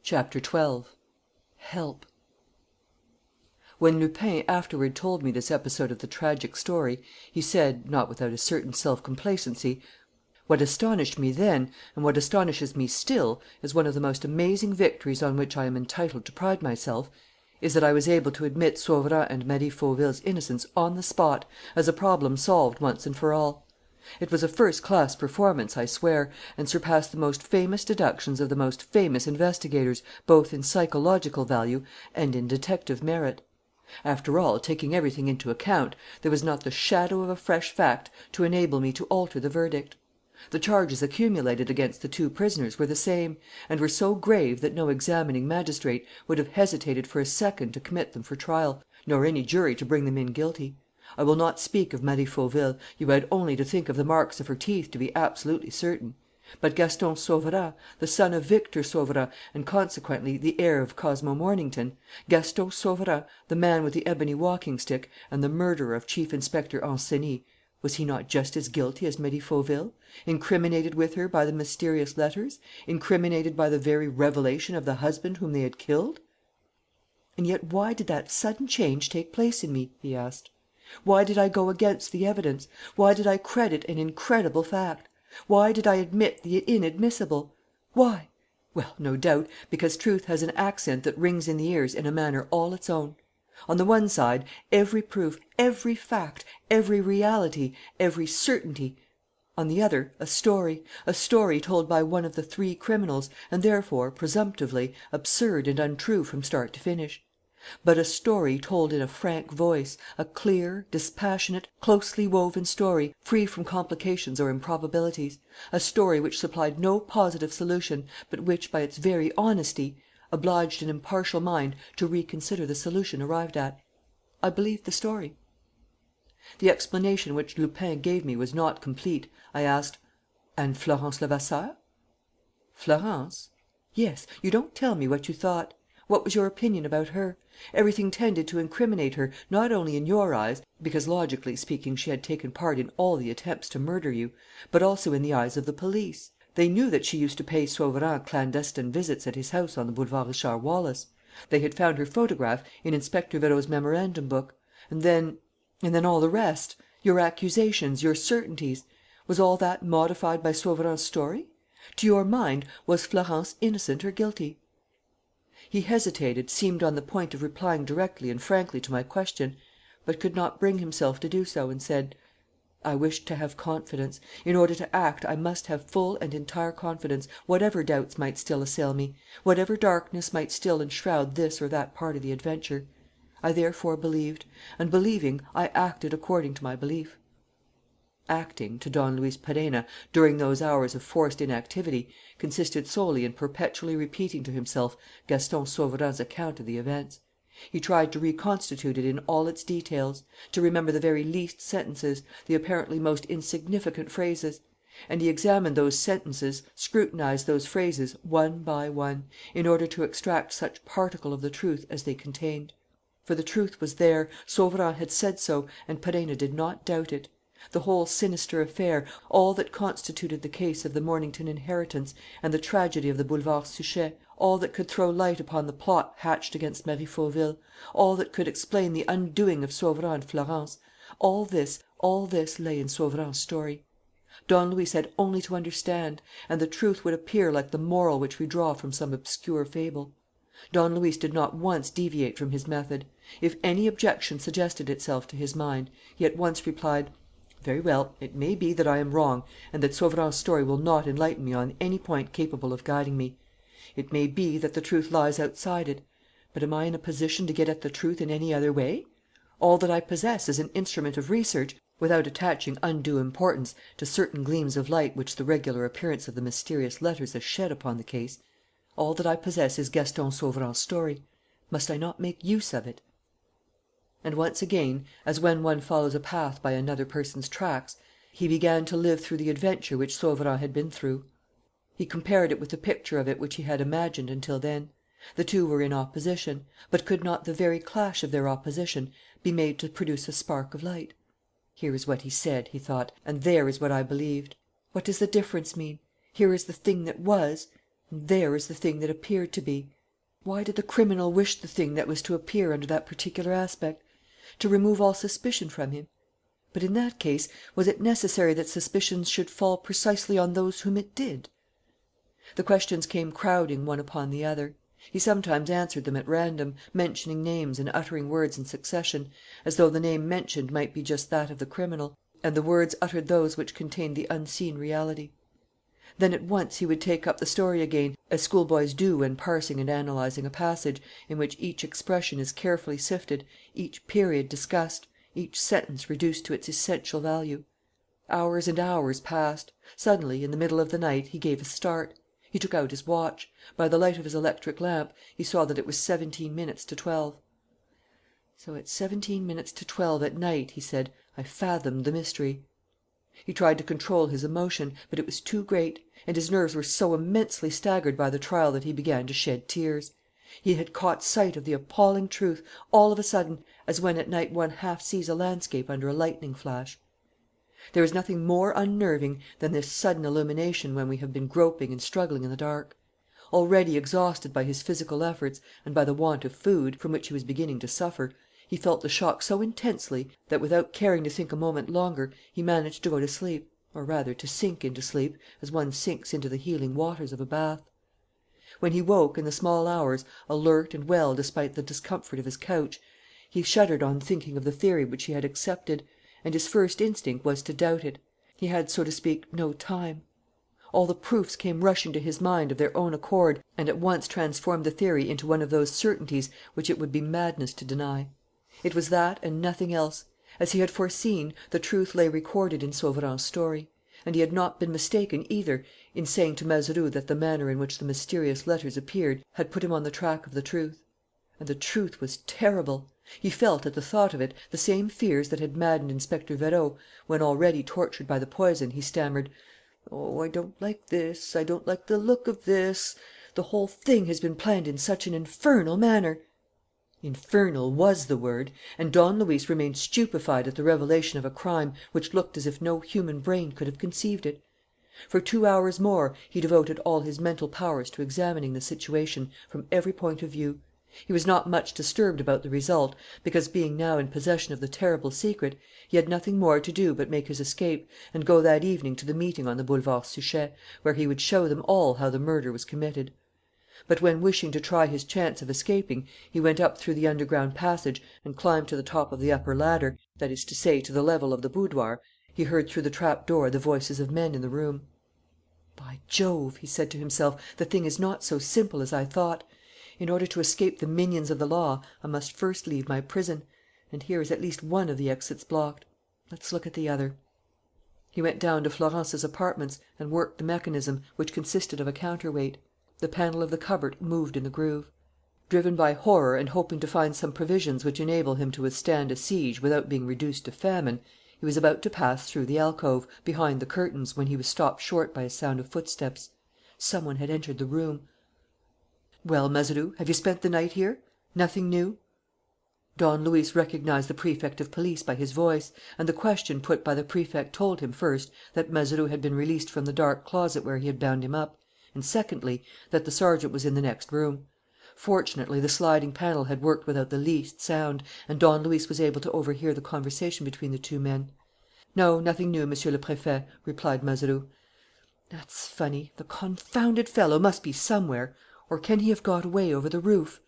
Chapter 12 Help When Lupin afterward told me this episode of the tragic story, he said, not without a certain self complacency: "What astonished me then, and what astonishes me still, as one of the most amazing victories on which I am entitled to pride myself, is that I was able to admit Sauverand and Marie Fauville's innocence on the spot, as a problem solved once and for all. It was a first class performance, I swear, and surpassed the most famous deductions of the most famous investigators, both in psychological value and in detective merit. After all, taking everything into account, there was not the shadow of a fresh fact to enable me to alter the verdict. The charges accumulated against the two prisoners were the same, and were so grave that no examining magistrate would have hesitated for a second to commit them for trial, nor any jury to bring them in guilty. I will not speak of Marie Fauville: you had only to think of the marks of her teeth to be absolutely certain. But Gaston Sauverand, the son of Victor Sauverand and consequently the heir of Cosmo Mornington, Gaston Sauverand, the man with the ebony walking stick and the murderer of Chief Inspector Arsene, was he not just as guilty as Marie Fauville, incriminated with her by the mysterious letters, incriminated by the very revelation of the husband whom they had killed? "And yet why did that sudden change take place in me?" he asked. "Why did I go against the evidence? Why did I credit an incredible fact? Why did I admit the inadmissible? Why? Well, no doubt, because truth has an accent that rings in the ears in a manner all its own. On the one side, every proof, every fact, every reality, every certainty; on the other, a story told by one of the three criminals, and therefore, presumptively, absurd and untrue from start to finish. But a story told in a frank voice, a clear, dispassionate, closely woven story, free from complications or improbabilities, a story which supplied no positive solution, but which, by its very honesty, obliged an impartial mind to reconsider the solution arrived at. I believed the story." The explanation which Lupin gave me was not complete. I asked: "And Florence Levasseur?" "Florence?" "Yes. You don't tell me what you thought. What was your opinion about her? Everything tended to incriminate her, not only in your eyes, because, logically speaking, she had taken part in all the attempts to murder you, but also in the eyes of the police. They knew that she used to pay Sauverand clandestine visits at his house on the Boulevard Richard Wallace. They had found her photograph in Inspector Vérot's memorandum book. And then all the rest: your accusations, your certainties. Was all that modified by Sauverand's story? To your mind, was Florence innocent or guilty?" He hesitated, seemed on the point of replying directly and frankly to my question, but could not bring himself to do so, and said: "I wish to have confidence. In order to act, I must have full and entire confidence, whatever doubts might still assail me, whatever darkness might still enshroud this or that part of the adventure. I therefore believed; and, believing, I acted according to my belief." Acting, to Don Luis Perenna, during those hours of forced inactivity, consisted solely in perpetually repeating to himself Gaston Sauverand's account of the events. He tried to reconstitute it in all its details, to remember the very least sentences, the apparently most insignificant phrases; and he examined those sentences, scrutinized those phrases, one by one, in order to extract such particle of the truth as they contained. For the truth was there, Sauverand had said so, and Perenna did not doubt it. The whole sinister affair, all that constituted the case of the Mornington inheritance and the tragedy of the Boulevard Suchet, all that could throw light upon the plot hatched against Marie Fauville, all that could explain the undoing of Sauverand and Florence, all this lay in Sauverand's story. Don Luis had only to understand, and the truth would appear like the moral which we draw from some obscure fable. Don Luis did not once deviate from his method. If any objection suggested itself to his mind, he at once replied: "Very well, it may be that I am wrong and that Sauverand's story will not enlighten me on any point capable of guiding me. It may be that the truth lies outside it. But am I in a position to get at the truth in any other way? All that I possess is an instrument of research, without attaching undue importance to certain gleams of light which the regular appearance of the mysterious letters has shed upon the case. All that I possess is Gaston Sauverand's story. Must I not make use of it?" And once again, as when one follows a path by another person's tracks, he began to live through the adventure which Sauverand had been through. He compared it with the picture of it which he had imagined until then. The two were in opposition; but could not the very clash of their opposition be made to produce a spark of light? "Here is what he said," he thought, "and there is what I believed. What does the difference mean? Here is the thing that was, and there is the thing that appeared to be. Why did the criminal wish the thing that was to appear under that particular aspect? To remove all suspicion from him. But in that case, was it necessary that suspicions should fall precisely on those whom it did? The questions came crowding one upon the other. He sometimes answered them at random, mentioning names and uttering words in succession, as though the name mentioned might be just that of the criminal, and the words uttered those which contained the unseen reality. Then at once he would take up the story again, as schoolboys do when parsing and analysing a passage, in which each expression is carefully sifted, each period discussed, each sentence reduced to its essential value. Hours and hours passed. Suddenly, in the middle of the night, he gave a start. He took out his watch. By the light of his electric lamp, he saw that it was 17 minutes to 12. "So at 17 minutes to 12 at night," he said, "I fathomed the mystery." He tried to control his emotion, but it was too great; and his nerves were so immensely staggered by the trial that he began to shed tears. He had caught sight of the appalling truth, all of a sudden, as when at night one half sees a landscape under a lightning flash. There is nothing more unnerving than this sudden illumination when we have been groping and struggling in the dark. Already exhausted by his physical efforts and by the want of food, from which he was beginning to suffer, he felt the shock so intensely that, without caring to think a moment longer, he managed to go to sleep, or rather to sink into sleep, as one sinks into the healing waters of a bath. When he woke, in the small hours, alert and well despite the discomfort of his couch, he shuddered on thinking of the theory which he had accepted, and his first instinct was to doubt it. He had, so to speak, no time. All the proofs came rushing to his mind of their own accord, and at once transformed the theory into one of those certainties which it would be madness to deny. It was that and nothing else. As he had foreseen, the truth lay recorded in Sauverand's story; and he had not been mistaken either in saying to Mazeroux that the manner in which the mysterious letters appeared had put him on the track of the truth. And the truth was terrible. He felt, at the thought of it, the same fears that had maddened Inspector Vérot when, already tortured by the poison, he stammered: "Oh, I don't like this, I don't like the look of this. The whole thing has been planned in such an infernal manner." Infernal was the word, and Don Luis remained stupefied at the revelation of a crime which looked as if no human brain could have conceived it. For 2 hours more he devoted all his mental powers to examining the situation from every point of view. He was not much disturbed about the result, because, being now in possession of the terrible secret, he had nothing more to do but make his escape and go that evening to the meeting on the Boulevard Suchet, where he would show them all how the murder was committed. But when, wishing to try his chance of escaping, he went up through the underground passage and climbed to the top of the upper ladder, that is to say, to the level of the boudoir, he heard through the trap door the voices of men in the room. "By Jove," he said to himself, "the thing is not so simple as I thought. In order to escape the minions of the law, I must first leave my prison; and here is at least one of the exits blocked. Let's look at the other." He went down to Florence's apartments and worked the mechanism, which consisted of a counterweight. The panel of the cupboard moved in the groove. Driven by horror, and hoping to find some provisions which enable him to withstand a siege without being reduced to famine, he was about to pass through the alcove, behind the curtains, when he was stopped short by a sound of footsteps. Some one had entered the room. "Well, Mazeroux, have you spent the night here? Nothing new?" Don Luis recognized the Prefect of Police by his voice, and the question put by the Prefect told him, first, that Mazeroux had been released from the dark closet where he had bound him up, and, secondly, that the sergeant was in the next room. Fortunately, the sliding panel had worked without the least sound, and Don Luis was able to overhear the conversation between the two men. "No, nothing new, Monsieur le Préfet," replied Mazeroux. "That's funny. The confounded fellow must be somewhere. Or can he have got away over the roof?"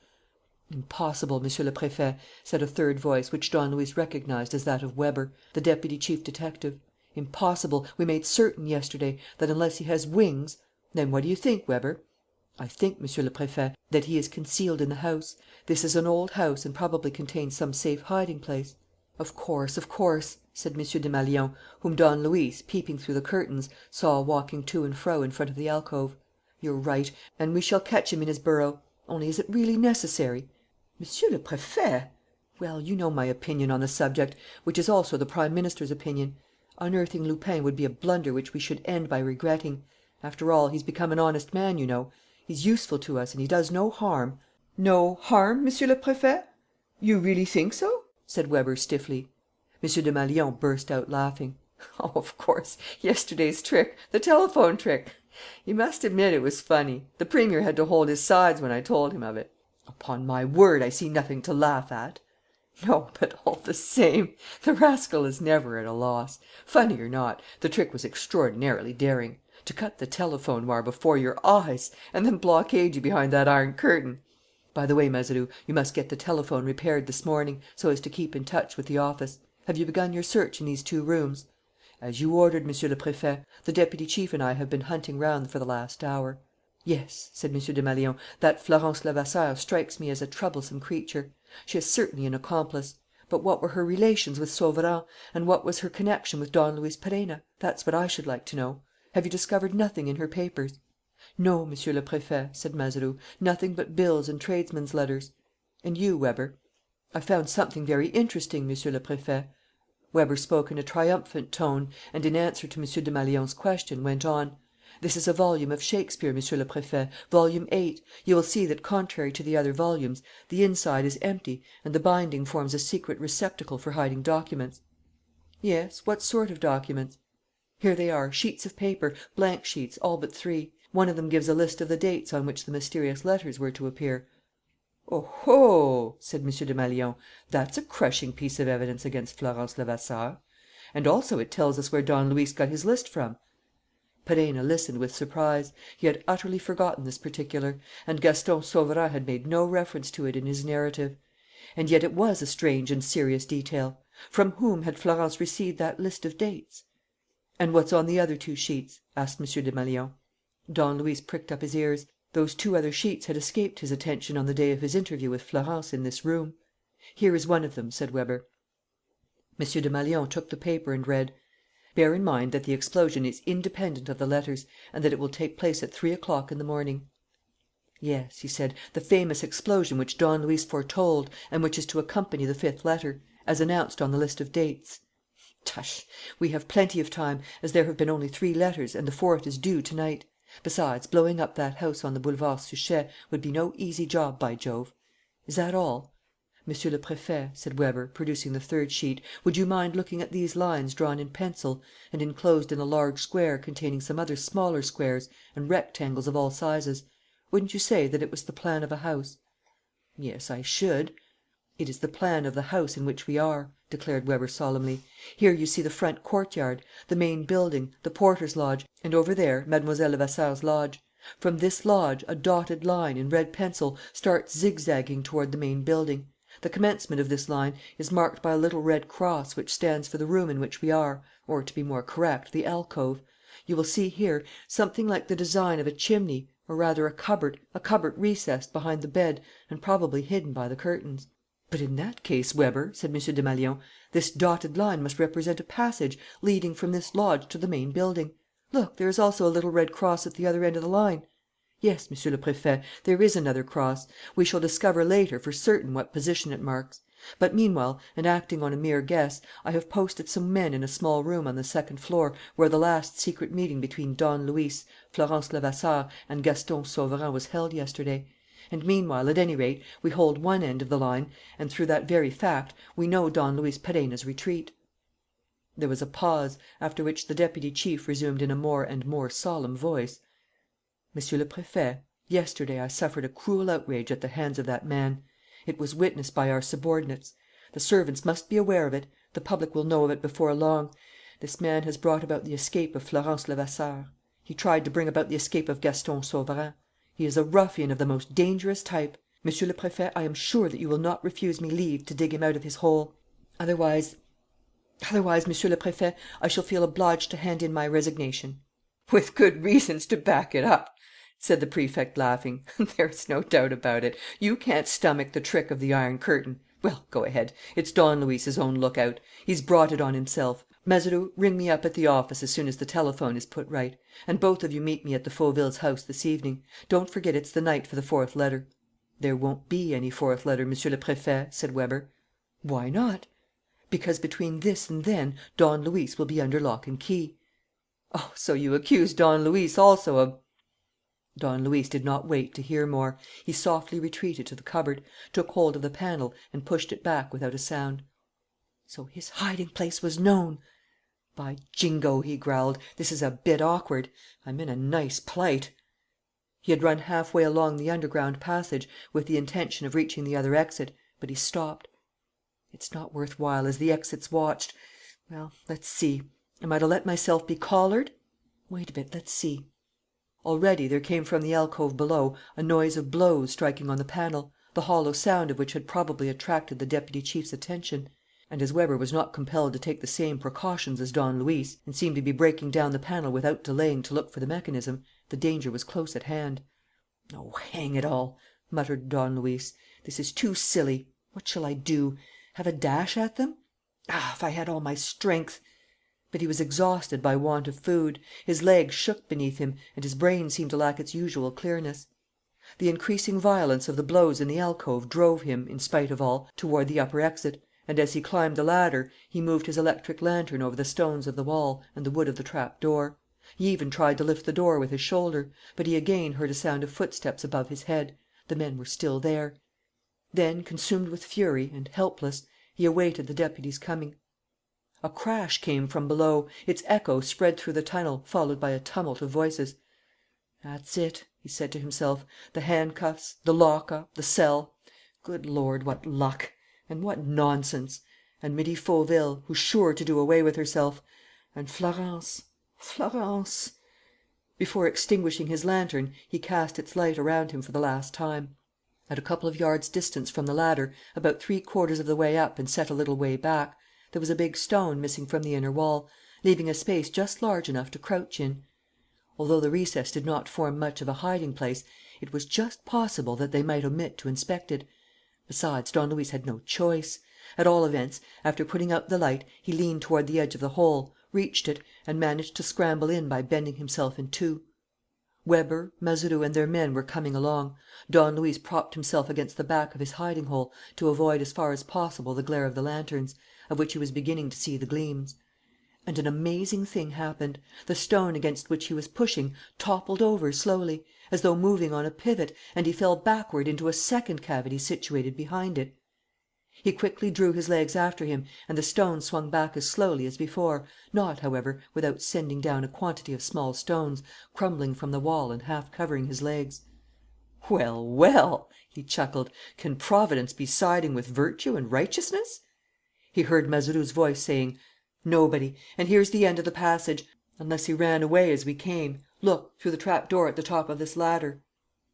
"Impossible, Monsieur le Préfet," said a third voice, which Don Luis recognized as that of Weber, the deputy chief detective. "Impossible. We made certain yesterday that, unless he has wings—" "Then what do you think, Weber?" "I think, Monsieur le Préfet, that he is concealed in the house. This is an old house and probably contains some safe hiding place." Of course," said M. Desmalions, whom Don Luis, peeping through the curtains, saw walking to and fro in front of the alcove. "You're right; and we shall catch him in his burrow. Only, is it really necessary?" "Monsieur le Préfet!" "Well, you know my opinion on the subject, which is also the Prime Minister's opinion. Unearthing Lupin would be a blunder which we should end by regretting. After all, he's become an honest man, you know. He's useful to us and he does no harm." "No harm, Monsieur le Préfet? You really think so?" said Weber stiffly. M. Desmalions burst out laughing. "Oh, of course, yesterday's trick, the telephone trick! You must admit it was funny. The Premier had to hold his sides when I told him of it. "Upon my word, I see nothing to laugh at." "No, but all the same, the rascal is never at a loss. Funny or not, the trick was extraordinarily daring. To cut the telephone wire before your eyes and then blockade you behind that iron curtain! By the way, Mazeroux, you must get the telephone repaired this morning, so as to keep in touch with the office. Have you begun your search in these two rooms?" "As you ordered, Monsieur le Préfet. The deputy chief and I have been hunting round for the last hour." "Yes," said M. Desmalions, "that Florence Levasseur strikes me as a troublesome creature. She is certainly an accomplice. But what were her relations with Sauverand and what was her connection with Don Luis Perenna? That's what I should like to know. Have you discovered nothing in her papers?" "No, Monsieur le Préfet," said Mazeroux. "Nothing but bills and tradesmen's letters." "And you, Weber?" "I found something very interesting, Monsieur le Préfet." Weber spoke in a triumphant tone and, in answer to M. Desmalions's question, went on: "This is a volume of Shakespeare, Monsieur le Préfet, volume 8. You will see that, contrary to the other volumes, the inside is empty and the binding forms a secret receptacle for hiding documents." "Yes, what sort of documents?" "Here they are, sheets of paper, blank sheets, all but three. One of them gives a list of the dates on which the mysterious letters were to appear." "Oho!" said M. Desmalions. "That's a crushing piece of evidence against Florence Levasseur. And also it tells us where Don Luis got his list from." Perenna listened with surprise. He had utterly forgotten this particular; and Gaston Sauverand had made no reference to it in his narrative. And yet it was a strange and serious detail. From whom had Florence received that list of dates? "And what's on the other two sheets?" asked M. Desmalions. Don Luis pricked up his ears. Those two other sheets had escaped his attention on the day of his interview with Florence in this room. "Here is one of them," said Weber. M. Desmalions took the paper and read: "Bear in mind that the explosion is independent of the letters and that it will take place at 3 o'clock in the morning." "Yes," he said, "the famous explosion which Don Luis foretold and which is to accompany the fifth letter, as announced on the list of dates. Tush! We have plenty of time, as there have been only three letters and the fourth is due to night. Besides, blowing up that house on the Boulevard Suchet would be no easy job, by Jove! Is that all?" "Monsieur le Préfet," said Weber, producing the third sheet, "would you mind looking at these lines drawn in pencil and enclosed in a large square containing some other smaller squares and rectangles of all sizes? Wouldn't you say that it was the plan of a house?" "Yes, I should." "It is the plan of the house in which we are," declared Weber solemnly. "Here you see the front courtyard, the main building, the porter's lodge, and, over there, Mlle. Levasseur's lodge. From this lodge a dotted line, in red pencil, starts zigzagging toward the main building. The commencement of this line is marked by a little red cross which stands for the room in which we are, or, to be more correct, the alcove. You will see here something like the design of a chimney, or rather a cupboard recessed behind the bed and probably hidden by the curtains." "But in that case, Weber," said M. Desmalions, "this dotted line must represent a passage leading from this lodge to the main building. Look, there is also a little red cross at the other end of the line." "Yes, Monsieur le Préfet, there is another cross. We shall discover later for certain what position it marks. But meanwhile, and acting on a mere guess, I have posted some men in a small room on the second floor where the last secret meeting between Don Luis, Florence Levasseur, and Gaston Sauverand was held yesterday. And meanwhile, at any rate, we hold one end of the line and, through that very fact, we know Don Luis Perenna's retreat." There was a pause, after which the deputy chief resumed in a more and more solemn voice: "Monsieur le Préfet, yesterday I suffered a cruel outrage at the hands of that man. It was witnessed by our subordinates. The servants must be aware of it. The public will know of it before long. This man has brought about the escape of Florence Levasseur. He tried to bring about the escape of Gaston Sauverand. He is a ruffian of the most dangerous type. Monsieur le Préfet, I am sure that you will not refuse me leave to dig him out of his hole. Otherwise, Monsieur le Préfet, I shall feel obliged to hand in my resignation." "With good reasons to back it up," said the Prefect, laughing. "There's no doubt about it. You can't stomach the trick of the iron curtain. Well, go ahead. It's Don Luis's own lookout. He's brought it on himself. Mazeroux, ring me up at the office as soon as the telephone is put right. And both of you meet me at the Fauvilles' house this evening. Don't forget it's the night for the fourth letter." "There won't be any fourth letter, Monsieur le Préfet," said Weber. "Why not?" "Because between this and then Don Luis will be under lock and key." "Oh, so you accuse Don Luis also of—" Don Luis did not wait to hear more. He softly retreated to the cupboard, took hold of the panel and pushed it back without a sound. "So his hiding place was known! By Jingo," he growled, "this is a bit awkward. I'm in a nice plight." He had run halfway along the underground passage, with the intention of reaching the other exit, but he stopped. "It's not worth while, as the exit's watched. Well, let's see. Am I to let myself be collared? Wait a bit, let's see." Already there came from the alcove below a noise of blows striking on the panel, the hollow sound of which had probably attracted the deputy chief's attention; and as Weber was not compelled to take the same precautions as Don Luis, and seemed to be breaking down the panel without delaying to look for the mechanism, the danger was close at hand. "Oh, hang it all!" muttered Don Luis. "This is too silly. What shall I do? Have a dash at them? Ah, if I had all my strength!" But he was exhausted by want of food. His legs shook beneath him, and his brain seemed to lack its usual clearness. The increasing violence of the blows in the alcove drove him, in spite of all, toward the upper exit, and, as he climbed the ladder, he moved his electric lantern over the stones of the wall and the wood of the trap door. He even tried to lift the door with his shoulder; but he again heard a sound of footsteps above his head. The men were still there. Then, consumed with fury and helpless, he awaited the deputy's coming. A crash came from below. Its echo spread through the tunnel, followed by a tumult of voices. "That's it," he said to himself. "The handcuffs, the lock up, the cell. Good Lord, what luck! And what nonsense! And Marie Fauville, who's sure to do away with herself. And Florence, Florence!" Before extinguishing his lantern, he cast its light around him for the last time. At a couple of yards' distance from the ladder, about 3/4 of the way up and set a little way back, there was a big stone missing from the inner wall, leaving a space just large enough to crouch in. Although the recess did not form much of a hiding place, it was just possible that they might omit to inspect it. Besides, Don Luis had no choice. At all events, after putting out the light, he leaned toward the edge of the hole, reached it, and managed to scramble in by bending himself in two. Weber, Mazeroux, and their men were coming along. Don Luis propped himself against the back of his hiding hole to avoid as far as possible the glare of the lanterns, of which he was beginning to see the gleams. And an amazing thing happened. The stone against which he was pushing toppled over slowly, as though moving on a pivot, and he fell backward into a second cavity situated behind it. He quickly drew his legs after him, and the stone swung back as slowly as before, not, however, without sending down a quantity of small stones, crumbling from the wall and half covering his legs. "Well, well!" he chuckled. "Can Providence be siding with virtue and righteousness?" He heard Mazeroux's voice saying: "Nobody. And here's the end of the passage, unless he ran away as we came. Look, through the trap door at the top of this ladder."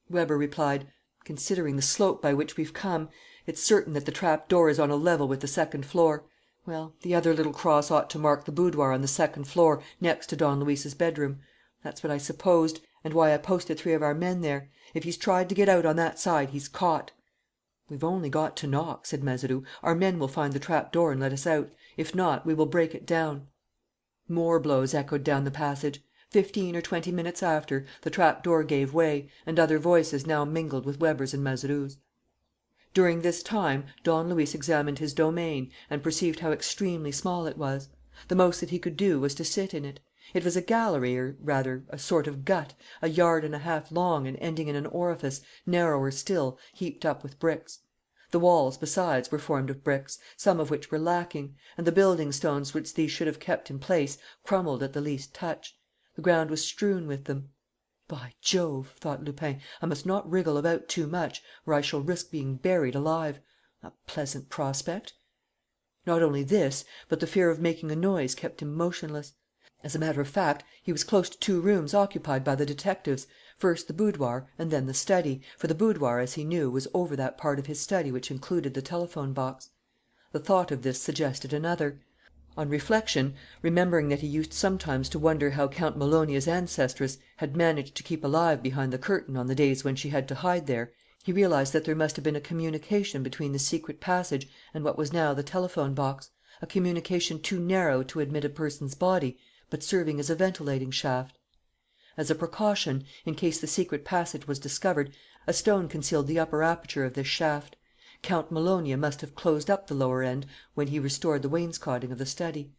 Weber replied: "Considering the slope by which we've come, it's certain that the trap door is on a level with the second floor. Well, the other little cross ought to mark the boudoir on the second floor, next to Don Luis's bedroom. That's what I supposed, and why I posted 3 of our men there. If he's tried to get out on that side, he's caught." "We've only got to knock," said Mazeroux. "Our men will find the trap door and let us out. If not, we will break it down." More blows echoed down the passage. 15 or 20 minutes after, the trap door gave way, and other voices now mingled with Weber's and Mazeroux's. During this time, Don Luis examined his domain and perceived how extremely small it was. The most that he could do was to sit in it. It was a gallery, or, rather, a sort of gut, 1.5 yards long and ending in an orifice, narrower still, heaped up with bricks. The walls, besides, were formed of bricks, some of which were lacking; and the building stones which these should have kept in place crumbled at the least touch. The ground was strewn with them. "By Jove!" thought Lupin, "I must not wriggle about too much, or I shall risk being buried alive. A pleasant prospect!" Not only this, but the fear of making a noise kept him motionless. As a matter of fact, he was close to 2 rooms occupied by the detectives, first the boudoir and then the study, for the boudoir, as he knew, was over that part of his study which included the telephone box. The thought of this suggested another. On reflection, remembering that he used sometimes to wonder how Count Malonyi's ancestress had managed to keep alive behind the curtain on the days when she had to hide there, he realized that there must have been a communication between the secret passage and what was now the telephone box, a communication too narrow to admit a person's body, but serving as a ventilating shaft. As a precaution, in case the secret passage was discovered, a stone concealed the upper aperture of this shaft. Count Malonyi must have closed up the lower end when he restored the wainscoting of the study.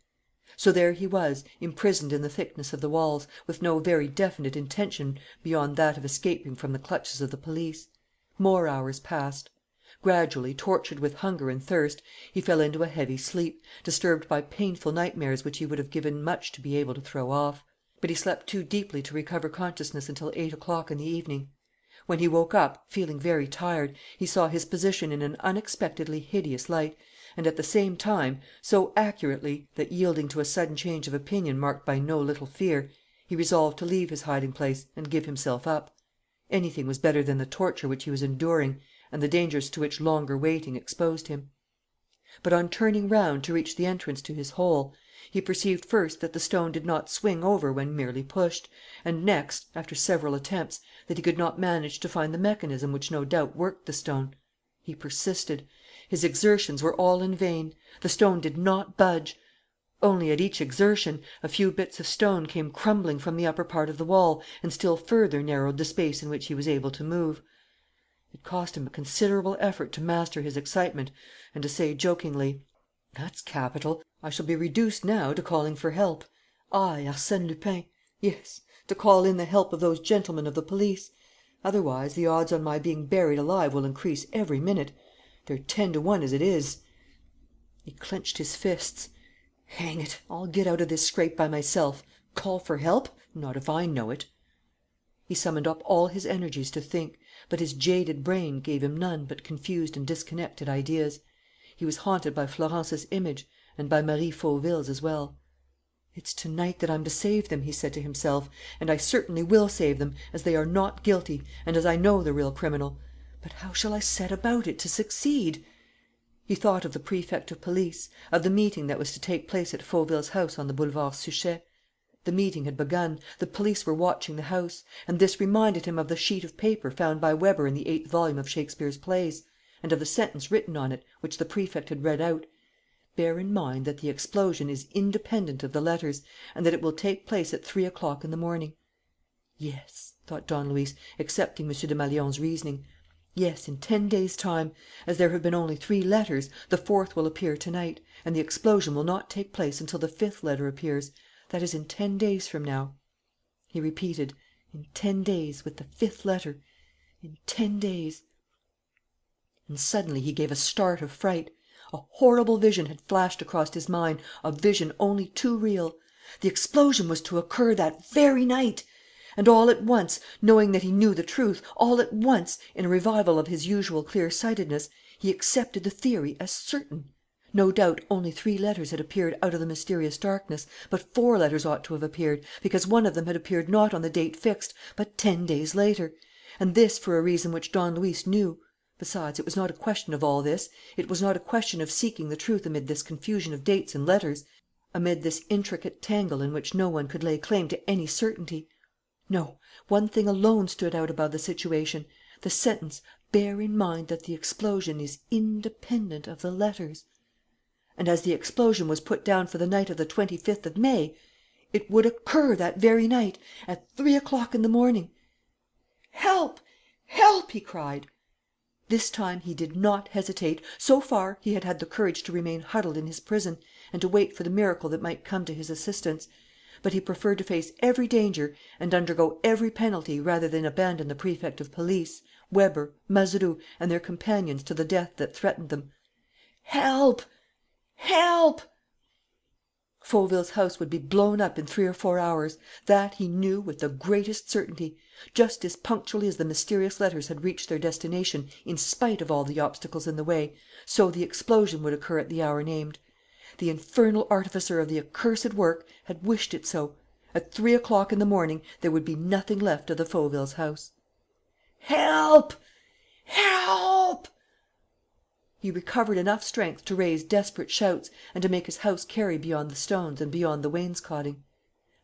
So there he was, imprisoned in the thickness of the walls, with no very definite intention beyond that of escaping from the clutches of the police. More hours passed. Gradually, tortured with hunger and thirst, he fell into a heavy sleep, disturbed by painful nightmares which he would have given much to be able to throw off. But he slept too deeply to recover consciousness until 8 o'clock in the evening. When he woke up, feeling very tired, he saw his position in an unexpectedly hideous light and, at the same time, so accurately that, yielding to a sudden change of opinion marked by no little fear, he resolved to leave his hiding place and give himself up. Anything was better than the torture which he was enduring and the dangers to which longer waiting exposed him. But, on turning round to reach the entrance to his hole, he perceived first that the stone did not swing over when merely pushed, and next, after several attempts, that he could not manage to find the mechanism which no doubt worked the stone. He persisted. His exertions were all in vain. The stone did not budge. Only, at each exertion, a few bits of stone came crumbling from the upper part of the wall and still further narrowed the space in which he was able to move. It cost him a considerable effort to master his excitement and to say jokingly: "That's capital. I shall be reduced now to calling for help. I, Arsène Lupin. Yes, to call in the help of those gentlemen of the police. Otherwise, the odds on my being buried alive will increase every minute. They're 10 to 1 as it is." He clenched his fists. "Hang it, I'll get out of this scrape by myself. Call for help? Not if I know it." He summoned up all his energies to think, but his jaded brain gave him none but confused and disconnected ideas. He was haunted by Florence's image and by Marie Fauville's as well. "It's to night that I'm to save them," he said to himself, "and I certainly will save them, as they are not guilty and as I know the real criminal. But how shall I set about it to succeed?" He thought of the Prefect of Police, of the meeting that was to take place at Fauville's house on the Boulevard Suchet. The meeting had begun, the police were watching the house; and this reminded him of the sheet of paper found by Weber in the 8th volume of Shakespeare's plays, and of the sentence written on it, which the Prefect had read out: "Bear in mind that the explosion is independent of the letters, and that it will take place at 3 o'clock in the morning." "Yes," thought Don Luis, accepting M. Desmalions's reasoning, "yes, in 10 days' time. As there have been only 3 letters, the 4th will appear to night; and the explosion will not take place until the 5th letter appears. That is in 10 days from now." He repeated: "In 10 days, with the 5th letter. In 10 days." And suddenly he gave a start of fright. A horrible vision had flashed across his mind, a vision only too real. The explosion was to occur that very night! And all at once, knowing that he knew the truth, all at once, in a revival of his usual clear sightedness, he accepted the theory as certain. No doubt, only 3 letters had appeared out of the mysterious darkness, but 4 letters ought to have appeared, because one of them had appeared not on the date fixed, but 10 days later. And this for a reason which Don Luis knew. Besides, it was not a question of all this. It was not a question of seeking the truth amid this confusion of dates and letters, amid this intricate tangle in which no one could lay claim to any certainty. No, one thing alone stood out above the situation: the sentence, "Bear in mind that the explosion is independent of the letters." And, as the explosion was put down for the night of the 25th of May, it would occur that very night, at 3 o'clock in the morning. "Help! Help!" he cried. This time he did not hesitate. So far, he had had the courage to remain huddled in his prison and to wait for the miracle that might come to his assistance. But he preferred to face every danger and undergo every penalty rather than abandon the Prefect of Police, Weber, Mazeroux, and their companions to the death that threatened them. "Help! Help!" Fauville's house would be blown up in 3 or 4 hours. That he knew with the greatest certainty. Just as punctually as the mysterious letters had reached their destination in spite of all the obstacles in the way, so the explosion would occur at the hour named. The infernal artificer of the accursed work had wished it so. At 3 o'clock in the morning there would be nothing left of the Fauville's house. "Help! Help!" He recovered enough strength to raise desperate shouts and to make his house carry beyond the stones and beyond the wainscoting.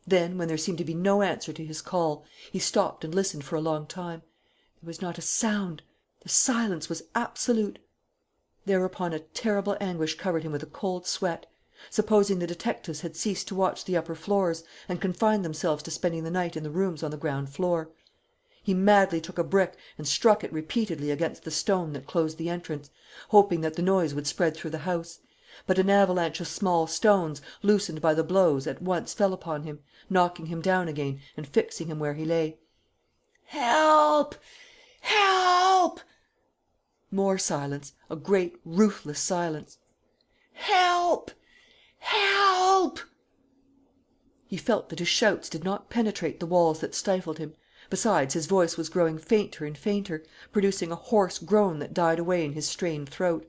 Then, when there seemed to be no answer to his call, he stopped and listened for a long time. There was not a sound. The silence was absolute. Thereupon a terrible anguish covered him with a cold sweat. Supposing the detectives had ceased to watch the upper floors and confined themselves to spending the night in the rooms on the ground floor? He madly took a brick and struck it repeatedly against the stone that closed the entrance, hoping that the noise would spread through the house. But an avalanche of small stones, loosened by the blows, at once fell upon him, knocking him down again and fixing him where he lay. "Help! Help!" More silence, a great, ruthless silence. "Help! Help!" He felt that his shouts did not penetrate the walls that stifled him. Besides, his voice was growing fainter and fainter, producing a hoarse groan that died away in his strained throat.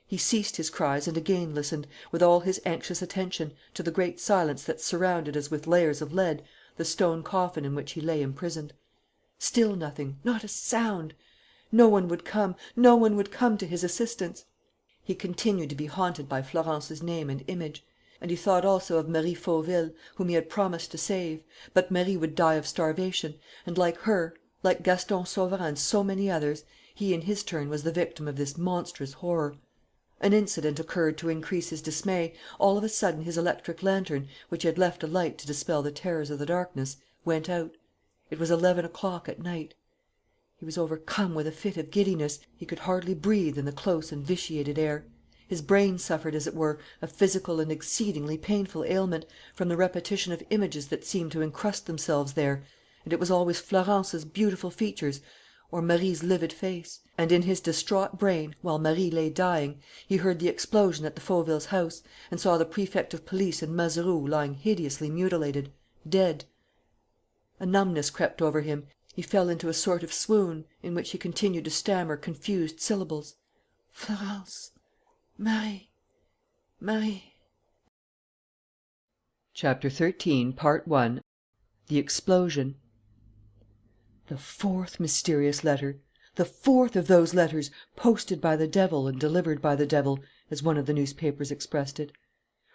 He ceased his cries and again listened, with all his anxious attention, to the great silence that surrounded as with layers of lead the stone coffin in which he lay imprisoned. Still nothing, not a sound. No one would come to his assistance. He continued to be haunted by Florence's name and image. And he thought also of Marie Fauville, whom he had promised to save. But Marie would die of starvation; and like her, like Gaston Sauverand and so many others, he in his turn was the victim of this monstrous horror. An incident occurred to increase his dismay. All of a sudden his electric lantern, which he had left alight to dispel the terrors of the darkness, went out. It was 11 o'clock at night. He was overcome with a fit of giddiness. He could hardly breathe in the close and vitiated air. His brain suffered, as it were, a physical and exceedingly painful ailment, from the repetition of images that seemed to encrust themselves there; and it was always Florence's beautiful features or Marie's livid face. And in his distraught brain, while Marie lay dying, he heard the explosion at the Fauvilles' house, and saw the Prefect of Police and Mazeroux lying hideously mutilated, dead. A numbness crept over him. He fell into a sort of swoon, in which he continued to stammer confused syllables: "Florence, Marie, Marie." Chapter 13, Part I. The Explosion. The fourth mysterious letter! The fourth of those letters "posted by the devil and delivered by the devil," as one of the newspapers expressed it.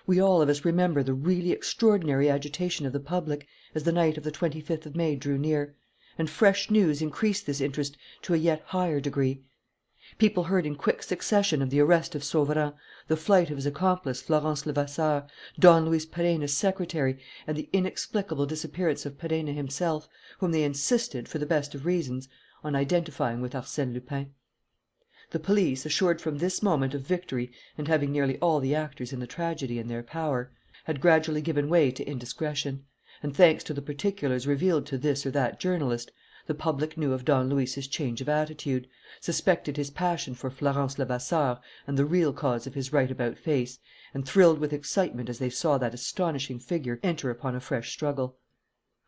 We all of us remember the really extraordinary agitation of the public as the night of the 25th of May drew near; and fresh news increased this interest to a yet higher degree. People heard in quick succession of the arrest of Sauverand, the flight of his accomplice, Florence Levasseur, Don Luis Perenna's secretary, and the inexplicable disappearance of Perenna himself, whom they insisted, for the best of reasons, on identifying with Arsène Lupin. The police, assured from this moment of victory and having nearly all the actors in the tragedy in their power, had gradually given way to indiscretion; and, thanks to the particulars revealed to this or that journalist, the public knew of Don Luis's change of attitude, suspected his passion for Florence Levasseur and the real cause of his right about face, and thrilled with excitement as they saw that astonishing figure enter upon a fresh struggle.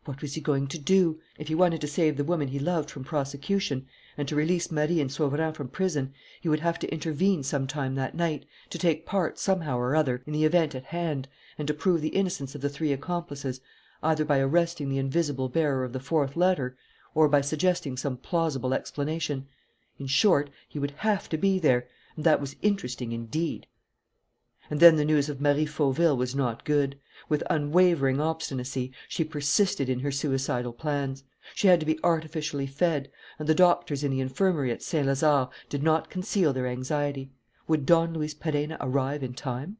What was he going to do? If he wanted to save the woman he loved from prosecution, and to release Marie and Sauverand from prison, he would have to intervene some time that night, to take part, somehow or other, in the event at hand, and to prove the innocence of the three accomplices, either by arresting the invisible bearer of the fourth letter, or by suggesting some plausible explanation. In short, he would have to be there; and that was interesting indeed. And then the news of Marie Fauville was not good. With unwavering obstinacy, she persisted in her suicidal plans. She had to be artificially fed; and the doctors in the infirmary at Saint Lazare did not conceal their anxiety. Would Don Luis Perenna arrive in time?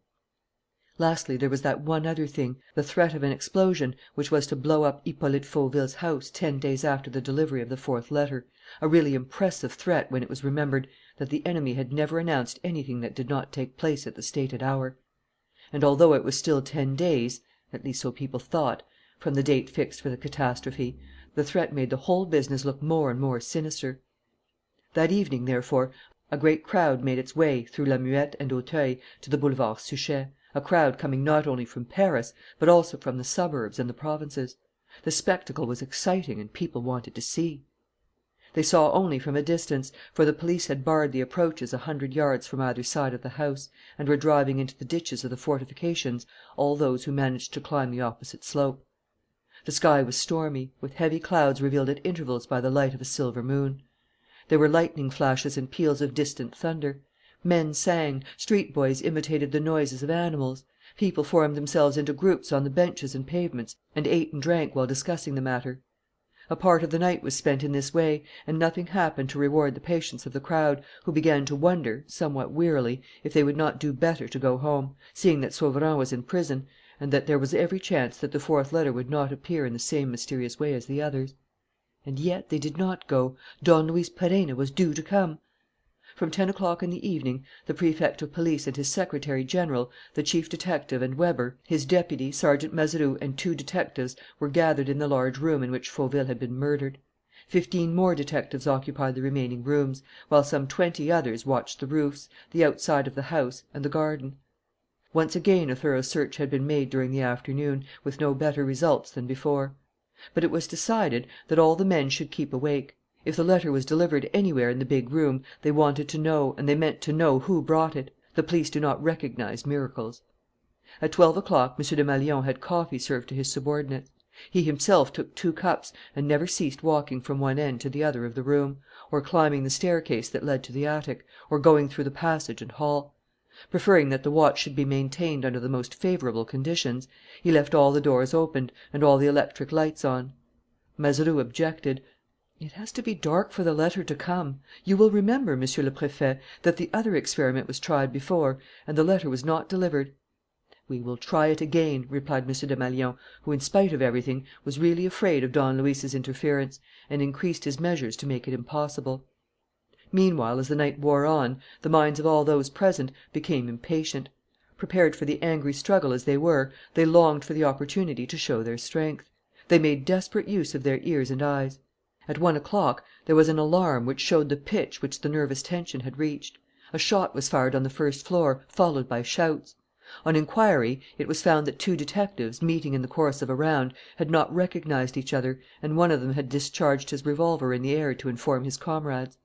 Lastly, there was that one other thing, the threat of an explosion which was to blow up Hippolyte Fauville's house 10 days after the delivery of the fourth letter, a really impressive threat when it was remembered that the enemy had never announced anything that did not take place at the stated hour. And although it was still 10 days, at least so people thought, from the date fixed for the catastrophe, the threat made the whole business look more and more sinister. That evening, therefore, a great crowd made its way, through La Muette and Auteuil, to the Boulevard Suchet, a crowd coming not only from Paris, but also from the suburbs and the provinces. The spectacle was exciting and people wanted to see. They saw only from a distance, for the police had barred the approaches 100 yards from either side of the house, and were driving into the ditches of the fortifications all those who managed to climb the opposite slope. The sky was stormy, with heavy clouds revealed at intervals by the light of a silver moon. There were lightning flashes and peals of distant thunder. Men sang, street boys imitated the noises of animals. People formed themselves into groups on the benches and pavements and ate and drank while discussing the matter. A part of the night was spent in this way, and nothing happened to reward the patience of the crowd, who began to wonder, somewhat wearily, if they would not do better to go home, seeing that Sauverand was in prison, and that there was every chance that the fourth letter would not appear in the same mysterious way as the others. And yet they did not go. Don Luis Perenna was due to come. From 10 o'clock in the evening, the Prefect of Police and his secretary general, the chief detective and Weber, his deputy, Sergeant Mazeroux, and 2 detectives were gathered in the large room in which Fauville had been murdered. 15 more detectives occupied the remaining rooms, while some 20 others watched the roofs, the outside of the house, and the garden. Once again a thorough search had been made during the afternoon, with no better results than before. But it was decided that all the men should keep awake. If the letter was delivered anywhere in the big room, they wanted to know and they meant to know who brought it. The police do not recognize miracles. At 12 o'clock, M. Desmalions had coffee served to his subordinates. He himself took 2 cups and never ceased walking from one end to the other of the room, or climbing the staircase that led to the attic, or going through the passage and hall. Preferring that the watch should be maintained under the most favourable conditions, he left all the doors opened and all the electric lights on. Mazeroux objected: "It has to be dark for the letter to come. You will remember, Monsieur le Préfet, that the other experiment was tried before and the letter was not delivered." "We will try it again," replied M. Desmalions, who, in spite of everything, was really afraid of Don Luis's interference, and increased his measures to make it impossible. Meanwhile, as the night wore on, the minds of all those present became impatient. Prepared for the angry struggle as they were, they longed for the opportunity to show their strength. They made desperate use of their ears and eyes. At 1 o'clock, there was an alarm which showed the pitch which the nervous tension had reached. A shot was fired on the first floor, followed by shouts. On inquiry, it was found that 2 detectives, meeting in the course of a round, had not recognized each other, and one of them had discharged his revolver in the air to inform his comrades.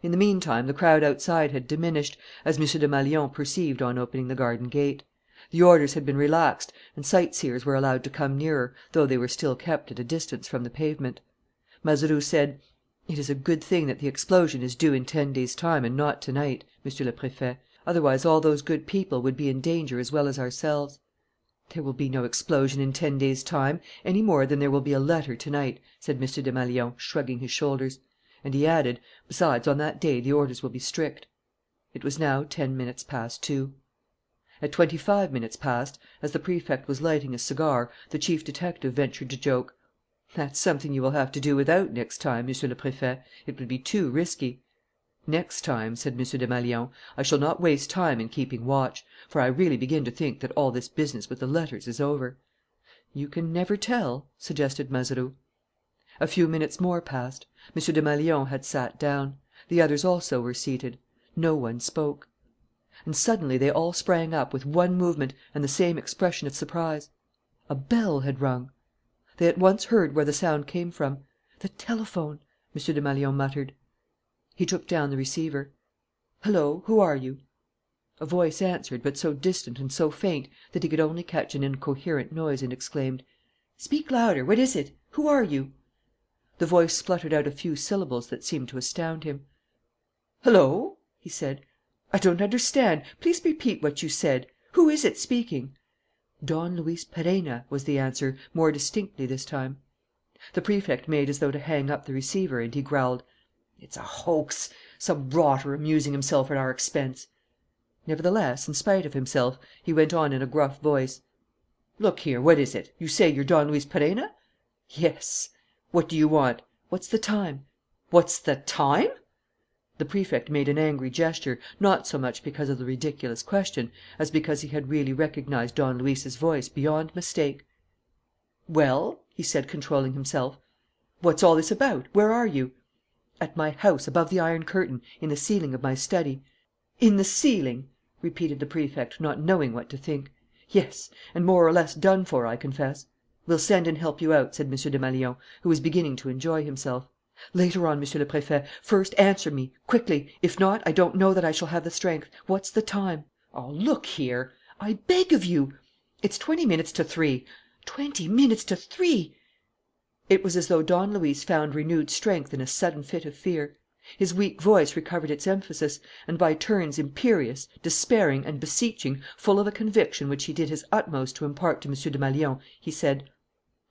In the meantime, the crowd outside had diminished, as M. Desmalions perceived on opening the garden gate. The orders had been relaxed and sightseers were allowed to come nearer, though they were still kept at a distance from the pavement. Mazeroux said: "It is a good thing that the explosion is due in 10 days' time and not to night, Monsieur le Préfet. Otherwise all those good people would be in danger as well as ourselves." "There will be no explosion in 10 days' time, any more than there will be a letter to night," said M. Desmalions, shrugging his shoulders. And he added: "Besides, on that day the orders will be strict." It was now 10 minutes past 2. At 25 minutes past, as the Prefect was lighting a cigar, the chief detective ventured to joke: "That's something you will have to do without next time, Monsieur le Préfet. It would be too risky." "Next time," said M. Desmalions, "I shall not waste time in keeping watch. For I really begin to think that all this business with the letters is over." "You can never tell," suggested Mazeroux. A few minutes more passed. M. Desmalions had sat down. The others also were seated. No one spoke. And suddenly they all sprang up, with one movement and the same expression of surprise. A bell had rung. They at once heard where the sound came from. "The telephone," M. Desmalions muttered. He took down the receiver. "Hullo, who are you?" A voice answered, but so distant and so faint that he could only catch an incoherent noise, and exclaimed: "Speak louder! What is it? Who are you?" The voice spluttered out a few syllables that seemed to astound him. "Hullo!" he said. "I don't understand. Please repeat what you said. Who is it speaking?" "Don Luis Perenna," was the answer, more distinctly this time. The Prefect made as though to hang up the receiver, and he growled: "It's a hoax. Some rotter amusing himself at our expense." Nevertheless, in spite of himself, he went on in a gruff voice: "Look here, what is it? You say you're Don Luis Perenna?" "Yes." "What do you want?" "What's the time?" "What's the time?" The Prefect made an angry gesture, not so much because of the ridiculous question as because he had really recognized Don Luis's voice beyond mistake. "Well?" he said, controlling himself. "What's all this about? Where are you?" "At my house, above the iron curtain, in the ceiling of my study." "In the ceiling?" repeated the Prefect, not knowing what to think. "Yes, and more or less done for, I confess." "We'll send and help you out," said M. Desmalions, who was beginning to enjoy himself. "Later on, Monsieur le Préfet. First, answer me, quickly. If not, I don't know that I shall have the strength. What's the time?" "Oh, look here!" "I beg of you!" "It's 20 minutes to 3. 20 minutes to 3!" It was as though Don Luis found renewed strength in a sudden fit of fear. His weak voice recovered its emphasis, and, by turns imperious, despairing, and beseeching, full of a conviction which he did his utmost to impart to M. Desmalions, he said: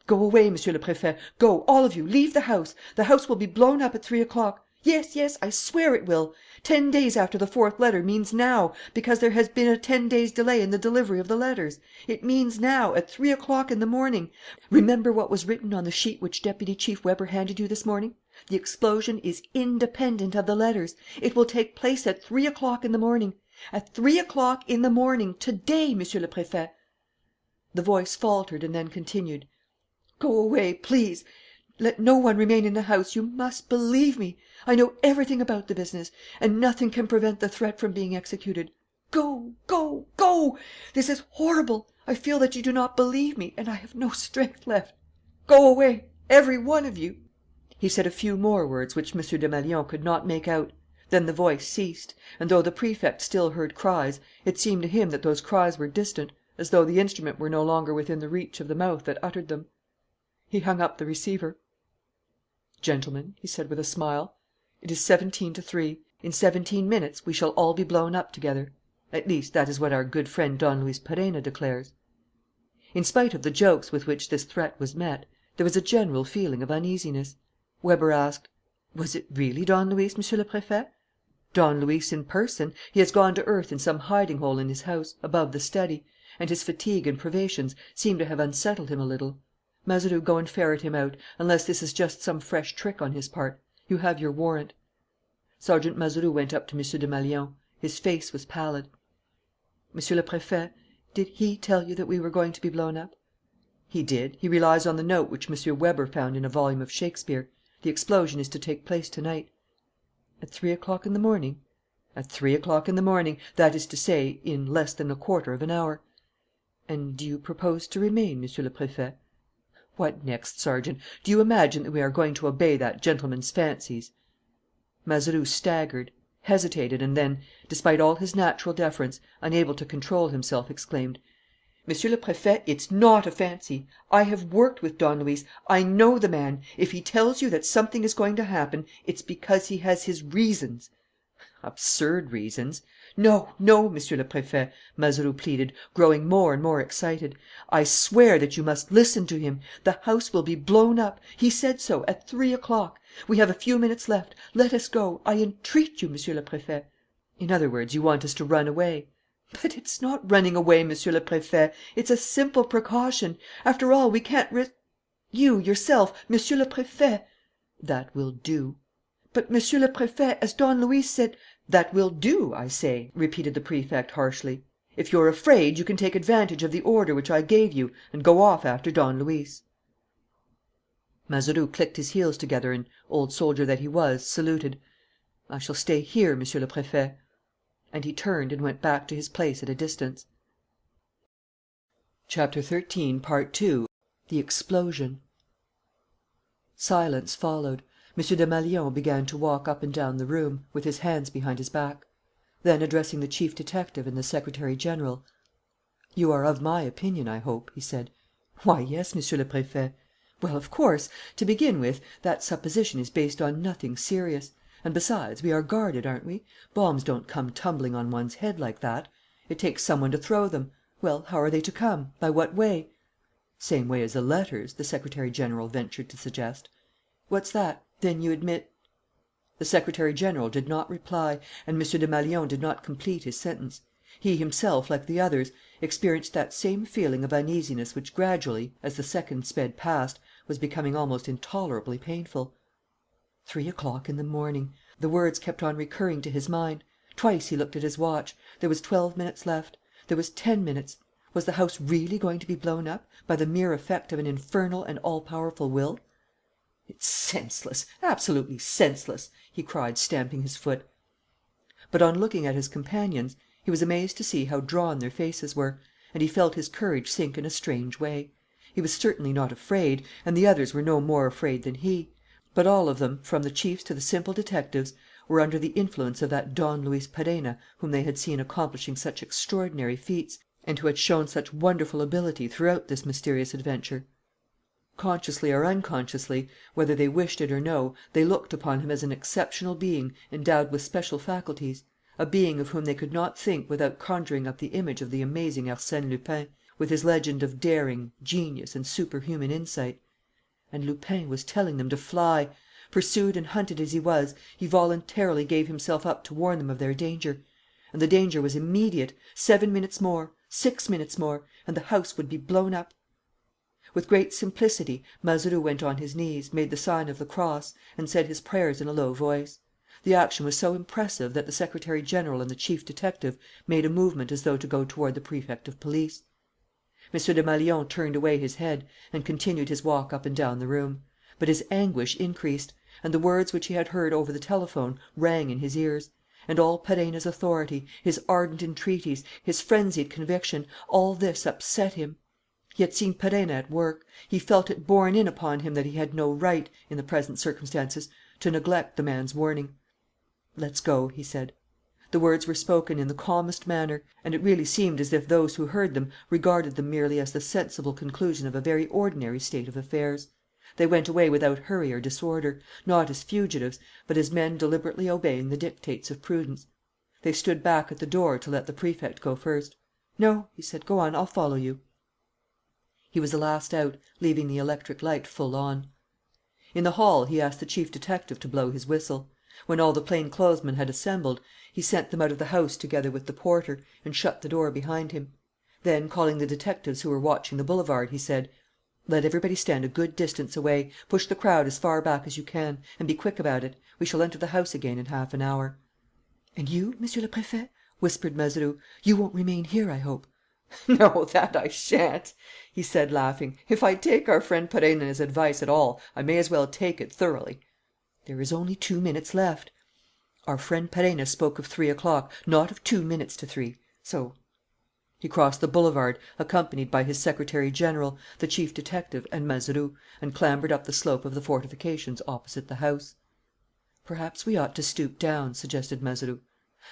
"Go away, Monsieur le Préfet. Go, all of you. Leave the house. The house will be blown up at 3 o'clock. Yes, I swear it will. 10 days after the 4th letter means now, because there has been a 10 days' delay in the delivery of the letters. It means now, at 3 o'clock in the morning. Remember what was written on the sheet which Deputy Chief Weber handed you this morning. The explosion is independent of the letters. It will take place at 3 o'clock in the morning. At 3 o'clock in the morning, to day, Monsieur le Préfet." The voice faltered and then continued: "Go away, please. Let no one remain in the house. You must believe me. I know everything about the business, and nothing can prevent the threat from being executed. Go, go, go! This is horrible. I feel that you do not believe me, and I have no strength left. Go away. Every one of you." He said a few more words which M. Desmalions could not make out. Then the voice ceased; and, though the Prefect still heard cries, it seemed to him that those cries were distant, as though the instrument were no longer within the reach of the mouth that uttered them. He hung up the receiver. "Gentlemen," he said with a smile, "it is 17 to 3. In 17 minutes we shall all be blown up together. At least, that is what our good friend Don Luis Perenna declares." In spite of the jokes with which this threat was met, there was a general feeling of uneasiness. Weber asked: "Was it really Don Luis, Monsieur le Préfet?" "Don Luis in person. He has gone to earth in some hiding hole in his house, above the study; and his fatigue and privations seem to have unsettled him a little. Mazeroux, go and ferret him out, unless this is just some fresh trick on his part. You have your warrant." Sergeant Mazeroux went up to M. Desmalions. His face was pallid. "Monsieur le Préfet, did he tell you that we were going to be blown up?" "He did. He relies on the note which M. Weber found in a volume of Shakespeare. The explosion is to take place to night." "At 3 o'clock in the morning?" "At 3 o'clock in the morning, that is to say, in less than a quarter of an hour." "And do you propose to remain, Monsieur le Préfet?" "What next, Sergeant? Do you imagine that we are going to obey that gentleman's fancies?" Mazeroux staggered, hesitated, and then, despite all his natural deference, unable to control himself, exclaimed: "Monsieur le Préfet, it's not a fancy. I have worked with Don Luis. I know the man. If he tells you that something is going to happen, it's because he has his reasons." "Absurd reasons." "No, Monsieur le Préfet," Mazeroux pleaded, growing more and more excited. "I swear that you must listen to him. The house will be blown up. He said so, at 3 o'clock. We have a few minutes left. Let us go. I entreat you, Monsieur le Préfet." "In other words, you want us to run away." "But it's not running away, Monsieur le Préfet. It's a simple precaution. After all, we can't You, yourself, Monsieur le Préfet." "That will do." "But, Monsieur le Préfet, as Don Luis said " "That will do, I say," repeated the Prefect harshly. "If you're afraid, you can take advantage of the order which I gave you and go off after Don Luis." Mazeroux clicked his heels together and, old soldier that he was, saluted: "I shall stay here, Monsieur le Préfet." And he turned and went back to his place at a distance. Chapter 13, Part 2. The Explosion. Silence followed. M. Desmalions began to walk up and down the room, with his hands behind his back. Then, addressing the chief detective and the secretary general: "You are of my opinion, I hope?" he said. "Why, yes, Monsieur le Préfet." "Well, of course, to begin with, that supposition is based on nothing serious. And, besides, we are guarded, aren't we? Bombs don't come tumbling on one's head like that. It takes some one to throw them. Well, how are they to come? By what way?" "Same way as the letters," the secretary general ventured to suggest. "What's that? Then you admit " The secretary general did not reply, and M. Desmalions did not complete his sentence. He himself, like the others, experienced that same feeling of uneasiness which gradually, as the seconds sped past, was becoming almost intolerably painful. 3 o'clock in the morning. The words kept on recurring to his mind. Twice he looked at his watch. There was 12 minutes left. There was 10 minutes. Was the house really going to be blown up, by the mere effect of an infernal and all powerful will? "It's senseless, absolutely senseless!" he cried, stamping his foot. But, on looking at his companions, he was amazed to see how drawn their faces were, and he felt his courage sink in a strange way. He was certainly not afraid, and the others were no more afraid than he. But all of them, from the chiefs to the simple detectives, were under the influence of that Don Luis Perenna whom they had seen accomplishing such extraordinary feats and who had shown such wonderful ability throughout this mysterious adventure. Consciously or unconsciously, whether they wished it or no, they looked upon him as an exceptional being endowed with special faculties, a being of whom they could not think without conjuring up the image of the amazing Arsene Lupin, with his legend of daring, genius, and superhuman insight. And Lupin was telling them to fly! Pursued and hunted as he was, he voluntarily gave himself up to warn them of their danger. And the danger was immediate: 7 minutes more, 6 minutes more, and the house would be blown up. With great simplicity, Mazeroux went on his knees, made the sign of the cross, and said his prayers in a low voice. The action was so impressive that the secretary general and the chief detective made a movement as though to go toward the Prefect of Police. M. Desmalions turned away his head and continued his walk up and down the room. But his anguish increased; and the words which he had heard over the telephone rang in his ears; and all Perenna's authority, his ardent entreaties, his frenzied conviction, all this upset him. He had seen Perenna at work. He felt it borne in upon him that he had no right, in the present circumstances, to neglect the man's warning. "Let's go," he said. The words were spoken in the calmest manner, and it really seemed as if those who heard them regarded them merely as the sensible conclusion of a very ordinary state of affairs. They went away without hurry or disorder, not as fugitives, but as men deliberately obeying the dictates of prudence. They stood back at the door to let the Prefect go first. "No," he said. "Go on. I'll follow you." He was the last out, leaving the electric light full on. In the hall he asked the chief detective to blow his whistle. When all the plainclothesmen had assembled, he sent them out of the house together with the porter, and shut the door behind him. Then, calling the detectives who were watching the boulevard, he said: "Let everybody stand a good distance away. Push the crowd as far back as you can. And be quick about it. We shall enter the house again in half an hour." "And you, Monsieur le Préfet?" whispered Mazeroux. "You won't remain here, I hope?" "No, that I shan't," he said, laughing. "If I take our friend Perenna's advice at all, I may as well take it thoroughly." "There is only 2 minutes left." "Our friend Perenna spoke of 3 o'clock, not of 2 minutes to 3. So " He crossed the boulevard, accompanied by his secretary general, the chief detective, and Mazeroux, and clambered up the slope of the fortifications opposite the house. "Perhaps we ought to stoop down," suggested Mazeroux.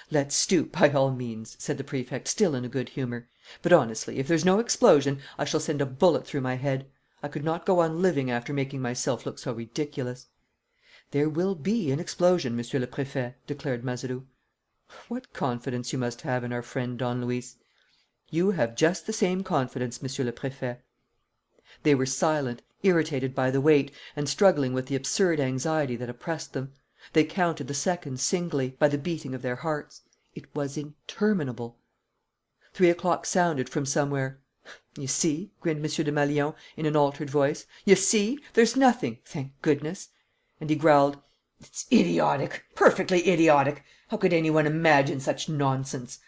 "Let's stoop, by all means," said the Prefect, still in a good humour. "But, honestly, if there's no explosion, I shall send a bullet through my head. I could not go on living after making myself look so ridiculous." "There will be an explosion, Monsieur le Préfet," declared Mazeroux. "What confidence you must have in our friend Don Luis!" "You have just the same confidence, Monsieur le Préfet." They were silent, irritated by the wait, and struggling with the absurd anxiety that oppressed them. They counted the seconds singly, by the beating of their hearts. It was interminable. 3 o'clock sounded from somewhere. "You see," grinned M. Desmalions, in an altered voice, "you see, there's nothing, thank goodness." And he growled: "It's idiotic, perfectly idiotic. How could any one imagine such nonsense?"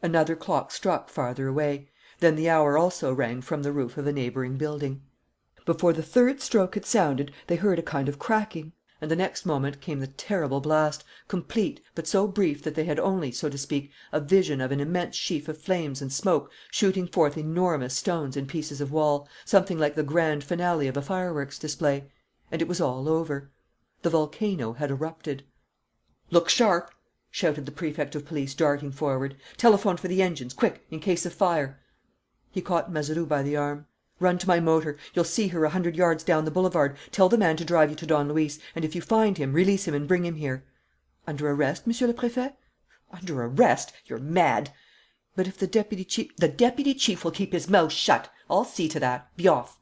Another clock struck farther away. Then the hour also rang from the roof of a neighbouring building. Before the third stroke had sounded, they heard a kind of cracking; and the next moment came the terrible blast, complete, but so brief that they had only, so to speak, a vision of an immense sheaf of flames and smoke shooting forth enormous stones and pieces of wall, something like the grand finale of a fireworks display. And it was all over. The volcano had erupted. "Look sharp!" shouted the Prefect of Police, darting forward. "Telephone for the engines, quick, in case of fire." He caught Mazeroux by the arm. "Run to my motor. You'll see her 100 yards down the boulevard. Tell the man to drive you to Don Luis, and if you find him, release him and bring him here." "Under arrest, Monsieur le Préfet?" "Under arrest? You're mad." "But if the deputy chief " "The deputy chief will keep his mouth shut. I'll see to that. Be off."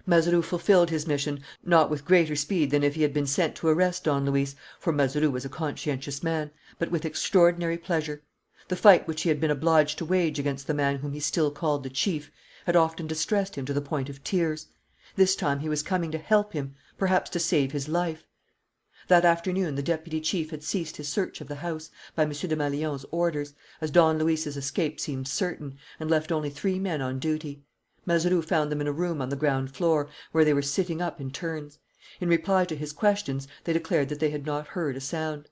Mazeroux fulfilled his mission, not with greater speed than if he had been sent to arrest Don Luis, for Mazeroux was a conscientious man, but with extraordinary pleasure. The fight which he had been obliged to wage against the man whom he still called the chief had often distressed him to the point of tears. This time he was coming to help him, perhaps to save his life. That afternoon the deputy chief had ceased his search of the house, by M. Desmalions's orders, as Don Luis's escape seemed certain, and left only 3 men on duty. Mazeroux found them in a room on the ground floor, where they were sitting up in turns. In reply to his questions, they declared that they had not heard a sound.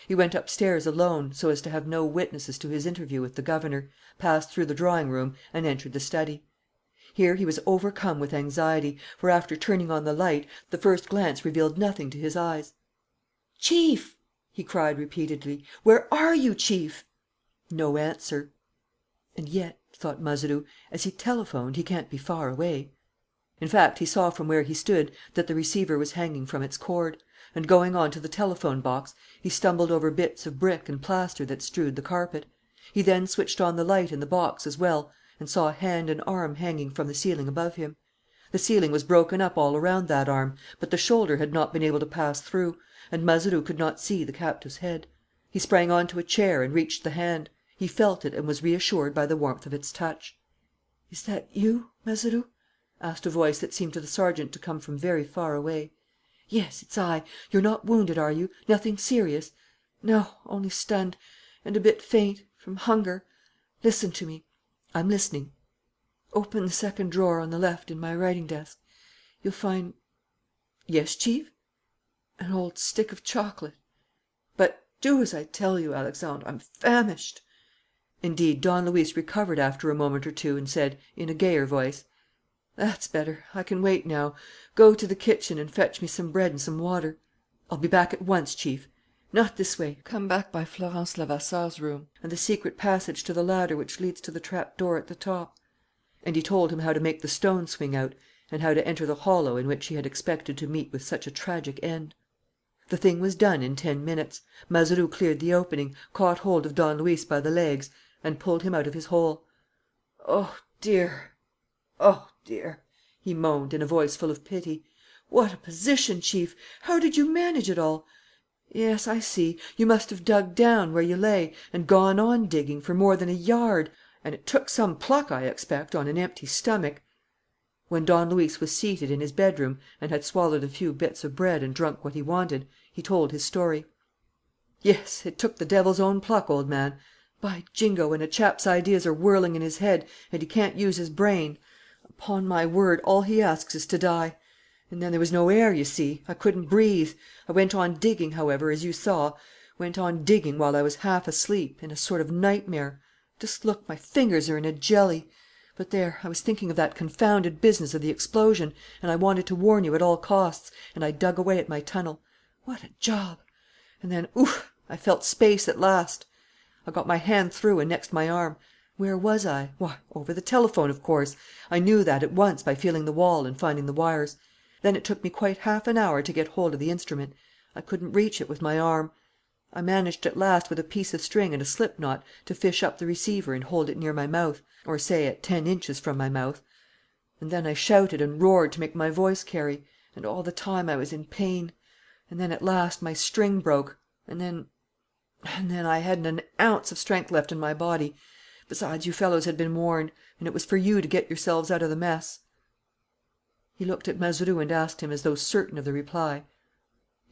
He went upstairs alone, so as to have no witnesses to his interview with the governor, passed through the drawing room, and entered the study. Here he was overcome with anxiety, for, after turning on the light, the first glance revealed nothing to his eyes. "Chief!" he cried repeatedly. "Where are you, Chief?" No answer. "And yet," thought Mazeroux, "as he telephoned, he can't be far away." In fact, he saw from where he stood that the receiver was hanging from its cord; and, going on to the telephone box, he stumbled over bits of brick and plaster that strewed the carpet. He then switched on the light in the box as well, and saw a hand and arm hanging from the ceiling above him. The ceiling was broken up all around that arm, but the shoulder had not been able to pass through, and Mazeroux could not see the captive's head. He sprang on to a chair and reached the hand. He felt it and was reassured by the warmth of its touch. "Is that you, Mazeroux?" asked a voice that seemed to the sergeant to come from very far away. "Yes, it's I. You're not wounded, are you? Nothing serious?" "No, only stunned and a bit faint from hunger. Listen to me." "I'm listening." "Open the second drawer on the left in my writing desk. You'll find " "Yes, Chief?" "An old stick of chocolate. But do as I tell you, Alexandre. I'm famished." Indeed, Don Luis recovered after a moment or two and said, in a gayer voice. That's better. I can wait now. Go to the kitchen and fetch me some bread and some water. I'll be back at once, Chief. Not this way. Come back by Florence Levasseur's room and the secret passage to the ladder which leads to the trap door at the top." And he told him how to make the stone swing out and how to enter the hollow in which he had expected to meet with such a tragic end. The thing was done in 10 minutes. Mazeroux cleared the opening, caught hold of Don Luis by the legs, and pulled him out of his hole. "Oh, dear! Oh, dear!" he moaned, in a voice full of pity. "What a position, Chief! How did you manage it all? Yes, I see. You must have dug down, where you lay, and gone on digging, for more than a yard. And it took some pluck, I expect, on an empty stomach." When Don Luis was seated in his bedroom and had swallowed a few bits of bread and drunk what he wanted, he told his story. "Yes, it took the devil's own pluck, old man. By Jingo, when a chap's ideas are whirling in his head and he can't use his brain, upon my word, all he asks is to die. And then there was no air, you see. I couldn't breathe. I went on digging, however, as you saw, went on digging while I was half asleep, in a sort of nightmare. Just look, my fingers are in a jelly. But there, I was thinking of that confounded business of the explosion, and I wanted to warn you at all costs, and I dug away at my tunnel. What a job! And then, oof, I felt space at last. I got my hand through and next my arm. Where was I? Why, over the telephone, of course. I knew that at once by feeling the wall and finding the wires. Then it took me quite half an hour to get hold of the instrument. I couldn't reach it with my arm. I managed at last with a piece of string and a slip knot to fish up the receiver and hold it near my mouth, or say at 10 inches from my mouth. And then I shouted and roared to make my voice carry, and all the time I was in pain. And then at last my string broke, and then I hadn't an ounce of strength left in my body. Besides, you fellows had been warned, and it was for you to get yourselves out of the mess." He looked at Mazeroux and asked him as though certain of the reply: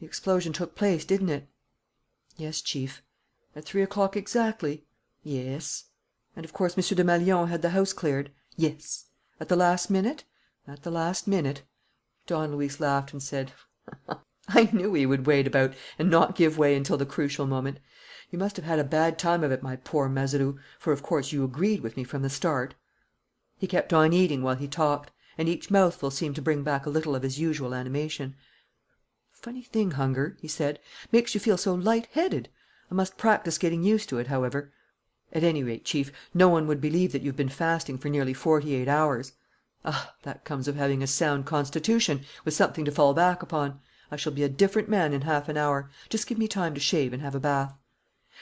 "The explosion took place, didn't it?" "Yes, Chief." "At 3 o'clock exactly?" "Yes." "And of course M. Desmalions had the house cleared?" "Yes." "At the last minute?" "At the last minute." Don Luis laughed and said: "I knew he would wait about and not give way until the crucial moment. You must have had a bad time of it, my poor Mazeroux, for of course you agreed with me from the start." He kept on eating while he talked, and each mouthful seemed to bring back a little of his usual animation. "Funny thing, hunger," he said. "Makes you feel so light-headed. I must practice getting used to it, however. At any rate, Chief, no one would believe that you've been fasting for nearly 48 hours. Ah, that comes of having a sound constitution, with something to fall back upon. I shall be a different man in half an hour. Just give me time to shave and have a bath."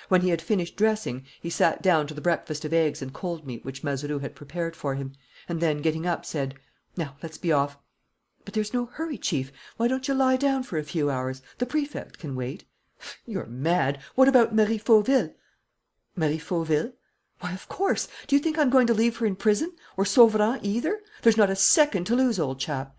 When he had finished dressing, he sat down to the breakfast of eggs and cold meat which Mazeroux had prepared for him, and then, getting up, said: "Now, let's be off." "But there's no hurry, Chief. Why don't you lie down for a few hours? The Prefect can wait." "You're mad. What about Marie Fauville?" "Marie Fauville? Why, of course. Do you think I'm going to leave her in prison? Or Sauverand either? There's not a second to lose, old chap."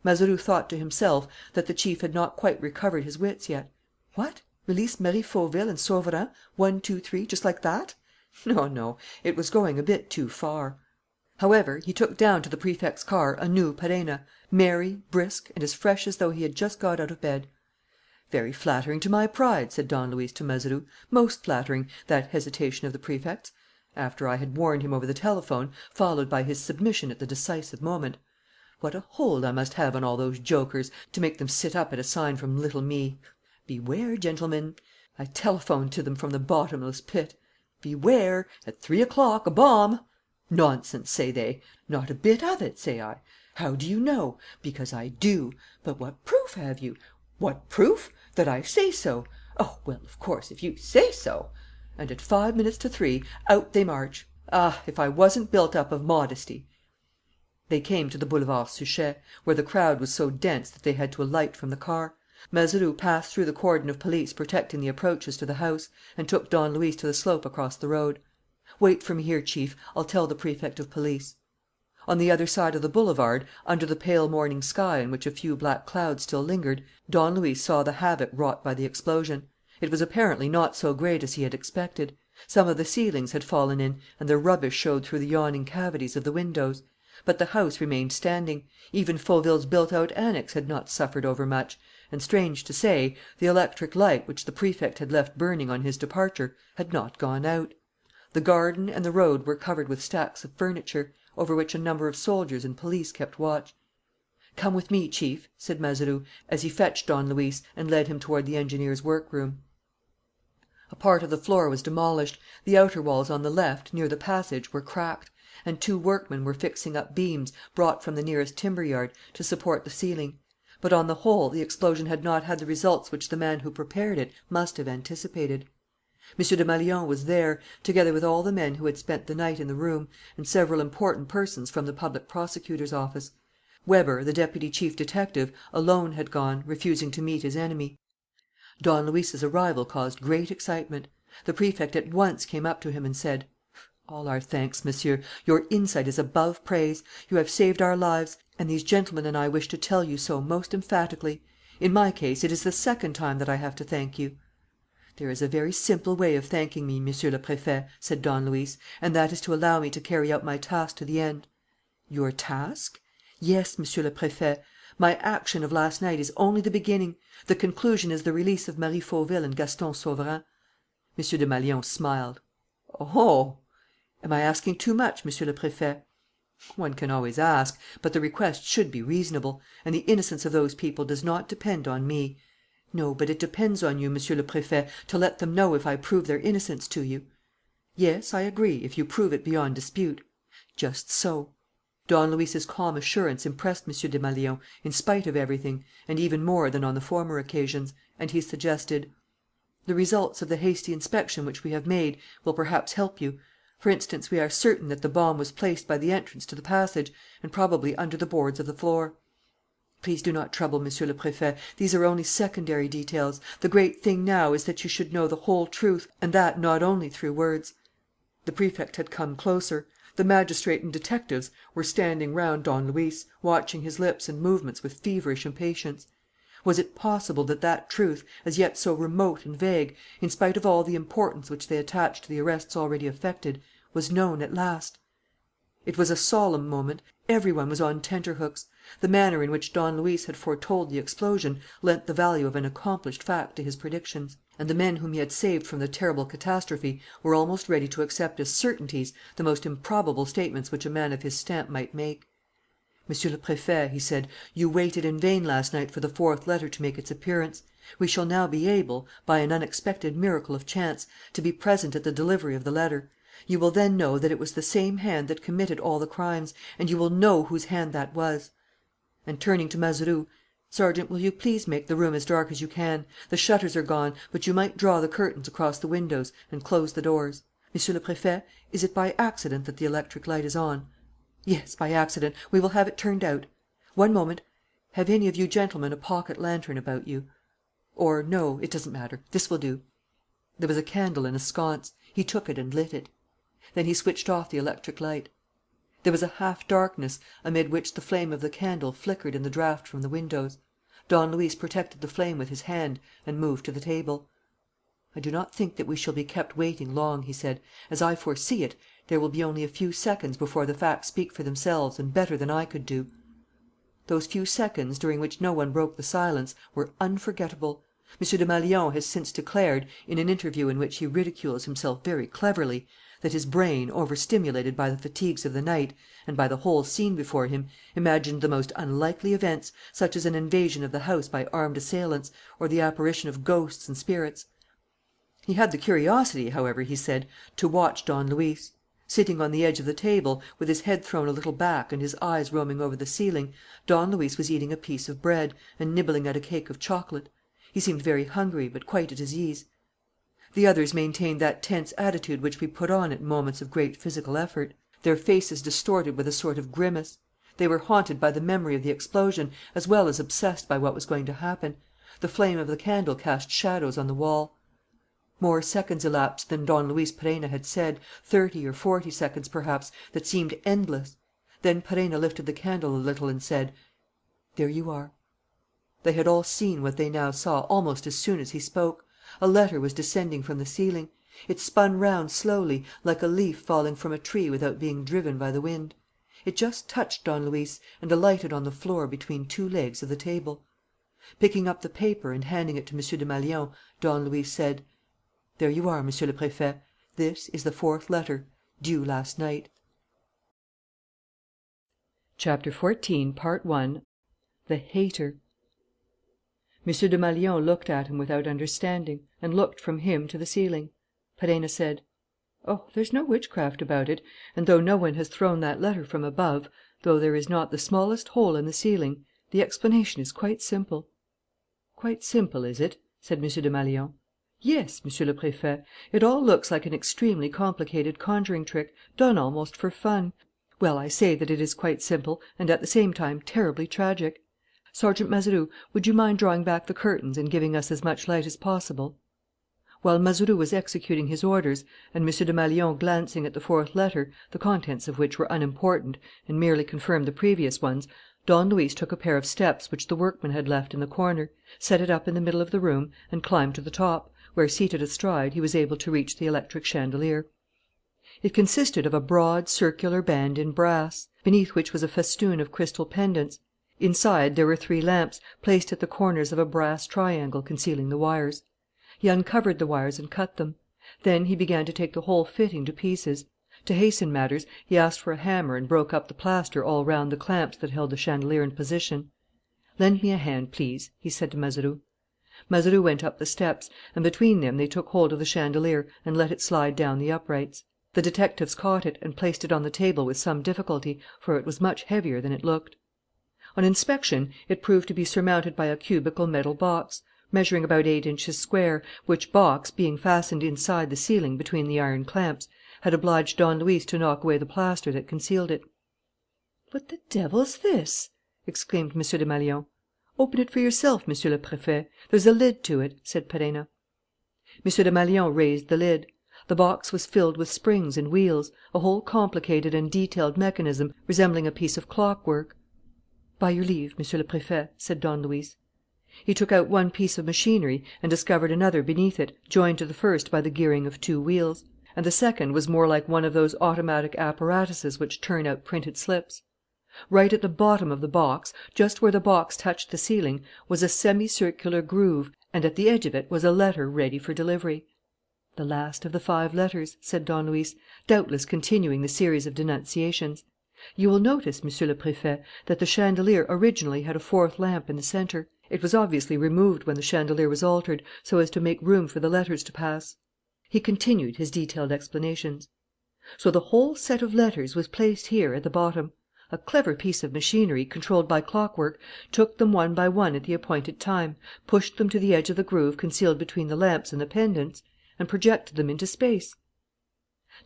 Mazeroux thought to himself that the chief had not quite recovered his wits yet. What? Release Marie Fauville and Sauverand, 1, 2, 3, just like that? No, it was going a bit too far. However, he took down to the Prefect's car a new Perenna, merry, brisk, and as fresh as though he had just got out of bed. "Very flattering to my pride," said Don Luis to Mazeroux. "Most flattering, that hesitation of the Prefect's, after I had warned him over the telephone, followed by his submission at the decisive moment. What a hold I must have on all those jokers, to make them sit up at a sign from little me! Beware, gentlemen! I telephoned to them from the bottomless pit. Beware! At 3 o'clock, a bomb! Nonsense, say they. Not a bit of it, say I. How do you know? Because I do. But what proof have you? What proof? That I say so. Oh, well, of course, if you say so. And at 5 minutes to 3, out they march. Ah, if I wasn't built up of modesty!" They came to the Boulevard Suchet, where the crowd was so dense that they had to alight from the car. Mazeroux passed through the cordon of police protecting the approaches to the house, and took Don Luis to the slope across the road. "Wait for me here, Chief. I'll tell the Prefect of Police." On the other side of the boulevard, under the pale morning sky in which a few black clouds still lingered, Don Luis saw the havoc wrought by the explosion. It was apparently not so great as he had expected. Some of the ceilings had fallen in, and the rubbish showed through the yawning cavities of the windows. But the house remained standing. Even Fauville's built-out annex had not suffered overmuch; and, strange to say, the electric light, which the Prefect had left burning on his departure, had not gone out. The garden and the road were covered with stacks of furniture, over which a number of soldiers and police kept watch. "Come with me, Chief," said Mazeroux, as he fetched Don Luis and led him toward the engineer's workroom. A part of the floor was demolished. The outer walls on the left, near the passage, were cracked; and 2 workmen were fixing up beams, brought from the nearest timber yard, to support the ceiling. But, on the whole, the explosion had not had the results which the man who prepared it must have anticipated. M. Desmalions was there, together with all the men who had spent the night in the room and several important persons from the public prosecutor's office. Weber, the deputy chief detective, alone had gone, refusing to meet his enemy. Don Luis's arrival caused great excitement. The Prefect at once came up to him and said: "All our thanks, Monsieur. Your insight is above praise. You have saved our lives; and these gentlemen and I wish to tell you so most emphatically. In my case, it is the second time that I have to thank you." "There is a very simple way of thanking me, Monsieur le Préfet," said Don Luis, "and that is to allow me to carry out my task to the end." "Your task?" "Yes, Monsieur le Préfet. My action of last night is only the beginning. The conclusion is the release of Marie Fauville and Gaston Sauverand." M. Desmalions smiled. "Oh! Am I asking too much, Monsieur le Préfet?" "One can always ask, but the request should be reasonable; and the innocence of those people does not depend on me." "No, but it depends on you, Monsieur le Préfet, to let them know if I prove their innocence to you." "Yes, I agree, if you prove it beyond dispute." "Just so." Don Luis's calm assurance impressed M. Desmalions, in spite of everything, and even more than on the former occasions; and he suggested: "The results of the hasty inspection which we have made will perhaps help you. For instance, we are certain that the bomb was placed by the entrance to the passage and probably under the boards of the floor." "Please do not trouble, Monsieur le Préfet. These are only secondary details. The great thing now is that you should know the whole truth, and that not only through words." The Prefect had come closer. The magistrate and detectives were standing round Don Luis, watching his lips and movements with feverish impatience. Was it possible that that truth, as yet so remote and vague, in spite of all the importance which they attached to the arrests already effected, was known at last? It was a solemn moment. Every one was on tenterhooks. The manner in which Don Luis had foretold the explosion lent the value of an accomplished fact to his predictions; and the men whom he had saved from the terrible catastrophe were almost ready to accept as certainties the most improbable statements which a man of his stamp might make. "Monsieur le Préfet," he said, "you waited in vain last night for the 4th letter to make its appearance. We shall now be able, by an unexpected miracle of chance, to be present at the delivery of the letter. You will then know that it was the same hand that committed all the crimes, and you will know whose hand that was." And, turning to Mazeroux, "Sergeant, will you please make the room as dark as you can? The shutters are gone, but you might draw the curtains across the windows and close the doors. Monsieur le Préfet, is it by accident that the electric light is on?" "Yes, by accident. We will have it turned out. One moment. Have any of you gentlemen a pocket lantern about you? Or, no, it doesn't matter. This will do." There was a candle in a sconce. He took it and lit it. Then he switched off the electric light. There was a half darkness, amid which the flame of the candle flickered in the draught from the windows. Don Luis protected the flame with his hand and moved to the table. "I do not think that we shall be kept waiting long," he said. "As I foresee it, there will be only a few seconds before the facts speak for themselves and better than I could do." Those few seconds, during which no one broke the silence, were unforgettable. M. Desmalions has since declared, in an interview in which he ridicules himself very cleverly, that his brain, overstimulated by the fatigues of the night and by the whole scene before him, imagined the most unlikely events, such as an invasion of the house by armed assailants, or the apparition of ghosts and spirits. He had the curiosity, however, he said, to watch Don Luis. Sitting on the edge of the table, with his head thrown a little back and his eyes roaming over the ceiling, Don Luis was eating a piece of bread and nibbling at a cake of chocolate. He seemed very hungry, but quite at his ease. The others maintained that tense attitude which we put on at moments of great physical effort, their faces distorted with a sort of grimace. They were haunted by the memory of the explosion, as well as obsessed by what was going to happen. The flame of the candle cast shadows on the wall. More seconds elapsed than Don Luis Perenna had said, 30 or 40 seconds, perhaps, that seemed endless. Then Perenna lifted the candle a little and said: "There you are." They had all seen what they now saw almost as soon as he spoke. A letter was descending from the ceiling. It spun round slowly, like a leaf falling from a tree without being driven by the wind. It just touched Don Luis and alighted on the floor between 2 legs of the table. Picking up the paper and handing it to M. Desmalions, Don Luis said: "There you are, Monsieur le Préfet. This is the 4th letter, due last night." CHAPTER XIV. The Hater. M. Desmalions looked at him without understanding and looked from him to the ceiling. Perenna said: "Oh, there's no witchcraft about it; and though no one has thrown that letter from above, though there is not the smallest hole in the ceiling, the explanation is quite simple." "Quite simple, is it?" said M. Desmalions. "Yes, Monsieur le Préfet. It all looks like an extremely complicated conjuring trick, done almost for fun. Well, I say that it is quite simple and at the same time terribly tragic. Sergeant Mazeroux, would you mind drawing back the curtains and giving us as much light as possible?" While Mazeroux was executing his orders and M. Desmalions glancing at the fourth letter, the contents of which were unimportant and merely confirmed the previous ones, Don Luis took a pair of steps which the workman had left in the corner, set it up in the middle of the room and climbed to the top, where, seated astride, he was able to reach the electric chandelier. It consisted of a broad, circular band in brass, beneath which was a festoon of crystal pendants. Inside there were 3 lamps, placed at the corners of a brass triangle concealing the wires. He uncovered the wires and cut them. Then he began to take the whole fitting to pieces. To hasten matters, he asked for a hammer and broke up the plaster all round the clamps that held the chandelier in position. "Lend me a hand, please," he said to Mazeroux. Mazeroux went up the steps, and between them they took hold of the chandelier and let it slide down the uprights. The detectives caught it and placed it on the table with some difficulty, for it was much heavier than it looked. On inspection, it proved to be surmounted by a cubical metal box, measuring about 8 inches square, which box, being fastened inside the ceiling between the iron clamps, had obliged Don Luis to knock away the plaster that concealed it. "What the devil's this?" exclaimed M. Desmalions. "Open it for yourself, Monsieur le Préfet. There's a lid to it," said Perenna. M. Desmalions raised the lid. The box was filled with springs and wheels, a whole complicated and detailed mechanism resembling a piece of clockwork. "By your leave, Monsieur le Préfet," said Don Luis. He took out one piece of machinery and discovered another beneath it, joined to the first by the gearing of 2 wheels; and the second was more like one of those automatic apparatuses which turn out printed slips. Right at the bottom of the box, just where the box touched the ceiling, was a semicircular groove, and at the edge of it was a letter ready for delivery. "The last of the 5 letters," said Don Luis, doubtless continuing the series of denunciations. "You will notice, Monsieur le Préfet, that the chandelier originally had a 4th lamp in the centre. It was obviously removed when the chandelier was altered, so as to make room for the letters to pass." He continued his detailed explanations. "So the whole set of letters was placed here, at the bottom. A clever piece of machinery, controlled by clockwork, took them one by one at the appointed time, pushed them to the edge of the groove concealed between the lamps and the pendants, and projected them into space."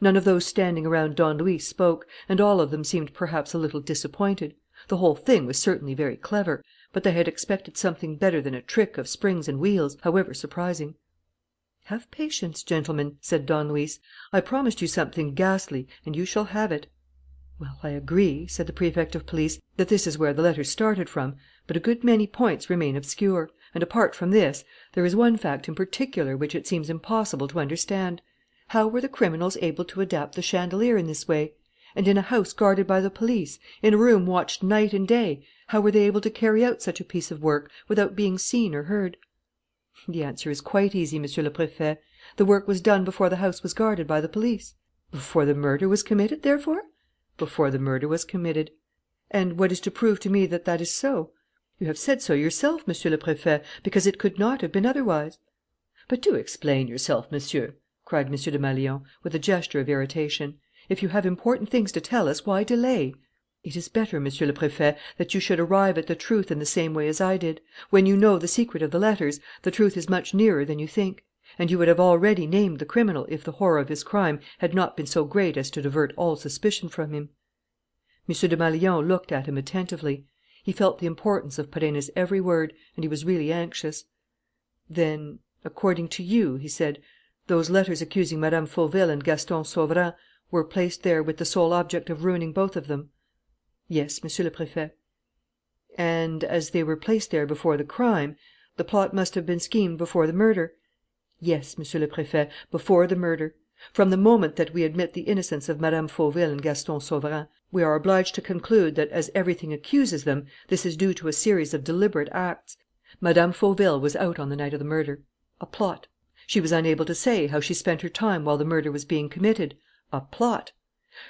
None of those standing around Don Luis spoke, and all of them seemed perhaps a little disappointed. The whole thing was certainly very clever, but they had expected something better than a trick of springs and wheels, however surprising. "Have patience, gentlemen," said Don Luis. "I promised you something ghastly, and you shall have it." "Well, I agree," said the Prefect of Police, "that this is where the letters started from, but a good many points remain obscure. And, apart from this, there is one fact in particular which it seems impossible to understand. How were the criminals able to adapt the chandelier in this way? And in a house guarded by the police, in a room watched night and day, how were they able to carry out such a piece of work without being seen or heard?" "The answer is quite easy, Monsieur le Préfet. The work was done before the house was guarded by the police." "Before the murder was committed, therefore?" "Before the murder was committed." "And what is to prove to me that that is so?" "You have said so yourself, Monsieur le Préfet, because it could not have been otherwise." "But do explain yourself, Monsieur," cried M. Desmalions, with a gesture of irritation. "If you have important things to tell us, why delay?" "It is better, Monsieur le Préfet, that you should arrive at the truth in the same way as I did. When you know the secret of the letters, the truth is much nearer than you think. And you would have already named the criminal if the horror of his crime had not been so great as to divert all suspicion from him." M. Desmalions looked at him attentively. He felt the importance of Perenna's every word, and he was really anxious. "Then, according to you," he said, "those letters accusing Mme. Fauville and Gaston Sauverand were placed there with the sole object of ruining both of them?" "Yes, Monsieur le Préfet." "And, as they were placed there before the crime, the plot must have been schemed before the murder?" "Yes, Monsieur le Préfet, before the murder. From the moment that we admit the innocence of Mme. Fauville and Gaston Sauverand, we are obliged to conclude that, as everything accuses them, this is due to a series of deliberate acts. Mme. Fauville was out on the night of the murder. A plot. She was unable to say how she spent her time while the murder was being committed. A plot.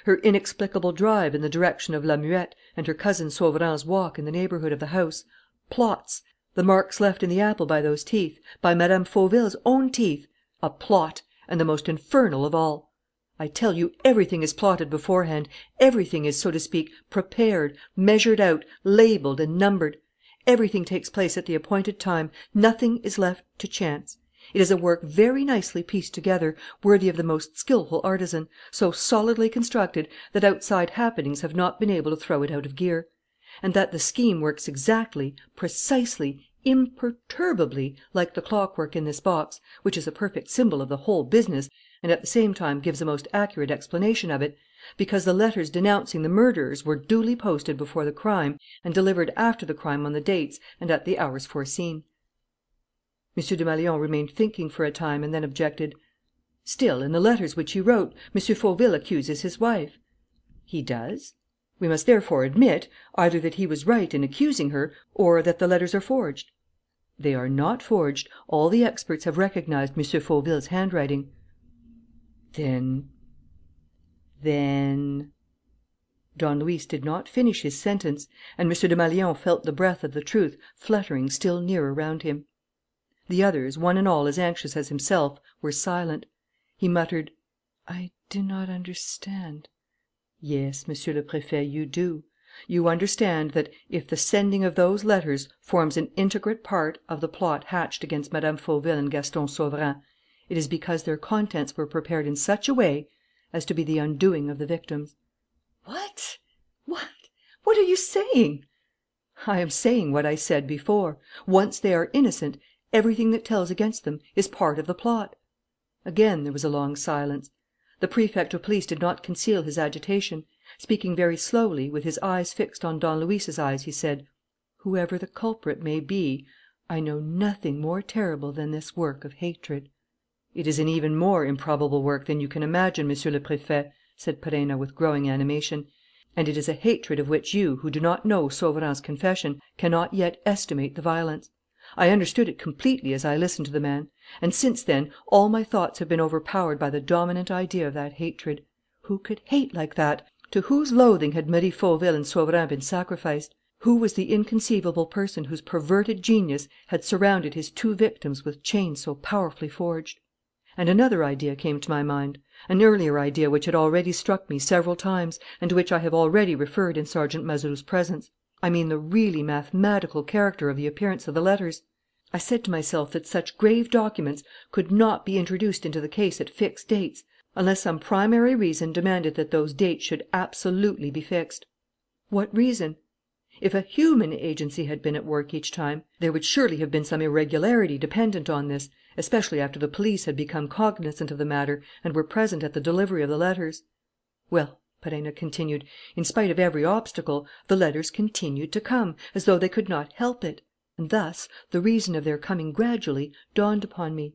Her inexplicable drive in the direction of La Muette and her cousin Sauverand's walk in the neighbourhood of the house. Plots. The marks left in the apple by those teeth, by Mme. Fauville's own teeth. A plot, and the most infernal of all. I tell you, everything is plotted beforehand. Everything is, so to speak, prepared, measured out, labelled and numbered. Everything takes place at the appointed time. Nothing is left to chance. It is a work very nicely pieced together, worthy of the most skilful artisan, so solidly constructed that outside happenings have not been able to throw it out of gear. And that the scheme works exactly, precisely, imperturbably like the clockwork in this box, which is a perfect symbol of the whole business and at the same time gives a most accurate explanation of it, because the letters denouncing the murderers were duly posted before the crime and delivered after the crime on the dates and at the hours foreseen. M. Desmalions remained thinking for a time and then objected: "Still, in the letters which he wrote, M. Fauville accuses his wife." "He does? We must therefore admit either that he was right in accusing her or that the letters are forged." "They are not forged. All the experts have recognized M. Fauville's handwriting." Then... Don Luis did not finish his sentence, and M. Desmalions felt the breath of the truth fluttering still nearer round him. The others, one and all as anxious as himself, were silent. He muttered: "I do not understand." "Yes, Monsieur le Préfet, you do. You understand that, if the sending of those letters forms an integrate part of the plot hatched against Mme. Fauville and Gaston Sauverand, it is because their contents were prepared in such a way as to be the undoing of the victims." "What? What are you saying?" "I am saying what I said before. Once they are innocent, everything that tells against them is part of the plot." Again there was a long silence. The Prefect of Police did not conceal his agitation. Speaking very slowly, with his eyes fixed on Don Luis's eyes, he said: "Whoever the culprit may be, I know nothing more terrible than this work of hatred." "It is an even more improbable work than you can imagine, Monsieur le Préfet," said Perenna, with growing animation. "And it is a hatred of which you, who do not know Sauverand's confession, cannot yet estimate the violence. I understood it completely as I listened to the man. And since then all my thoughts have been overpowered by the dominant idea of that hatred. Who could hate like that? To whose loathing had Marie Fauville and Sauverand been sacrificed? Who was the inconceivable person whose perverted genius had surrounded his two victims with chains so powerfully forged? And another idea came to my mind, an earlier idea which had already struck me several times and to which I have already referred in Sergeant Mazeroux's presence. I mean the really mathematical character of the appearance of the letters. I said to myself that such grave documents could not be introduced into the case at fixed dates, unless some primary reason demanded that those dates should absolutely be fixed. What reason? If a human agency had been at work each time, there would surely have been some irregularity dependent on this, especially after the police had become cognizant of the matter and were present at the delivery of the letters. Well, Perenna continued, in spite of every obstacle, the letters continued to come, as though they could not help it. And thus the reason of their coming gradually dawned upon me.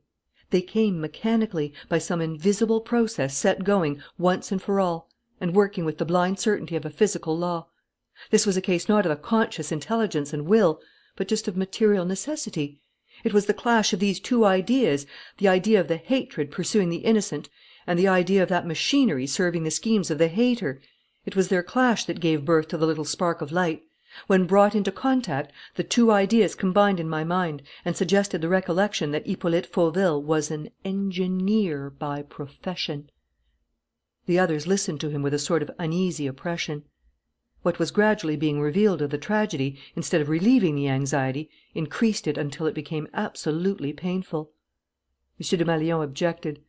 They came mechanically, by some invisible process set going once and for all, and working with the blind certainty of a physical law. This was a case not of a conscious intelligence and will, but just of material necessity. It was the clash of these two ideas, the idea of the hatred pursuing the innocent and the idea of that machinery serving the schemes of the hater. It was their clash that gave birth to the little spark of light. When brought into contact, the two ideas combined in my mind and suggested the recollection that Hippolyte Fauville was an engineer by profession. The others listened to him with a sort of uneasy oppression. What was gradually being revealed of the tragedy, instead of relieving the anxiety, increased it until it became absolutely painful. M. Desmalions objected: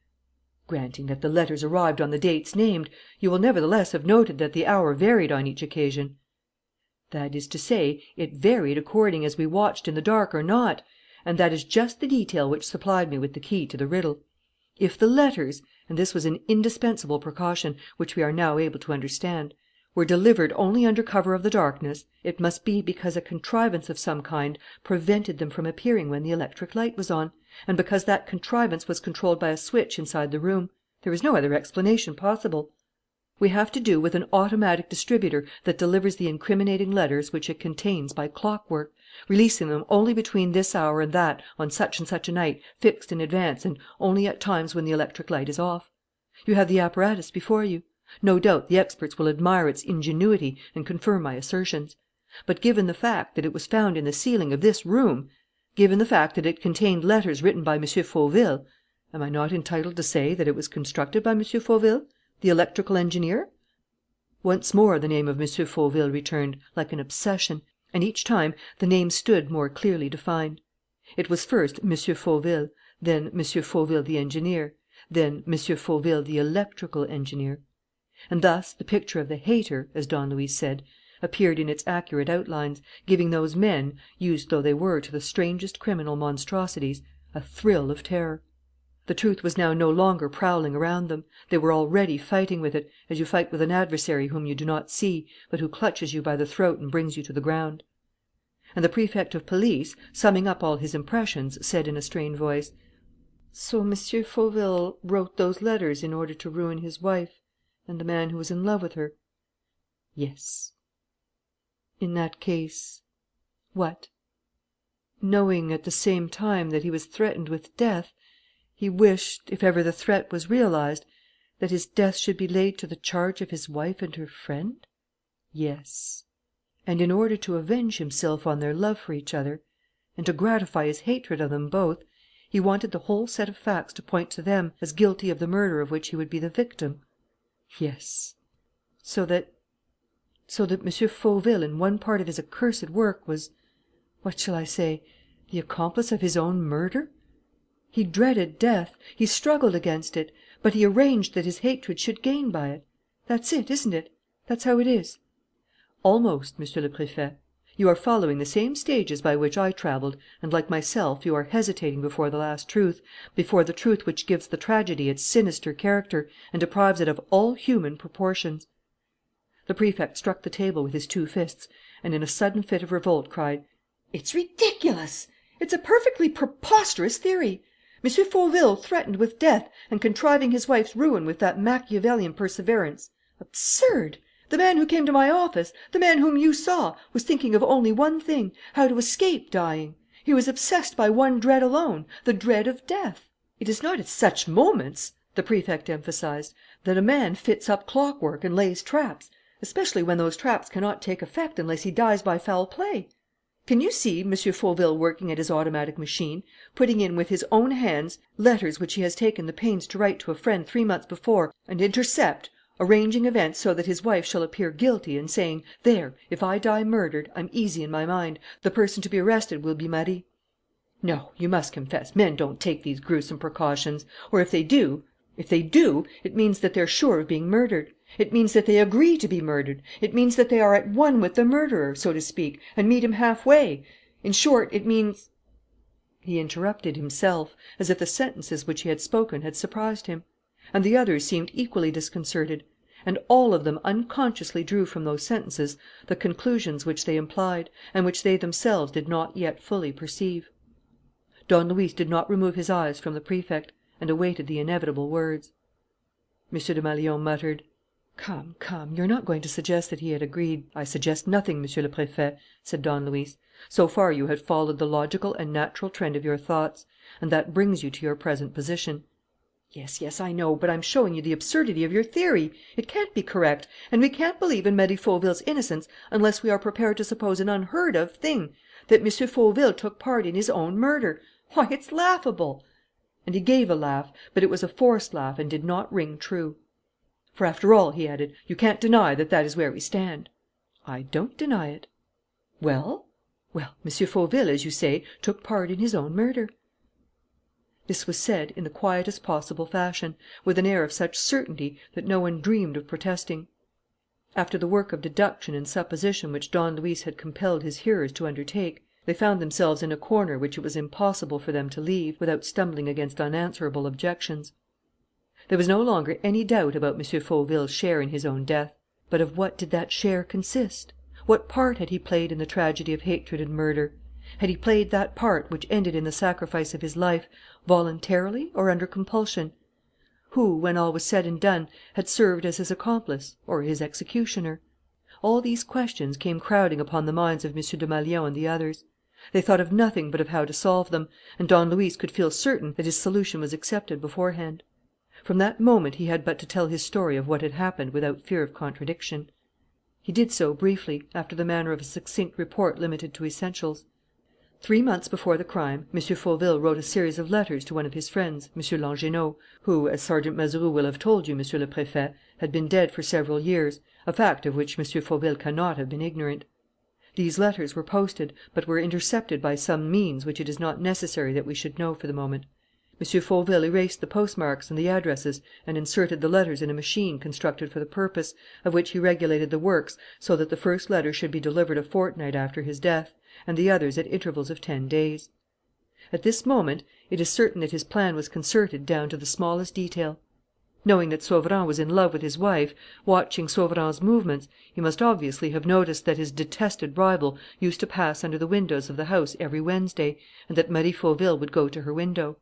"Granting that the letters arrived on the dates named, you will nevertheless have noted that the hour varied on each occasion." "That is to say, it varied according as we watched in the dark or not. And that is just the detail which supplied me with the key to the riddle. If the letters, and this was an indispensable precaution which we are now able to understand, were delivered only under cover of the darkness, it must be because a contrivance of some kind prevented them from appearing when the electric light was on, and because that contrivance was controlled by a switch inside the room. There is no other explanation possible. We have to do with an automatic distributor that delivers the incriminating letters which it contains by clockwork, releasing them only between this hour and that on such and such a night, fixed in advance and only at times when the electric light is off. You have the apparatus before you. No doubt the experts will admire its ingenuity and confirm my assertions. But given the fact that it was found in the ceiling of this room, given the fact that it contained letters written by M. Fauville, am I not entitled to say that it was constructed by M. Fauville, the electrical engineer?" Once more the name of M. Fauville returned, like an obsession, and each time the name stood more clearly defined. It was first M. Fauville, then M. Fauville the engineer, then M. Fauville the electrical engineer. And thus the picture of the hater, as Don Luis said, appeared in its accurate outlines, giving those men, used though they were to the strangest criminal monstrosities, a thrill of terror. The truth was now no longer prowling around them. They were already fighting with it, as you fight with an adversary whom you do not see, but who clutches you by the throat and brings you to the ground. And the Prefect of Police, summing up all his impressions, said in a strained voice: "So Monsieur Fauville wrote those letters in order to ruin his wife and the man who was in love with her?" "Yes." "In that case, what? Knowing at the same time that he was threatened with death, he wished, if ever the threat was realized, that his death should be laid to the charge of his wife and her friend?" "Yes." "And in order to avenge himself on their love for each other, and to gratify his hatred of them both, he wanted the whole set of facts to point to them as guilty of the murder of which he would be the victim?" "Yes." So that M. Fauville, in one part of his accursed work, was, what shall I say, the accomplice of his own murder? He dreaded death, he struggled against it, but he arranged that his hatred should gain by it. That's it, isn't it? That's how it is?" "Almost, Monsieur le Préfet. You are following the same stages by which I travelled, and, like myself, you are hesitating before the last truth, before the truth which gives the tragedy its sinister character and deprives it of all human proportions." The Prefect struck the table with his two fists and, in a sudden fit of revolt, cried: "It's ridiculous! It's a perfectly preposterous theory! M. Fauville threatened with death and contriving his wife's ruin with that Machiavellian perseverance! Absurd! The man who came to my office, the man whom you saw, was thinking of only one thing: how to escape dying. He was obsessed by one dread alone, the dread of death. It is not at such moments," the Prefect emphasized, "that a man fits up clockwork and lays traps, especially when those traps cannot take effect unless he dies by foul play. Can you see M. Fauville working at his automatic machine, putting in with his own hands letters which he has taken the pains to write to a friend 3 months before and intercept, arranging events so that his wife shall appear guilty and saying, 'There, if I die murdered, I'm easy in my mind. The person to be arrested will be Marie'? No, you must confess, men don't take these gruesome precautions. Or if they do, it means that they're sure of being murdered. It means that they agree to be murdered. It means that they are at one with the murderer, so to speak, and meet him halfway. In short, it means—" He interrupted himself, as if the sentences which he had spoken had surprised him. And the others seemed equally disconcerted. And all of them unconsciously drew from those sentences the conclusions which they implied and which they themselves did not yet fully perceive. Don Luis did not remove his eyes from the Prefect and awaited the inevitable words. M. Desmalions muttered: "Come, you're not going to suggest that he had agreed—" "I suggest nothing, Monsieur le Préfet," said Don Luis. "So far you had followed the logical and natural trend of your thoughts; and that brings you to your present position." Yes, I know, but I'm showing you the absurdity of your theory. It can't be correct, and we can't believe in Marie Fauville's innocence unless we are prepared to suppose an unheard of thing, that M. Fauville took part in his own murder. Why, it's laughable!" And he gave a laugh, but it was a forced laugh and did not ring true. "For, after all," he added, "you can't deny that that is where we stand." "I don't deny it." "Well?" "Well, M. Fauville, as you say, took part in his own murder." This was said in the quietest possible fashion, with an air of such certainty that no one dreamed of protesting. After the work of deduction and supposition which Don Luis had compelled his hearers to undertake, they found themselves in a corner which it was impossible for them to leave without stumbling against unanswerable objections. There was no longer any doubt about M. Fauville's share in his own death. But of what did that share consist? What part had he played in the tragedy of hatred and murder? Had he played that part which ended in the sacrifice of his life, voluntarily or under compulsion? Who, when all was said and done, had served as his accomplice or his executioner? All these questions came crowding upon the minds of M. Desmalions and the others. They thought of nothing but of how to solve them, and Don Luis could feel certain that his solution was accepted beforehand. From that moment he had but to tell his story of what had happened without fear of contradiction. He did so briefly, after the manner of a succinct report limited to essentials. 3 months before the crime, M. Fauville wrote a series of letters to one of his friends, M. Langernault, who, as Sergeant Mazeroux will have told you, Monsieur le Préfet, had been dead for several years, a fact of which M. Fauville cannot have been ignorant. These letters were posted, but were intercepted by some means which it is not necessary that we should know for the moment. M. Fauville erased the postmarks and the addresses and inserted the letters in a machine constructed for the purpose, of which he regulated the works so that the first letter should be delivered a fortnight after his death, and the others at intervals of 10 days. At this moment, it is certain that his plan was concerted down to the smallest detail. Knowing that Sauverand was in love with his wife, watching Sauverand's movements, he must obviously have noticed that his detested rival used to pass under the windows of the house every Wednesday, and that Marie Fauville would go to her window.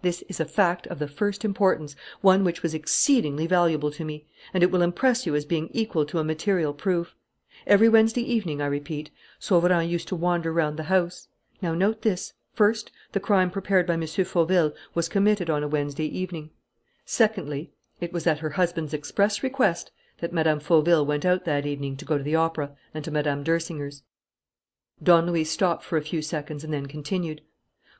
This is a fact of the first importance, one which was exceedingly valuable to me, and it will impress you as being equal to a material proof. Every Wednesday evening, I repeat, Sauverand used to wander round the house. Now note this. First, the crime prepared by M. Fauville was committed on a Wednesday evening. Secondly, it was at her husband's express request that Mme. Fauville went out that evening to go to the opera and to Mme. d'Ersinger's. Don Luis stopped for a few seconds and then continued.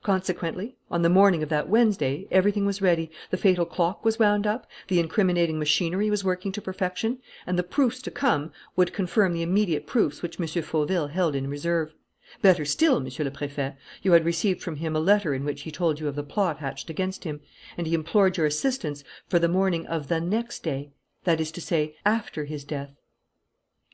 Consequently, on the morning of that Wednesday, everything was ready, the fatal clock was wound up, the incriminating machinery was working to perfection, and the proofs to come would confirm the immediate proofs which M. Fauville held in reserve. Better still, Monsieur le Préfet, you had received from him a letter in which he told you of the plot hatched against him, and he implored your assistance for the morning of the next day, that is to say, after his death.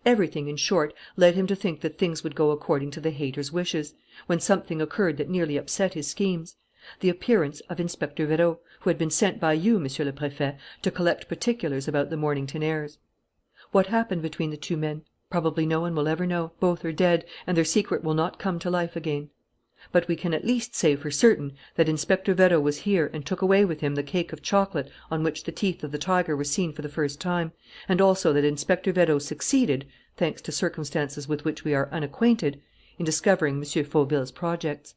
Everything, in short, led him to think that things would go according to the hater's wishes, when something occurred that nearly upset his schemes: the appearance of Inspector Vérot, who had been sent by you, Monsieur le Préfet, to collect particulars about the Mornington heirs. What happened between the two men? Probably no one will ever know. Both are dead, and their secret will not come to life again. But we can at least say for certain that Inspector Vérot was here and took away with him the cake of chocolate on which the teeth of the tiger were seen for the first time, and also that Inspector Vérot succeeded, thanks to circumstances with which we are unacquainted, in discovering M. Fauville's projects.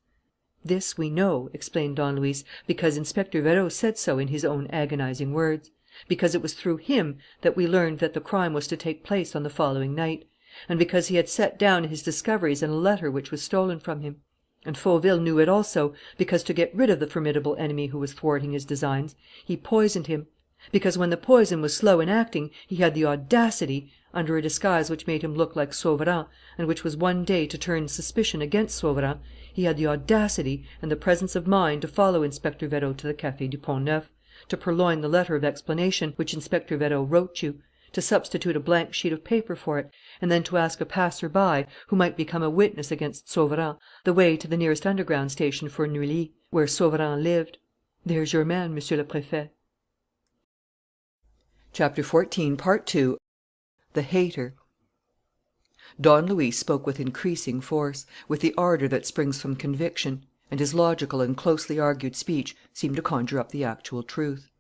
This we know, explained Don Luis, because Inspector Vérot said so in his own agonizing words, because it was through him that we learned that the crime was to take place on the following night, and because he had set down his discoveries in a letter which was stolen from him. And Fauville knew it also, because to get rid of the formidable enemy who was thwarting his designs, he poisoned him. Because when the poison was slow in acting, he had the audacity, under a disguise which made him look like Sauverand and which was one day to turn suspicion against Sauverand, he had the audacity and the presence of mind to follow Inspector Vérot to the Café du Pont Neuf, to purloin the letter of explanation which Inspector Vérot wrote you, to substitute a blank sheet of paper for it, and then to ask a passer-by, who might become a witness against Sauverand, the way to the nearest underground station for Neuilly, where Sauverand lived. There's your man, Monsieur le Préfet. Chapter 14, Part 2. The Hater. Don Luis spoke with increasing force, with the ardour that springs from conviction, and his logical and closely argued speech seemed to conjure up the actual truth.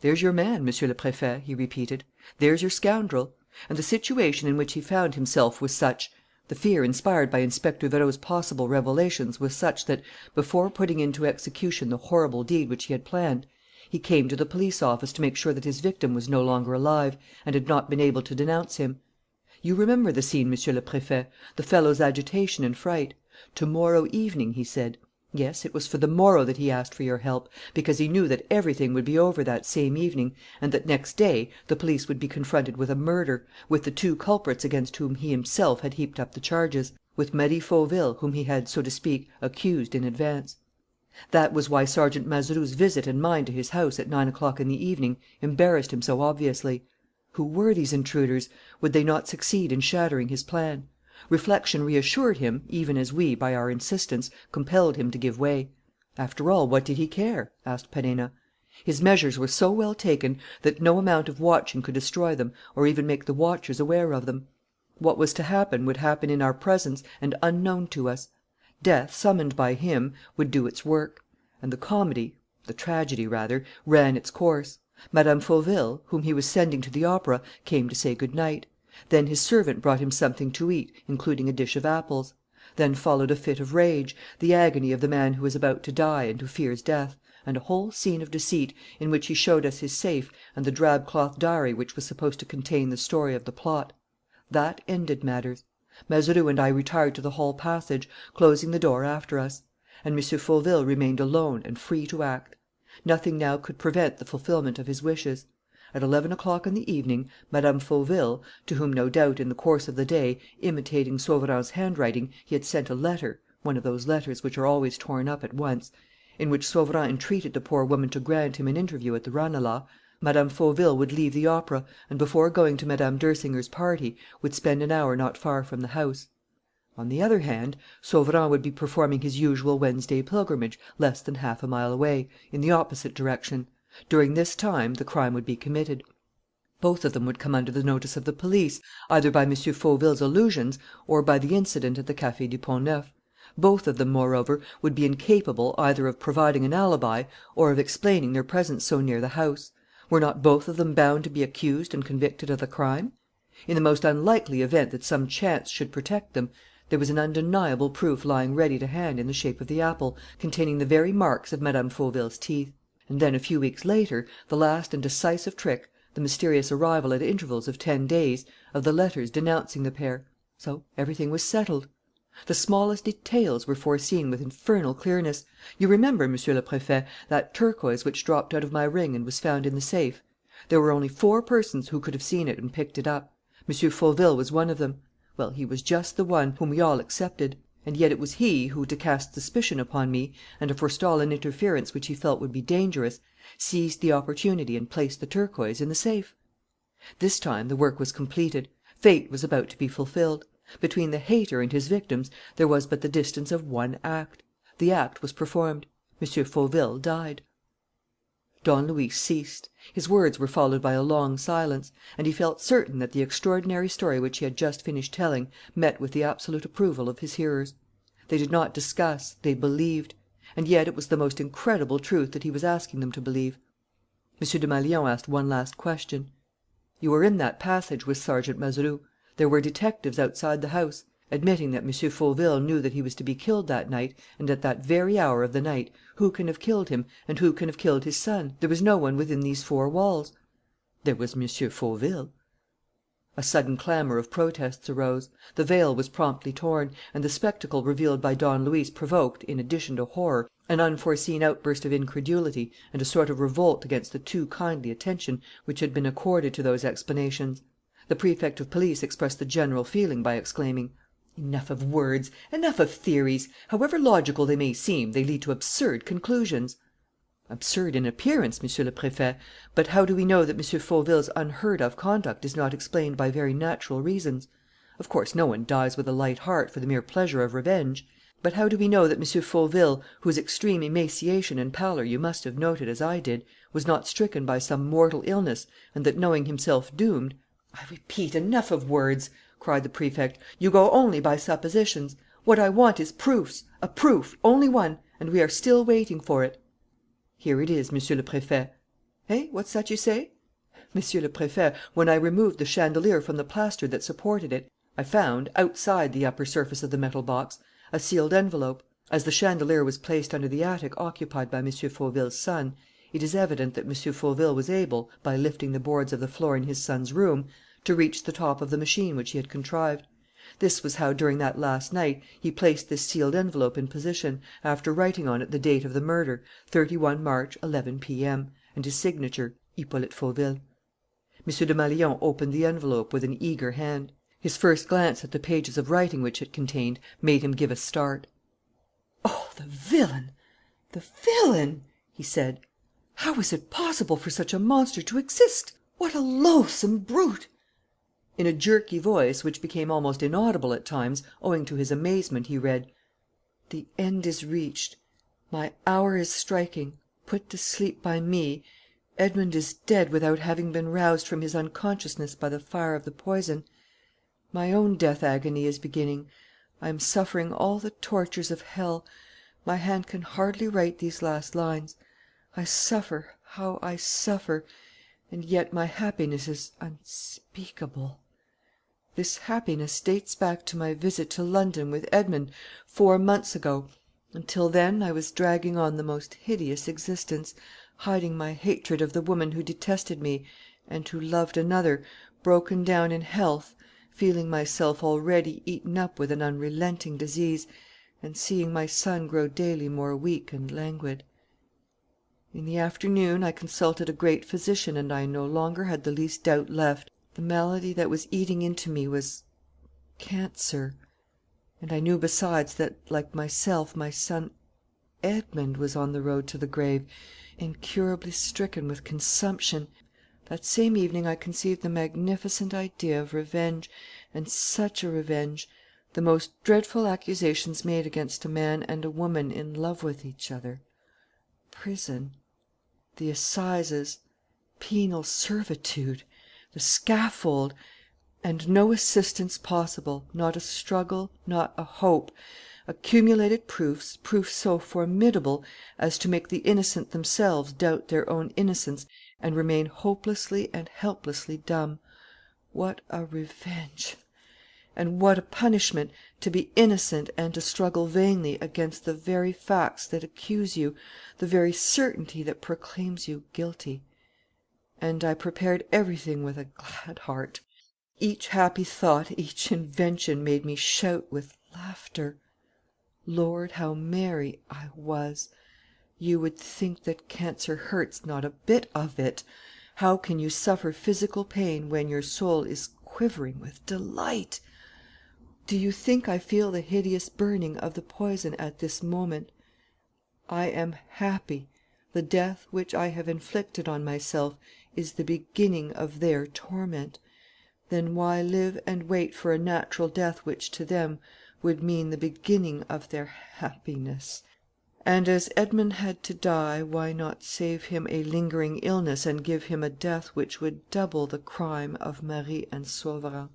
"There's your man, Monsieur le Préfet," he repeated. "There's your scoundrel. And the situation in which he found himself was such, the fear inspired by Inspector Vérot's possible revelations was such that, before putting into execution the horrible deed which he had planned, he came to the police office to make sure that his victim was no longer alive and had not been able to denounce him. You remember the scene, Monsieur le Préfet, the fellow's agitation and fright. 'To morrow evening,' he said. Yes, it was for the morrow that he asked for your help, because he knew that everything would be over that same evening and that next day the police would be confronted with a murder, with the two culprits against whom he himself had heaped up the charges, with Marie Fauville, whom he had, so to speak, accused in advance. That was why Sergeant Mazeroux's visit and mine to his house at 9 o'clock in the evening embarrassed him so obviously. Who were these intruders? Would they not succeed in shattering his plan? Reflection reassured him, even as we, by our insistence, compelled him to give way. After all, what did he care? Asked Perenna. His measures were so well taken that no amount of watching could destroy them or even make the watchers aware of them. What was to happen would happen in our presence and unknown to us. Death, summoned by him, would do its work. And the tragedy rather, ran its course. Mme. Fauville, whom he was sending to the opera, came to say good night. Then his servant brought him something to eat, including a dish of apples. Then followed a fit of rage, the agony of the man who is about to die and who fears death, and a whole scene of deceit, in which he showed us his safe and the drab cloth diary which was supposed to contain the story of the plot. That ended matters. Mazeroux and I retired to the hall passage, closing the door after us. And M. Fauville remained alone and free to act. Nothing now could prevent the fulfilment of his wishes. At 11 o'clock in the evening, Mme. Fauville, to whom, no doubt, in the course of the day, imitating Sauverand's handwriting, he had sent a letter, one of those letters which are always torn up at once, in which Sauverand entreated the poor woman to grant him an interview at the Ranelagh, Mme. Fauville would leave the opera and, before going to Mme. d'Ersinger's party, would spend an hour not far from the house. On the other hand, Sauverand would be performing his usual Wednesday pilgrimage less than half a mile away, in the opposite direction. During this time, the crime would be committed. Both of them would come under the notice of the police, either by M. Fauville's allusions or by the incident at the Café du Pont Neuf. Both of them, moreover, would be incapable either of providing an alibi or of explaining their presence so near the house. Were not both of them bound to be accused and convicted of the crime? In the most unlikely event that some chance should protect them, there was an undeniable proof lying ready to hand in the shape of the apple containing the very marks of Mme. Fauville's teeth. And then, a few weeks later, the last and decisive trick, the mysterious arrival at intervals of 10 days of the letters denouncing the pair. So everything was settled. The smallest details were foreseen with infernal clearness. You remember, Monsieur le Préfet, that turquoise which dropped out of my ring and was found in the safe? There were only 4 persons who could have seen it and picked it up. M. Fauville was one of them. Well, he was just the one whom we all accepted. And yet it was he who, to cast suspicion upon me and to forestall an interference which he felt would be dangerous, seized the opportunity and placed the turquoise in the safe. This time the work was completed. Fate was about to be fulfilled. Between the hater and his victims there was but the distance of 1 act. The act was performed. M. Fauville died. Don Luis ceased. His words were followed by a long silence; and he felt certain that the extraordinary story which he had just finished telling met with the absolute approval of his hearers. They did not discuss, they believed. And yet it was the most incredible truth that he was asking them to believe. M. Desmalions asked one last question. "You were in that passage with Sergeant Mazeroux. There were detectives outside the house. Admitting that M. Fauville knew that he was to be killed that night and at that very hour of the night, who can have killed him and who can have killed his son? There was no one within these 4 walls." "There was M. Fauville." A sudden clamour of protests arose. The veil was promptly torn; and the spectacle revealed by Don Luis provoked, in addition to horror, an unforeseen outburst of incredulity and a sort of revolt against the too kindly attention which had been accorded to those explanations. The Prefect of Police expressed the general feeling by exclaiming: "Enough of words! Enough of theories! However logical they may seem, they lead to absurd conclusions." "Absurd in appearance, Monsieur le Préfet. But how do we know that M. Fauville's unheard of conduct is not explained by very natural reasons? Of course, no one dies with a light heart for the mere pleasure of revenge. But how do we know that M. Fauville, whose extreme emaciation and pallor you must have noted as I did, was not stricken by some mortal illness and that, knowing himself doomed—" "I repeat, enough of words!" cried the Prefect. "You go only by suppositions. What I want is proofs, a proof, only one, and we are still waiting for it." "Here it is, Monsieur le Préfet." "Eh? What's that you say?" "Monsieur le Préfet, when I removed the chandelier from the plaster that supported it, I found, outside the upper surface of the metal box, a sealed envelope. As the chandelier was placed under the attic occupied by M. Fauville's son, it is evident that M. Fauville was able, by lifting the boards of the floor in his son's room, to reach the top of the machine which he had contrived. This was how, during that last night, he placed this sealed envelope in position, after writing on it the date of the murder, 31 March, 11 P.M., and his signature, Hippolyte Fauville." M. Desmalions opened the envelope with an eager hand. His first glance at the pages of writing which it contained made him give a start. "Oh, the villain! The villain!" he said. "How is it possible for such a monster to exist? What a loathsome brute!" In a jerky voice, which became almost inaudible at times, owing to his amazement, he read: "The end is reached. My hour is striking. Put to sleep by me. Edmond is dead without having been roused from his unconsciousness by the fire of the poison. My own death agony is beginning. I am suffering all the tortures of hell. My hand can hardly write these last lines. I suffer, how I suffer! And yet my happiness is unspeakable. This happiness dates back to my visit to London with Edmond 4 months ago. Until then, I was dragging on the most hideous existence, hiding my hatred of the woman who detested me and who loved another, broken down in health, feeling myself already eaten up with an unrelenting disease, and seeing my son grow daily more weak and languid. In the afternoon I consulted a great physician, and I no longer had the least doubt left. The malady that was eating into me was cancer. And I knew besides that, like myself, my son Edmund was on the road to the grave, incurably stricken with consumption. That same evening I conceived the magnificent idea of revenge, and such a revenge! The most dreadful accusations made against a man and a woman in love with each other. Prison, the assizes, penal servitude, the scaffold, and no assistance possible, not a struggle, not a hope. Accumulated proofs, proofs so formidable as to make the innocent themselves doubt their own innocence and remain hopelessly and helplessly dumb. What a revenge! And what a punishment to be innocent and to struggle vainly against the very facts that accuse you, the very certainty that proclaims you guilty! And I prepared everything with a glad heart. Each happy thought, each invention made me shout with laughter. Lord, how merry I was! You would think that cancer hurts not a bit of it. How can you suffer physical pain when your soul is quivering with delight? Do you think I feel the hideous burning of the poison at this moment? I am happy. The death which I have inflicted on myself is the beginning of their torment. Then why live and wait for a natural death which to them would mean the beginning of their happiness? And as Edmund had to die, why not save him a lingering illness and give him a death which would double the crime of Marie and Sauverand?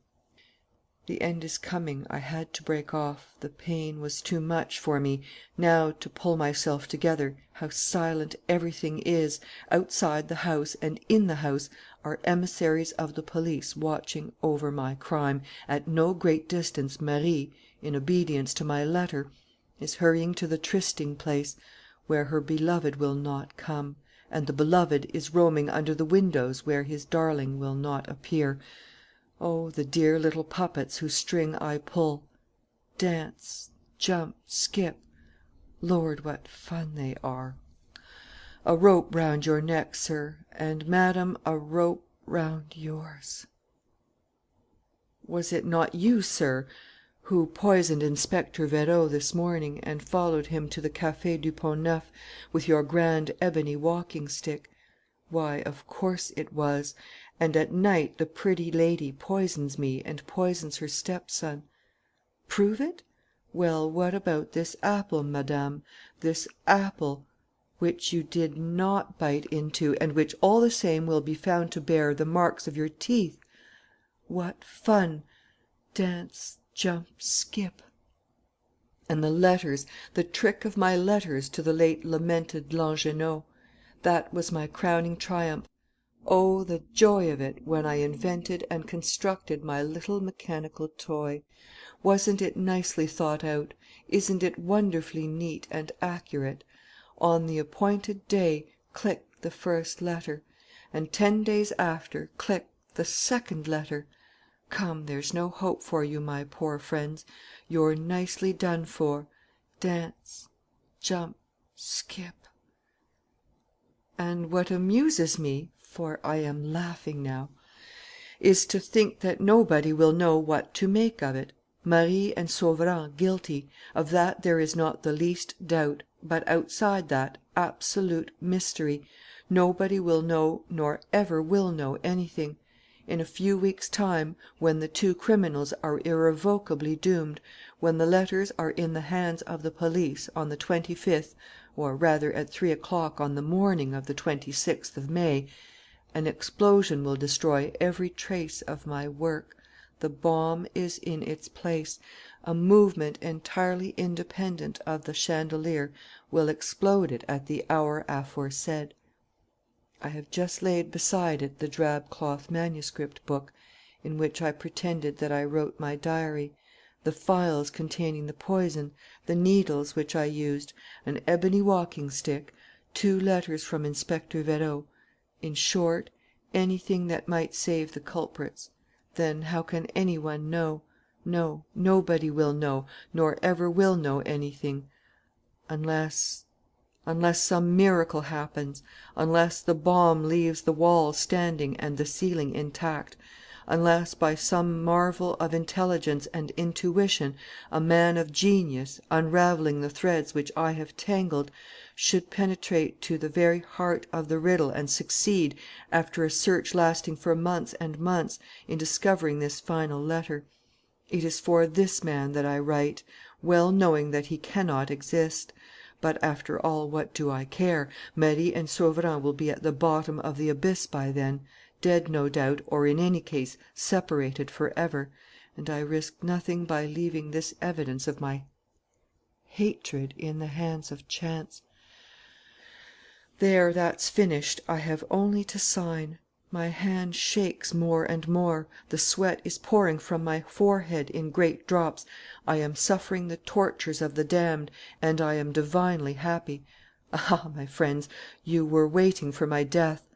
The end is coming. I had to break off. The pain was too much for me. Now to pull myself together. How silent everything is! Outside the house and in the house are emissaries of the police watching over my crime. At no great distance, Marie, in obedience to my letter, is hurrying to the trysting place, where her beloved will not come, and the beloved is roaming under the windows where his darling will not appear. Oh, the dear little puppets whose string I pull! Dance, jump, skip. Lord, what fun they are! A rope round your neck, sir, and, madam, a rope round yours. Was it not you, sir, who poisoned Inspector Vérot this morning, and followed him to the Café du Pont Neuf with your grand ebony walking stick? Why, of course it was. And at night the pretty lady poisons me and poisons her stepson. Prove it? Well, what about this apple, madame, this apple, which you did not bite into, and which all the same will be found to bear the marks of your teeth? What fun! Dance, jump, skip. And the letters, the trick of my letters to the late lamented Langernault, that was my crowning triumph. Oh, the joy of it, when I invented and constructed my little mechanical toy! Wasn't it nicely thought out? Isn't it wonderfully neat and accurate? On the appointed day, click the first letter, and 10 days after, click the second letter. Come, there's no hope for you, my poor friends. You're nicely done for. Dance, jump, skip. And what amuses me, for I am laughing now, is to think that nobody will know what to make of it. Marie and Sauverand guilty, of that there is not the least doubt, but outside that, absolute mystery. Nobody will know, nor ever will know anything. In a few weeks' time, when the two criminals are irrevocably doomed, when the letters are in the hands of the police on the 25th, or rather at 3 o'clock on the morning of the 26th of May, an explosion will destroy every trace of my work. The bomb is in its place. A movement entirely independent of the chandelier will explode it at the hour aforesaid. I have just laid beside it the drab cloth manuscript book, in which I pretended that I wrote my diary, the phials containing the poison, the needles which I used, an ebony walking stick, 2 letters from Inspector Vérot, in short, anything that might save the culprits, then how can any one know? No, nobody will know, nor ever will know anything, unless some miracle happens, unless the bomb leaves the walls standing and the ceiling intact, unless by some marvel of intelligence and intuition a man of genius, unravelling the threads which I have tangled, should penetrate to the very heart of the riddle and succeed, after a search lasting for months and months, in discovering this final letter. It is for this man that I write, well knowing that he cannot exist. But, after all, what do I care? Marie and Sauverand will be at the bottom of the abyss by then, dead, no doubt, or, in any case, separated for ever. And I risk nothing by leaving this evidence of my hatred in the hands of chance. There, that's finished. I have only to sign. My hand shakes more and more. The sweat is pouring from my forehead in great drops. I am suffering the tortures of the damned, and I am divinely happy. Ah, my friends, you were waiting for my death.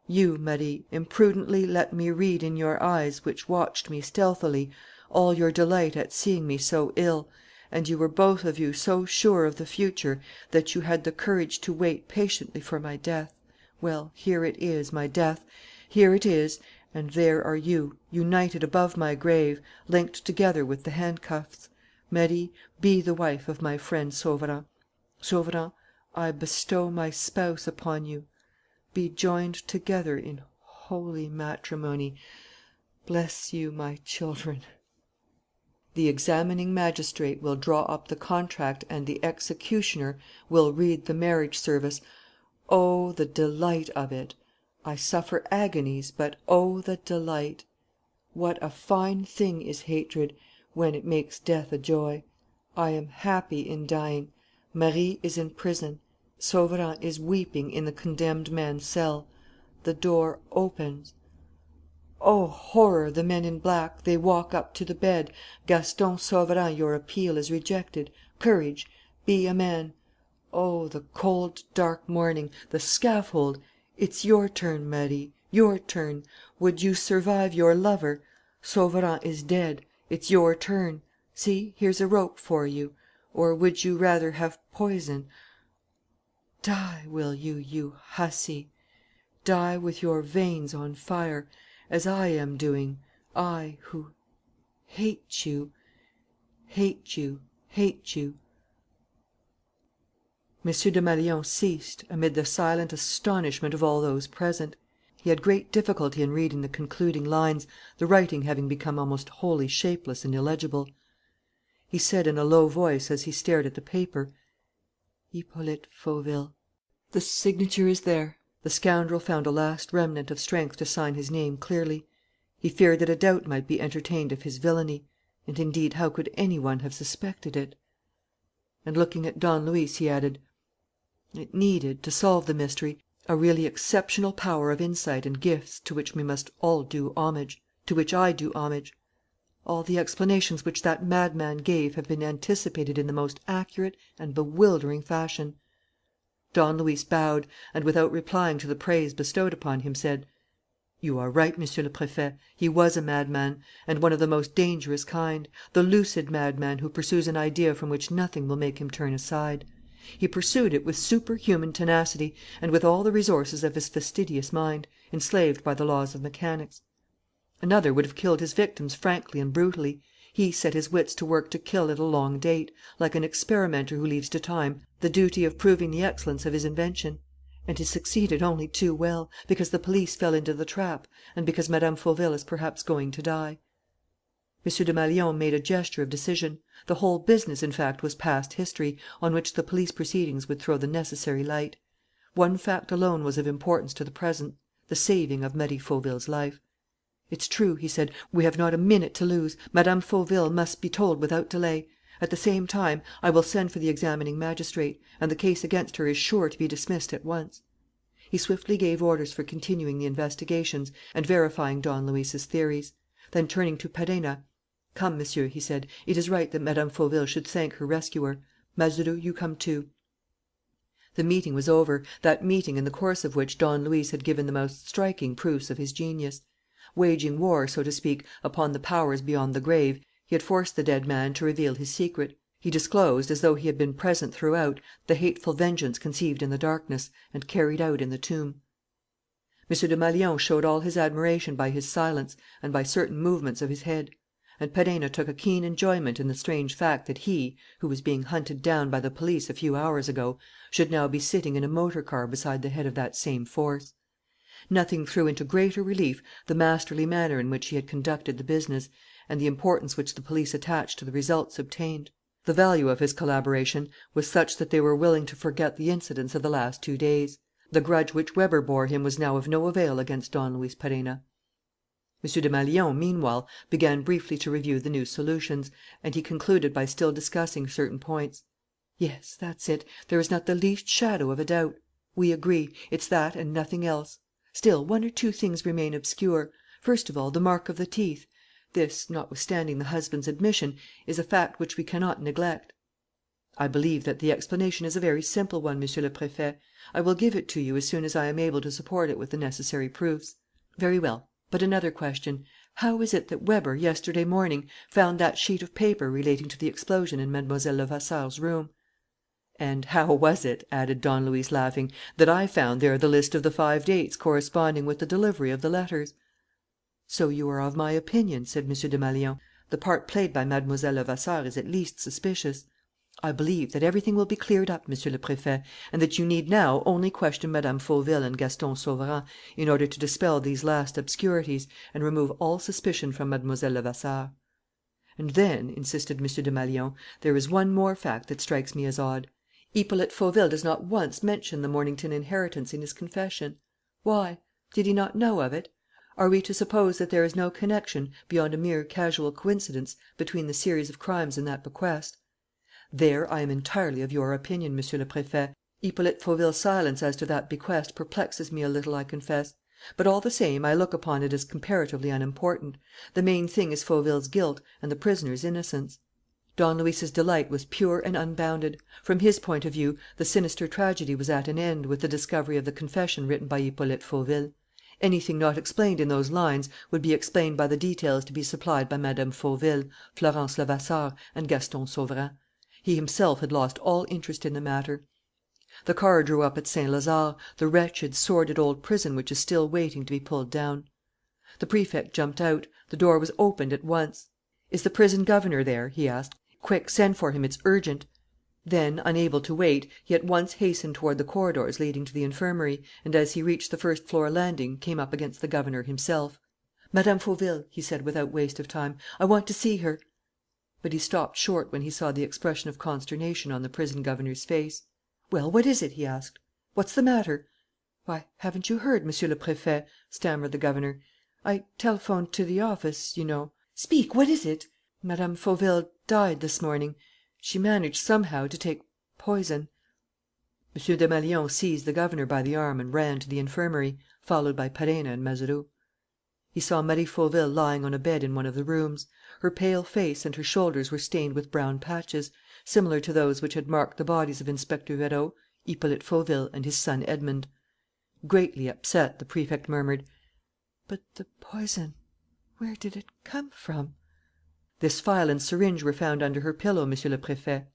You, Marie, imprudently let me read in your eyes, which watched me stealthily, all your delight at seeing me so ill, and you were both of you so sure of the future that you had the courage to wait patiently for my death. Well, here it is, my death. Here it is, and there are you, united above my grave, linked together with the handcuffs. Marie, be the wife of my friend Sauverand. Sauverand, I bestow my spouse upon you. Be joined together in holy matrimony. Bless you, my children. The examining magistrate will draw up the contract and the executioner will read the marriage service. Oh, the delight of it! I suffer agonies, but oh, the delight! What a fine thing is hatred, when it makes death a joy! I am happy in dying. Marie is in prison. Sauverand is weeping in the condemned man's cell. The door opens. Oh, horror! The men in black, they walk up to the bed. Gaston Sauverand, your appeal is rejected. Courage! Be a man. Oh, the cold, dark morning, the scaffold! It's your turn, Marie, your turn. Would you survive your lover? Sauverand is dead. It's your turn. See, here's a rope for you. Or would you rather have poison? Die, will you, you hussy? Die with your veins on fire, as I am doing, I who hate you, hate you, hate you. M. Desmalions ceased, amid the silent astonishment of all those present. He had great difficulty in reading the concluding lines, the writing having become almost wholly shapeless and illegible. He said in a low voice, as he stared at the paper: "Hippolyte Fauville." "The signature is there." The scoundrel found a last remnant of strength to sign his name clearly. He feared that a doubt might be entertained of his villainy. And, indeed, how could any one have suspected it? And, looking at Don Luis, he added: "It needed, to solve the mystery, a really exceptional power of insight and gifts to which we must all do homage, to which I do homage. All the explanations which that madman gave have been anticipated in the most accurate and bewildering fashion." Don Luis bowed and, without replying to the praise bestowed upon him, said: "You are right, Monsieur le Préfet. He was a madman, and one of the most dangerous kind, the lucid madman who pursues an idea from which nothing will make him turn aside. He pursued it with superhuman tenacity and with all the resources of his fastidious mind, enslaved by the laws of mechanics. Another would have killed his victims frankly and brutally. He set his wits to work to kill at a long date, like an experimenter who leaves to time the duty of proving the excellence of his invention. And he succeeded only too well, because the police fell into the trap and because Mme. Fauville is perhaps going to die." M. Desmalions made a gesture of decision. The whole business, in fact, was past history, on which the police proceedings would throw the necessary light. One fact alone was of importance to the present: the saving of Marie Fauville's life. "It's true," he said. "We have not a minute to lose. Mme. Fauville must be told without delay. At the same time, I will send for the examining magistrate; and the case against her is sure to be dismissed at once." He swiftly gave orders for continuing the investigations and verifying Don Luis's theories. Then, turning to Perenna: "Come, Monsieur," he said. "It is right that Mme. Fauville should thank her rescuer. Mazeroux, you come too." The meeting was over, that meeting in the course of which Don Luis had given the most striking proofs of his genius. Waging war, so to speak, upon the powers beyond the grave, he had forced the dead man to reveal his secret. He disclosed, as though he had been present throughout, the hateful vengeance conceived in the darkness and carried out in the tomb. M. Desmalions showed all his admiration by his silence and by certain movements of his head. And Perenna took a keen enjoyment in the strange fact that he, who was being hunted down by the police a few hours ago, should now be sitting in a motor car beside the head of that same force. Nothing threw into greater relief the masterly manner in which he had conducted the business and the importance which the police attached to the results obtained. The value of his collaboration was such that they were willing to forget the incidents of the last 2 days. The grudge which Weber bore him was now of no avail against Don Luis Perenna. M. Desmalions, meanwhile, began briefly to review the new solutions; and he concluded by still discussing certain points. "Yes, that's it. There is not the least shadow of a doubt. We agree. It's that and nothing else. Still, 1 or 2 things remain obscure. First of all, the mark of the teeth. This, notwithstanding the husband's admission, is a fact which we cannot neglect." "I believe that the explanation is a very simple one, Monsieur le Préfet. I will give it to you as soon as I am able to support it with the necessary proofs." "Very well. But another question. How is it that Weber, yesterday morning, found that sheet of paper relating to the explosion in Mlle. Levasseur's room?" "And how was it," added Don Luis, laughing, "that I found there the list of the 5 dates corresponding with the delivery of the letters?" "So you are of my opinion," said M. Desmalions. "The part played by Mlle. Levasseur is at least suspicious." "I believe that everything will be cleared up, Monsieur le Préfet, and that you need now only question Mme. Fauville and Gaston Sauverand in order to dispel these last obscurities and remove all suspicion from Mlle. Levasseur." "And then," insisted M. Desmalions, "there is one more fact that strikes me as odd. Hippolyte Fauville does not once mention the Mornington inheritance in his confession. Why? Did he not know of it? Are we to suppose that there is no connection, beyond a mere casual coincidence, between the series of crimes and that bequest? There I am entirely of your opinion, Monsieur le Préfet. Hippolyte Fauville's silence as to that bequest perplexes me a little, I confess. But all the same I look upon it as comparatively unimportant. The main thing is Fauville's guilt and the prisoner's innocence." Don Luis's delight was pure and unbounded. From his point of view, the sinister tragedy was at an end with the discovery of the confession written by Hippolyte Fauville. Anything not explained in those lines would be explained by the details to be supplied by Mme. Fauville, Florence Levasseur, and Gaston Sauverand. He himself had lost all interest in the matter. The car drew up at Saint Lazare, the wretched, sordid old prison which is still waiting to be pulled down. The Prefect jumped out. The door was opened at once. "Is the prison governor there?" he asked. "Quick, send for him. It's urgent." Then, unable to wait, he at once hastened toward the corridors leading to the infirmary and, as he reached the first floor landing, came up against the governor himself. "Mme. Fauville," he said, without waste of time, "I want to see her." But he stopped short when he saw the expression of consternation on the prison governor's face. "Well, what is it?" he asked. "What's the matter?" "Why, haven't you heard, Monsieur le Préfet?" stammered the governor. "I telephoned to the office, you know." "Speak! What is it?" "Mme. Fauville died this morning. She managed, somehow, to take poison." M. Desmalions seized the governor by the arm and ran to the infirmary, followed by Perenna and Mazeroux. He saw Marie Fauville lying on a bed in one of the rooms. Her pale face and her shoulders were stained with brown patches, similar to those which had marked the bodies of Inspector Vérot, Hippolyte Fauville, and his son Edmond. Greatly upset, the Prefect murmured: "But the poison, where did it come from?" "This phial and syringe were found under her pillow, Monsieur le Préfet."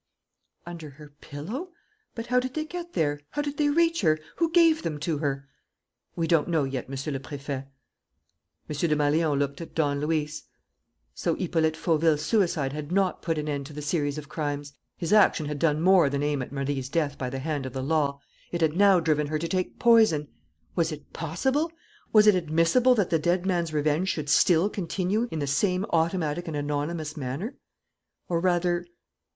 "Under her pillow? But how did they get there? How did they reach her? Who gave them to her?" "We don't know yet, Monsieur le Préfet." M. Desmalions looked at Don Luis. So Hippolyte Fauville's suicide had not put an end to the series of crimes. His action had done more than aim at Marie's death by the hand of the law. It had now driven her to take poison. Was it possible? Was it admissible that the dead man's revenge should still continue in the same automatic and anonymous manner? Or rather,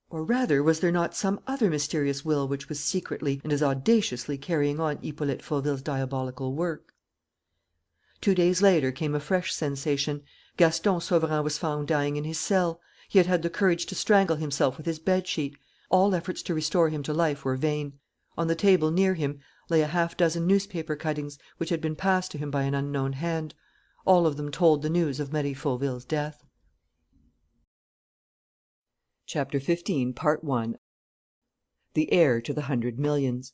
was there not some other mysterious will which was secretly and as audaciously carrying on Hippolyte Fauville's diabolical work? 2 days later came a fresh sensation. Gaston Sauverand was found dying in his cell. He had had the courage to strangle himself with his bedsheet. All efforts to restore him to life were vain. On the table near him lay a half dozen newspaper cuttings, which had been passed to him by an unknown hand. All of them told the news of Marie Fauville's death. CHAPTER 15 The Heir to the 100 Millions.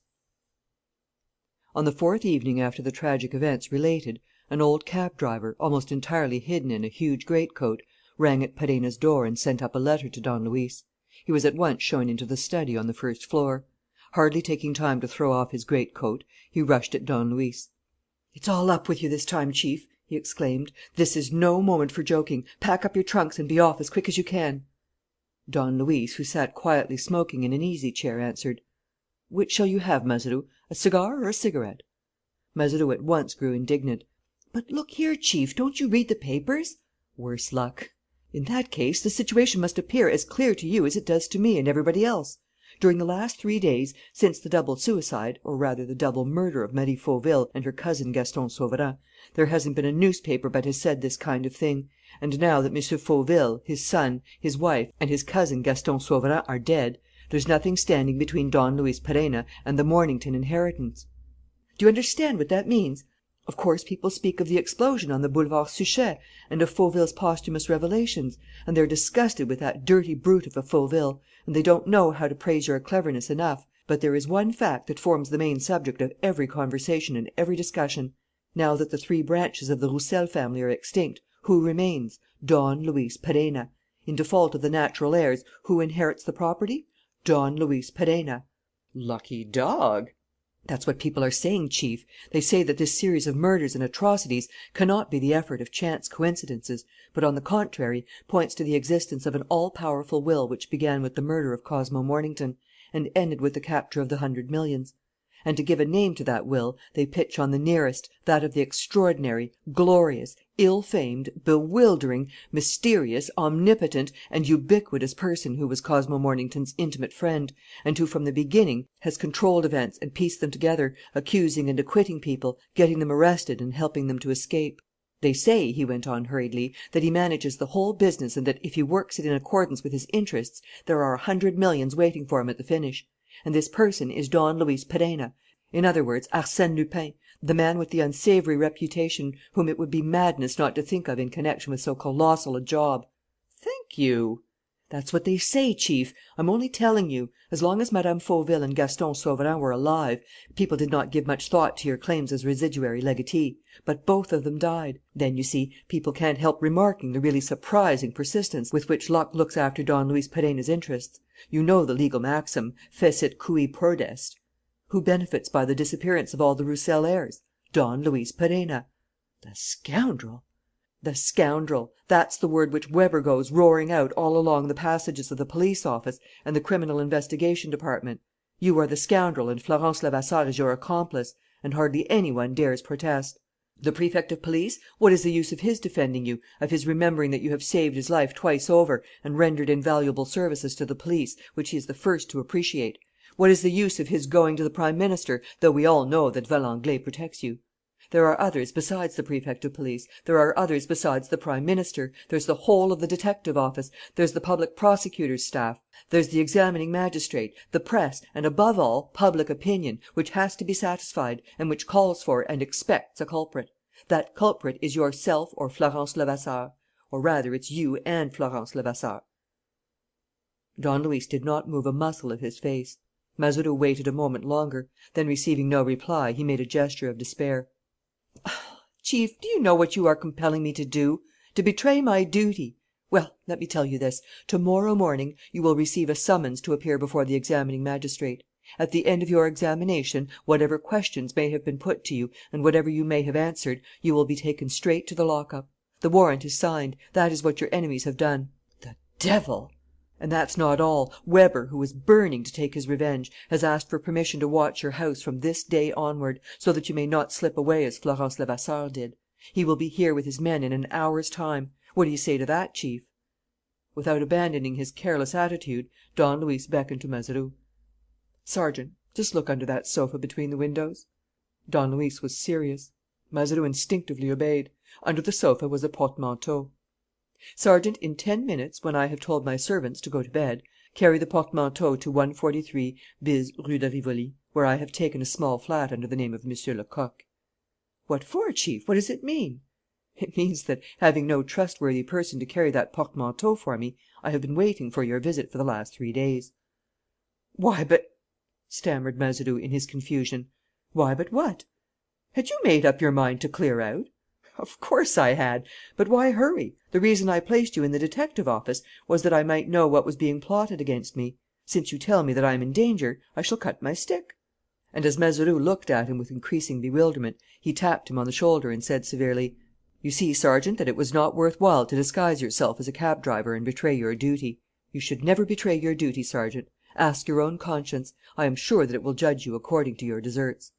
On the fourth evening after the tragic events related, an old cab driver, almost entirely hidden in a huge greatcoat, rang at Perenna's door and sent up a letter to Don Luis. He was at once shown into the study on the first floor. Hardly taking time to throw off his greatcoat, he rushed at Don Luis. "It's all up with you this time, Chief," he exclaimed. "This is no moment for joking. Pack up your trunks and be off as quick as you can." Don Luis, who sat quietly smoking in an easy chair, answered: "Which shall you have, Mazeroux? A cigar or a cigarette?" Mazeroux at once grew indignant. "But look here, Chief, don't you read the papers?" "Worse luck." "In that case, the situation must appear as clear to you as it does to me and everybody else. During the last 3 days, since the double suicide, or rather the double murder of Marie Fauville and her cousin Gaston Sauverand, there hasn't been a newspaper but has said this kind of thing. And now that M. Fauville, his son, his wife, and his cousin Gaston Sauverand are dead, there's nothing standing between Don Luis Perenna and the Mornington inheritance. Do you understand what that means? Of course, people speak of the explosion on the Boulevard Suchet and of Fauville's posthumous revelations, and they're disgusted with that dirty brute of a Fauville, and they don't know how to praise your cleverness enough. But there is one fact that forms the main subject of every conversation and every discussion. Now that the 3 branches of the Roussel family are extinct, who remains? Don Luis Perenna. In default of the natural heirs, who inherits the property? Don Luis Perenna." "Lucky dog!" "That's what people are saying, Chief. They say that this series of murders and atrocities cannot be the effort of chance coincidences, but, on the contrary, points to the existence of an all powerful will which began with the murder of Cosmo Mornington and ended with the capture of the 100 millions. And to give a name to that will, they pitch on the nearest, that of the extraordinary, glorious, ill famed, bewildering, mysterious, omnipotent, and ubiquitous person who was Cosmo Mornington's intimate friend, and who from the beginning has controlled events and pieced them together, accusing and acquitting people, getting them arrested and helping them to escape. They say," he went on hurriedly, "that he manages the whole business and that, if he works it in accordance with his interests, there are 100 millions waiting for him at the finish. And this person is Don Luis Perenna, in other words, Arsène Lupin, the man with the unsavoury reputation, whom it would be madness not to think of in connection with so colossal a job." "Thank you." "That's what they say, Chief. I'm only telling you. As long as Mme. Fauville and Gaston Sauverand were alive, people did not give much thought to your claims as residuary legatee. But both of them died. Then, you see, people can't help remarking the really surprising persistence with which luck looks after Don Luis Perenna's interests. You know the legal maxim, fecit cui prodest. Who benefits by the disappearance of all the Roussel heirs? Don Luis Perenna." "The scoundrel!" "The scoundrel! That's the word which Weber goes roaring out all along the passages of the police office and the Criminal Investigation Department. You are the scoundrel and Florence Levasseur is your accomplice, and hardly any one dares protest. The Prefect of Police, what is the use of his defending you, of his remembering that you have saved his life twice over and rendered invaluable services to the police, which he is the first to appreciate? What is the use of his going to the Prime Minister, though we all know that Valenglay protects you? There are others besides the Prefect of Police. There are others besides the Prime Minister. There's the whole of the detective office. There's the public prosecutor's staff. There's the examining magistrate, the press, and, above all, public opinion, which has to be satisfied and which calls for and expects a culprit. That culprit is yourself or Florence Levasseur. Or rather, it's you and Florence Levasseur." Don Luis did not move a muscle of his face. Mazeroux waited a moment longer. Then, receiving no reply, he made a gesture of despair. "Chief, do you know what you are compelling me to do? To betray my duty. Well, let me tell you this. To morrow morning, you will receive a summons to appear before the examining magistrate. At the end of your examination, whatever questions may have been put to you and whatever you may have answered, you will be taken straight to the lockup. The warrant is signed. That is what your enemies have done." "The devil!" "And that's not all. Weber, who is burning to take his revenge, has asked for permission to watch your house from this day onward, so that you may not slip away as Florence Levasseur did. He will be here with his men in an hour's time. What do you say to that, Chief?" Without abandoning his careless attitude, Don Luis beckoned to Mazeroux. "Sergeant, just look under that sofa between the windows." Don Luis was serious. Mazeroux instinctively obeyed. Under the sofa was a portmanteau. "Sergeant, in 10 minutes, when I have told my servants to go to bed, carry the portmanteau to 143 bis Rue de Rivoli, where I have taken a small flat under the name of M. Lecoq." "What for, Chief? What does it mean?" It means that, having no trustworthy person to carry that portmanteau for me, I have been waiting for your visit for the last 3 days." "Why, but," stammered Mazeroux, in his confusion. "Why, but what? Had you made up your mind to clear out?" "Of course I had. But why hurry? The reason I placed you in the detective office was that I might know what was being plotted against me. Since you tell me that I am in danger, I shall cut my stick." And, as Mazeroux looked at him with increasing bewilderment, he tapped him on the shoulder and said severely: "You see, Sergeant, that it was not worth while to disguise yourself as a cab driver and betray your duty. You should never betray your duty, Sergeant. Ask your own conscience. I am sure that it will judge you according to your deserts."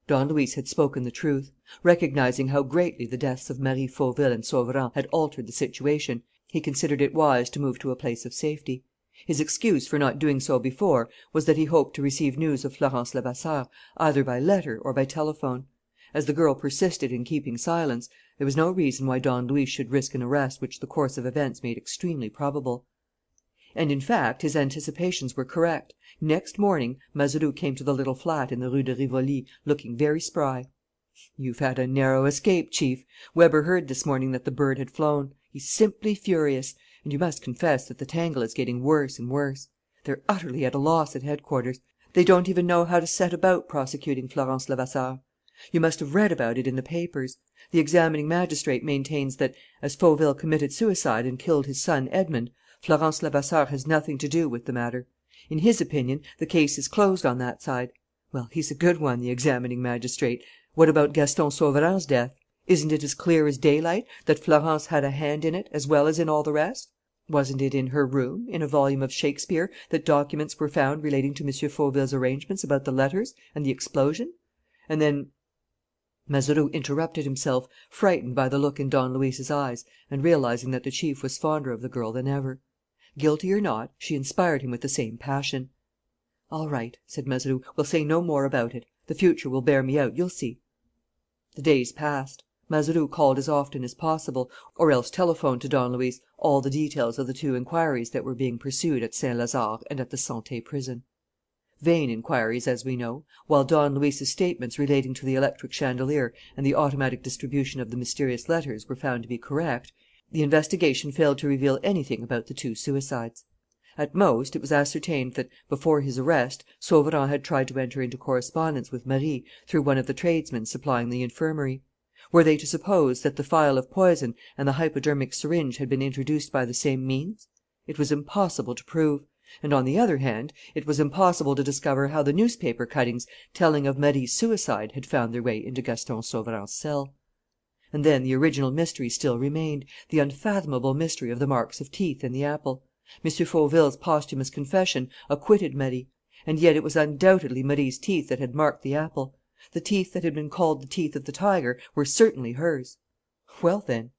Don Luis had spoken the truth. Recognizing how greatly the deaths of Marie Fauville and Sauverand had altered the situation, he considered it wise to move to a place of safety. His excuse for not doing so before was that he hoped to receive news of Florence Levasseur either by letter or by telephone. As the girl persisted in keeping silence, there was no reason why Don Luis should risk an arrest which the course of events made extremely probable. And, in fact, his anticipations were correct. Next morning, Mazeroux came to the little flat in the Rue de Rivoli, looking very spry. "You've had a narrow escape, Chief. Weber heard this morning that the bird had flown. He's simply furious. And you must confess that the tangle is getting worse and worse. They're utterly at a loss at headquarters. They don't even know how to set about prosecuting Florence Levasseur. You must have read about it in the papers. The examining magistrate maintains that, as Fauville committed suicide and killed his son Edmond, Florence Levasseur has nothing to do with the matter. In his opinion, the case is closed on that side. Well, he's a good one, the examining magistrate. What about Gaston Sauverand's death? Isn't it as clear as daylight that Florence had a hand in it as well as in all the rest? Wasn't it in her room, in a volume of Shakespeare, that documents were found relating to M. Fauville's arrangements about the letters and the explosion? And then Mazeroux interrupted himself, frightened by the look in Don Luis's eyes and realizing that the chief was fonder of the girl than ever. Guilty or not, she inspired him with the same passion. "All right," said Mazeroux. "We'll say no more about it. The future will bear me out, you'll see." The days passed. Mazeroux called as often as possible, or else telephoned to Don Luis all the details of the 2 inquiries that were being pursued at Saint Lazare and at the Santé prison. Vain inquiries, as we know. While Don Luis's statements relating to the electric chandelier and the automatic distribution of the mysterious letters were found to be correct, the investigation failed to reveal anything about the 2 suicides. At most, it was ascertained that, before his arrest, Sauverand had tried to enter into correspondence with Marie through one of the tradesmen supplying the infirmary. Were they to suppose that the phial of poison and the hypodermic syringe had been introduced by the same means? It was impossible to prove. And, on the other hand, it was impossible to discover how the newspaper cuttings telling of Marie's suicide had found their way into Gaston Sauverand's cell. And then the original mystery still remained, the unfathomable mystery of the marks of teeth in the apple. M. Fauville's posthumous confession acquitted Marie. And yet it was undoubtedly Marie's teeth that had marked the apple. The teeth that had been called the teeth of the tiger were certainly hers. Well, then.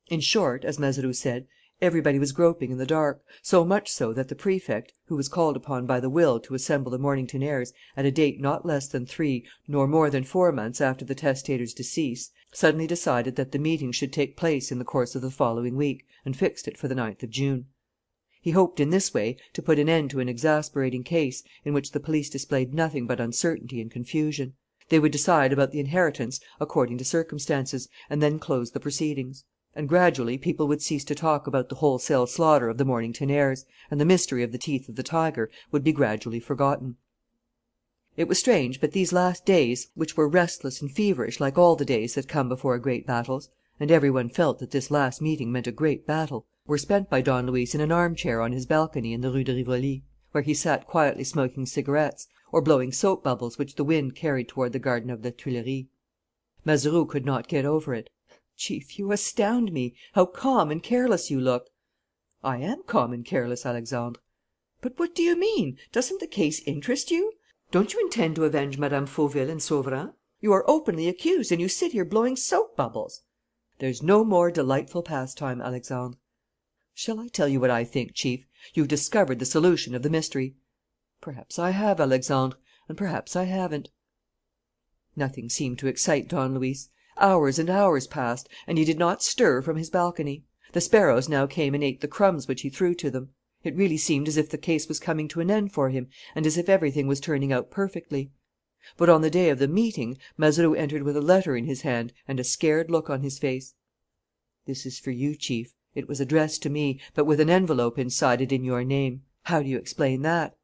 In short, as Mazeroux said, everybody was groping in the dark, so much so that the Prefect, who was called upon by the will to assemble the Mornington heirs at a date not less than 3 nor more than 4 months after the testator's decease, suddenly decided that the meeting should take place in the course of the following week and fixed it for the 9th of June. He hoped in this way to put an end to an exasperating case in which the police displayed nothing but uncertainty and confusion. They would decide about the inheritance according to circumstances, and then close the proceedings. And gradually people would cease to talk about the wholesale slaughter of the Mornington heirs, and the mystery of the teeth of the tiger would be gradually forgotten. It was strange, but these last days, which were restless and feverish like all the days that come before great battles, and everyone felt that this last meeting meant a great battle, were spent by Don Luis in an armchair on his balcony in the Rue de Rivoli, where he sat quietly smoking cigarettes or blowing soap bubbles which the wind carried toward the garden of the Tuileries. Mazeroux could not get over it. "Chief, you astound me. How calm and careless you look." "I am calm and careless, Alexandre." "But what do you mean? Doesn't the case interest you? Don't you intend to avenge Mme. Fauville and Sauverand? You are openly accused and you sit here blowing soap bubbles." "There's no more delightful pastime, Alexandre." "Shall I tell you what I think, Chief? You've discovered the solution of the mystery." "Perhaps I have, Alexandre, and perhaps I haven't." Nothing seemed to excite Don Luis. Hours and hours passed, and he did not stir from his balcony. The sparrows now came and ate the crumbs which he threw to them. It really seemed as if the case was coming to an end for him and as if everything was turning out perfectly. But on the day of the meeting, Mazeroux entered with a letter in his hand and a scared look on his face. "This is for you, Chief. It was addressed to me, but with an envelope inside it in your name. How do you explain that?"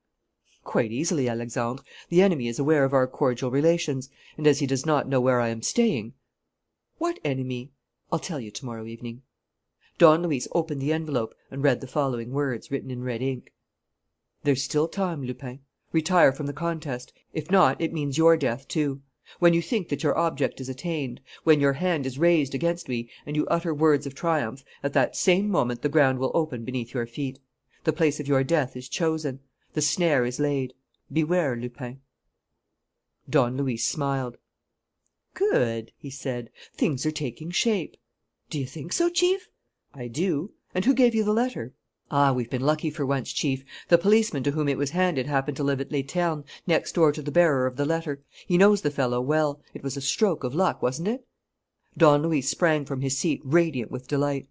"Quite easily, Alexandre. The enemy is aware of our cordial relations; and, as he does not know where I am staying." "What enemy?" "I'll tell you to morrow evening." Don Luis opened the envelope and read the following words, written in red ink: "There's still time, Lupin. Retire from the contest. If not, it means your death too. When you think that your object is attained, when your hand is raised against me and you utter words of triumph, at that same moment the ground will open beneath your feet. The place of your death is chosen. The snare is laid. Beware, Lupin." Don Luis smiled. "Good," he said. "Things are taking shape." "Do you think so, Chief?" "I do. And who gave you the letter?" "Ah, we've been lucky for once, Chief. The policeman to whom it was handed happened to live at Les Ternes, next door to the bearer of the letter. He knows the fellow well. It was a stroke of luck, wasn't it?" Don Luis sprang from his seat, radiant with delight.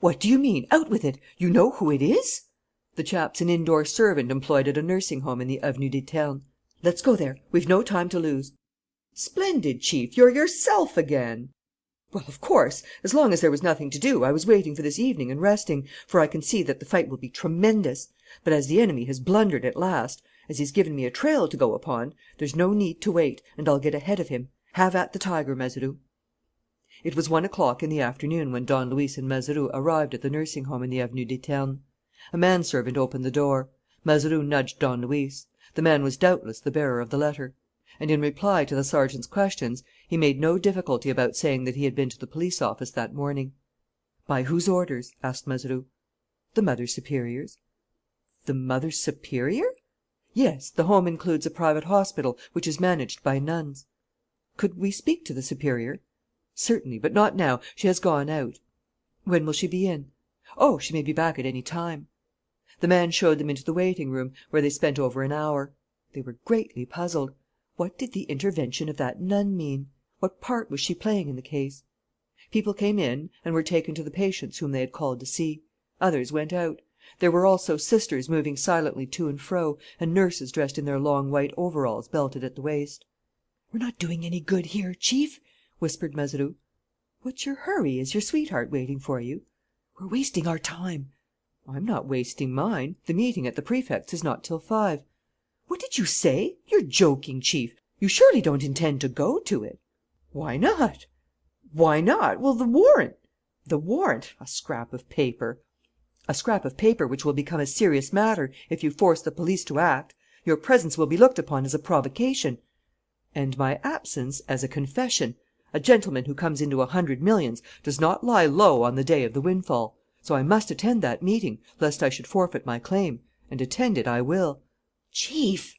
"What do you mean? Out with it! You know who it is?" "The chap's an indoor servant employed at a nursing home in the Avenue des Ternes." "Let's go there. We've no time to lose." "Splendid, Chief! You're yourself again." "Well, of course. As long as there was nothing to do, I was waiting for this evening and resting, for I can see that the fight will be tremendous. But as the enemy has blundered at last, as he's given me a trail to go upon, there's no need to wait, and I'll get ahead of him. Have at the tiger, Mazeroux." It was 1 o'clock in the afternoon when Don Luis and Mazeroux arrived at the nursing home in the Avenue des Ternes. A manservant opened the door. Mazeroux nudged Don Luis. The man was doubtless the bearer of the letter. And, in reply to the sergeant's questions, he made no difficulty about saying that he had been to the police office that morning. "By whose orders?" asked Mazeroux. "The Mother Superior's." "The Mother Superior?" "Yes. The home includes a private hospital, which is managed by nuns." "Could we speak to the Superior?" "Certainly, but not now. She has gone out." "When will she be in?" "Oh, she may be back at any time." The man showed them into the waiting room, where they spent over an hour. They were greatly puzzled. What did the intervention of that nun mean? What part was she playing in the case? People came in and were taken to the patients whom they had called to see. Others went out. There were also sisters moving silently to and fro, and nurses dressed in their long white overalls belted at the waist. "We're not doing any good here, Chief," whispered Mazeroux. "What's your hurry? Is your sweetheart waiting for you?" "We're wasting our time." "I'm not wasting mine. The meeting at the Prefect's is not till 5. "What did you say? You're joking, Chief. You surely don't intend to go to it?" "Why not?" "Why not? Well, the warrant." "The warrant? A scrap of paper." "A scrap of paper which will become a serious matter if you force the police to act. Your presence will be looked upon as a provocation." "And my absence as a confession. A gentleman who comes into 100 millions does not lie low on the day of the windfall. So I must attend that meeting, lest I should forfeit my claim. And attend it I will." "Chief!"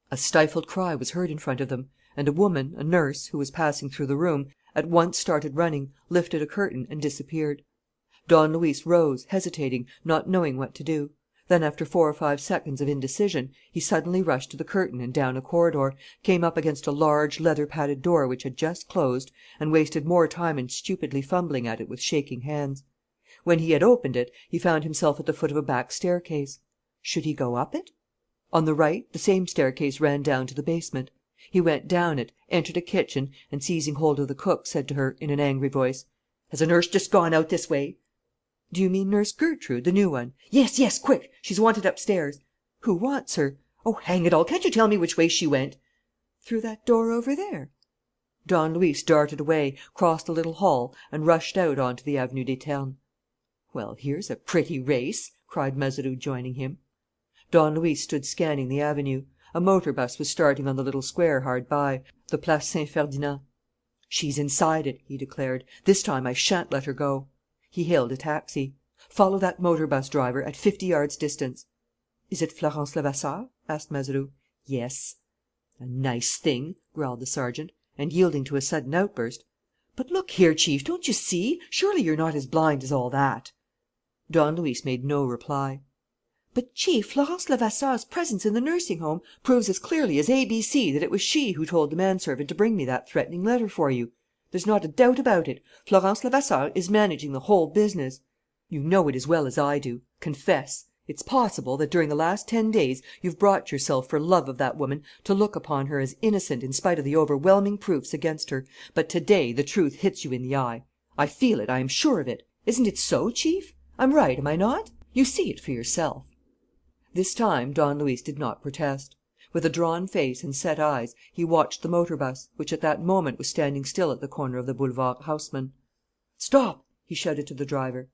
A stifled cry was heard in front of them; and a woman, a nurse, who was passing through the room, at once started running, lifted a curtain, and disappeared. Don Luis rose, hesitating, not knowing what to do. Then, after 4 or 5 seconds of indecision, he suddenly rushed to the curtain and down a corridor, came up against a large leather padded door which had just closed, and wasted more time in stupidly fumbling at it with shaking hands. When he had opened it, he found himself at the foot of a back staircase. Should he go up it? On the right, the same staircase ran down to the basement. He went down it, entered a kitchen, and, seizing hold of the cook, said to her, in an angry voice: "Has a nurse just gone out this way?" "Do you mean Nurse Gertrude, the new one?" "Yes, quick! She's wanted upstairs." "Who wants her?" "Oh, hang it all, can't you tell me which way she went?" "Through that door over there." Don Luis darted away, crossed a little hall, and rushed out on to the Avenue des Ternes. "Well, here's a pretty race!" cried Mazeroux, joining him. Don Luis stood scanning the avenue. A motor bus was starting on the little square hard by, the Place Saint Ferdinand. "She's inside it," he declared. "This time I shan't let her go." He hailed a taxi. "Follow that motor bus, driver, at 50 yards distance." "Is it Florence Levasseur?" asked Mazeroux. "Yes." "A nice thing!" growled the sergeant. And, yielding to a sudden outburst: "But look here, Chief, don't you see? Surely you're not as blind as all that." Don Luis made no reply. "But, Chief, Florence Levasseur's presence in the nursing home proves as clearly as ABC that it was she who told the manservant to bring me that threatening letter for you. There's not a doubt about it. Florence Levasseur is managing the whole business. You know it as well as I do. Confess. It's possible that during the last 10 days you've brought yourself for love of that woman to look upon her as innocent in spite of the overwhelming proofs against her. But to day the truth hits you in the eye. I feel it, I am sure of it. Isn't it so, Chief? I'm right, am I not? You see it for yourself." This time Don Luis did not protest. With a drawn face and set eyes he watched the motor bus, which at that moment was standing still at the corner of the Boulevard Haussmann. "Stop!" he shouted to the driver.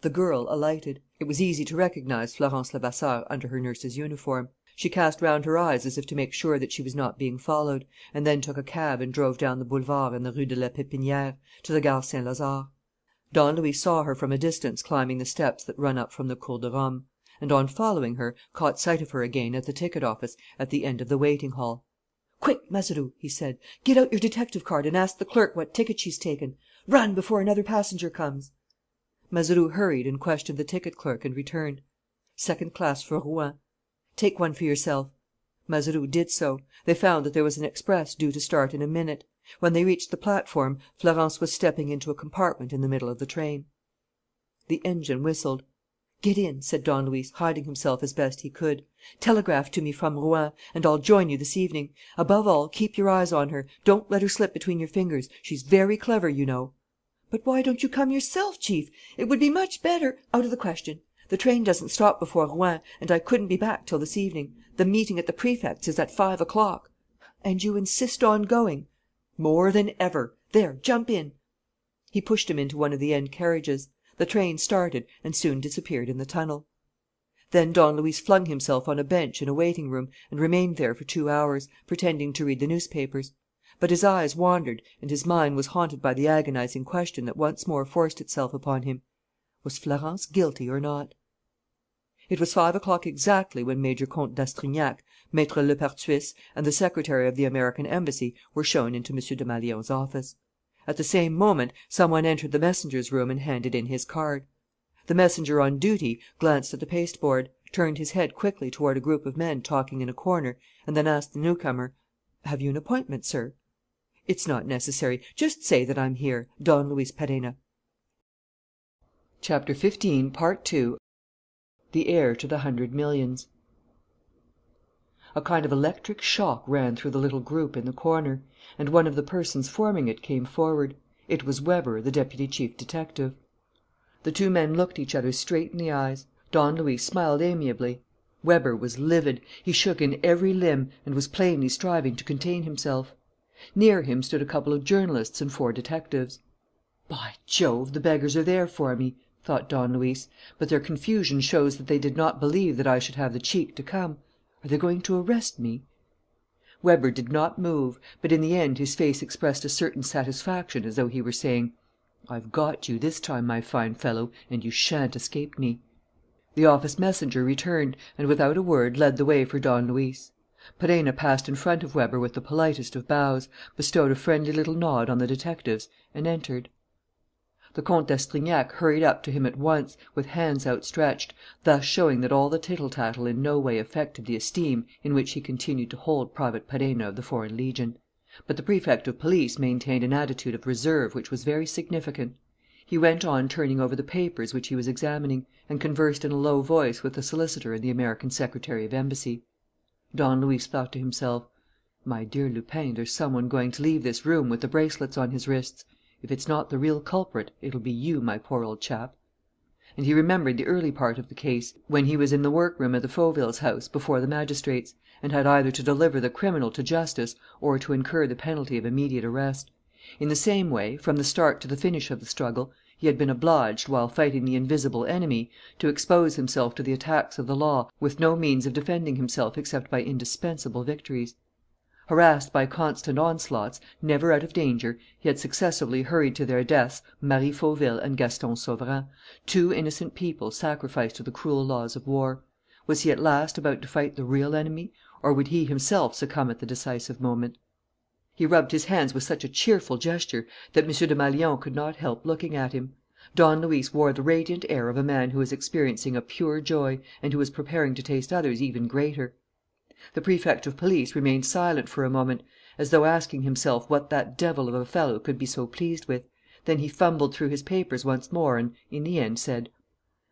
The girl alighted. It was easy to recognize Florence Levasseur under her nurse's uniform. She cast round her eyes as if to make sure that she was not being followed, and then took a cab and drove down the boulevard and the Rue de la Pépinière to the Gare Saint-Lazare. Don Luis saw her from a distance climbing the steps that run up from the Cour de Rome, and, on following her, caught sight of her again at the ticket office at the end of the waiting hall. "Quick, Mazeroux," he said. "Get out your detective card and ask the clerk what ticket she's taken. Run, before another passenger comes." Mazeroux hurried and questioned the ticket clerk and returned. "Second class for Rouen." "Take one for yourself." Mazeroux did so. They found that there was an express due to start in a minute. When they reached the platform, Florence was stepping into a compartment in the middle of the train. The engine whistled. "Get in," said Don Luis, hiding himself as best he could. "Telegraph to me from Rouen, and I'll join you this evening. Above all, keep your eyes on her. Don't let her slip between your fingers. She's very clever, you know." "But why don't you come yourself, Chief? It would be much better—" "Out of the question. The train doesn't stop before Rouen, and I couldn't be back till this evening. The meeting at the Prefect's is at 5 o'clock." "And you insist on going?" "More than ever. There, jump in." He pushed him into one of the end carriages. The train started and soon disappeared in the tunnel. Then Don Luis flung himself on a bench in a waiting room and remained there for 2 hours, pretending to read the newspapers. But his eyes wandered and his mind was haunted by the agonizing question that once more forced itself upon him: was Florence guilty or not? It was 5 o'clock exactly when Major Comte d'Astrignac, Maître Lepertuis, and the secretary of the American Embassy were shown into M. Desmalions's office. At the same moment some one entered the messenger's room and handed in his card. The messenger on duty glanced at the pasteboard, turned his head quickly toward a group of men talking in a corner, and then asked the newcomer: "Have you an appointment, sir?" "It's not necessary. Just say that I'm here. Don Luis Perenna." Chapter 15, Part 2. The Heir to the 100 Millions. A kind of electric shock ran through the little group in the corner, and one of the persons forming it came forward. It was Weber, the deputy chief detective. The two men looked each other straight in the eyes. Don Luis smiled amiably. Weber was livid. He shook in every limb and was plainly striving to contain himself. Near him stood a couple of journalists and 4 detectives. "By Jove, the beggars are there for me," thought Don Luis. "But their confusion shows that they did not believe that I should have the cheek to come. Are they going to arrest me?" Weber did not move, but in the end his face expressed a certain satisfaction, as though he were saying: "I've got you this time, my fine fellow, and you shan't escape me." The office messenger returned and, without a word, led the way for Don Luis. Perenna passed in front of Weber with the politest of bows, bestowed a friendly little nod on the detectives, and entered. The Comte d'Astrignac hurried up to him at once, with hands outstretched, thus showing that all the tittle-tattle in no way affected the esteem in which he continued to hold Private Perenna of the Foreign Legion. But the Prefect of Police maintained an attitude of reserve which was very significant. He went on turning over the papers which he was examining, and conversed in a low voice with the solicitor and the American Secretary of Embassy. Don Luis thought to himself: "My dear Lupin, there's some one going to leave this room with the bracelets on his wrists. If it's not the real culprit, it'll be you, my poor old chap." And he remembered the early part of the case, when he was in the workroom at the Fauvilles' house before the magistrates, and had either to deliver the criminal to justice or to incur the penalty of immediate arrest. In the same way, from the start to the finish of the struggle, he had been obliged, while fighting the invisible enemy, to expose himself to the attacks of the law, with no means of defending himself except by indispensable victories. Harassed by constant onslaughts, never out of danger, he had successively hurried to their deaths Marie Fauville and Gaston Sauverand, 2 innocent people sacrificed to the cruel laws of war. Was he at last about to fight the real enemy, or would he himself succumb at the decisive moment? He rubbed his hands with such a cheerful gesture that M. Desmalions could not help looking at him. Don Luis wore the radiant air of a man who is experiencing a pure joy and who is preparing to taste others even greater. The Prefect of Police remained silent for a moment, as though asking himself what that devil of a fellow could be so pleased with. Then he fumbled through his papers once more and, in the end, said: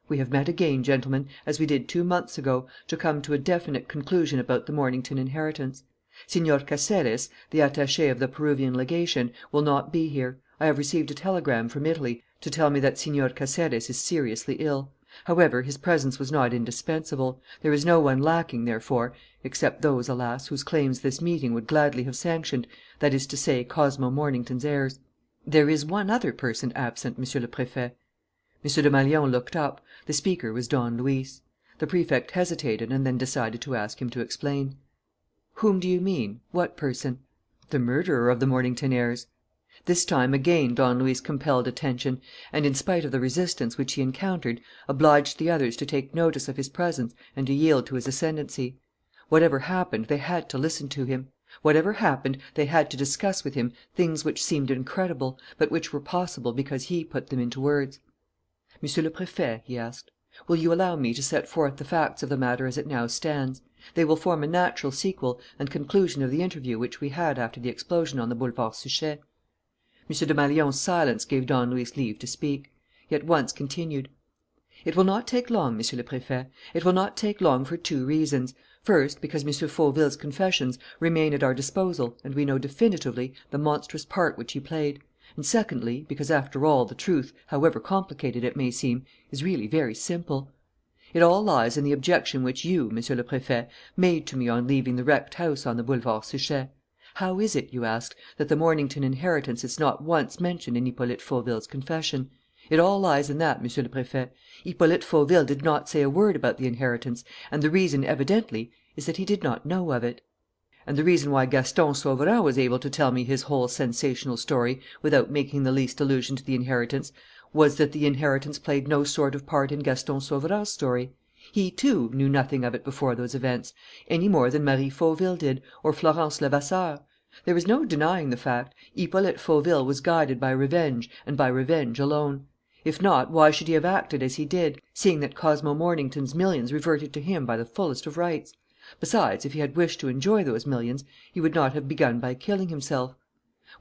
We have met again, gentlemen, as we did 2 months ago, to come to a definite conclusion about the Mornington inheritance. Señor Caceres, the attaché of the Peruvian legation, will not be here. I have received a telegram from Italy to tell me that Señor Caceres is seriously ill. However, his presence was not indispensable. There is no one lacking, therefore, except those, alas, whose claims this meeting would gladly have sanctioned, that is to say, Cosmo Mornington's heirs. There is one other person absent, Monsieur le Préfet." M. Desmalions looked up. The speaker was Don Luis. The Prefect hesitated and then decided to ask him to explain. "Whom do you mean? What person?" "The murderer of the Mornington heirs." This time again Don Luis compelled attention and, in spite of the resistance which he encountered, obliged the others to take notice of his presence and to yield to his ascendancy. Whatever happened, they had to listen to him. Whatever happened, they had to discuss with him things which seemed incredible, but which were possible because he put them into words. "Monsieur le Préfet," he asked, "will you allow me to set forth the facts of the matter as it now stands? They will form a natural sequel and conclusion of the interview which we had after the explosion on the Boulevard Suchet." M. Desmalions's silence gave Don Luis leave to speak. He at once continued: "It will not take long, Monsieur le Préfet. It will not take long for 2 reasons. First, because M. Fauville's confessions remain at our disposal and we know definitively the monstrous part which he played. And secondly, because, after all, the truth, however complicated it may seem, is really very simple. It all lies in the objection which you, Monsieur le Préfet, made to me on leaving the wrecked house on the Boulevard Suchet. How is it, you asked, that the Mornington inheritance is not once mentioned in Hippolyte Fauville's confession? It all lies in that, Monsieur le Préfet. Hippolyte Fauville did not say a word about the inheritance, and the reason, evidently, is that he did not know of it. And the reason why Gaston Sauverand was able to tell me his whole sensational story without making the least allusion to the inheritance was that the inheritance played no sort of part in Gaston Sauverand's story. He, too, knew nothing of it before those events, any more than Marie Fauville did, or Florence Levasseur. There is no denying the fact: Hippolyte Fauville was guided by revenge, and by revenge alone. If not, why should he have acted as he did, seeing that Cosmo Mornington's millions reverted to him by the fullest of rights? Besides, if he had wished to enjoy those millions, he would not have begun by killing himself.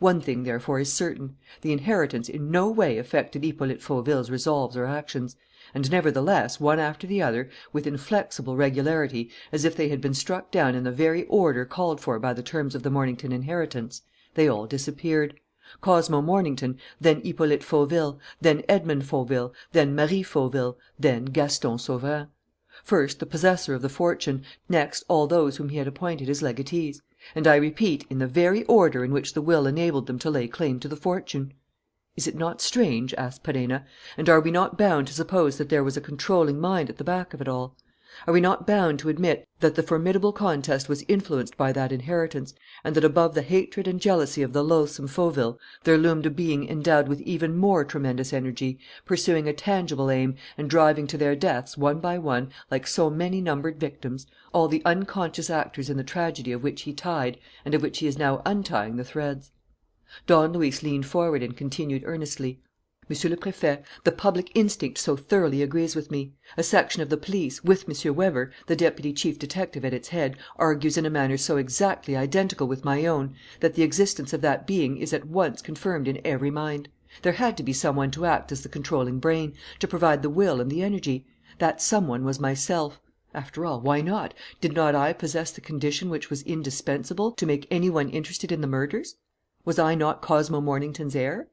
One thing, therefore, is certain: the inheritance in no way affected Hippolyte Fauville's resolves or actions. And nevertheless, one after the other, with inflexible regularity, as if they had been struck down in the very order called for by the terms of the Mornington inheritance, they all disappeared. Cosmo Mornington, then Hippolyte Fauville, then Edmond Fauville, then Marie Fauville, then Gaston Sauverand. First, the possessor of the fortune, next, all those whom he had appointed as legatees. And I repeat, in the very order in which the will enabled them to lay claim to the fortune. "Is it not strange?" asked Perenna. "And are we not bound to suppose that there was a controlling mind at the back of it all? Are we not bound to admit that the formidable contest was influenced by that inheritance, and that above the hatred and jealousy of the loathsome Fauville there loomed a being endowed with even more tremendous energy, pursuing a tangible aim, and driving to their deaths, one by one, like so many numbered victims, all the unconscious actors in the tragedy of which he tied and of which he is now untying the threads?" Don Luis leaned forward and continued earnestly: "Monsieur le Préfet, the public instinct so thoroughly agrees with me. A section of the police, with M. Weber, the deputy chief detective at its head, argues in a manner so exactly identical with my own that the existence of that being is at once confirmed in every mind. There had to be some one to act as the controlling brain, to provide the will and the energy. That some one was myself. After all, why not? Did not I possess the condition which was indispensable to make any one interested in the murders? Was I not Cosmo Mornington's heir?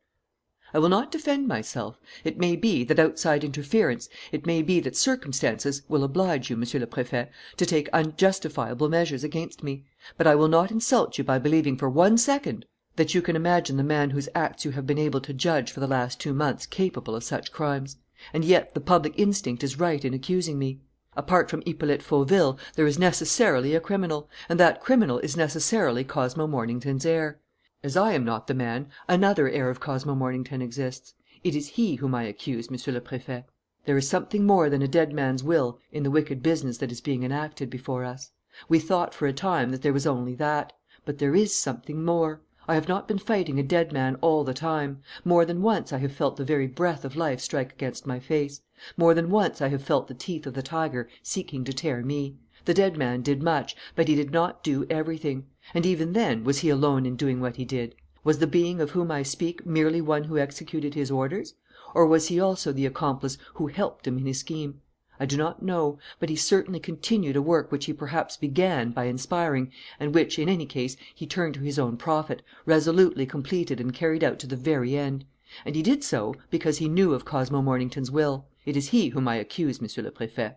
I will not defend myself. It may be that outside interference, it may be that circumstances will oblige you, Monsieur le Préfet, to take unjustifiable measures against me. But I will not insult you by believing for 1 second that you can imagine the man whose acts you have been able to judge for the last 2 months capable of such crimes. And yet the public instinct is right in accusing me. Apart from Hippolyte Fauville, there is necessarily a criminal, and that criminal is necessarily Cosmo Mornington's heir. As I am not the man, another heir of Cosmo Mornington exists. It is he whom I accuse, Monsieur le Préfet. There is something more than a dead man's will in the wicked business that is being enacted before us. We thought for a time that there was only that. But there is something more. I have not been fighting a dead man all the time. More than once I have felt the very breath of life strike against my face. More than once I have felt the teeth of the tiger seeking to tear me. The dead man did much, but he did not do everything. And even then, was he alone in doing what he did? Was the being of whom I speak merely one who executed his orders? Or was he also the accomplice who helped him in his scheme? I do not know, but he certainly continued a work which he perhaps began by inspiring and which, in any case, he turned to his own profit, resolutely completed and carried out to the very end. And he did so because he knew of Cosmo Mornington's will. It is he whom I accuse, Monsieur le Préfet.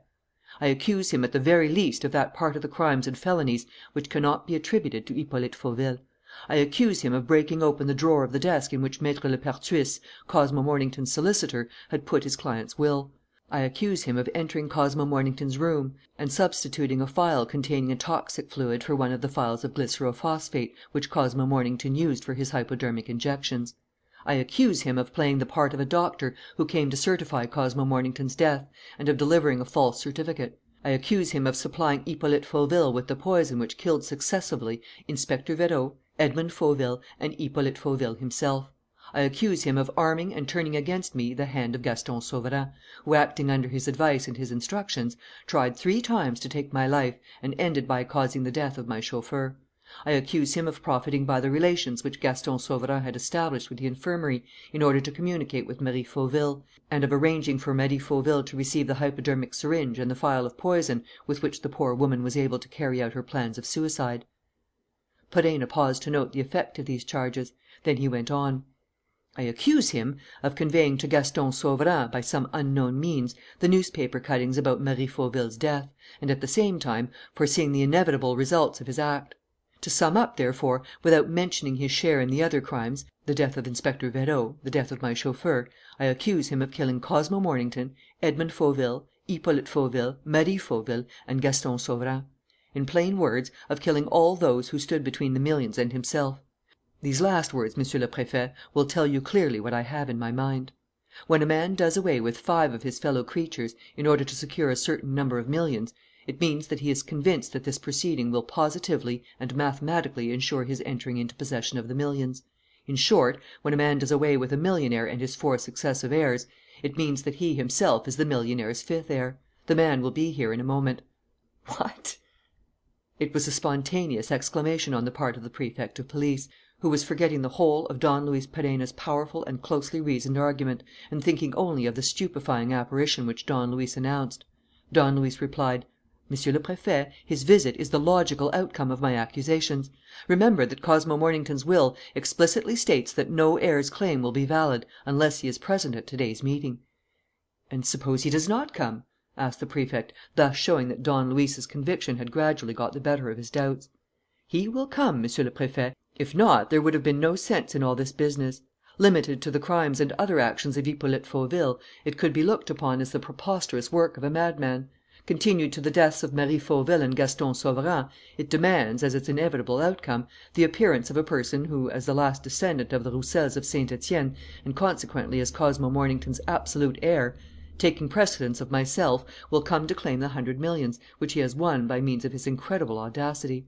I accuse him at the very least of that part of the crimes and felonies which cannot be attributed to Hippolyte Fauville. I accuse him of breaking open the drawer of the desk in which Maître Lepertuis, Cosmo Mornington's solicitor, had put his client's will. I accuse him of entering Cosmo Mornington's room and substituting a phial containing a toxic fluid for one of the phials of glycerophosphate which Cosmo Mornington used for his hypodermic injections. I accuse him of playing the part of a doctor who came to certify Cosmo Mornington's death and of delivering a false certificate. I accuse him of supplying Hippolyte Fauville with the poison which killed successively Inspector Vérot, Edmond Fauville, and Hippolyte Fauville himself. I accuse him of arming and turning against me the hand of Gaston Sauverand, who, acting under his advice and his instructions, tried 3 times to take my life and ended by causing the death of my chauffeur. I accuse him of profiting by the relations which Gaston Sauverand had established with the infirmary in order to communicate with Marie Fauville, and of arranging for Marie Fauville to receive the hypodermic syringe and the phial of poison with which the poor woman was able to carry out her plans of suicide." Perenna paused to note the effect of these charges. Then he went on: "I accuse him of conveying to Gaston Sauverand, by some unknown means, the newspaper cuttings about Marie Fauville's death, and, at the same time, foreseeing the inevitable results of his act. To sum up, therefore, without mentioning his share in the other crimes, the death of Inspector Vérot, the death of my chauffeur, I accuse him of killing Cosmo Mornington, Edmond Fauville, Hippolyte Fauville, Marie Fauville, and Gaston Sauverand. In plain words, of killing all those who stood between the millions and himself. These last words, Monsieur le Préfet, will tell you clearly what I have in my mind. When a man does away with 5 of his fellow creatures in order to secure a certain number of millions, it means that he is convinced that this proceeding will positively and mathematically ensure his entering into possession of the millions. In short, when a man does away with a millionaire and his 4 successive heirs, it means that he himself is the millionaire's 5th heir. The man will be here in a moment." "What?" It was a spontaneous exclamation on the part of the Prefect of Police, who was forgetting the whole of Don Luis Perenna's powerful and closely reasoned argument, and thinking only of the stupefying apparition which Don Luis announced. Don Luis replied: "Monsieur le Préfet, his visit is the logical outcome of my accusations. Remember that Cosmo Mornington's will explicitly states that no heir's claim will be valid unless he is present at today's meeting." "And suppose he does not come?" asked the Prefect, thus showing that Don Luis's conviction had gradually got the better of his doubts. "He will come, Monsieur le Préfet. If not, there would have been no sense in all this business. Limited to the crimes and other actions of Hippolyte Fauville, it could be looked upon as the preposterous work of a madman. Continued to the deaths of Marie Fauville and Gaston Sauverand, it demands, as its inevitable outcome, the appearance of a person who, as the last descendant of the Roussels of Saint Etienne and consequently as Cosmo Mornington's absolute heir, taking precedence of myself, will come to claim the 100 millions which he has won by means of his incredible audacity."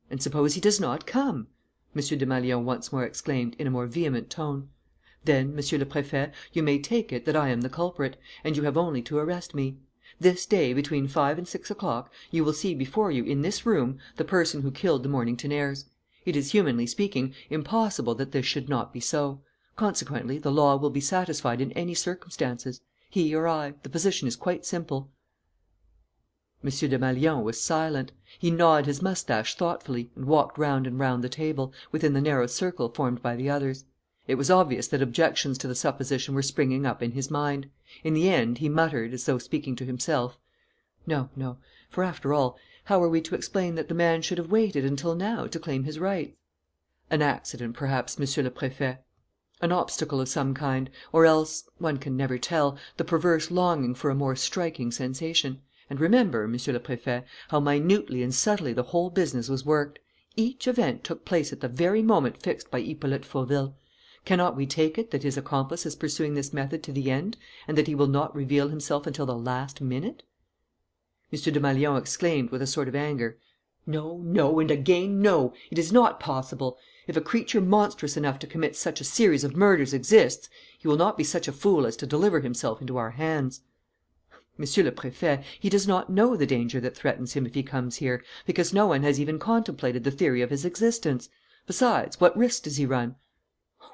"And suppose he does not come?" M. Desmalions once more exclaimed, in a more vehement tone. "Then, Monsieur le Préfet, you may take it that I am the culprit, and you have only to arrest me. This day, between 5 and 6 o'clock, you will see before you, in this room, the person who killed the Mornington heirs. It is, humanly speaking, impossible that this should not be so. Consequently, the law will be satisfied in any circumstances. He or I. The position is quite simple." M. Desmalions was silent. He gnawed his moustache thoughtfully and walked round and round the table, within the narrow circle formed by the others. It was obvious that objections to the supposition were springing up in his mind. In the end, he muttered, as though speaking to himself: "No, no. For, after all, how are we to explain that the man should have waited until now to claim his rights?" "An accident, perhaps, Monsieur le Préfet. An obstacle of some kind. Or else one can never tell the perverse longing for a more striking sensation. And remember, Monsieur le Préfet, how minutely and subtly the whole business was worked. Each event took place at the very moment fixed by Hippolyte Fauville. Cannot we take it that his accomplice is pursuing this method to the end and that he will not reveal himself until the last minute?" M. Desmalions exclaimed, with a sort of anger: "No, no, and again no! It is not possible! If a creature monstrous enough to commit such a series of murders exists, he will not be such a fool as to deliver himself into our hands." "Monsieur le Préfet, he does not know the danger that threatens him if he comes here, because no one has even contemplated the theory of his existence. Besides, what risk does he run?"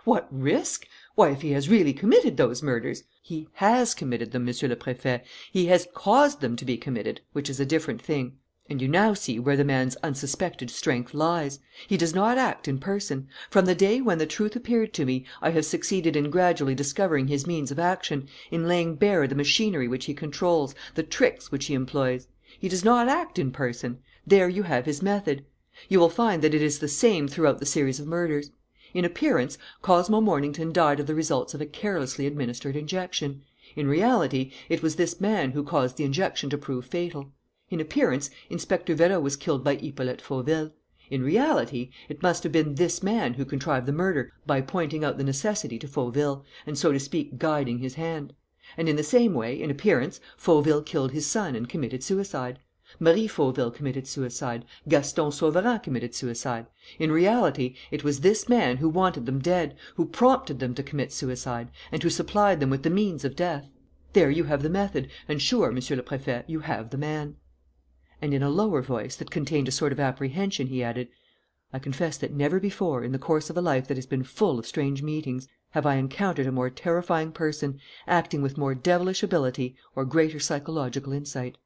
"What risk? Why, if he has really committed those murders " "He has committed them, Monsieur le Préfet. He has caused them to be committed, which is a different thing. And you now see where the man's unsuspected strength lies. He does not act in person. From the day when the truth appeared to me, I have succeeded in gradually discovering his means of action, in laying bare the machinery which he controls, the tricks which he employs. He does not act in person. There you have his method. You will find that it is the same throughout the series of murders. In appearance, Cosmo Mornington died of the results of a carelessly administered injection. In reality, it was this man who caused the injection to prove fatal. In appearance, Inspector Vérot was killed by Hippolyte Fauville. In reality, it must have been this man who contrived the murder by pointing out the necessity to Fauville, and, so to speak, guiding his hand. And in the same way, in appearance, Fauville killed his son and committed suicide. Marie Fauville committed suicide. Gaston Sauverand committed suicide. In reality, it was this man who wanted them dead, who prompted them to commit suicide, and who supplied them with the means of death. There you have the method, and sure, Monsieur le Préfet, you have the man." And in a lower voice, that contained a sort of apprehension, he added, "I confess that never before, in the course of a life that has been full of strange meetings, have I encountered a more terrifying person, acting with more devilish ability or greater psychological insight."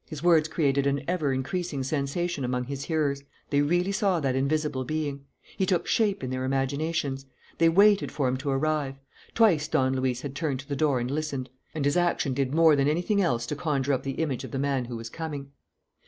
His words created an ever increasing sensation among his hearers. They really saw that invisible being. He took shape in their imaginations. They waited for him to arrive. Twice Don Luis had turned to the door and listened. And his action did more than anything else to conjure up the image of the man who was coming.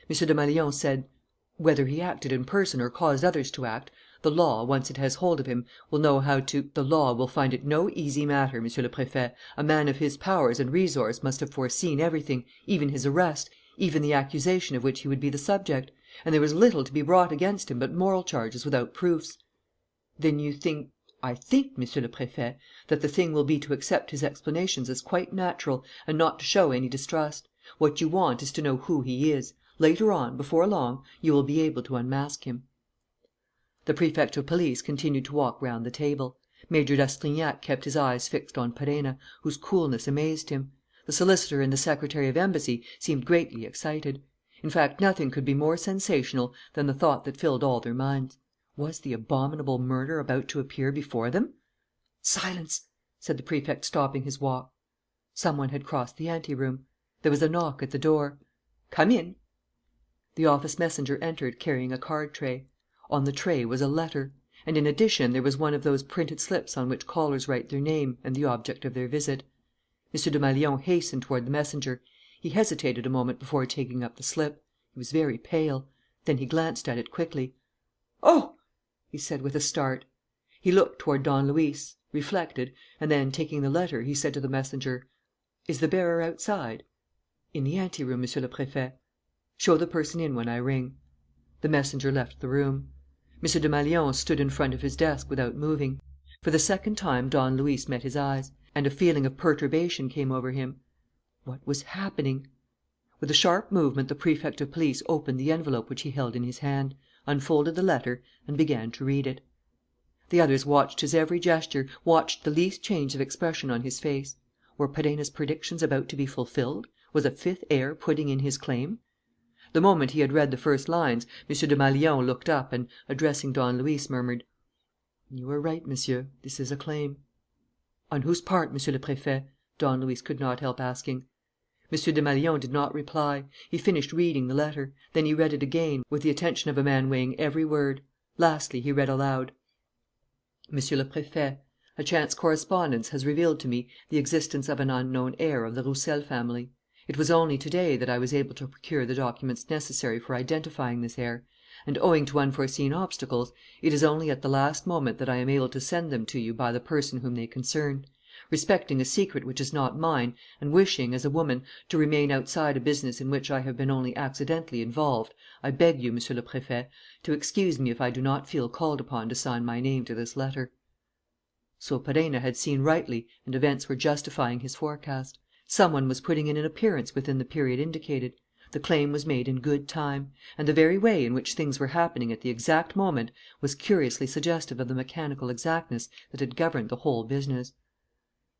M. Desmalions said: "Whether he acted in person or caused others to act, the law, once it has hold of him, will know how to " "The law will find it no easy matter, Monsieur le Préfet. A man of his powers and resource must have foreseen everything, even his arrest, even the accusation of which he would be the subject. And there was little to be brought against him but moral charges without proofs." "Then you think " "I think, Monsieur le Préfet, that the thing will be to accept his explanations as quite natural and not to show any distrust. What you want is to know who he is. Later on, before long, you will be able to unmask him." The Prefect of Police continued to walk round the table. Major d'Astrignac kept his eyes fixed on Perenna, whose coolness amazed him. The solicitor and the secretary of Embassy seemed greatly excited. In fact, nothing could be more sensational than the thought that filled all their minds. Was the abominable murder about to appear before them? "Silence!" said the Prefect, stopping his walk. Some one had crossed the anteroom. There was a knock at the door. "Come in." The office messenger entered, carrying a card tray. On the tray was a letter. And in addition there was one of those printed slips on which callers write their name and the object of their visit. M. Desmalions hastened toward the messenger. He hesitated a moment before taking up the slip. He was very pale. Then he glanced at it quickly. "Oh!" he said, with a start. He looked toward Don Luis, reflected, and then, taking the letter, he said to the messenger: "Is the bearer outside?" "In the anteroom, Monsieur le Préfet." "Show the person in when I ring." The messenger left the room. M. Desmalions stood in front of his desk without moving. For the second time Don Luis met his eyes; and a feeling of perturbation came over him. What was happening? With a sharp movement the Prefect of Police opened the envelope which he held in his hand, unfolded the letter, and began to read it. The others watched his every gesture, watched the least change of expression on his face. Were Perenna's predictions about to be fulfilled? Was a fifth heir putting in his claim? The moment he had read the first lines, M. Desmalions looked up and, addressing Don Luis, murmured: "You are right, Monsieur. This is a claim." "On whose part, Monsieur le Préfet?" Don Luis could not help asking. M. Desmalions did not reply. He finished reading the letter. Then he read it again, with the attention of a man weighing every word. Lastly, he read aloud: "Monsieur le Préfet, a chance correspondence has revealed to me the existence of an unknown heir of the Roussel family. It was only to day that I was able to procure the documents necessary for identifying this heir; and, owing to unforeseen obstacles, it is only at the last moment that I am able to send them to you by the person whom they concern. Respecting a secret which is not mine, and wishing, as a woman, to remain outside a business in which I have been only accidentally involved, I beg you, Monsieur le Préfet, to excuse me if I do not feel called upon to sign my name to this letter." So Perenna had seen rightly and events were justifying his forecast. Some one was putting in an appearance within the period indicated. The claim was made in good time. And the very way in which things were happening at the exact moment was curiously suggestive of the mechanical exactness that had governed the whole business.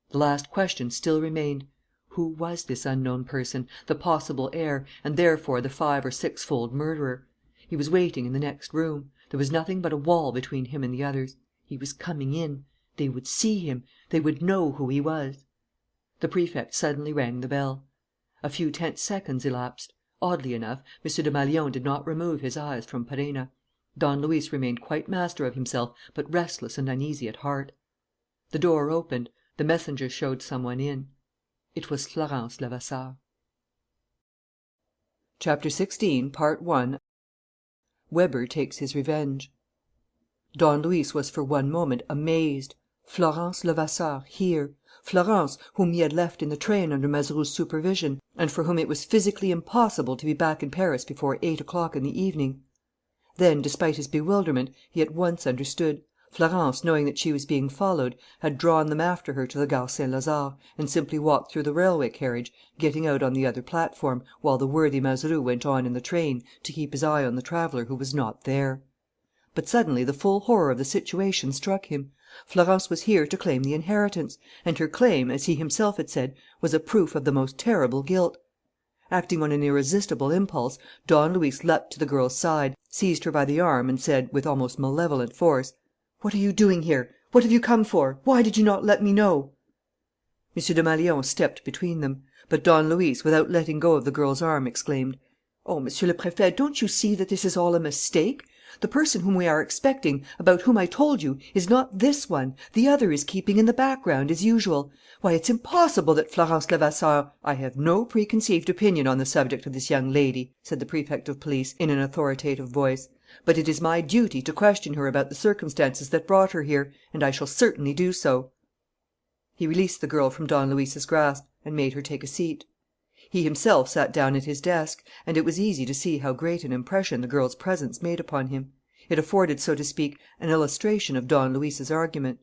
The last question still remained. Who was this unknown person, the possible heir, and therefore the 5- or 6-fold murderer? He was waiting in the next room. There was nothing but a wall between him and the others. He was coming in. They would see him. They would know who he was. The Prefect suddenly rang the bell. A few tense seconds elapsed. Oddly enough, M. Desmalions did not remove his eyes from Perenna. Don Luis remained quite master of himself, but restless and uneasy at heart. The door opened. The messenger showed some one in. It was Florence Levasseur. Chapter 16, Part 1. Weber takes his revenge. Don Luis was for one moment amazed. Florence Levasseur here. Florence, whom he had left in the train under Mazeroux's supervision, and for whom it was physically impossible to be back in Paris before 8 o'clock in the evening. Then, despite his bewilderment, he at once understood. Florence, knowing that she was being followed, had drawn them after her to the Gare Saint Lazare and simply walked through the railway carriage, getting out on the other platform, while the worthy Mazeroux went on in the train to keep his eye on the traveller who was not there. But suddenly the full horror of the situation struck him. Florence was here to claim the inheritance; and her claim, as he himself had said, was a proof of the most terrible guilt. Acting on an irresistible impulse, Don Luis leapt to the girl's side, seized her by the arm and said, with almost malevolent force: "What are you doing here? What have you come for? Why did you not let me know?" M. Desmalions stepped between them. But Don Luis, without letting go of the girl's arm, exclaimed: "Oh, Monsieur le Préfet, don't you see that this is all a mistake? The person whom we are expecting, about whom I told you, is not this one. The other is keeping in the background, as usual. Why, it's impossible that Florence Levasseur—" "I have no preconceived opinion on the subject of this young lady," said the Prefect of Police, in an authoritative voice. "But it is my duty to question her about the circumstances that brought her here, and I shall certainly do so." He released the girl from Don Luis's grasp and made her take a seat. He himself sat down at his desk; and it was easy to see how great an impression the girl's presence made upon him. It afforded, so to speak, an illustration of Don Luis's argument.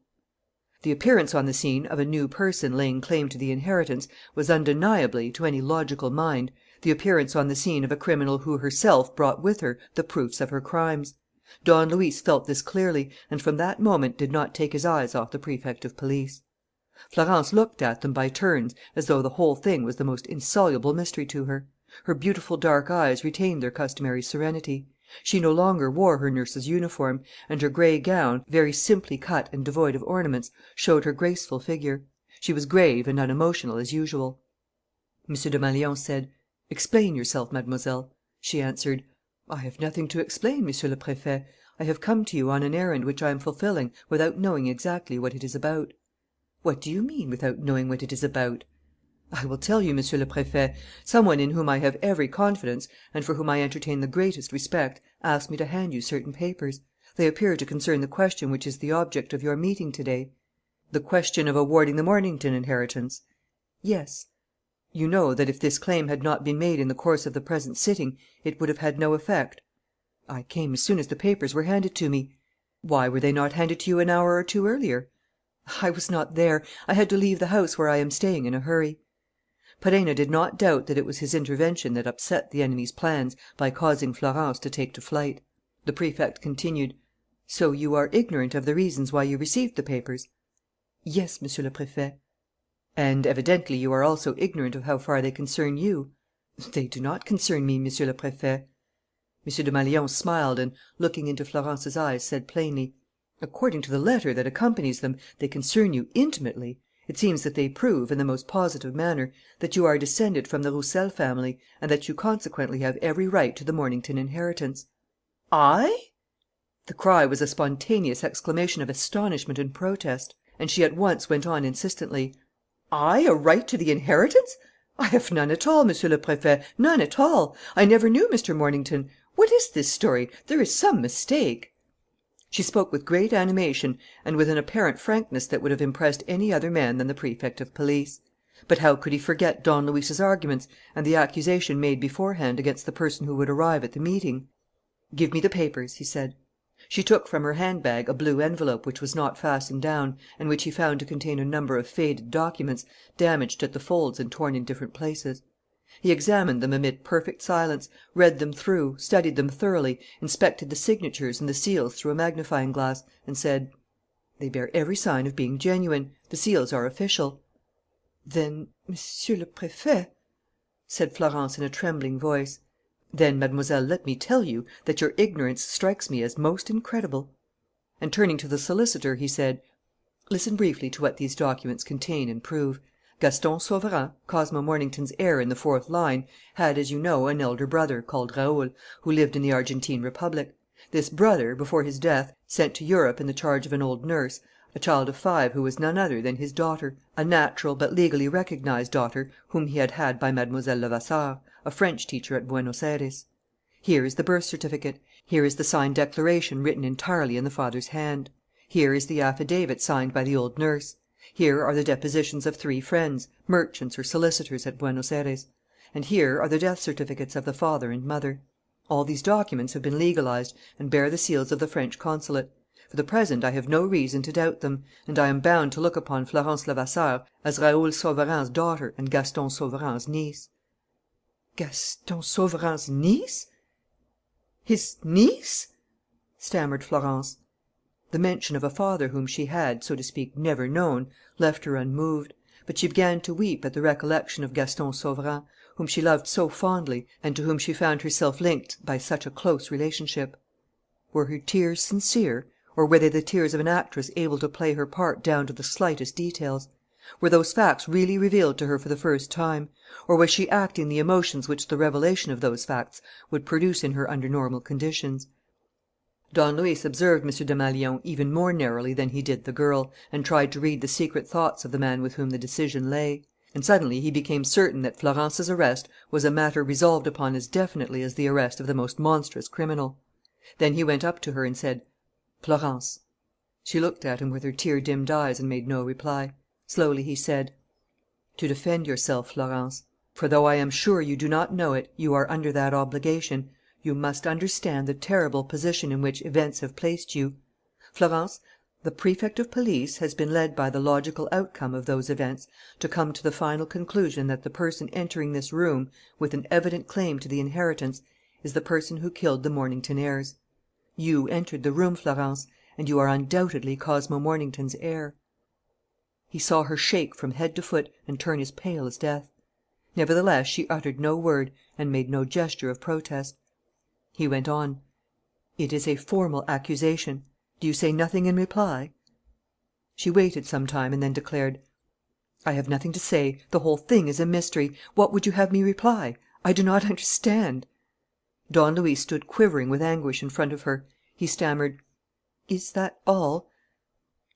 The appearance on the scene of a new person laying claim to the inheritance was undeniably, to any logical mind, the appearance on the scene of a criminal who herself brought with her the proofs of her crimes. Don Luis felt this clearly, and from that moment did not take his eyes off the Prefect of Police. Florence looked at them by turns as though the whole thing was the most insoluble mystery to her. Her beautiful dark eyes retained their customary serenity. She no longer wore her nurse's uniform, and her gray gown, very simply cut and devoid of ornaments, showed her graceful figure. She was grave and unemotional as usual. M. Desmalions said: "Explain yourself, mademoiselle." She answered: "I have nothing to explain, Monsieur le Préfet. I have come to you on an errand which I am fulfilling without knowing exactly what it is about." "What do you mean, without knowing what it is about?" "I will tell you, Monsieur le Préfet. Some one in whom I have every confidence and for whom I entertain the greatest respect asked me to hand you certain papers. They appear to concern the question which is the object of your meeting to day." "The question of awarding the Mornington inheritance?" "Yes." "You know that if this claim had not been made in the course of the present sitting, it would have had no effect?" "I came as soon as the papers were handed to me." "Why were they not handed to you an hour or two earlier?" "I was not there. I had to leave the house where I am staying in a hurry." Perenna did not doubt that it was his intervention that upset the enemy's plans by causing Florence to take to flight. The Prefect continued: "So you are ignorant of the reasons why you received the papers?" "Yes, Monsieur le Préfet." "And evidently you are also ignorant of how far they concern you." "They do not concern me, Monsieur le Préfet." M. Desmalions smiled and, looking into Florence's eyes, said plainly: "According to the letter that accompanies them, they concern you intimately. It seems that they prove, in the most positive manner, that you are descended from the Roussel family and that you consequently have every right to the Mornington inheritance." "I?" The cry was a spontaneous exclamation of astonishment and protest; and she at once went on insistently: "I a right to the inheritance? I have none at all, Monsieur le Préfet, none at all. I never knew Mr. Mornington. What is this story? There is some mistake." She spoke with great animation and with an apparent frankness that would have impressed any other man than the Prefect of Police. But how could he forget Don Luis's arguments and the accusation made beforehand against the person who would arrive at the meeting? "Give me the papers," he said. She took from her handbag a blue envelope which was not fastened down and which he found to contain a number of faded documents, damaged at the folds and torn in different places. He examined them amid perfect silence, read them through, studied them thoroughly, inspected the signatures and the seals through a magnifying glass, and said: "They bear every sign of being genuine. The seals are official." "Then, Monsieur le Préfet," said Florence in a trembling voice, "then, mademoiselle, let me tell you that your ignorance strikes me as most incredible." And turning to the solicitor, he said: "Listen briefly to what these documents contain and prove. Gaston Sauverand, Cosmo Mornington's heir in the fourth line, had, as you know, an elder brother, called Raoul, who lived in the Argentine Republic. This brother, before his death, sent to Europe, in the charge of an old nurse, a child of 5 who was none other than his daughter, a natural but legally recognized daughter whom he had had by Mlle. Levasseur, a French teacher at Buenos Ayres. Here is the birth certificate. Here is the signed declaration written entirely in the father's hand. Here is the affidavit signed by the old nurse. Here are the depositions of 3 friends, merchants or solicitors at Buenos Ayres. And here are the death certificates of the father and mother. All these documents have been legalized and bear the seals of the French consulate. For the present, I have no reason to doubt them, and I am bound to look upon Florence Levasseur as Raoul Sauverand's daughter and Gaston Sauverand's niece." "Gaston Sauverand's niece? His niece?" stammered Florence. The mention of a father whom she had, so to speak, never known, left her unmoved; but she began to weep at the recollection of Gaston Sauverand, whom she loved so fondly and to whom she found herself linked by such a close relationship. Were her tears sincere, or were they the tears of an actress able to play her part down to the slightest details? Were those facts really revealed to her for the first time? Or was she acting the emotions which the revelation of those facts would produce in her under normal conditions? Don Luis observed M. Desmalions even more narrowly than he did the girl, and tried to read the secret thoughts of the man with whom the decision lay. And suddenly he became certain that Florence's arrest was a matter resolved upon as definitely as the arrest of the most monstrous criminal. Then he went up to her and said: "Florence." She looked at him with her tear dimmed eyes and made no reply. Slowly he said: "To defend yourself, Florence. For, though I am sure you do not know it, you are under that obligation. You must understand the terrible position in which events have placed you. Florence, the Prefect of Police has been led by the logical outcome of those events to come to the final conclusion that the person entering this room, with an evident claim to the inheritance, is the person who killed the Mornington heirs. You entered the room, Florence, and you are undoubtedly Cosmo Mornington's heir." He saw her shake from head to foot and turn as pale as death. Nevertheless, she uttered no word and made no gesture of protest. He went on: "It is a formal accusation. Do you say nothing in reply?" She waited some time and then declared: "I have nothing to say. The whole thing is a mystery. What would you have me reply? I do not understand." Don Luis stood quivering with anguish in front of her. He stammered: "Is that all?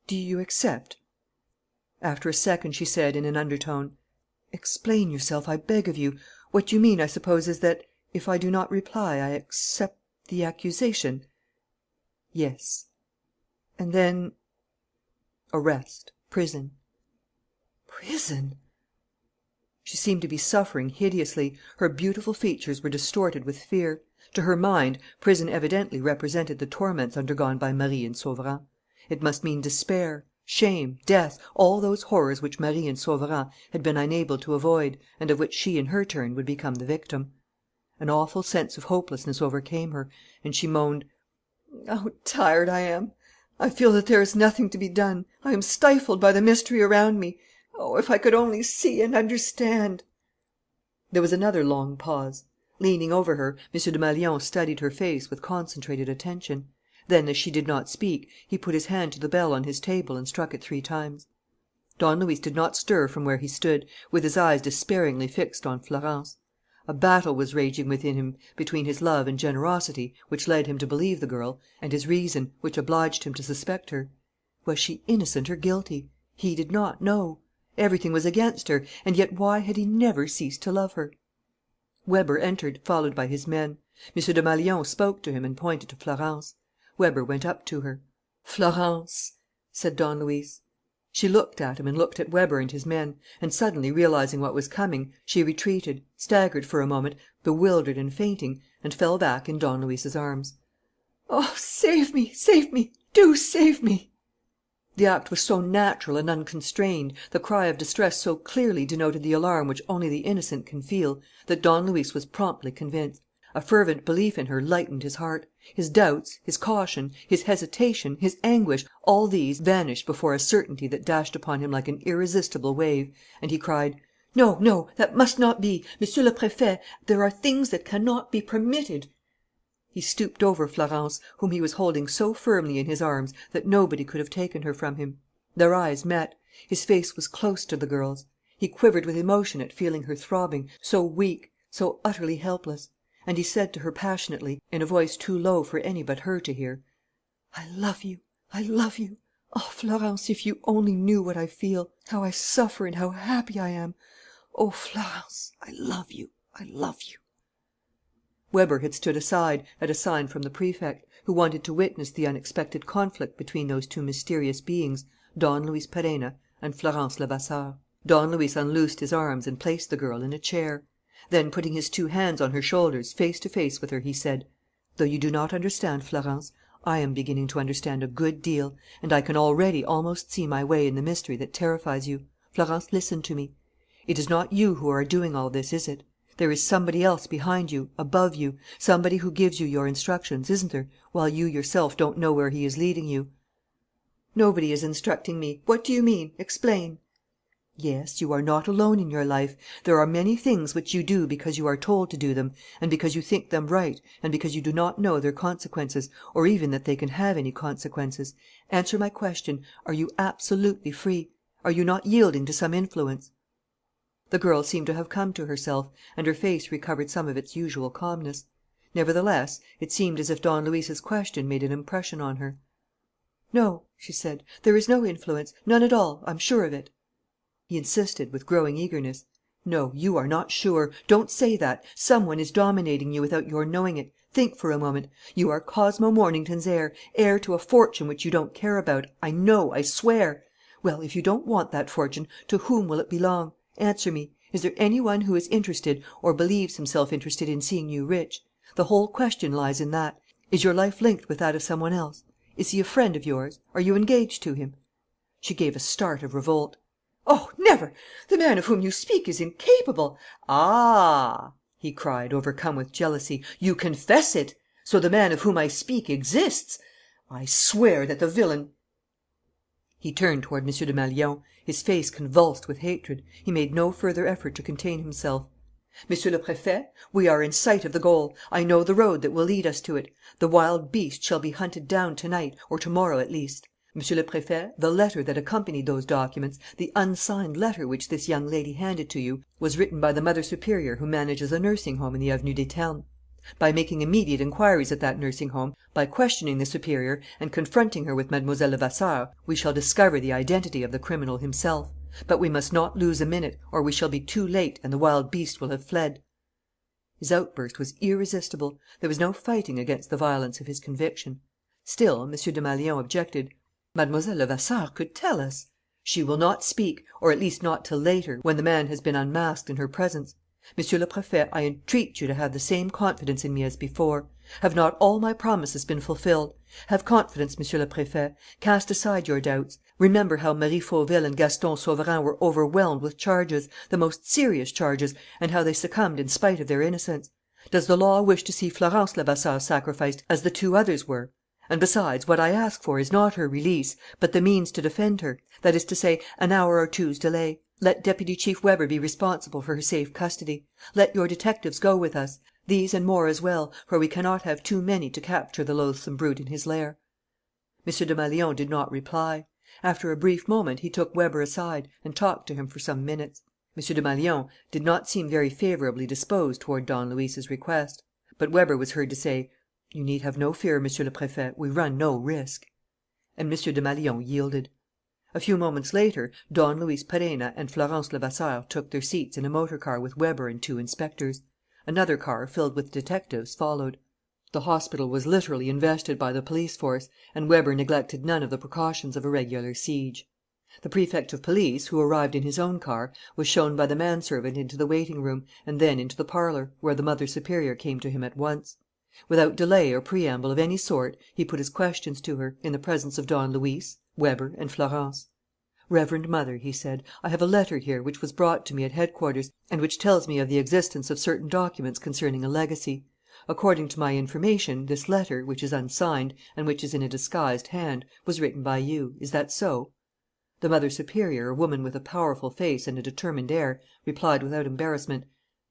Do you accept?" After a second, she said, in an undertone: "Explain yourself, I beg of you. What you mean, I suppose, is that, if I do not reply, I accept the accusation?" "Yes." "And then?" "Arrest, prison." "Prison!" She seemed to be suffering hideously. Her beautiful features were distorted with fear. To her mind, prison evidently represented the torments undergone by Marie and Sauverand. It must mean despair, shame, death, all those horrors which Marie and Sauverand had been unable to avoid and of which she, in her turn, would become the victim. An awful sense of hopelessness overcame her, and she moaned: "How tired I am! I feel that there is nothing to be done. I am stifled by the mystery around me. Oh, if I could only see and understand!" There was another long pause. Leaning over her, M. Desmalions studied her face with concentrated attention. Then, as she did not speak, he put his hand to the bell on his table and struck it 3 times. Don Luis did not stir from where he stood, with his eyes despairingly fixed on Florence. A battle was raging within him between his love and generosity, which led him to believe the girl, and his reason, which obliged him to suspect her. Was she innocent or guilty? He did not know. Everything was against her, and yet why had he never ceased to love her? Weber entered, followed by his men. M. Desmalions spoke to him and pointed to Florence. Weber went up to her. "Florence," said Don Luis. She looked at him and looked at Weber and his men, and, suddenly realizing what was coming, she retreated, staggered for a moment, bewildered and fainting, and fell back in Don Luis's arms. "Oh, save me, do save me!" The act was so natural and unconstrained, the cry of distress so clearly denoted the alarm which only the innocent can feel, that Don Luis was promptly convinced. A fervent belief in her lightened his heart. His doubts, his caution, his hesitation, his anguish, all these vanished before a certainty that dashed upon him like an irresistible wave, and he cried: "No, no, that must not be! Monsieur le Préfet, there are things that cannot be permitted." He stooped over Florence, whom he was holding so firmly in his arms that nobody could have taken her from him. Their eyes met. His face was close to the girl's. He quivered with emotion at feeling her throbbing, so weak, so utterly helpless. And he said to her passionately, in a voice too low for any but her to hear: "I love you. I love you. Oh, Florence, if you only knew what I feel, how I suffer and how happy I am. Oh, Florence, I love you. I love you." Weber had stood aside, at a sign from the Prefect, who wanted to witness the unexpected conflict between those two mysterious beings, Don Luis Perenna and Florence Levasseur. Don Luis unloosed his arms and placed the girl in a chair. Then, putting his two hands on her shoulders, face to face with her, he said: "Though you do not understand, Florence, I am beginning to understand a good deal, and I can already almost see my way in the mystery that terrifies you. Florence, listen to me. It is not you who are doing all this, is it? There is somebody else behind you, above you, somebody who gives you your instructions, isn't there, while you yourself don't know where he is leading you?" "Nobody is instructing me. What do you mean? Explain." "Yes, you are not alone in your life. There are many things which you do because you are told to do them, and because you think them right, and because you do not know their consequences, or even that they can have any consequences. Answer my question. Are you absolutely free? Are you not yielding to some influence?" The girl seemed to have come to herself, and her face recovered some of its usual calmness. Nevertheless, it seemed as if Don Luis's question made an impression on her. "No," she said, "there is no influence, none at all, I'm sure of it." He insisted, with growing eagerness: "No, you are not sure. Don't say that. Some one is dominating you without your knowing it. Think for a moment. You are Cosmo Mornington's heir to a fortune which you don't care about. I know, I swear. Well, if you don't want that fortune, to whom will it belong? Answer me. Is there any one who is interested, or believes himself interested, in seeing you rich? The whole question lies in that. Is your life linked with that of some one else? Is he a friend of yours? Are you engaged to him?" She gave a start of revolt. "Oh, never! The man of whom you speak is incapable." "Ah!" he cried, overcome with jealousy. "You confess it! So the man of whom I speak exists! I swear that the villain—" He turned toward M. Desmalions, his face convulsed with hatred. He made no further effort to contain himself. "Monsieur le Préfet, we are in sight of the goal. I know the road that will lead us to it. The wild beast shall be hunted down to night, or to morrow at least. Monsieur le Préfet, the letter that accompanied those documents, the unsigned letter which this young lady handed to you, was written by the Mother Superior who manages a nursing home in the Avenue des Ternes. By making immediate inquiries at that nursing home, by questioning the superior and confronting her with Mlle. Levasseur, we shall discover the identity of the criminal himself. But we must not lose a minute, or we shall be too late and the wild beast will have fled." His outburst was irresistible. There was no fighting against the violence of his conviction. Still, M. Desmalions objected: "Mlle. Levasseur could tell us—" "She will not speak, or at least not till later, when the man has been unmasked in her presence. Monsieur le Préfet, I entreat you to have the same confidence in me as before. Have not all my promises been fulfilled? Have confidence, Monsieur le Préfet. Cast aside your doubts. Remember how Marie Fauville and Gaston Sauverand were overwhelmed with charges, the most serious charges, and how they succumbed in spite of their innocence. Does the law wish to see Florence Levasseur sacrificed as the two others were? And besides, what I ask for is not her release, but the means to defend her, that is to say, an hour or two's delay. Let Deputy Chief Weber be responsible for her safe custody. Let your detectives go with us. These and more as well, for we cannot have too many to capture the loathsome brute in his lair." M. Desmalions did not reply. After a brief moment, he took Weber aside and talked to him for some minutes. M. Desmalions did not seem very favourably disposed toward Don Luis's request. But Weber was heard to say: "You need have no fear, Monsieur le Préfet. We run no risk." And M. Desmalions yielded. A few moments later, Don Luis Perenna and Florence Levasseur took their seats in a motor car with Weber and two inspectors. Another car, filled with detectives, followed. The hospital was literally invested by the police force, and Weber neglected none of the precautions of a regular siege. The Prefect of Police, who arrived in his own car, was shown by the manservant into the waiting room and then into the parlour, where the Mother Superior came to him at once. Without delay or preamble of any sort, he put his questions to her, in the presence of Don Luis, Weber, and Florence. "Reverend Mother," he said, "I have a letter here which was brought to me at headquarters and which tells me of the existence of certain documents concerning a legacy. According to my information, this letter, which is unsigned and which is in a disguised hand, was written by you. Is that so?" The Mother Superior, a woman with a powerful face and a determined air, replied without embarrassment: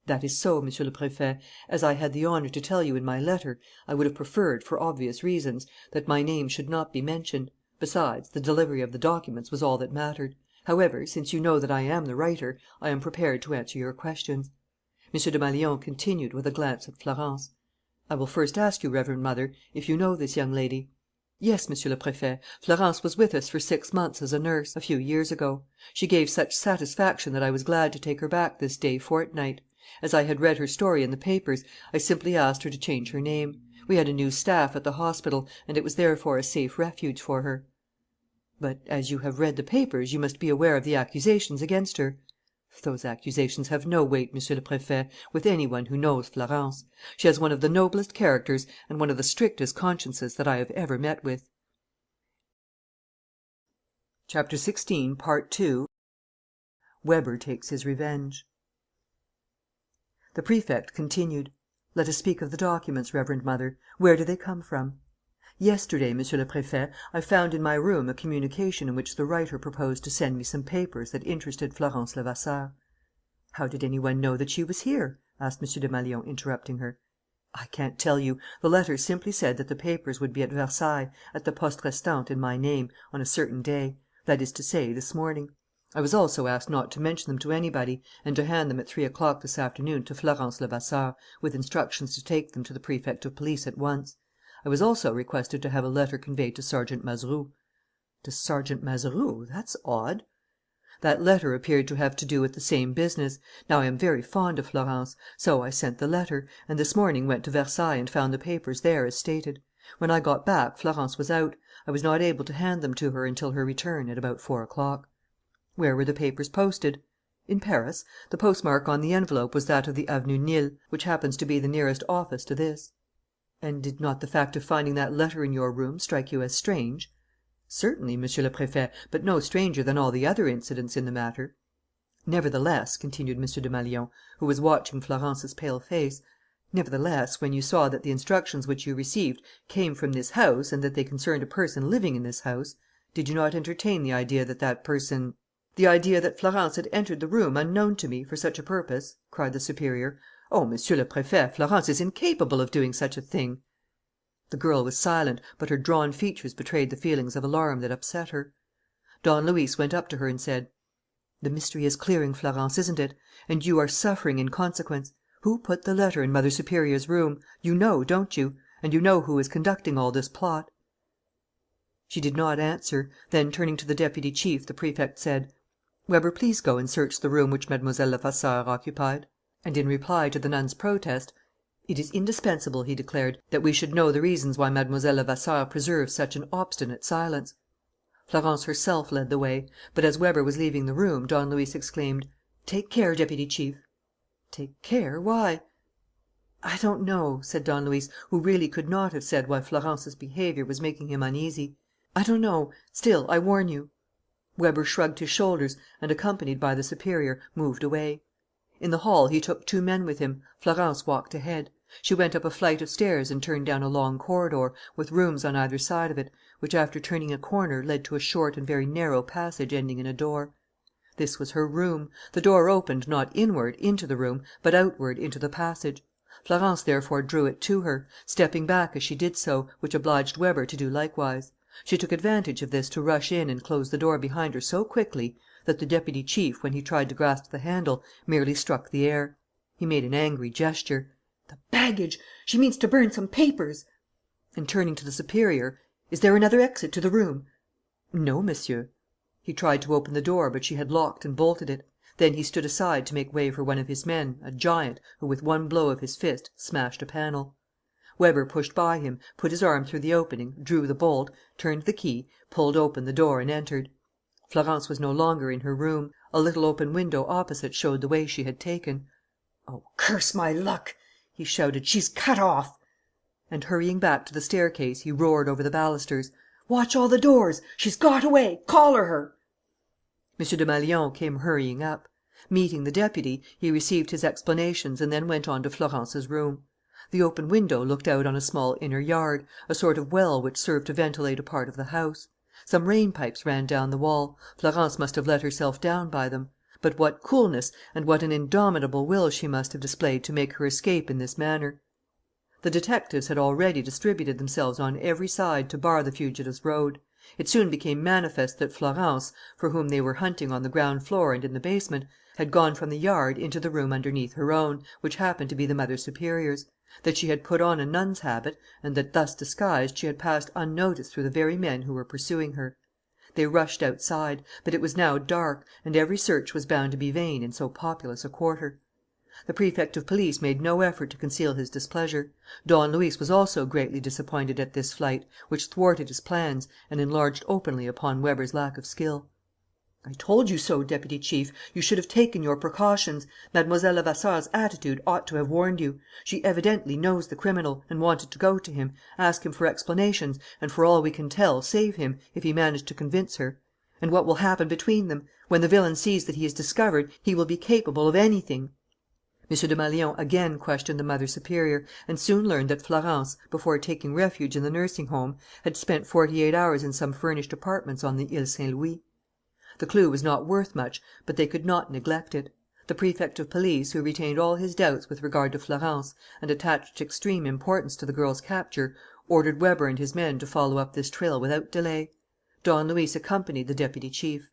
"That is so, Monsieur le Préfet. As I had the honour to tell you in my letter, I would have preferred, for obvious reasons, that my name should not be mentioned. Besides, the delivery of the documents was all that mattered. However, since you know that I am the writer, I am prepared to answer your questions." M. Desmalions continued, with a glance at Florence: "I will first ask you, Reverend Mother, if you know this young lady?" "Yes, Monsieur le Préfet. Florence was with us for 6 months as a nurse, a few years ago. She gave such satisfaction that I was glad to take her back this day fortnight. As I had read her story in the papers, I simply asked her to change her name. We had a new staff at the hospital, and it was therefore a safe refuge for her." "But, as you have read the papers, you must be aware of the accusations against her." "Those accusations have no weight, Monsieur le Préfet, with any one who knows Florence. She has one of the noblest characters and one of the strictest consciences that I have ever met with." Chapter 16, Part 2. Weber takes his revenge. The Prefect continued: "Let us speak of the documents, Reverend Mother. Where do they come from?" "Yesterday, Monsieur le Préfet, I found in my room a communication in which the writer proposed to send me some papers that interested Florence Levasseur." "How did any one know that she was here?" asked M. Desmalions, interrupting her. "I can't tell you. The letter simply said that the papers would be at Versailles, at the Poste Restante, in my name, on a certain day: that is to say, this morning. I was also asked not to mention them to anybody and to hand them at 3 o'clock this afternoon to Florence Levasseur, with instructions to take them to the Prefect of Police at once. I was also requested to have a letter conveyed to Sergeant Mazeroux." "To Sergeant Mazeroux? That's odd." "That letter appeared to have to do with the same business. Now I am very fond of Florence. So I sent the letter, and this morning went to Versailles and found the papers there as stated. When I got back, Florence was out. I was not able to hand them to her until her return, at about 4 o'clock." "Where were the papers posted?" "In Paris. The postmark on the envelope was that of the Avenue Niel, which happens to be the nearest office to this." "And did not the fact of finding that letter in your room strike you as strange?" "Certainly, Monsieur le Préfet, but no stranger than all the other incidents in the matter." "Nevertheless," continued M. Desmalions, who was watching Florence's pale face, "nevertheless, when you saw that the instructions which you received came from this house and that they concerned a person living in this house, did you not entertain the idea that that person—" "The idea that Florence had entered the room, unknown to me, for such a purpose?" cried the superior. "Oh, Monsieur le Préfet, Florence is incapable of doing such a thing." The girl was silent, but her drawn features betrayed the feelings of alarm that upset her. Don Luis went up to her and said: "The mystery is clearing, Florence, isn't it? And you are suffering in consequence. Who put the letter in Mother Superior's room? You know, don't you? And you know who is conducting all this plot?" She did not answer. Then, turning to the deputy chief, the Prefect said: "Weber, please go and search the room which Mlle. Levasseur occupied." And, in reply to the nun's protest: "It is indispensable," he declared, "that we should know the reasons why Mlle. Levasseur preserves such an obstinate silence." Florence herself led the way. But, as Weber was leaving the room, Don Luis exclaimed: "Take care, Deputy Chief." "Take care? Why?" "I don't know," said Don Luis, who really could not have said why Florence's behaviour was making him uneasy. "I don't know. Still, I warn you." Weber shrugged his shoulders and, accompanied by the superior, moved away. In the hall he took 2 men with him. Florence walked ahead. She went up a flight of stairs and turned down a long corridor, with rooms on either side of it, which, after turning a corner, led to a short and very narrow passage ending in a door. This was her room. The door opened not inward, into the room, but outward, into the passage. Florence therefore drew it to her, stepping back as she did so, which obliged Weber to do likewise. She took advantage of this to rush in and close the door behind her so quickly that the deputy chief, when he tried to grasp the handle, merely struck the air. He made an angry gesture. "The baggage! She means to burn some papers!" And, turning to the superior: "Is there another exit to the room?" "No, monsieur." He tried to open the door, but she had locked and bolted it. Then he stood aside to make way for one of his men, a giant, who, with one blow of his fist, smashed a panel. Weber pushed by him, put his arm through the opening, drew the bolt, turned the key, pulled open the door and entered. Florence was no longer in her room. A little open window opposite showed the way she had taken. "Oh, curse my luck!" he shouted. "She's cut off!" And, hurrying back to the staircase, he roared over the balusters: "Watch all the doors! She's got away! Collar her!" M. Desmalions came hurrying up. Meeting the deputy, he received his explanations and then went on to Florence's room. The open window looked out on a small inner yard, a sort of well which served to ventilate a part of the house. Some rain pipes ran down the wall. Florence must have let herself down by them. But what coolness and what an indomitable will she must have displayed to make her escape in this manner! The detectives had already distributed themselves on every side to bar the fugitive's road. It soon became manifest that Florence, for whom they were hunting on the ground floor and in the basement, had gone from the yard into the room underneath her own, which happened to be the Mother Superior's; that she had put on a nun's habit, and that, thus disguised, she had passed unnoticed through the very men who were pursuing her. They rushed outside; but it was now dark, and every search was bound to be vain in so populous a quarter. The Prefect of Police made no effort to conceal his displeasure. Don Luis was also greatly disappointed at this flight, which thwarted his plans and enlarged openly upon Weber's lack of skill. "I told you so, Deputy Chief. You should have taken your precautions. Mlle. Levasseur's attitude ought to have warned you. She evidently knows the criminal and wanted to go to him, ask him for explanations and, for all we can tell, save him, if he managed to convince her. And what will happen between them? When the villain sees that he is discovered, he will be capable of anything." M. Desmalions again questioned the Mother Superior, and soon learned that Florence, before taking refuge in the nursing home, had spent 48 hours in some furnished apartments on the Ile Saint Louis. The clue was not worth much, but they could not neglect it. The Prefect of Police, who retained all his doubts with regard to Florence and attached extreme importance to the girl's capture, ordered Weber and his men to follow up this trail without delay. Don Luis accompanied the deputy chief.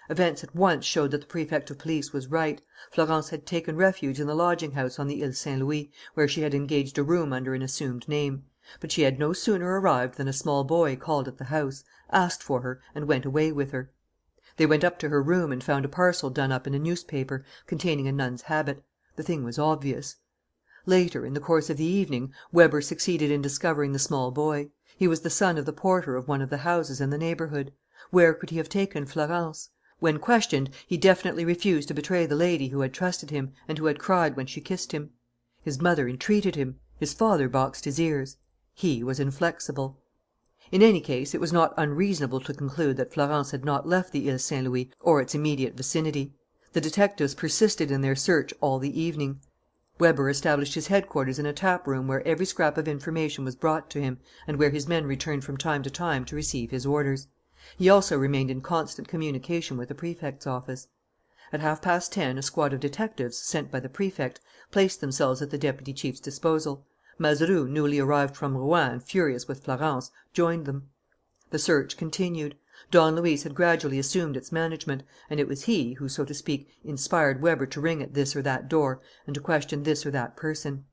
Events at once showed that the Prefect of Police was right. Florence had taken refuge in the lodging house on the Ile Saint Louis, where she had engaged a room under an assumed name. But she had no sooner arrived than a small boy called at the house, asked for her, and went away with her. They went up to her room and found a parcel done up in a newspaper, containing a nun's habit. The thing was obvious. Later, in the course of the evening, Weber succeeded in discovering the small boy. He was the son of the porter of one of the houses in the neighbourhood. Where could he have taken Florence? When questioned, he definitely refused to betray the lady who had trusted him and who had cried when she kissed him. His mother entreated him. His father boxed his ears. He was inflexible. In any case, it was not unreasonable to conclude that Florence had not left the Ile Saint Louis or its immediate vicinity. The detectives persisted in their search all the evening. Weber established his headquarters in a tap room where every scrap of information was brought to him and where his men returned from time to time to receive his orders. He also remained in constant communication with the Prefect's office. At 10:30 a squad of detectives, sent by the Prefect, placed themselves at the deputy chief's disposal. Mazeroux, newly arrived from Rouen and furious with Florence, joined them. The search continued. Don Luis had gradually assumed its management; and it was he who, so to speak, inspired Weber to ring at this or that door and to question this or that person.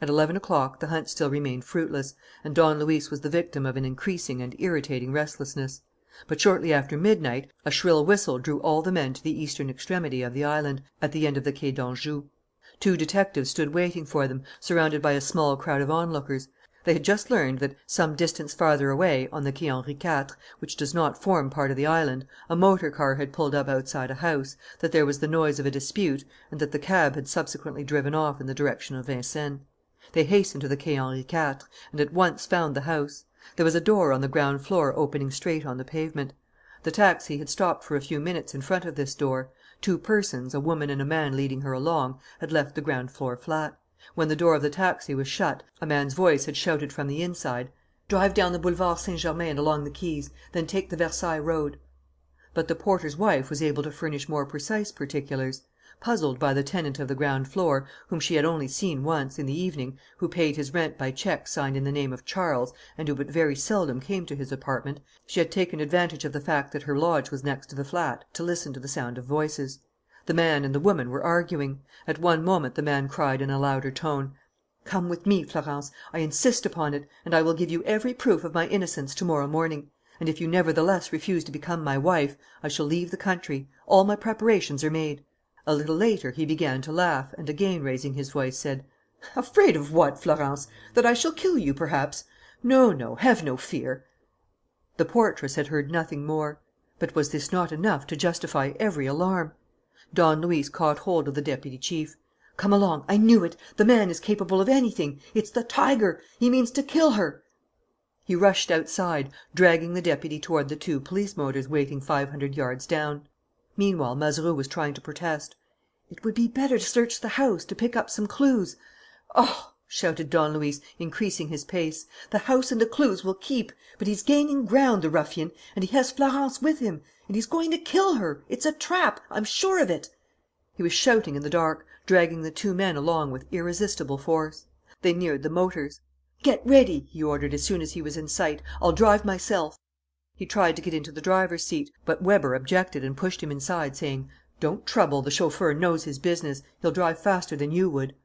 At 11 o'clock the hunt still remained fruitless, and Don Luis was the victim of an increasing and irritating restlessness. But shortly after midnight a shrill whistle drew all the men to the eastern extremity of the island, at the end of the Quai d'Anjou. 2 detectives stood waiting for them, surrounded by a small crowd of onlookers. They had just learned that, some distance farther away, on the Quai Henri IV, which does not form part of the island, a motor car had pulled up outside a house, that there was the noise of a dispute, and that the cab had subsequently driven off in the direction of Vincennes. They hastened to the Quai Henri IV, and at once found the house. There was a door on the ground floor opening straight on the pavement. The taxi had stopped for a few minutes in front of this door. 2 persons, a woman and a man leading her along, had left the ground floor flat. When the door of the taxi was shut, a man's voice had shouted from the inside: "Drive down the Boulevard Saint Germain and along the quays. Then take the Versailles Road." But the porter's wife was able to furnish more precise particulars. Puzzled by the tenant of the ground floor, whom she had only seen once, in the evening, who paid his rent by cheque signed in the name of Charles, and who but very seldom came to his apartment, she had taken advantage of the fact that her lodge was next to the flat to listen to the sound of voices. The man and the woman were arguing. At one moment the man cried in a louder tone: "Come with me, Florence. I insist upon it, and I will give you every proof of my innocence to morrow morning. And if you nevertheless refuse to become my wife, I shall leave the country. All my preparations are made." A little later he began to laugh and, again raising his voice, said: "Afraid of what, Florence? That I shall kill you, perhaps? No, no, have no fear." The portress had heard nothing more. But was this not enough to justify every alarm? Don Luis caught hold of the deputy chief. "Come along. I knew it. The man is capable of anything. It's the tiger. He means to kill her." He rushed outside, dragging the deputy toward the 2 police motors waiting 500 yards down. Meanwhile, Mazeroux was trying to protest. "It would be better to search the house, to pick up some clues. Oh!" shouted Don Luis, increasing his pace. "The house and the clues will keep. But he's gaining ground, the ruffian, and he has Florence with him. And he's going to kill her. It's a trap. I'm sure of it." He was shouting in the dark, dragging the two men along with irresistible force. They neared the motors. "Get ready," he ordered as soon as he was in sight. "I'll drive myself." He tried to get into the driver's seat, but Weber objected and pushed him inside, saying: "Don't trouble. The chauffeur knows his business. He'll drive faster than you would."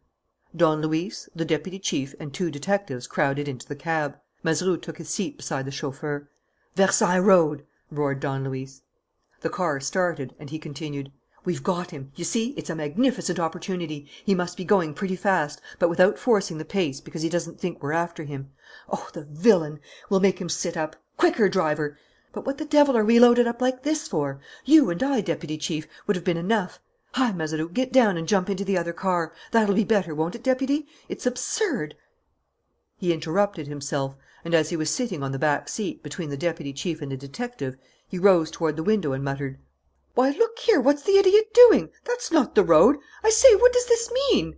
Don Luis, the deputy chief, and two detectives crowded into the cab. Mazeroux took his seat beside the chauffeur. "Versailles Road!" roared Don Luis. The car started, and he continued: "We've got him. You see, it's a magnificent opportunity. He must be going pretty fast, but without forcing the pace, because he doesn't think we're after him. Oh, the villain! We'll make him sit up. Quicker, driver! But what the devil are we loaded up like this for? You and I, Deputy Chief, would have been enough. Hi, Mazeroux, get down and jump into the other car. That'll be better, won't it, Deputy? It's absurd." He interrupted himself, and, as he was sitting on the back seat, between the deputy chief and the detective, he rose toward the window and muttered: "Why, look here, what's the idiot doing? That's not the road. I say, what does this mean?"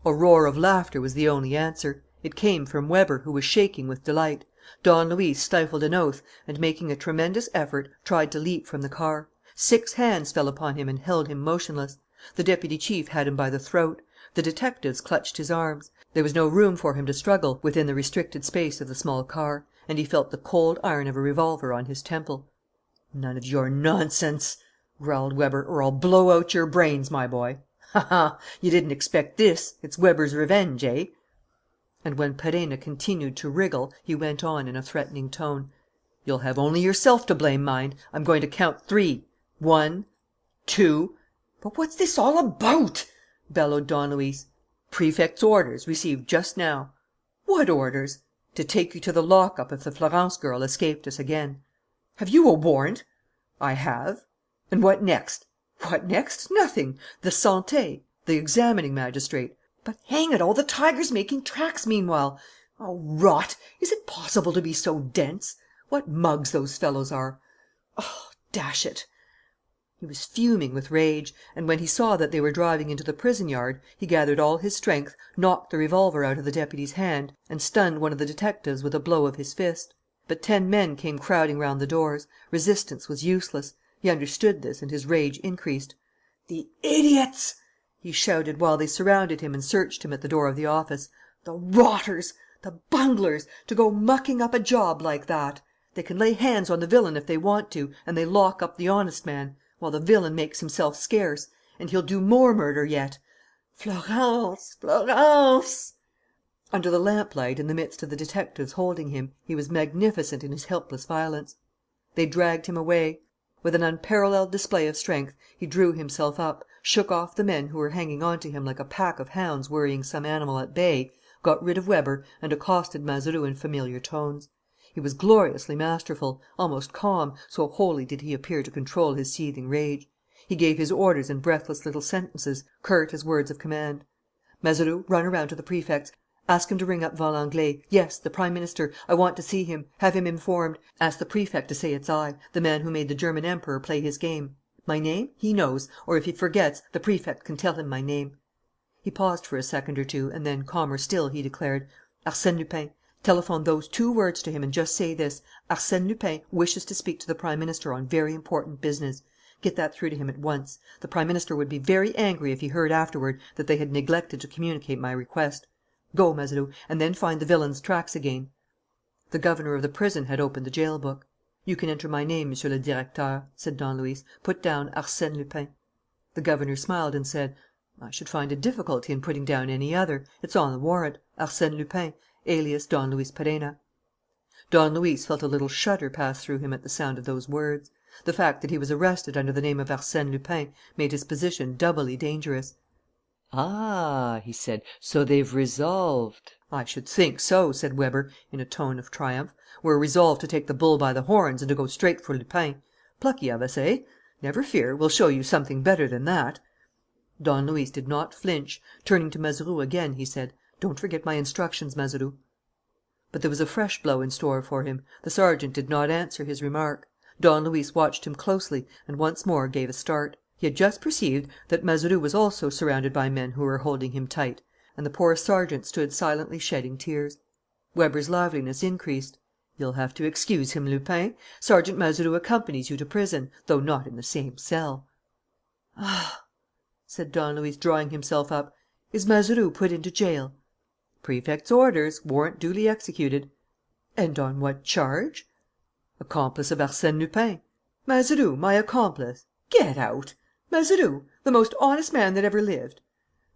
A roar of laughter was the only answer. It came from Weber, who was shaking with delight. Don Luis stifled an oath and, making a tremendous effort, tried to leap from the car. 6 hands fell upon him and held him motionless. The deputy chief had him by the throat. The detectives clutched his arms. There was no room for him to struggle within the restricted space of the small car, and he felt the cold iron of a revolver on his temple. "None of your nonsense," growled Weber, "or I'll blow out your brains, my boy. Ha ha! You didn't expect this. It's Weber's revenge, eh?" And when Perenna continued to wriggle, he went on in a threatening tone: "You'll have only yourself to blame, mind. I'm going to count 3. 1, 2 " "But what's this all about?" bellowed Don Luis. "Prefect's orders, received just now." "What orders?" "To take you to the lockup if the Florence girl escaped us again." "Have you a warrant?" "I have." "And what next?" "What next? Nothing. The Santé, the examining magistrate." "But, hang it all, the tiger's making tracks meanwhile. Oh, rot! Is it possible to be so dense? What mugs those fellows are! Oh, dash it!" He was fuming with rage; and, when he saw that they were driving into the prison yard, he gathered all his strength, knocked the revolver out of the deputy's hand, and stunned one of the detectives with a blow of his fist. But 10 men came crowding round the doors. Resistance was useless. He understood this, and his rage increased. "The idiots!" he shouted, while they surrounded him and searched him at the door of the office. "The rotters! The bunglers! To go mucking up a job like that! They can lay hands on the villain if they want to, and they lock up the honest man, while the villain makes himself scarce. And he'll do more murder yet. Florence! Florence!" Under the lamplight, in the midst of the detectives holding him, he was magnificent in his helpless violence. They dragged him away. With an unparalleled display of strength, he drew himself up, shook off the men who were hanging on to him like a pack of hounds worrying some animal at bay, got rid of Weber, and accosted Mazeroux in familiar tones. He was gloriously masterful, almost calm, so wholly did he appear to control his seething rage. He gave his orders in breathless little sentences, curt as words of command. "Mazeroux, run around to the Prefect's. Ask him to ring up Valenglay. Yes, the Prime Minister. I want to see him. Have him informed. Ask the Prefect to say it's I, the man who made the German Emperor play his game. My name? He knows. Or, if he forgets, the Prefect can tell him my name." He paused for a second or two, and then, calmer still, he declared: "Arsène Lupin. Telephone those 2 words to him and just say this: Arsène Lupin wishes to speak to the Prime Minister on very important business. Get that through to him at once. The Prime Minister would be very angry if he heard afterward that they had neglected to communicate my request. Go, Mazeroux, and then find the villain's tracks again." The governor of the prison had opened the jail book. "You can enter my name, Monsieur le Directeur," said Don Luis. "Put down Arsène Lupin." The governor smiled and said: "I should find a difficulty in putting down any other. It's on the warrant: Arsène Lupin, alias Don Luis Perenna." Don Luis felt a little shudder pass through him at the sound of those words. The fact that he was arrested under the name of Arsène Lupin made his position doubly dangerous. "Ah," he said, "so they've resolved." "I should think so," said Weber, in a tone of triumph. "We're resolved to take the bull by the horns and to go straight for Lupin. Plucky of us, eh? Never fear, we'll show you something better than that." Don Luis did not flinch. Turning to Mazeroux again, he said: "Don't forget my instructions, Mazeroux." But there was a fresh blow in store for him. The sergeant did not answer his remark. Don Luis watched him closely and once more gave a start. He had just perceived that Mazeroux was also surrounded by men who were holding him tight. and the poor sergeant stood silently shedding tears. Weber's liveliness increased. "You'll have to excuse him, Lupin. Sergeant Mazeroux accompanies you to prison, though not in the same cell." "Ah!" said Don Luis, drawing himself up. "Is Mazeroux put into jail?" "Prefect's orders. Warrant duly executed." "And on what charge?" "Accomplice of Arsène Lupin." "Mazeroux, my accomplice? Get out! Mazeroux, the most honest man that ever lived?"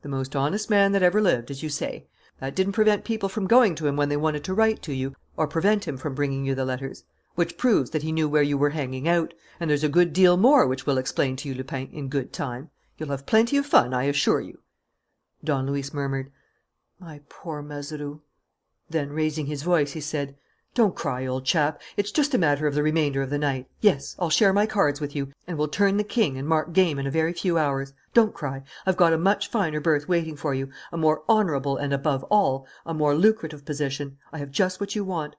"The most honest man that ever lived, as you say. That didn't prevent people from going to him when they wanted to write to you, or prevent him from bringing you the letters. Which proves that he knew where you were hanging out. And there's a good deal more which we'll explain to you, Lupin, in good time. You'll have plenty of fun, I assure you." Don Luis murmured: "My poor Mazeroux." Then, raising his voice, he said: "Don't cry, old chap. It's just a matter of the remainder of the night. Yes, I'll share my cards with you, and we'll turn the king and mark game in a very few hours. Don't cry. I've got a much finer berth waiting for you, a more honourable and, above all, a more lucrative position. I have just what you want.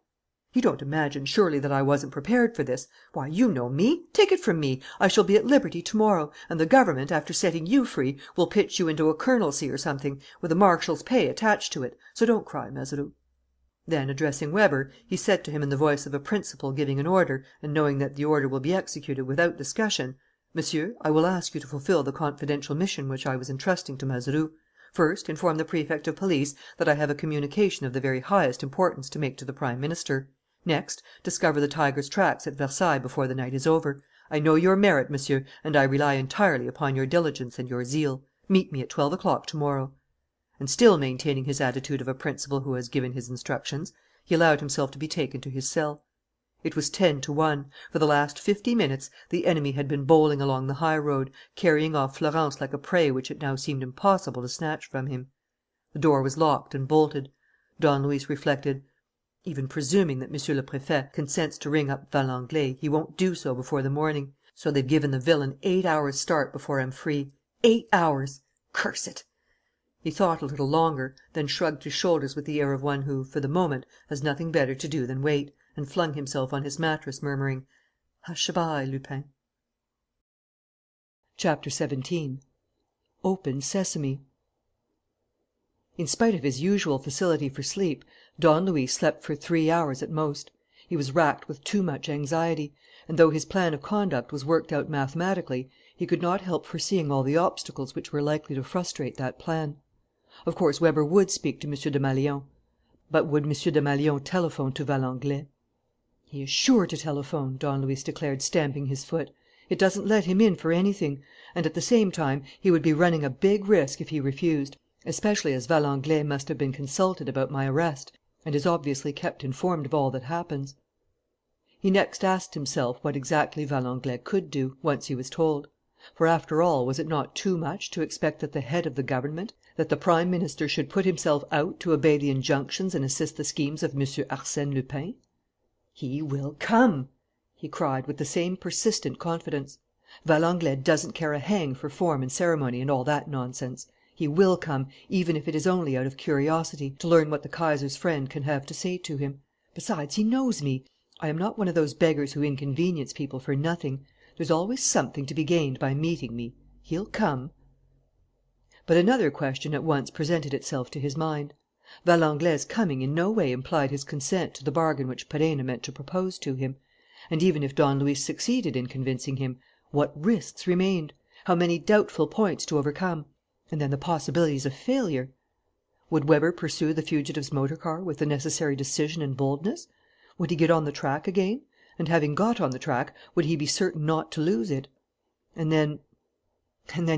You don't imagine, surely, that I wasn't prepared for this? Why, you know me. Take it from me, I shall be at liberty to morrow, and the government, after setting you free, will pitch you into a colonelcy or something, with a marshal's pay attached to it. So don't cry, Mazeroux." Then, addressing Weber, he said to him in the voice of a principal giving an order and knowing that the order will be executed without discussion: "Monsieur, I will ask you to fulfil the confidential mission which I was entrusting to Mazeroux. First, inform the Prefect of Police that I have a communication of the very highest importance to make to the Prime Minister. Next, discover the tiger's tracks at Versailles before the night is over. I know your merit, Monsieur, and I rely entirely upon your diligence and your zeal. Meet me at 12 o'clock to morrow." And, still maintaining his attitude of a principal who has given his instructions, he allowed himself to be taken to his cell. It was 10 to 1. For the last 50 minutes, the enemy had been bowling along the high road, carrying off Florence like a prey which it now seemed impossible to snatch from him. The door was locked and bolted. Don Luis reflected: "Even presuming that Monsieur le Préfet consents to ring up Valenglay, he won't do so before the morning. So they've given the villain 8 hours' start before I'm free. 8 hours! Curse it!" He thought a little longer, then shrugged his shoulders with the air of one who, for the moment, has nothing better to do than wait, and flung himself on his mattress, murmuring: "Hush-a-bye, Lupin." Chapter 17. Open Sesame. In spite of his usual facility for sleep, Don Luis slept for 3 hours at most. He was racked with too much anxiety; and, though his plan of conduct was worked out mathematically, he could not help foreseeing all the obstacles which were likely to frustrate that plan. Of course, Weber would speak to M. Desmalions. But would M. Desmalions telephone to Valenglay? "He is sure to telephone," Don Luis declared, stamping his foot. "It doesn't let him in for anything. And, at the same time, he would be running a big risk if he refused, especially as Valenglay must have been consulted about my arrest and is obviously kept informed of all that happens." He next asked himself what exactly Valenglay could do, once he was told. For, after all, was it not too much to expect that the head of the government, that the Prime Minister should put himself out to obey the injunctions and assist the schemes of M. Arsène Lupin? "He will come!" he cried, with the same persistent confidence. "Valenglay doesn't care a hang for form and ceremony and all that nonsense. He will come, even if it is only out of curiosity, to learn what the Kaiser's friend can have to say to him. Besides, he knows me. I am not one of those beggars who inconvenience people for nothing. There's always something to be gained by meeting me. He'll come." But another question at once presented itself to his mind. Valenglay's coming in no way implied his consent to the bargain which Perenna meant to propose to him. And, even if Don Luis succeeded in convincing him, what risks remained! How many doubtful points to overcome! And then the possibilities of failure! Would Weber pursue the fugitive's motor car with the necessary decision and boldness? Would he get on the track again? And, having got on the track, would he be certain not to lose it? And then,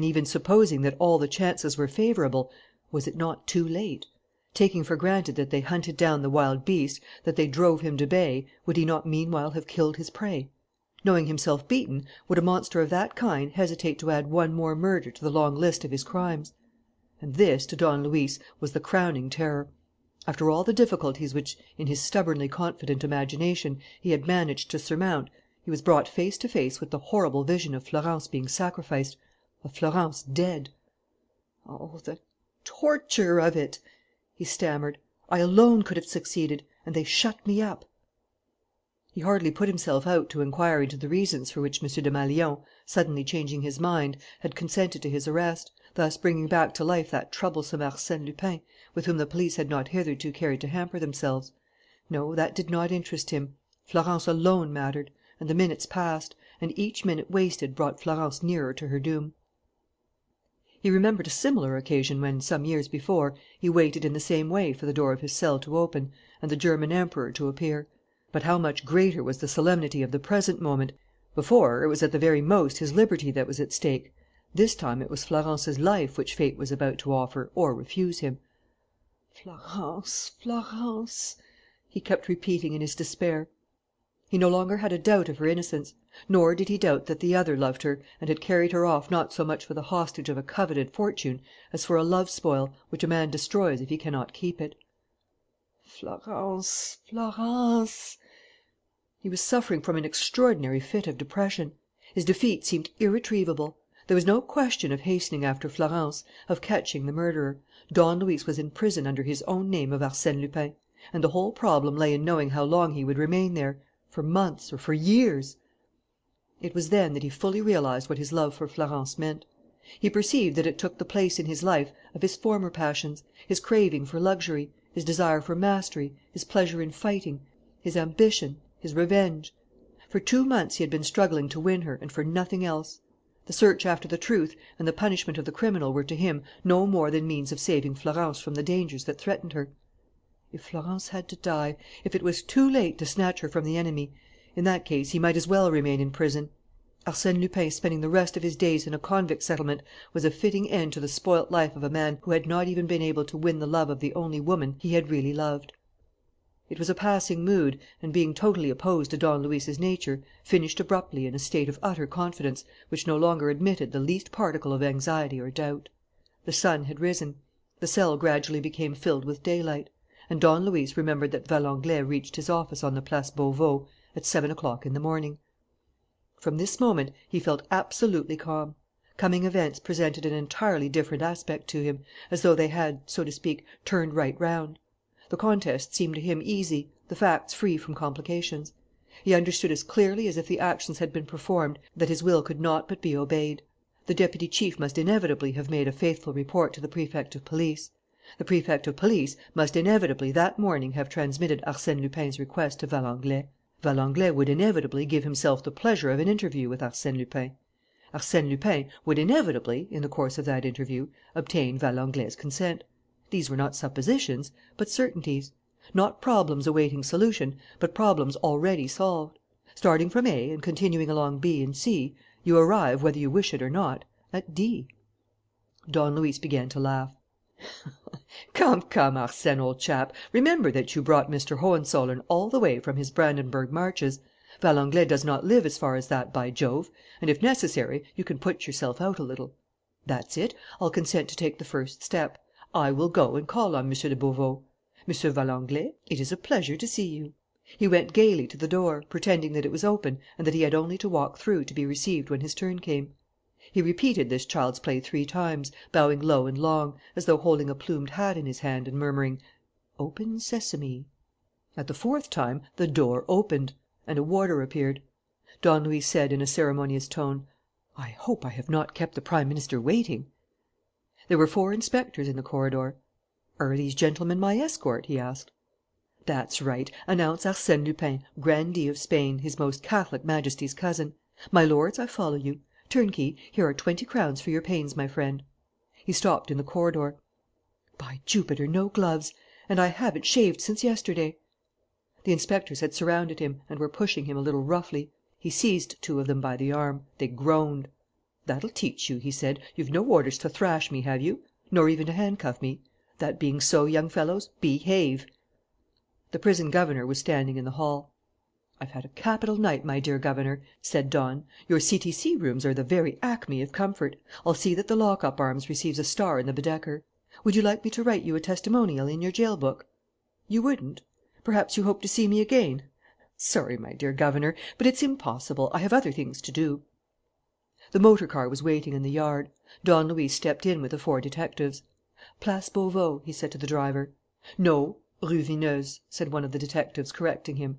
even supposing that all the chances were favourable, was it not too late? Taking for granted that they hunted down the wild beast, that they drove him to bay, would he not meanwhile have killed his prey? Knowing himself beaten, would a monster of that kind hesitate to add one more murder to the long list of his crimes? And this, to Don Luis, was the crowning terror. After all the difficulties which, in his stubbornly confident imagination, he had managed to surmount, he was brought face to face with the horrible vision of Florence being sacrificed, of Florence dead. "Oh, the torture of it!" he stammered. "I alone could have succeeded; and they shut me up." He hardly put himself out to inquire into the reasons for which M. Desmalions, suddenly changing his mind, had consented to his arrest, thus bringing back to life that troublesome Arsène Lupin, with whom the police had not hitherto cared to hamper themselves. No, that did not interest him. Florence alone mattered. And the minutes passed; and each minute wasted brought Florence nearer to her doom. He remembered a similar occasion when, some years before, he waited in the same way for the door of his cell to open and the German Emperor to appear. But how much greater was the solemnity of the present moment! Before, it was at the very most his liberty that was at stake. This time it was Florence's life which fate was about to offer or refuse him. "Florence, Florence," he kept repeating in his despair. He no longer had a doubt of her innocence. Nor did he doubt that the other loved her and had carried her off not so much for the hostage of a coveted fortune as for a love spoil which a man destroys if he cannot keep it. "Florence, Florence." He was suffering from an extraordinary fit of depression. His defeat seemed irretrievable. There was no question of hastening after Florence, of catching the murderer. Don Luis was in prison under his own name of Arsène Lupin; and the whole problem lay in knowing how long he would remain there: for months or for years. It was then that he fully realized what his love for Florence meant. He perceived that it took the place in his life of his former passions, his craving for luxury, his desire for mastery, his pleasure in fighting, his ambition, his revenge. For 2 months he had been struggling to win her and for nothing else. The search after the truth and the punishment of the criminal were to him no more than means of saving Florence from the dangers that threatened her. If Florence had to die, if it was too late to snatch her from the enemy, in that case he might as well remain in prison. Arsène Lupin spending the rest of his days in a convict settlement was a fitting end to the spoilt life of a man who had not even been able to win the love of the only woman he had really loved. It was a passing mood and, being totally opposed to Don Luis's nature, finished abruptly in a state of utter confidence which no longer admitted the least particle of anxiety or doubt. The sun had risen. The cell gradually became filled with daylight; and Don Luis remembered that Valenglay reached his office on the Place Beauvau at 7 o'clock in the morning. From this moment he felt absolutely calm. Coming events presented an entirely different aspect to him, as though they had, so to speak, turned right round. The contest seemed to him easy, the facts free from complications. He understood as clearly as if the actions had been performed that his will could not but be obeyed. The deputy chief must inevitably have made a faithful report to the Prefect of Police. The Prefect of Police must inevitably that morning have transmitted Arsène Lupin's request to Valenglay. Valenglay would inevitably give himself the pleasure of an interview with Arsène Lupin. Arsène Lupin would inevitably, in the course of that interview, obtain Valenglay's consent. These were not suppositions, but certainties; not problems awaiting solution, but problems already solved. Starting from A and continuing along B and C, you arrive, whether you wish it or not, at D. Don Luis began to laugh. Come, Arsène, old chap, remember that you brought Mr. Hohenzollern all the way from his Brandenburg marches. Valenglay does not live as far as that, by Jove; and, if necessary, you can put yourself out a little. That's it. I'll consent to take the first step. I will go and call on M. de Beauveau. Monsieur Valenglay, it is a pleasure to see you." He went gaily to the door, pretending that it was open and that he had only to walk through to be received when his turn came. He repeated this child's play 3 times, bowing low and long, as though holding a plumed hat in his hand and murmuring, "Open, Sesame." At the 4th time the door opened and a warder appeared. Don Luis said, in a ceremonious tone: "I hope I have not kept the Prime Minister waiting." There were 4 inspectors in the corridor. "Are these gentlemen my escort?" he asked. "That's right. Announce Arsène Lupin, grandee of Spain, His Most Catholic Majesty's cousin. My lords, I follow you. Turnkey, here are 20 crowns for your pains, my friend." He stopped in the corridor. "By Jupiter, no gloves! And I haven't shaved since yesterday." The inspectors had surrounded him and were pushing him a little roughly. He seized 2 of them by the arm. They groaned. "That'll teach you," he said. "You've no orders to thrash me, have you? Nor even to handcuff me? That being so, young fellows, behave." The prison governor was standing in the hall. "I've had a capital night, my dear governor," said Don. "Your C.T.C. rooms are the very acme of comfort. I'll see that the Lockup Arms receives a star in the Baedeker. Would you like me to write you a testimonial in your jail book? You wouldn't? Perhaps you hope to see me again? Sorry, my dear governor, but it's impossible. I have other things to do." The motor car was waiting in the yard. Don Luis stepped in with the 4 detectives. "Place Beauvau," he said to the driver. "No, Rue Vineuse," said one of the detectives, correcting him.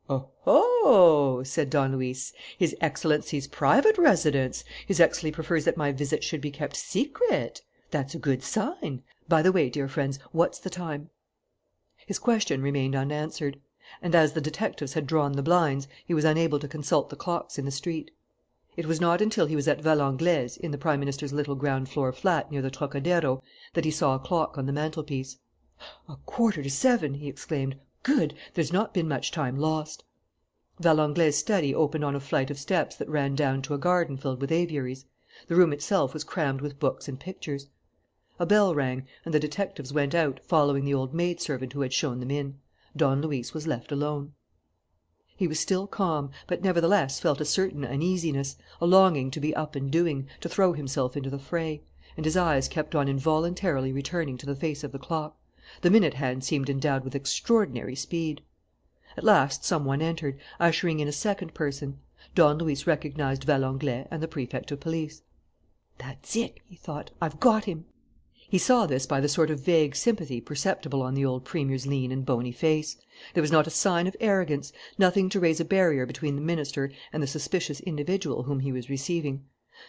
"Oh, ho!" said Don Luis. "His Excellency's private residence. His Excellency prefers that my visit should be kept secret. That's a good sign. By the way, dear friends, what's the time?" His question remained unanswered; and, as the detectives had drawn the blinds, he was unable to consult the clocks in the street. It was not until he was at Valenglay's, in the Prime Minister's little ground floor flat near the Trocadero, that he saw a clock on the mantelpiece. "7:15!" he exclaimed. "Good! There's not been much time lost." Valenglay's study opened on a flight of steps that ran down to a garden filled with aviaries. The room itself was crammed with books and pictures. A bell rang, and the detectives went out, following the old maidservant who had shown them in. Don Luis was left alone. He was still calm, but nevertheless felt a certain uneasiness, a longing to be up and doing, to throw himself into the fray; and his eyes kept on involuntarily returning to the face of the clock. The minute hand seemed endowed with extraordinary speed. At last some one entered, ushering in a second person. Don Luis recognized Valenglay and the Prefect of Police. "That's it," he thought. "I've got him." He saw this by the sort of vague sympathy perceptible on the old Premier's lean and bony face. There was not a sign of arrogance, nothing to raise a barrier between the minister and the suspicious individual whom he was receiving.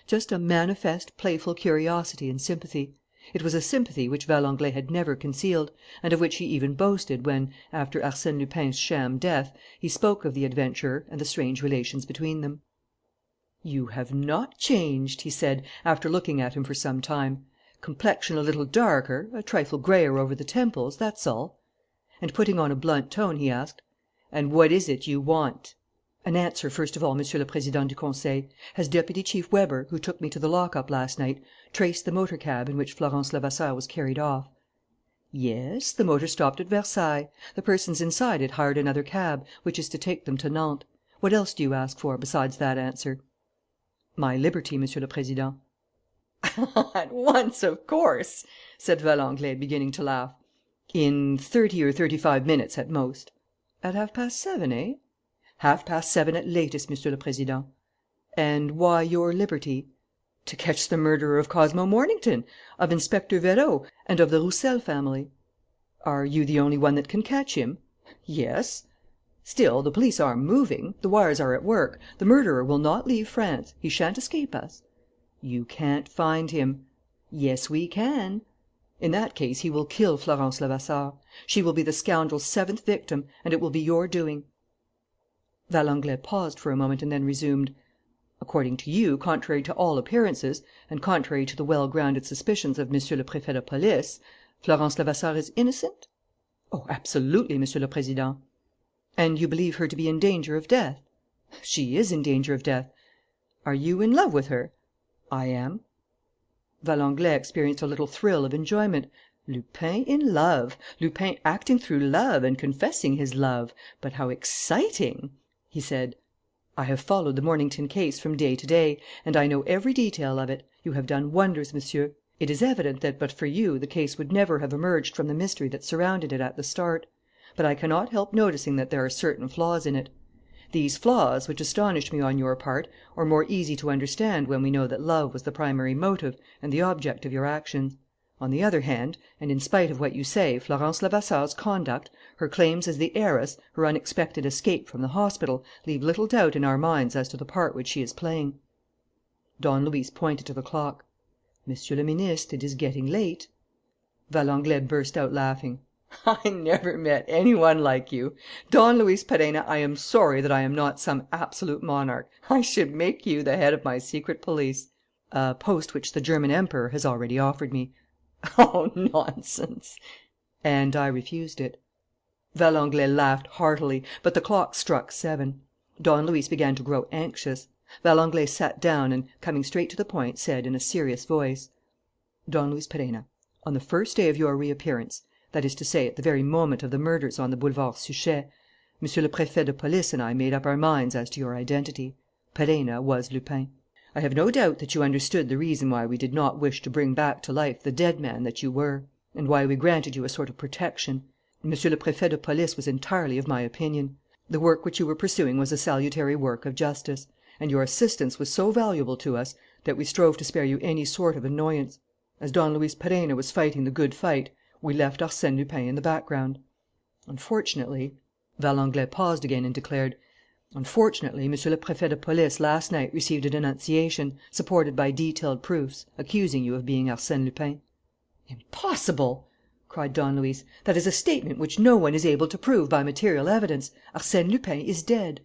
Just a manifest, playful curiosity and sympathy. It was a sympathy which Valenglay had never concealed, and of which he even boasted when, after Arsène Lupin's sham death, he spoke of the adventurer and the strange relations between them. "You have not changed," he said, after looking at him for some time. "Complexion a little darker, a trifle greyer over the temples, that's all." And, putting on a blunt tone, he asked: "And what is it you want?" "An answer, first of all, Monsieur le Président du Conseil. Has Deputy Chief Weber, who took me to the lockup last night, traced the motor cab in which Florence Levasseur was carried off?" "Yes, the motor stopped at Versailles. The persons inside it hired another cab, which is to take them to Nantes. What else do you ask for, besides that answer?" "My liberty, Monsieur le Président." "At once, of course," said Valenglay, beginning to laugh. "In 30 or 35 minutes at most." "At 7:30, eh?" "7:30 at latest, Monsieur le Président." "And why your liberty?" "To catch the murderer of Cosmo Mornington, of Inspector Vérot, and of the Roussel family." "Are you the only one that can catch him?" "Yes." "Still, the police are moving. The wires are at work. The murderer will not leave France. He shan't escape us." "You can't find him." "Yes, we can." "In that case, he will kill Florence Levasseur. She will be the scoundrel's seventh victim; and it will be your doing." Valenglay paused for a moment and then resumed: "According to you, contrary to all appearances, and contrary to the well grounded suspicions of Monsieur le Préfet de Police, Florence Levasseur is innocent?" "Oh, absolutely, Monsieur le Président." "And you believe her to be in danger of death?" "She is in danger of death." "Are you in love with her?" "I am." Valenglay experienced a little thrill of enjoyment. Lupin in love! Lupin acting through love and confessing his love! But how exciting! He said: "I have followed the Mornington case from day to day, and I know every detail of it. You have done wonders, Monsieur. It is evident that, but for you, the case would never have emerged from the mystery that surrounded it at the start. But I cannot help noticing that there are certain flaws in it. These flaws, which astonish me on your part, are more easy to understand when we know that love was the primary motive and the object of your actions. On the other hand, and in spite of what you say, Florence Levasseur's conduct, her claims as the heiress, her unexpected escape from the hospital, leave little doubt in our minds as to the part which she is playing." Don Luis pointed to the clock. "Monsieur le Ministre, it is getting late." Valenglay burst out laughing. "I never met any one like you. Don Luis Perenna, I am sorry that I am not some absolute monarch. I should make you the head of my secret police." "A post which the German Emperor has already offered me." "Oh, nonsense!" "And I refused it." Valenglay laughed heartily, but the clock struck 7. Don Luis began to grow anxious. Valenglay sat down and, coming straight to the point, said, in a serious voice: "Don Luis Perenna, on the first day of your reappearance, that is to say, at the very moment of the murders on the Boulevard Suchet, Monsieur le Préfet de Police and I made up our minds as to your identity. Perenna was Lupin. I have no doubt that you understood the reason why we did not wish to bring back to life the dead man that you were, and why we granted you a sort of protection. Monsieur le Préfet de Police was entirely of my opinion. The work which you were pursuing was a salutary work of justice; and your assistance was so valuable to us that we strove to spare you any sort of annoyance. As Don Luis Perenna was fighting the good fight, we left Arsène Lupin in the background. Unfortunately Valenglay paused again and declared: "Unfortunately, Monsieur le Préfet de Police last night received a denunciation, supported by detailed proofs, accusing you of being Arsène Lupin." "Impossible!" cried Don Luis. "That is a statement which no one is able to prove by material evidence. Arsène Lupin is dead."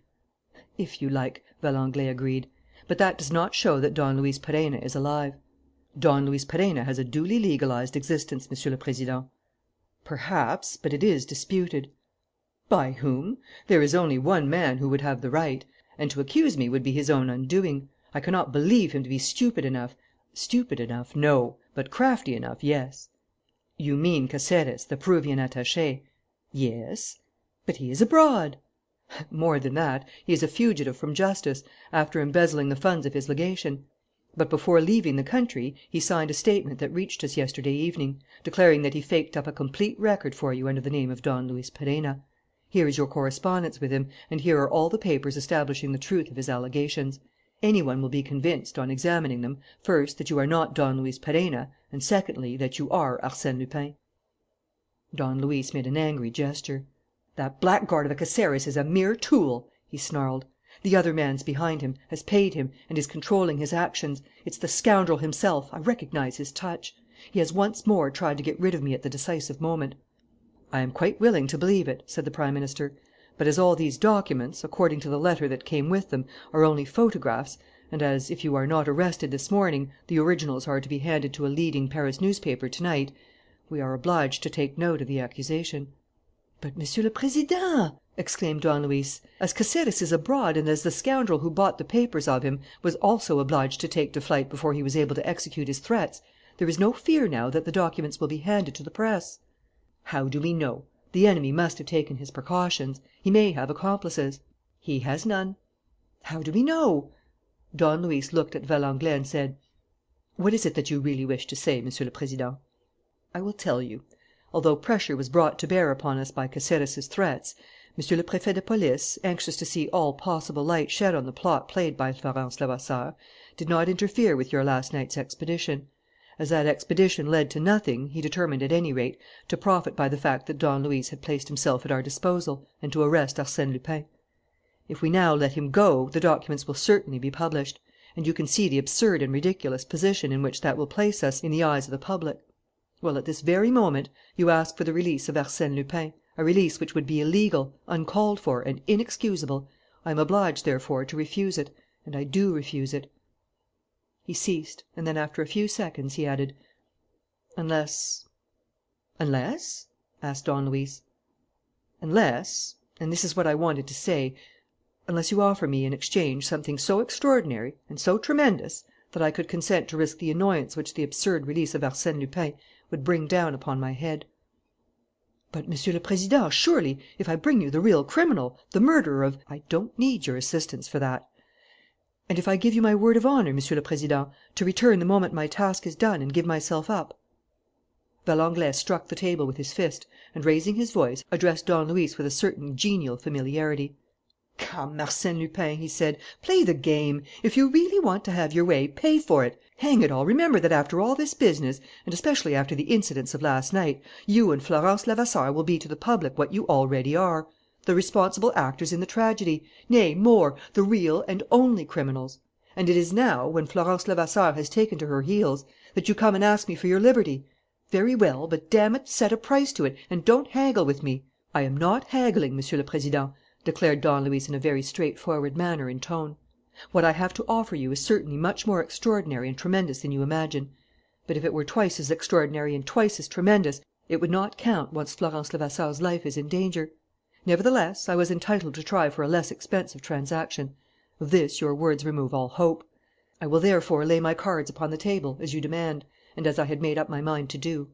"If you like," Valenglay agreed. "But that does not show that Don Luis Perenna is alive. Don Luis Perenna has a duly legalized existence, Monsieur le Président." "Perhaps, but it is disputed." "By whom? There is only one man who would have the right. And to accuse me would be his own undoing. I cannot believe him to be stupid enough " "Stupid enough, no. But crafty enough, yes." "You mean Caceres, the Peruvian attaché?" "Yes." "But he is abroad." "More than that: he is a fugitive from justice, after embezzling the funds of his legation. But before leaving the country he signed a statement that reached us yesterday evening, declaring that he faked up a complete record for you under the name of Don Luis Perenna. Here is your correspondence with him, and here are all the papers establishing the truth of his allegations. Any one will be convinced, on examining them, first, that you are not Don Luis Perenna, and, secondly, that you are Arsène Lupin." Don Luis made an angry gesture. "That blackguard of a Caceres is a mere tool," he snarled. "The other man's behind him, has paid him, and is controlling his actions. It's the scoundrel himself. I recognize his touch. He has once more tried to get rid of me at the decisive moment." "I am quite willing to believe it," said the Prime Minister. "But as all these documents, according to the letter that came with them, are only photographs, and as, if you are not arrested this morning, the originals are to be handed to a leading Paris newspaper to night, we are obliged to take note of the accusation." "But, Monsieur le Président," exclaimed Don Luis, "as Caceres is abroad and as the scoundrel who bought the papers of him was also obliged to take to flight before he was able to execute his threats, there is no fear now that the documents will be handed to the press." "How do we know? The enemy must have taken his precautions. He may have accomplices." "He has none." "How do we know?" Don Luis looked at Valenglay and said: "What is it that you really wish to say, Monsieur le Président?" "I will tell you. Although pressure was brought to bear upon us by Caceres's threats, Monsieur le Préfet de Police, anxious to see all possible light shed on the plot played by Florence Levasseur, did not interfere with your last night's expedition. As that expedition led to nothing, he determined, at any rate, to profit by the fact that Don Luis had placed himself at our disposal and to arrest Arsène Lupin. If we now let him go, the documents will certainly be published; and you can see the absurd and ridiculous position in which that will place us in the eyes of the public. Well, at this very moment, you ask for the release of Arsène Lupin, a release which would be illegal, uncalled for, and inexcusable. I am obliged, therefore, to refuse it; and I do refuse it." He ceased; and then, after a few seconds, he added: "Unless " "Unless?" asked Don Luis. "Unless and this is what I wanted to say unless you offer me in exchange something so extraordinary and so tremendous that I could consent to risk the annoyance which the absurd release of Arsène Lupin would bring down upon my head." "But, Monsieur le Président, surely, if I bring you the real criminal, the murderer of " "I don't need your assistance for that." "And if I give you my word of honour, Monsieur le Président, to return the moment my task is done and give myself up?" Valenglay struck the table with his fist and, raising his voice, addressed Don Luis with a certain genial familiarity. "Come, Arsène Lupin," he said, "play the game. If you really want to have your way, pay for it. Hang it all, remember that after all this business, and especially after the incidents of last night, you and Florence Levasseur will be to the public what you already are: the responsible actors in the tragedy, nay, more, the real and only criminals. And it is now, when Florence Levasseur has taken to her heels, that you come and ask me for your liberty. Very well, but, damn it, set a price to it and don't haggle with me." "I am not haggling, Monsieur le Président," declared Don Luis in a very straightforward manner and tone. "What I have to offer you is certainly much more extraordinary and tremendous than you imagine. But if it were twice as extraordinary and twice as tremendous, it would not count once Florence Levasseur's life is in danger. Nevertheless, I was entitled to try for a less expensive transaction. Of this your words remove all hope. I will therefore lay my cards upon the table, as you demand, and as I had made up my mind to do."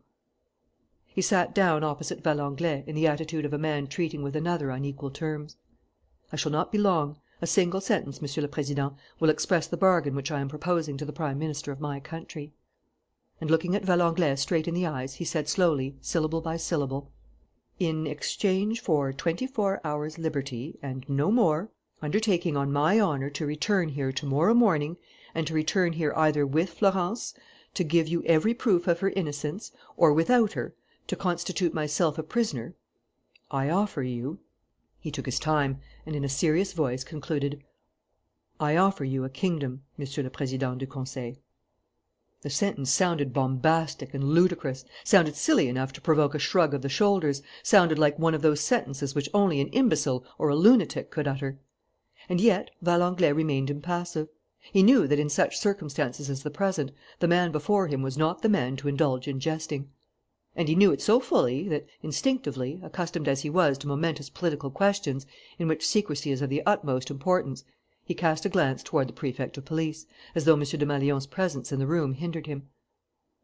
He sat down opposite Valenglay in the attitude of a man treating with another on equal terms. "I shall not be long. A single sentence, Monsieur le Président, will express the bargain which I am proposing to the Prime Minister of my country." And, looking at Valenglay straight in the eyes, he said slowly, syllable by syllable: "In exchange for 24 hours' liberty and no more, undertaking on my honour to return here to morrow morning and to return here either with Florence, to give you every proof of her innocence, or without her, to constitute myself a prisoner, I offer you He took his time and, in a serious voice, concluded: "I offer you a kingdom, Monsieur le Président du Conseil." The sentence sounded bombastic and ludicrous, sounded silly enough to provoke a shrug of the shoulders, sounded like one of those sentences which only an imbecile or a lunatic could utter. And yet Valenglay remained impassive. He knew that, in such circumstances as the present, the man before him was not the man to indulge in jesting. And he knew it so fully that, instinctively, accustomed as he was to momentous political questions, in which secrecy is of the utmost importance, he cast a glance toward the Prefect of Police, as though M. Desmalions's presence in the room hindered him.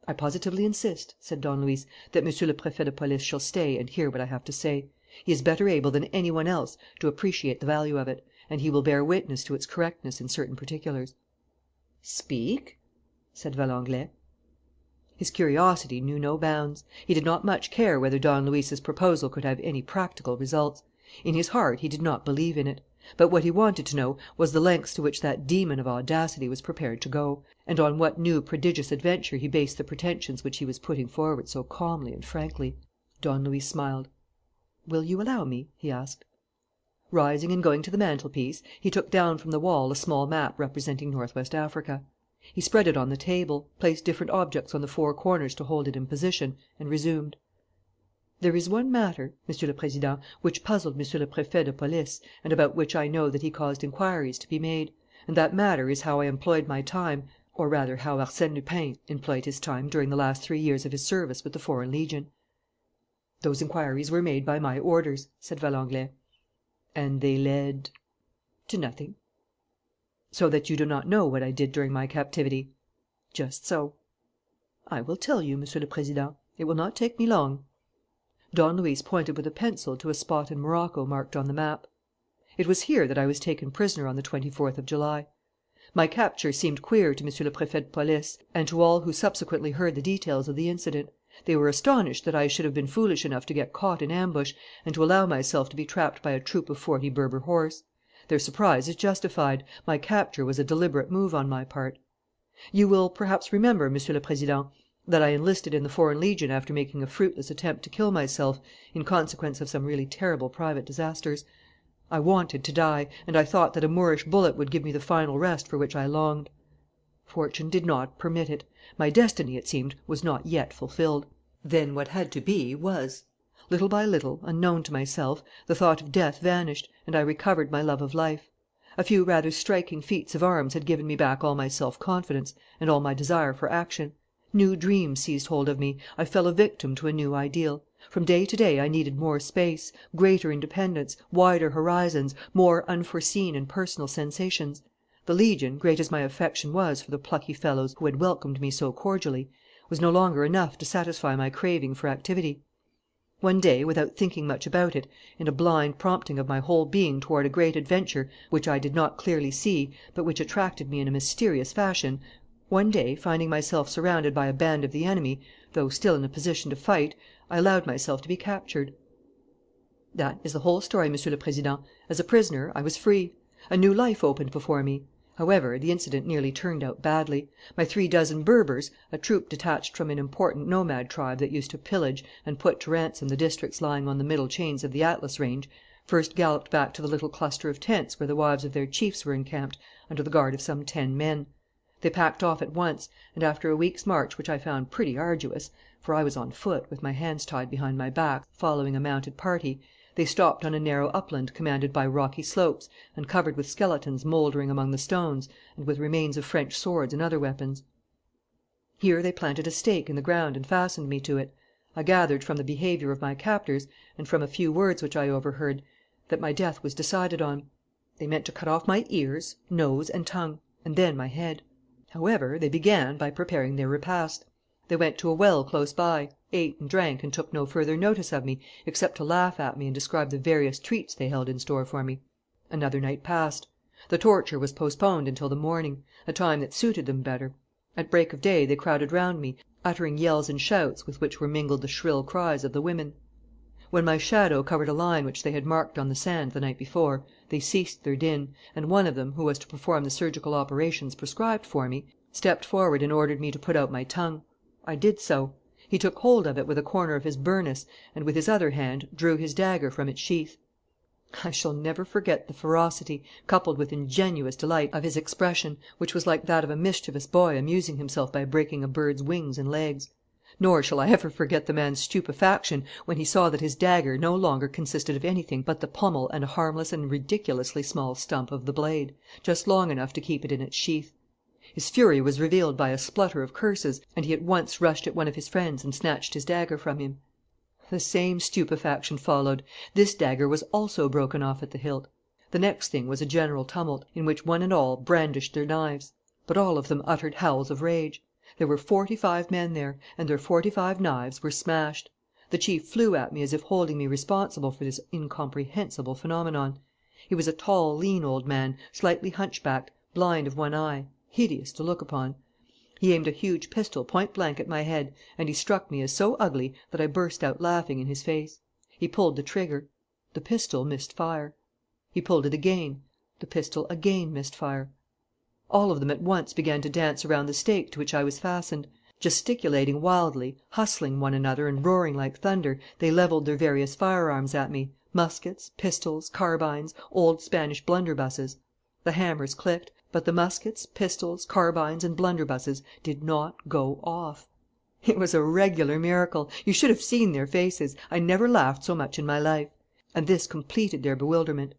"I positively insist," said Don Luis, "that Monsieur le Préfet de Police shall stay and hear what I have to say. He is better able than any one else to appreciate the value of it, and he will bear witness to its correctness in certain particulars." "Speak," said Valenglay. His curiosity knew no bounds. He did not much care whether Don Luis's proposal could have any practical results. In his heart he did not believe in it. But what he wanted to know was the lengths to which that demon of audacity was prepared to go, and on what new prodigious adventure he based the pretensions which he was putting forward so calmly and frankly. Don Luis smiled. "Will you allow me?" he asked. Rising and going to the mantelpiece, he took down from the wall a small map representing Northwest Africa. He spread it on the table, placed different objects on the four corners to hold it in position, and resumed: "There is one matter, Monsieur le Président, which puzzled Monsieur le Préfet de Police and about which I know that he caused inquiries to be made. And that matter is how I employed my time, or rather how Arsène Lupin employed his time during the last 3 years of his service with the Foreign Legion." "Those inquiries were made by my orders," said Valenglay. "And they led?" "To nothing." "So that you do not know what I did during my captivity?" "Just so." "I will tell you, Monsieur le Président. It will not take me long." Don Luis pointed with a pencil to a spot in Morocco marked on the map. "It was here that I was taken prisoner on the 24th of July. My capture seemed queer to Monsieur le Préfet de Police and to all who subsequently heard the details of the incident. They were astonished that I should have been foolish enough to get caught in ambush and to allow myself to be trapped by a troop of 40 Berber horse. Their surprise is justified. My capture was a deliberate move on my part. You will perhaps remember, Monsieur le Président, that I enlisted in the Foreign Legion after making a fruitless attempt to kill myself in consequence of some really terrible private disasters. I wanted to die, and I thought that a Moorish bullet would give me the final rest for which I longed. Fortune did not permit it. My destiny, it seemed, was not yet fulfilled. Then what had to be was. Little by little, unknown to myself, the thought of death vanished, and I recovered my love of life. A few rather striking feats of arms had given me back all my self confidence and all my desire for action. New dreams seized hold of me. I fell a victim to a new ideal. From day to day I needed more space, greater independence, wider horizons, more unforeseen and personal sensations. The Legion, great as my affection was for the plucky fellows who had welcomed me so cordially, was no longer enough to satisfy my craving for activity. One day, without thinking much about it, in a blind prompting of my whole being toward a great adventure which I did not clearly see, but which attracted me in a mysterious fashion, one day, finding myself surrounded by a band of the enemy, though still in a position to fight, I allowed myself to be captured. That is the whole story, Monsieur le Président. As a prisoner, I was free. A new life opened before me. However, the incident nearly turned out badly. My 36 Berbers, a troop detached from an important nomad tribe that used to pillage and put to ransom the districts lying on the middle chains of the Atlas range, first galloped back to the little cluster of tents where the wives of their chiefs were encamped, under the guard of some 10 men. They packed off at once, and after a week's march which I found pretty arduous, for I was on foot, with my hands tied behind my back, following a mounted party, they stopped on a narrow upland commanded by rocky slopes and covered with skeletons mouldering among the stones and with remains of French swords and other weapons. Here they planted a stake in the ground and fastened me to it. I gathered from the behaviour of my captors, and from a few words which I overheard, that my death was decided on. They meant to cut off my ears, nose, and tongue, and then my head. However, they began by preparing their repast. They went to a well close by, ate and drank and took no further notice of me, except to laugh at me and describe the various treats they held in store for me. Another night passed. The torture was postponed until the morning, a time that suited them better. At break of day they crowded round me, uttering yells and shouts with which were mingled the shrill cries of the women. When my shadow covered a line which they had marked on the sand the night before, they ceased their din, and one of them, who was to perform the surgical operations prescribed for me, stepped forward and ordered me to put out my tongue. I did so. He took hold of it with a corner of his burnous and, with his other hand, drew his dagger from its sheath. I shall never forget the ferocity, coupled with ingenuous delight, of his expression, which was like that of a mischievous boy amusing himself by breaking a bird's wings and legs. Nor shall I ever forget the man's stupefaction when he saw that his dagger no longer consisted of anything but the pommel and a harmless and ridiculously small stump of the blade, just long enough to keep it in its sheath. His fury was revealed by a splutter of curses, and he at once rushed at one of his friends and snatched his dagger from him. The same stupefaction followed. This dagger was also broken off at the hilt. The next thing was a general tumult, in which one and all brandished their knives. But all of them uttered howls of rage. There were 45 men there, and their 45 knives were smashed. The chief flew at me as if holding me responsible for this incomprehensible phenomenon. He was a tall, lean old man, slightly hunchbacked, blind of one eye, hideous to look upon. He aimed a huge pistol point blank at my head, and he struck me as so ugly that I burst out laughing in his face. He pulled the trigger. The pistol missed fire. He pulled it again. The pistol again missed fire. All of them at once began to dance around the stake to which I was fastened. Gesticulating wildly, hustling one another and roaring like thunder, they levelled their various firearms at me: muskets, pistols, carbines, old Spanish blunderbusses. The hammers clicked, but the muskets, pistols, carbines, and blunderbusses did not go off. It was a regular miracle. You should have seen their faces. I never laughed so much in my life. And this completed their bewilderment.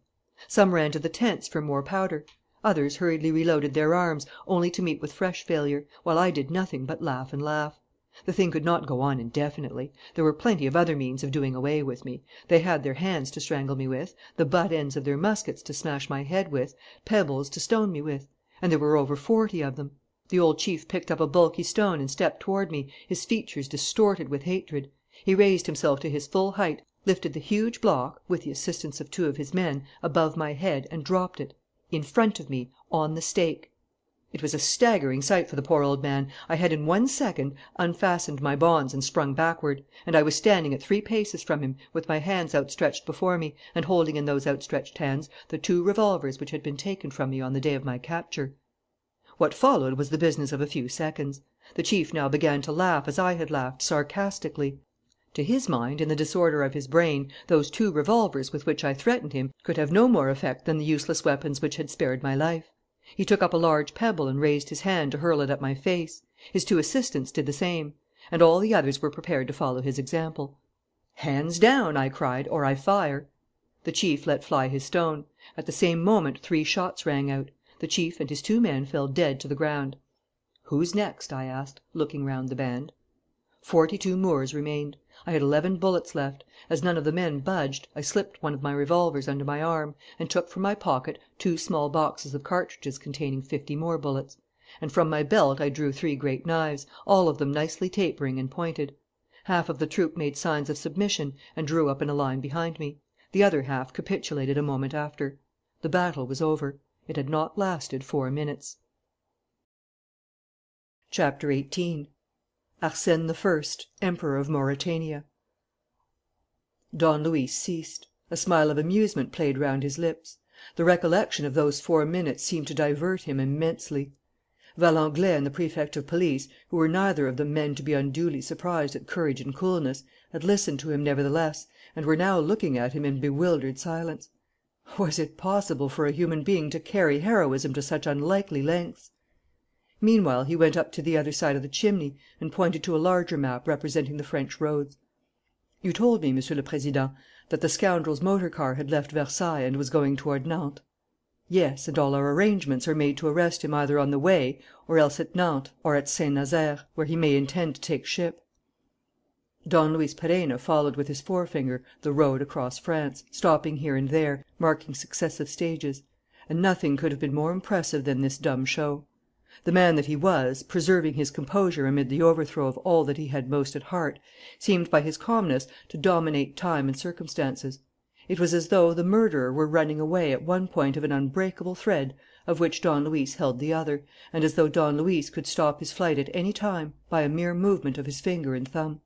Some ran to the tents for more powder. Others hurriedly reloaded their arms, only to meet with fresh failure, while I did nothing but laugh and laugh. The thing could not go on indefinitely. There were plenty of other means of doing away with me. They had their hands to strangle me with, the butt ends of their muskets to smash my head with, pebbles to stone me with. And there were over 40 of them. The old chief picked up a bulky stone and stepped toward me, his features distorted with hatred. He raised himself to his full height, lifted the huge block, with the assistance of 2 of his men, above my head and dropped it, in front of me, on the stake. It was a staggering sight for the poor old man. I had in 1 second unfastened my bonds and sprung backward; and I was standing at 3 paces from him, with my hands outstretched before me, and holding in those outstretched hands the 2 revolvers which had been taken from me on the day of my capture. What followed was the business of a few seconds. The chief now began to laugh as I had laughed, sarcastically. To his mind, in the disorder of his brain, those 2 revolvers with which I threatened him could have no more effect than the useless weapons which had spared my life. He took up a large pebble and raised his hand to hurl it at my face. His 2 assistants did the same. And all the others were prepared to follow his example. "Hands down!" I cried, "or I fire." The chief let fly his stone. At the same moment 3 shots rang out. The chief and his 2 men fell dead to the ground. "Who's next?" I asked, looking round the band. 42 Moors remained. I had 11 bullets left. As none of the men budged, I slipped one of my revolvers under my arm, and took from my pocket 2 small boxes of cartridges containing 50 more bullets. And from my belt I drew 3 great knives, all of them nicely tapering and pointed. Half of the troop made signs of submission and drew up in a line behind me. The other half capitulated a moment after. The battle was over. It had not lasted 4 minutes. Chapter 18. Arsene I, Emperor of Mauretania. Don Luis ceased. A smile of amusement played round his lips. The recollection of those 4 minutes seemed to divert him immensely. Valenglay and the Prefect of Police, who were neither of them men to be unduly surprised at courage and coolness, had listened to him nevertheless, and were now looking at him in bewildered silence. Was it possible for a human being to carry heroism to such unlikely lengths? Meanwhile he went up to the other side of the chimney and pointed to a larger map representing the French roads. "You told me, Monsieur le Président, that the scoundrel's motor car had left Versailles and was going toward Nantes." "Yes, and all our arrangements are made to arrest him either on the way, or else at Nantes or at Saint Nazaire, where he may intend to take ship." Don Luis Perenna followed with his forefinger the road across France, stopping here and there, marking successive stages; and nothing could have been more impressive than this dumb show. The man that he was, preserving his composure amid the overthrow of all that he had most at heart, seemed by his calmness to dominate time and circumstances. It was as though the murderer were running away at one point of an unbreakable thread of which Don Luis held the other, and as though Don Luis could stop his flight at any time by a mere movement of his finger and thumb.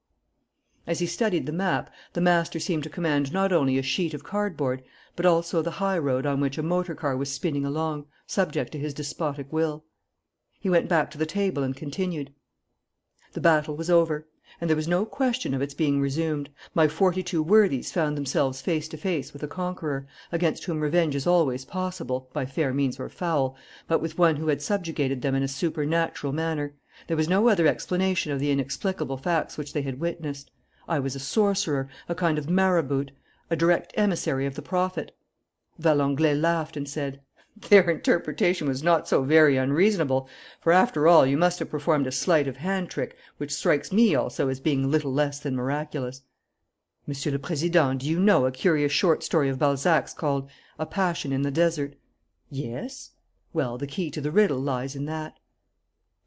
As he studied the map, the master seemed to command not only a sheet of cardboard, but also the high road on which a motor car was spinning along, subject to his despotic will. He went back to the table and continued. The battle was over. And there was no question of its being resumed. My 42 worthies found themselves face to face with a conqueror, against whom revenge is always possible, by fair means or foul, but with one who had subjugated them in a supernatural manner. There was no other explanation of the inexplicable facts which they had witnessed. I was a sorcerer, a kind of marabout, a direct emissary of the Prophet. Valenglay laughed and said: "Their interpretation was not so very unreasonable, for, after all, you must have performed a sleight of hand trick which strikes me also as being little less than miraculous." "Monsieur le Président, do you know a curious short story of Balzac's called A Passion in the Desert?" "Yes." "Well, the key to the riddle lies in that."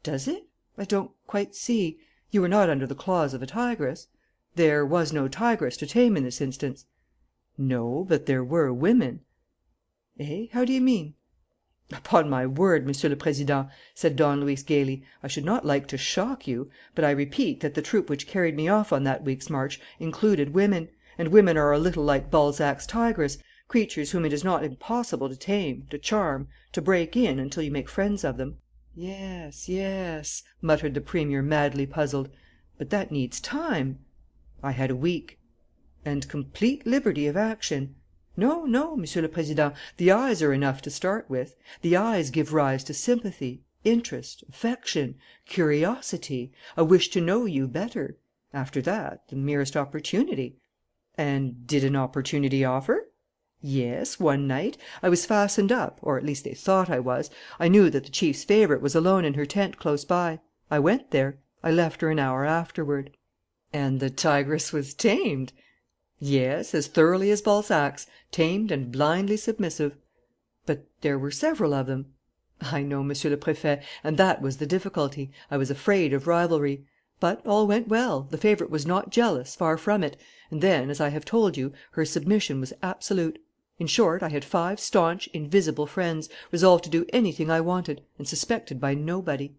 "Does it? I don't quite see. You were not under the claws of a tigress." "There was no tigress to tame in this instance." "No, but there were women." "Eh? How do you mean?" "Upon my word, Monsieur le Président," said Don Luis gaily, "I should not like to shock you, but I repeat that the troop which carried me off on that week's march included women; and women are a little like Balzac's tigress, creatures whom it is not impossible to tame, to charm, to break in, until you make friends of them." "Yes, yes," muttered the Premier, madly puzzled. "But that needs time." "I had a week." "And complete liberty of action." "No, no, Monsieur le Président, the eyes are enough to start with. The eyes give rise to sympathy, interest, affection, curiosity, a wish to know you better. After that, the merest opportunity." "And did an opportunity offer?" "Yes, one night. I was fastened up, or at least they thought I was. I knew that the chief's favourite was alone in her tent close by. I went there. I left her an hour afterward." "And the tigress was tamed?" "Yes, as thoroughly as Balzac's, tamed and blindly submissive." "But there were several of them." "I know, Monsieur le Préfet, and that was the difficulty. I was afraid of rivalry. But all went well. The favourite was not jealous, far from it. And then, as I have told you, her submission was absolute. In short, I had 5 staunch, invisible friends, resolved to do anything I wanted, and suspected by nobody.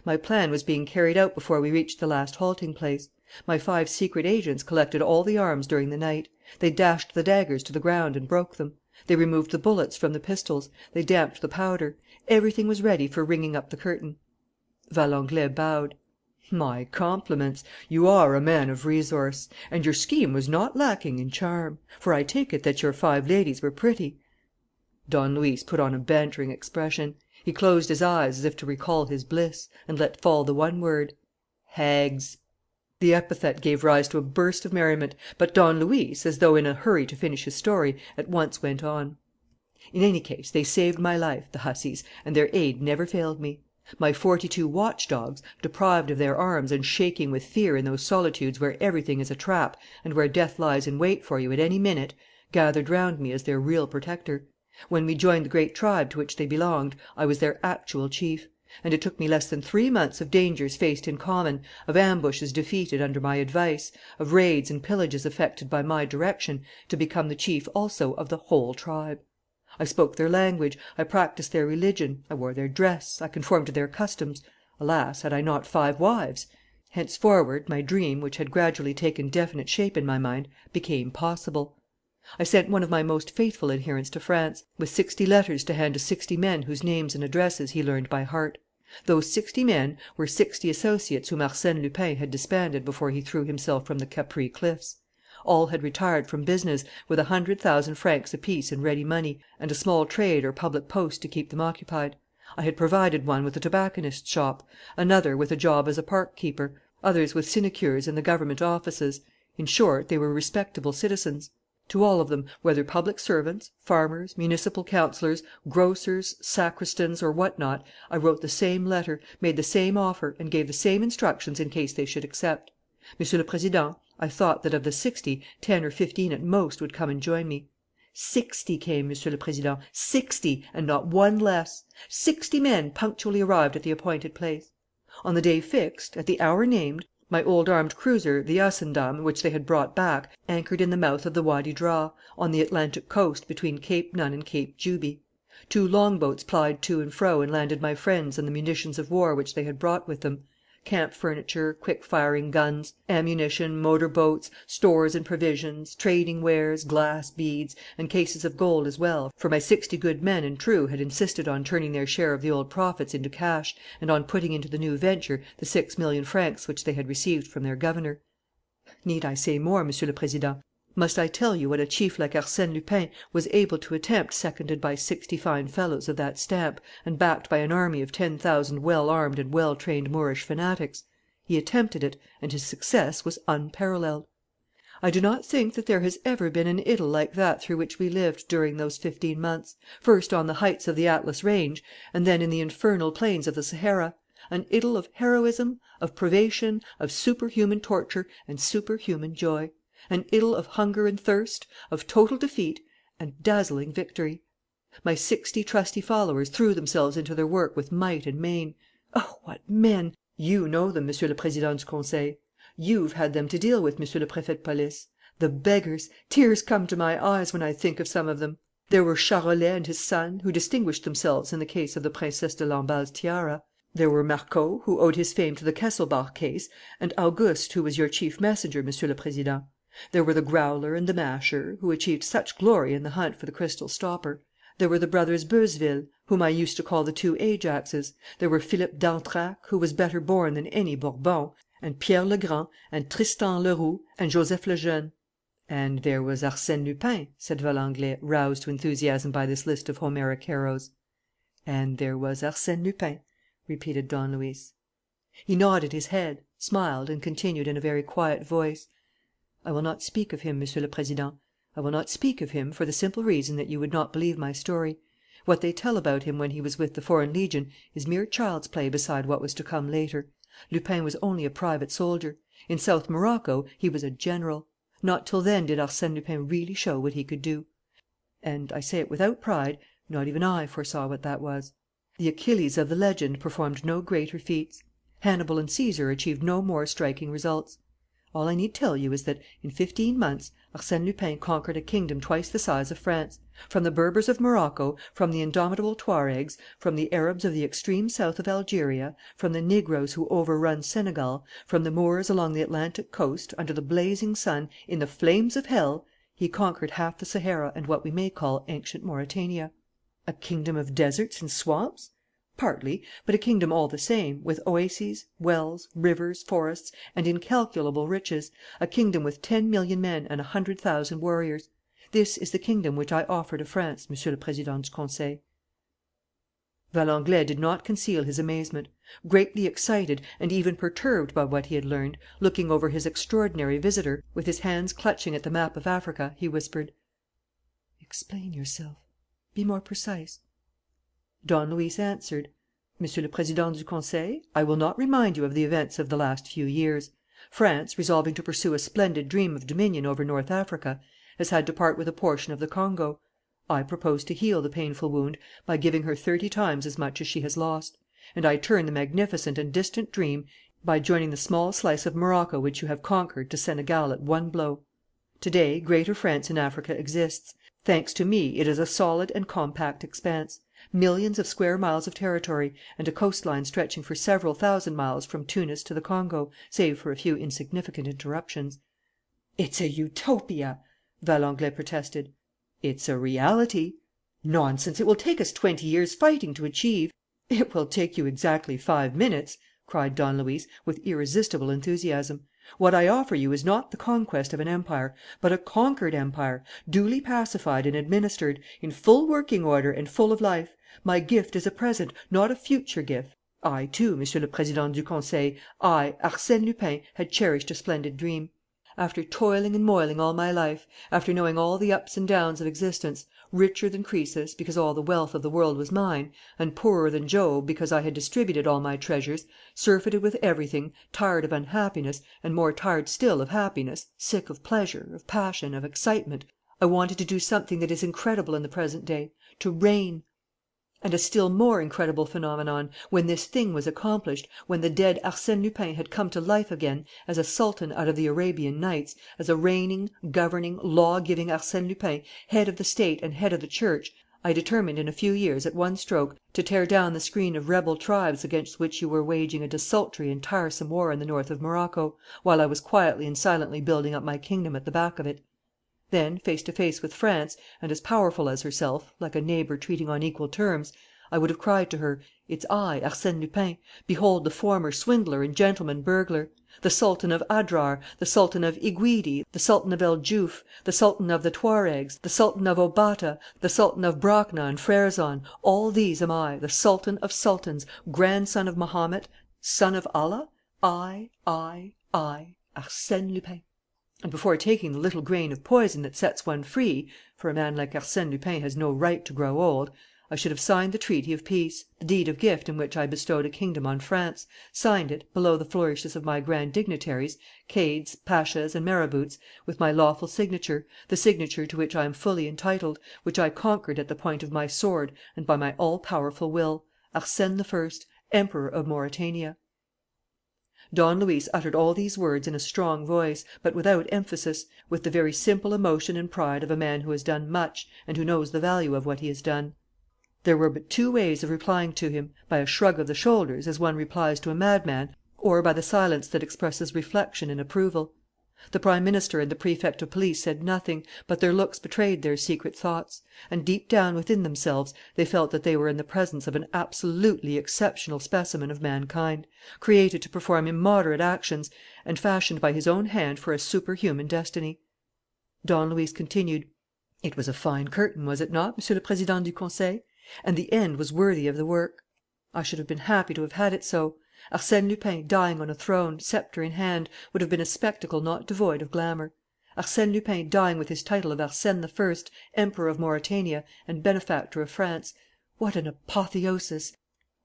My plan was being carried out before we reached the last halting place. My 5 secret agents collected all the arms during the night. They dashed the daggers to the ground and broke them. They removed the bullets from the pistols. They damped the powder. Everything was ready for ringing up the curtain." Valenglay bowed. "My compliments. You are a man of resource. And your scheme was not lacking in charm. For I take it that your 5 ladies were pretty." Don Luis put on a bantering expression. He closed his eyes, as if to recall his bliss, and let fall the one word: "Hags." The epithet gave rise to a burst of merriment, but Don Luis, as though in a hurry to finish his story, at once went on: "In any case, they saved my life, the hussies, and their aid never failed me. My 42 watchdogs, deprived of their arms and shaking with fear in those solitudes where everything is a trap and where death lies in wait for you at any minute, gathered round me as their real protector. When we joined the great tribe to which they belonged, I was their actual chief. And it took me less than 3 months of dangers faced in common, of ambushes defeated under my advice, of raids and pillages effected by my direction, to become the chief also of the whole tribe. I spoke their language, I practised their religion, I wore their dress, I conformed to their customs. Alas, had I not 5 wives? Henceforward, my dream, which had gradually taken definite shape in my mind, became possible. I sent one of my most faithful adherents to France, with 60 letters to hand to 60 men whose names and addresses he learned by heart. Those 60 men were 60 associates whom Arsene Lupin had disbanded before he threw himself from the Capri cliffs. All had retired from business, with 100,000 francs apiece in ready money, and a small trade or public post to keep them occupied. I had provided one with a tobacconist's shop, another with a job as a park keeper, others with sinecures in the government offices. In short, they were respectable citizens. To all of them, whether public servants, farmers, municipal councillors, grocers, sacristans, or what not, I wrote the same letter, made the same offer, and gave the same instructions in case they should accept. Monsieur le Président, I thought that of the 60, 10 or 15 at most would come and join me. 60 came, Monsieur le Président, 60, and not one less. 60 men punctually arrived at the appointed place. On the day fixed, at the hour named, my old armed cruiser, the Ascendam, which they had brought back, anchored in the mouth of the Wadi Dra, on the Atlantic coast between Cape Nun and Cape Juby. 2 longboats plied to and fro and landed my friends and the munitions of war which they had brought with them. camp furniture, quick-firing guns, ammunition, motor boats, stores and provisions, trading wares, glass beads, and cases of gold as well, for my 60 good men and true had insisted on turning their share of the old profits into cash and on putting into the new venture the 6 million francs which they had received from their governor. Need I say more, Monsieur le Président? Must I tell you what a chief like Arsène Lupin was able to attempt, seconded by 60 fine fellows of that stamp and backed by an army of 10,000 well-armed and well-trained Moorish fanatics? He attempted it, and his success was unparalleled. I do not think that there has ever been an idyll like that through which we lived during those 15 months, first on the heights of the Atlas range and then in the infernal plains of the Sahara, an idyll of heroism, of privation, of superhuman torture and superhuman joy, an idyll of hunger and thirst, of total defeat and dazzling victory. My 60 trusty followers threw themselves into their work with might and main. Oh, what men! You know them, Monsieur le Président du Conseil. You've had them to deal with, Monsieur le Préfet de Police. The beggars! Tears come to my eyes when I think of some of them. There were Charolais and his son, who distinguished themselves in the case of the Princesse de Lamballe's tiara. There were Marco, who owed his fame to the Kesselbach case, and Auguste, who was your chief messenger, Monsieur le Président. There were the Growler and the Masher, who achieved such glory in the hunt for the crystal stopper. There were the brothers Beuzeville, whom I used to call the 2 Ajaxes. There were Philippe d'Antrac, who was better born than any Bourbon, and Pierre le Grand, and Tristan Leroux, and Joseph le Jeune. And there was Arsène Lupin, said Valenglay, roused to enthusiasm by this list of Homeric heroes. And there was Arsène Lupin, repeated Don Luis. He nodded his head, smiled, and continued in a very quiet voice: I will not speak of him, Monsieur le Président. I will not speak of him for the simple reason that you would not believe my story. What they tell about him when he was with the Foreign Legion is mere child's play beside what was to come later. Lupin was only a private soldier. In South Morocco he was a general. Not till then did Arsène Lupin really show what he could do. And I say it without pride, not even I foresaw what that was. The Achilles of the legend performed no greater feats. Hannibal and Caesar achieved no more striking results. All I need tell you is that, in 15 months, Arsène Lupin conquered a kingdom twice the size of France. From the Berbers of Morocco, from the indomitable Tuaregs, from the Arabs of the extreme south of Algeria, from the Negroes who overrun Senegal, from the Moors along the Atlantic coast, under the blazing sun, in the flames of hell, he conquered half the Sahara and what we may call ancient Mauretania. A kingdom of deserts and swamps? Partly, but a kingdom all the same, with oases, wells, rivers, forests, and incalculable riches, a kingdom with 10 million men and 100,000 warriors. This is the kingdom which I offer to France, Monsieur le Président du Conseil. Valenglay did not conceal his amazement. Greatly excited and even perturbed by what he had learned, looking over his extraordinary visitor, with his hands clutching at the map of Africa, he whispered: Explain yourself. Be more precise. Don Luis answered: Monsieur le Président du Conseil, I will not remind you of the events of the last few years. France, resolving to pursue a splendid dream of dominion over North Africa, has had to part with a portion of the Congo. I propose to heal the painful wound by giving her 30 times as much as she has lost. And I turn the magnificent and distant dream by joining the small slice of Morocco which you have conquered to Senegal at one blow. Today, Greater France in Africa exists. Thanks to me, it is a solid and compact expanse. Millions of square miles of territory, and a coastline stretching for several thousand miles from Tunis to the Congo, save for a few insignificant interruptions. It's a utopia, Valenglay protested. It's a reality. Nonsense! It will take us 20 years' fighting to achieve. It will take you exactly 5 minutes, cried Don Luis, with irresistible enthusiasm. What I offer you is not the conquest of an empire, but a conquered empire, duly pacified and administered, in full working order and full of life. My gift is a present, not a future gift. I, too, Monsieur le Président du Conseil, I, Arsène Lupin, had cherished a splendid dream. After toiling and moiling all my life, after knowing all the ups and downs of existence, richer than Croesus, because all the wealth of the world was mine, and poorer than Job, because I had distributed all my treasures, surfeited with everything, tired of unhappiness, and more tired still of happiness, sick of pleasure, of passion, of excitement, I wanted to do something that is incredible in the present day: to reign. And a still more incredible phenomenon: when this thing was accomplished, when the dead Arsène Lupin had come to life again, as a sultan out of the Arabian Nights, as a reigning, governing, law giving Arsène Lupin, head of the state and head of the church, I determined in a few years, at one stroke, to tear down the screen of rebel tribes against which you were waging a desultory and tiresome war in the north of Morocco, while I was quietly and silently building up my kingdom at the back of it. Then, face to face with France, and as powerful as herself, like a neighbour treating on equal terms, I would have cried to her, 'It's I, Arsène Lupin. Behold the former swindler and gentleman burglar! The Sultan of Adrar, the Sultan of Iguidi, the Sultan of El Djouf, the Sultan of the Tuaregs, the Sultan of Obata, the Sultan of Brakna and Frerzon, all these am I, the Sultan of Sultans, grandson of Mahomet, son of Allah, I, Arsène Lupin. And before taking the little grain of poison that sets one free, for a man like Arsène Lupin has no right to grow old, I should have signed the treaty of peace, the deed of gift in which I bestowed a kingdom on France, signed it, below the flourishes of my grand dignitaries, cades, pashas, and marabouts, with my lawful signature, the signature to which I am fully entitled, which I conquered at the point of my sword and by my all powerful will, Arsène I, Emperor of Mauretania.' Don Luis uttered all these words in a strong voice, but without emphasis, with the very simple emotion and pride of a man who has done much and who knows the value of what he has done. There were but two ways of replying to him: by a shrug of the shoulders, as one replies to a madman, or by the silence that expresses reflection and approval. The Prime Minister and the Prefect of Police said nothing, but their looks betrayed their secret thoughts; and, deep down within themselves, they felt that they were in the presence of an absolutely exceptional specimen of mankind, created to perform immoderate actions and fashioned by his own hand for a superhuman destiny. Don Luis continued: 'It was a fine curtain, was it not, Monsieur le Président du Conseil? And the end was worthy of the work. I should have been happy to have had it so. Arsène Lupin, dying on a throne, sceptre in hand, would have been a spectacle not devoid of glamour. Arsène Lupin dying with his title of Arsène I, Emperor of Mauretania and benefactor of France. What an apotheosis!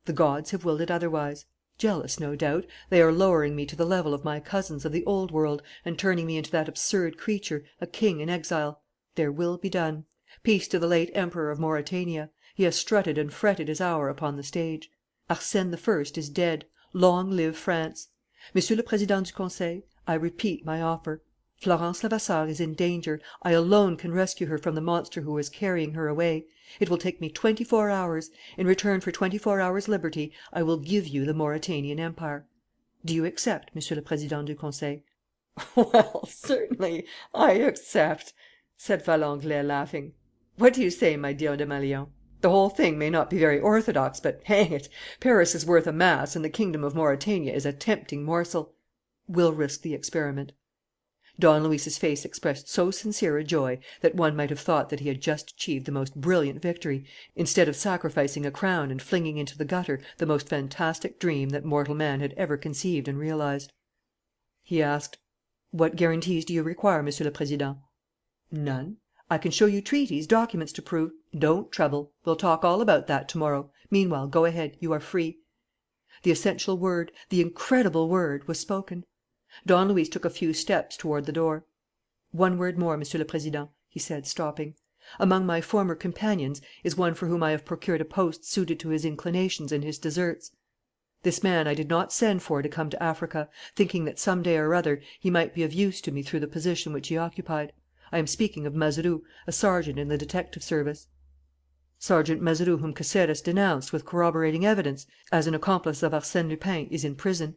The gods have willed it otherwise. Jealous, no doubt, they are lowering me to the level of my cousins of the Old World and turning me into that absurd creature, a king in exile. Their will be done. Peace to the late Emperor of Mauretania. He has strutted and fretted his hour upon the stage. Arsène I is dead. Long live France! Monsieur le Président du Conseil, I repeat my offer. Florence Levasseur is in danger. I alone can rescue her from the monster who is carrying her away. It will take me 24 hours. In return for 24 hours' liberty, I will give you the Mauretanian Empire. Do you accept, Monsieur le Président du Conseil?' 'Well, certainly, I accept,' said Valenglay, laughing. 'What do you say, my dear Desmalions? The whole thing may not be very orthodox, but, hang it, Paris is worth a mass and the kingdom of Mauretania is a tempting morsel. We'll risk the experiment.' Don Luis's face expressed so sincere a joy that one might have thought that he had just achieved the most brilliant victory, instead of sacrificing a crown and flinging into the gutter the most fantastic dream that mortal man had ever conceived and realized. He asked: 'What guarantees do you require, Monsieur le Président?' 'None. I can show you treaties, documents to prove ' 'Don't trouble. We'll talk all about that to morrow. Meanwhile, go ahead. You are free.' The essential word, the incredible word, was spoken. Don Luis took a few steps toward the door. 'One word more, Monsieur le Président,' he said, stopping. 'Among my former companions is one for whom I have procured a post suited to his inclinations and his deserts. This man I did not send for to come to Africa, thinking that some day or other he might be of use to me through the position which he occupied. I am speaking of Mazeroux, a sergeant in the detective service.' 'Sergeant Mazeroux, whom Caceres denounced, with corroborating evidence, as an accomplice of Arsène Lupin, is in prison.'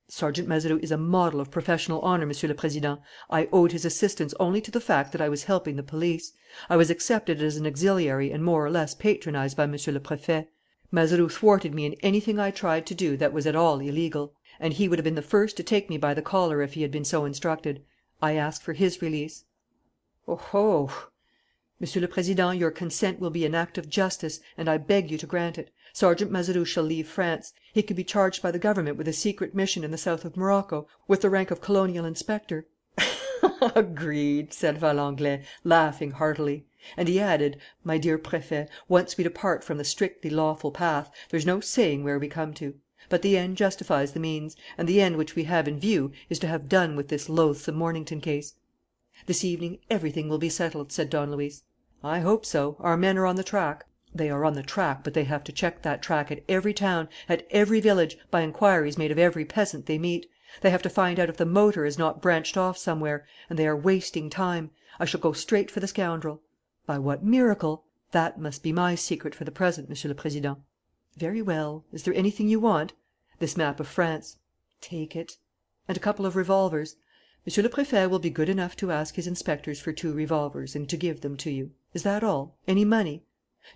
'Sergeant Mazeroux is a model of professional honour, Monsieur le Président. I owed his assistance only to the fact that I was helping the police. I was accepted as an auxiliary and more or less patronized by Monsieur le Préfet. Mazeroux thwarted me in anything I tried to do that was at all illegal. And he would have been the first to take me by the collar if he had been so instructed. I ask for his release.' 'Oho!' 'Monsieur le Président, your consent will be an act of justice, and I beg you to grant it. Sergeant Mazeroux shall leave France. He can be charged by the government with a secret mission in the south of Morocco, with the rank of colonial inspector.' 'Agreed,' said Valenglay, laughing heartily. And he added, 'My dear Préfet, once we depart from the strictly lawful path, there's no saying where we come to. But the end justifies the means; and the end which we have in view is to have done with this loathsome Mornington case.' 'This evening everything will be settled,' said Don Luis. 'I hope so. Our men are on the track.' 'They are on the track, but they have to check that track at every town, at every village, by inquiries made of every peasant they meet. They have to find out if the motor has not branched off somewhere. And they are wasting time. I shall go straight for the scoundrel.' 'By what miracle?' That must be my secret for the present, Monsieur le Président." "Very well. Is there anything you want?" "This map of France." "Take it." "And a couple of revolvers." "Monsieur le Préfet will be good enough to ask his inspectors for 2 revolvers and to give them to you. Is that all? Any money?"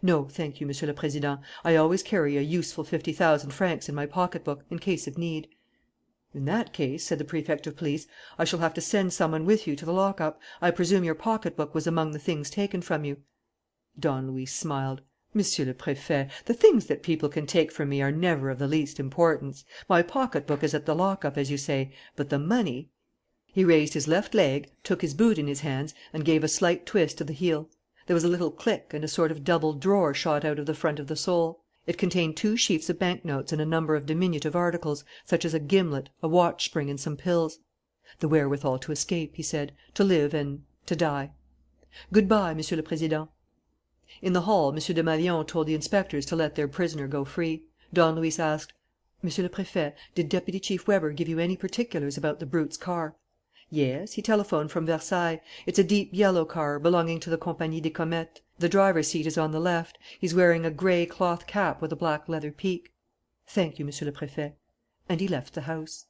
"No, thank you, Monsieur le Président. I always carry a useful 50,000 francs in my pocket book, in case of need." "In that case," said the Prefect of Police, "I shall have to send some one with you to the lockup. I presume your pocket book was among the things taken from you." Don Luis smiled. "Monsieur le Préfet, the things that people can take from me are never of the least importance. My pocket book is at the lockup, as you say, but the money." He raised his left leg, took his boot in his hands, and gave a slight twist to the heel. There was a little click, and a sort of double drawer shot out of the front of the sole. It contained 2 sheafs of banknotes and a number of diminutive articles, such as a gimlet, a watch spring, and some pills. "The wherewithal to escape," he said, "to live and to die. Good bye, Monsieur le Président." In the hall, M. Desmalions told the inspectors to let their prisoner go free. Don Luis asked: "Monsieur le Préfet, did Deputy Chief Weber give you any particulars about the brute's car?" "Yes, he telephoned from Versailles. It's a deep yellow car, belonging to the Compagnie des Comètes. The driver's seat is on the left. He's wearing a gray cloth cap with a black leather peak." "Thank you, Monsieur le Préfet." And he left the house.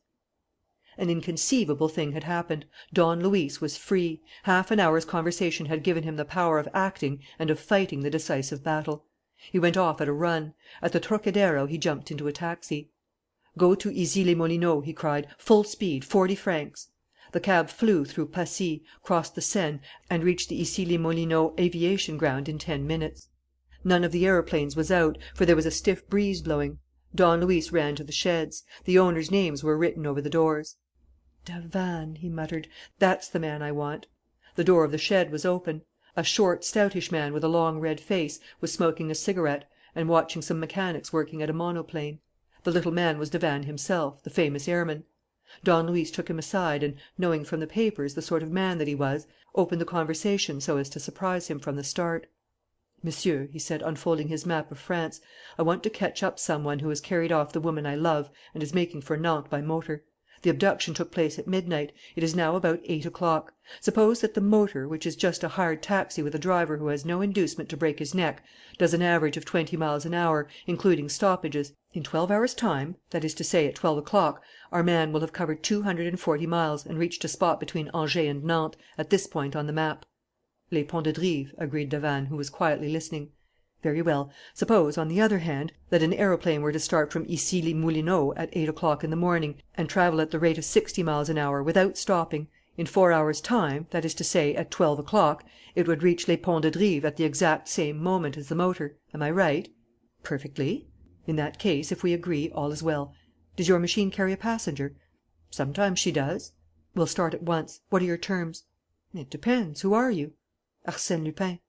An inconceivable thing had happened. Don Luis was free. Half an hour's conversation had given him the power of acting and of fighting the decisive battle. He went off at a run. At the Trocadero he jumped into a taxi. "Go to Issy les Moulineaux," he cried. "Full speed, 40 francs." The cab flew through Passy, crossed the Seine, and reached the Issy les Moulineaux aviation ground in 10 minutes. None of the aeroplanes was out, for there was a stiff breeze blowing. Don Luis ran to the sheds. The owners' names were written over the doors. "Davanne," he muttered. "That's the man I want." The door of the shed was open. A short, stoutish man with a long red face was smoking a cigarette and watching some mechanics working at a monoplane. The little man was Davanne himself, the famous airman. Don Luis took him aside and, knowing from the papers the sort of man that he was, opened the conversation so as to surprise him from the start. "Monsieur," he said, unfolding his map of France, "I want to catch up some one who has carried off the woman I love and is making for Nantes by motor. The abduction took place at midnight. It is now about 8 o'clock. Suppose that the motor, which is just a hired taxi with a driver who has no inducement to break his neck, does an average of 20 miles an hour, including stoppages. In 12 hours' time, that is to say, at 12 o'clock, our man will have covered 240 miles and reached a spot between Angers and Nantes, at this point on the map." "Les Ponts de Drive," agreed Davanne, who was quietly listening. "Very well. Suppose, on the other hand, that an aeroplane were to start from Issy les Moulineaux at 8 o'clock in the morning and travel at the rate of 60 miles an hour, without stopping. In 4 hours' time, that is to say, at 12 o'clock, it would reach Les Ponts de Drive at the exact same moment as the motor. Am I right?" "Perfectly." "In that case, if we agree, all is well. Does your machine carry a passenger?" "Sometimes she does." "We'll start at once. What are your terms?" "It depends. Who are you?" "Arsène Lupin."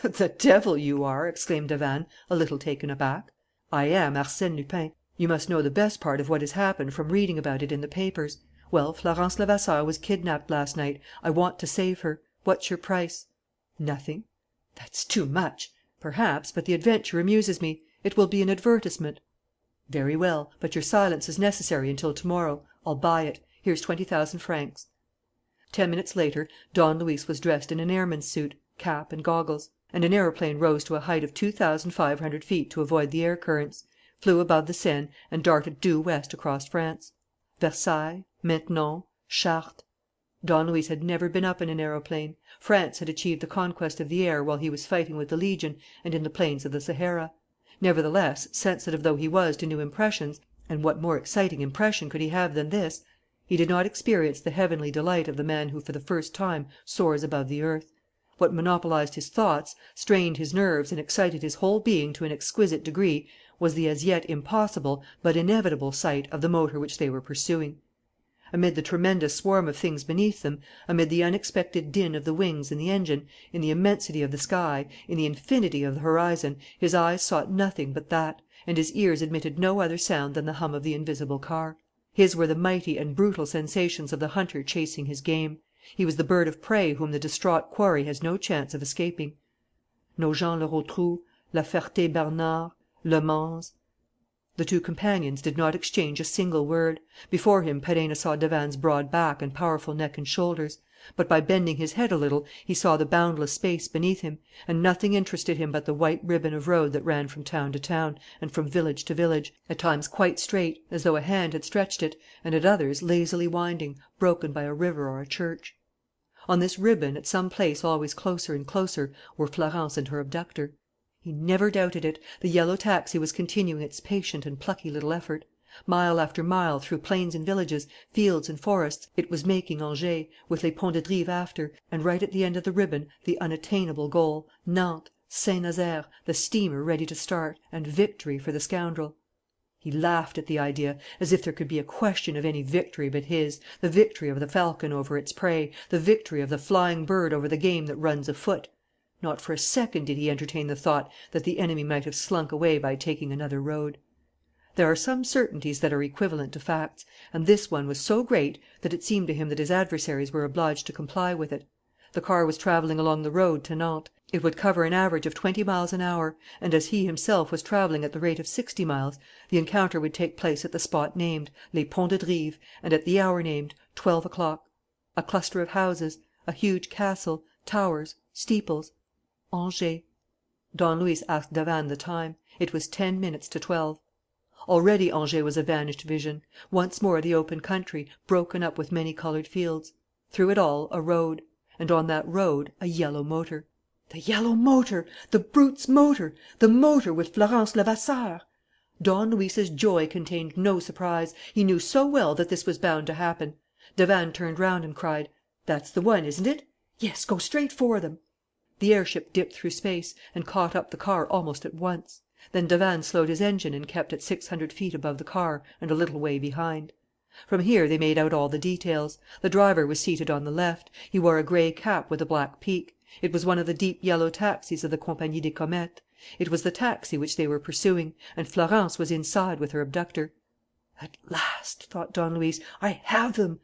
"The devil you are!" exclaimed Davanne, a little taken aback. "I am Arsène Lupin. You must know the best part of what has happened from reading about it in the papers. Well, Florence Levasseur was kidnapped last night. I want to save her. What's your price?" "Nothing." "That's too much." "Perhaps, but the adventure amuses me. It will be an advertisement." "Very well. But your silence is necessary until to morrow. I'll buy it. Here's 20,000 francs." 10 minutes later, Don Luis was dressed in an airman's suit, cap and goggles; and an aeroplane rose to a height of 2,500 feet to avoid the air currents, flew above the Seine, and darted due west across France. Versailles, Maintenon, Chartres. Don Luis had never been up in an aeroplane. France had achieved the conquest of the air while he was fighting with the Legion and in the plains of the Sahara. Nevertheless, sensitive though he was to new impressions and what more exciting impression could he have than this? He did not experience the heavenly delight of the man who for the first time soars above the earth. What monopolized his thoughts, strained his nerves, and excited his whole being to an exquisite degree was the as yet impossible but inevitable sight of the motor which they were pursuing. Amid the tremendous swarm of things beneath them, amid the unexpected din of the wings and the engine, in the immensity of the sky, in the infinity of the horizon, his eyes sought nothing but that, and his ears admitted no other sound than the hum of the invisible car. His were the mighty and brutal sensations of the hunter chasing his game. He was the bird of prey whom the distraught quarry has no chance of escaping. Nogent le Rotrou, La Ferté Bernard, Le Mans. The two companions did not exchange a single word. Before him Perenna saw Davanne's broad back and powerful neck and shoulders. But by bending his head a little he saw the boundless space beneath him, and nothing interested him but the white ribbon of road that ran from town to town and from village to village, at times quite straight, as though a hand had stretched it, and at others lazily winding, broken by a river or a church. On this ribbon, at some place always closer and closer, were Florence and her abductor. He never doubted it: the yellow taxi was continuing its patient and plucky little effort. Mile after mile, through plains and villages, fields and forests, it was making Angers, with Les Ponts de Drive after, and right at the end of the ribbon the unattainable goal, Nantes, Saint Nazaire, the steamer ready to start, and victory for the scoundrel. He laughed at the idea: as if there could be a question of any victory but his, the victory of the falcon over its prey, the victory of the flying bird over the game that runs afoot! Not for a second did he entertain the thought that the enemy might have slunk away by taking another road. There are some certainties that are equivalent to facts, and this one was so great that it seemed to him that his adversaries were obliged to comply with it. The car was travelling along the road to Nantes. It would cover an average of 20 miles an hour; and as he himself was travelling at the rate of 60 miles, the encounter would take place at the spot named, Les Ponts de Drive, and at the hour named, 12 o'clock. A cluster of houses, a huge castle, towers, steeples: Angers. Don Luis asked Davanne the time. It was 10 minutes to 12. Already Angers was a vanished vision. Once more the open country, broken up with many coloured fields. Through it all a road. And on that road a yellow motor. The yellow motor! The brute's motor! The motor with Florence Levasseur! Don Luis's joy contained no surprise. He knew so well that this was bound to happen. Davanne turned round and cried: "That's the one, isn't it? Yes, go straight for them." The airship dipped through space and caught up the car almost at once. Then Davanne slowed his engine and kept at 600 feet above the car and a little way behind. From here they made out all the details. The driver was seated on the left. He wore a gray cap with a black peak. It was one of the deep yellow taxis of the Compagnie des Comètes. It was the taxi which they were pursuing, and Florence was inside with her abductor. "At last," thought Don Luis, "I have them."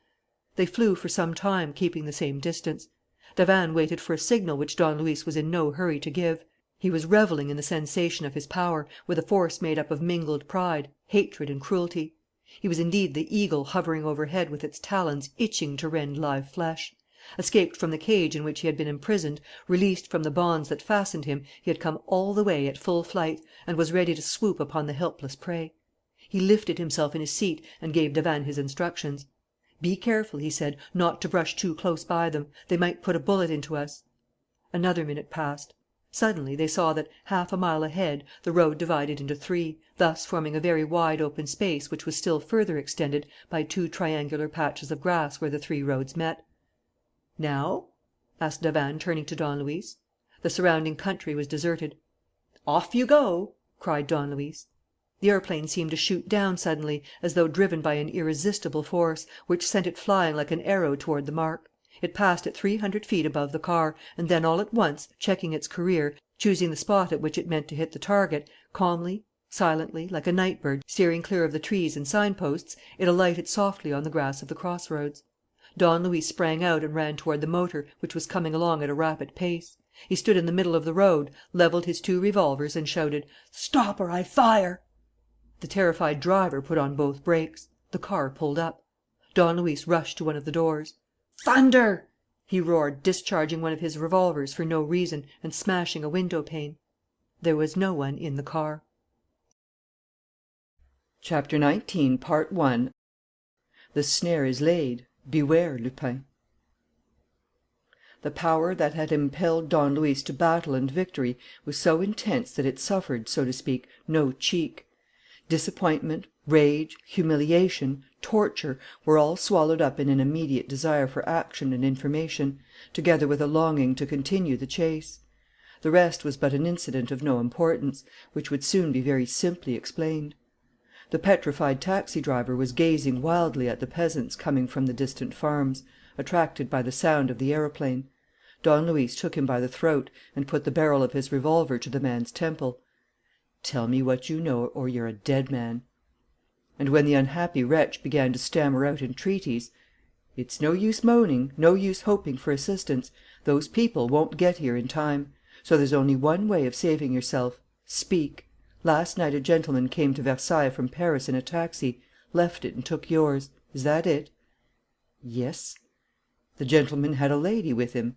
They flew for some time, keeping the same distance. Davanne waited for a signal which Don Luis was in no hurry to give. He was revelling in the sensation of his power, with a force made up of mingled pride, hatred, and cruelty. He was indeed the eagle hovering overhead with its talons itching to rend live flesh. Escaped from the cage in which he had been imprisoned, released from the bonds that fastened him, he had come all the way at full flight, and was ready to swoop upon the helpless prey. He lifted himself in his seat and gave Davanne his instructions. "Be careful," he said, "not to brush too close by them. They might put a bullet into us." Another minute passed. Suddenly they saw that, half a mile ahead, the road divided into three, thus forming a very wide open space which was still further extended by two triangular patches of grass where the three roads met. "Now?" asked Davanne, turning to Don Luis. The surrounding country was deserted. "Off you go!" cried Don Luis. The aeroplane seemed to shoot down suddenly, as though driven by an irresistible force, which sent it flying like an arrow toward the mark. It passed at 300 feet above the car, and then, all at once, checking its career, choosing the spot at which it meant to hit the target, calmly, silently, like a night bird, steering clear of the trees and signposts, it alighted softly on the grass of the crossroads. Don Luis sprang out and ran toward the motor, which was coming along at a rapid pace. He stood in the middle of the road, levelled his two revolvers, and shouted: "Stop, or I fire!" The terrified driver put on both brakes. The car pulled up. Don Luis rushed to one of the doors. "Thunder!" he roared, discharging one of his revolvers for no reason and smashing a window pane. There was no one in the car. Chapter 19, Part 1. The snare is laid. Beware, Lupin. The power that had impelled Don Luis to battle and victory was so intense that it suffered, so to speak, no cheek. Disappointment, rage, humiliation, torture were all swallowed up in an immediate desire for action and information, together with a longing to continue the chase. The rest was but an incident of no importance, which would soon be very simply explained. The petrified taxi driver was gazing wildly at the peasants coming from the distant farms, attracted by the sound of the aeroplane. Don Luis took him by the throat and put the barrel of his revolver to the man's temple. "Tell me what you know, or you're a dead man." And when the unhappy wretch began to stammer out entreaties: "It's no use moaning, no use hoping for assistance. Those people won't get here in time. So there's only one way of saving yourself. Speak. Last night a gentleman came to Versailles from Paris in a taxi, left it and took yours. Is that it?" "Yes." The gentleman had a lady with him?"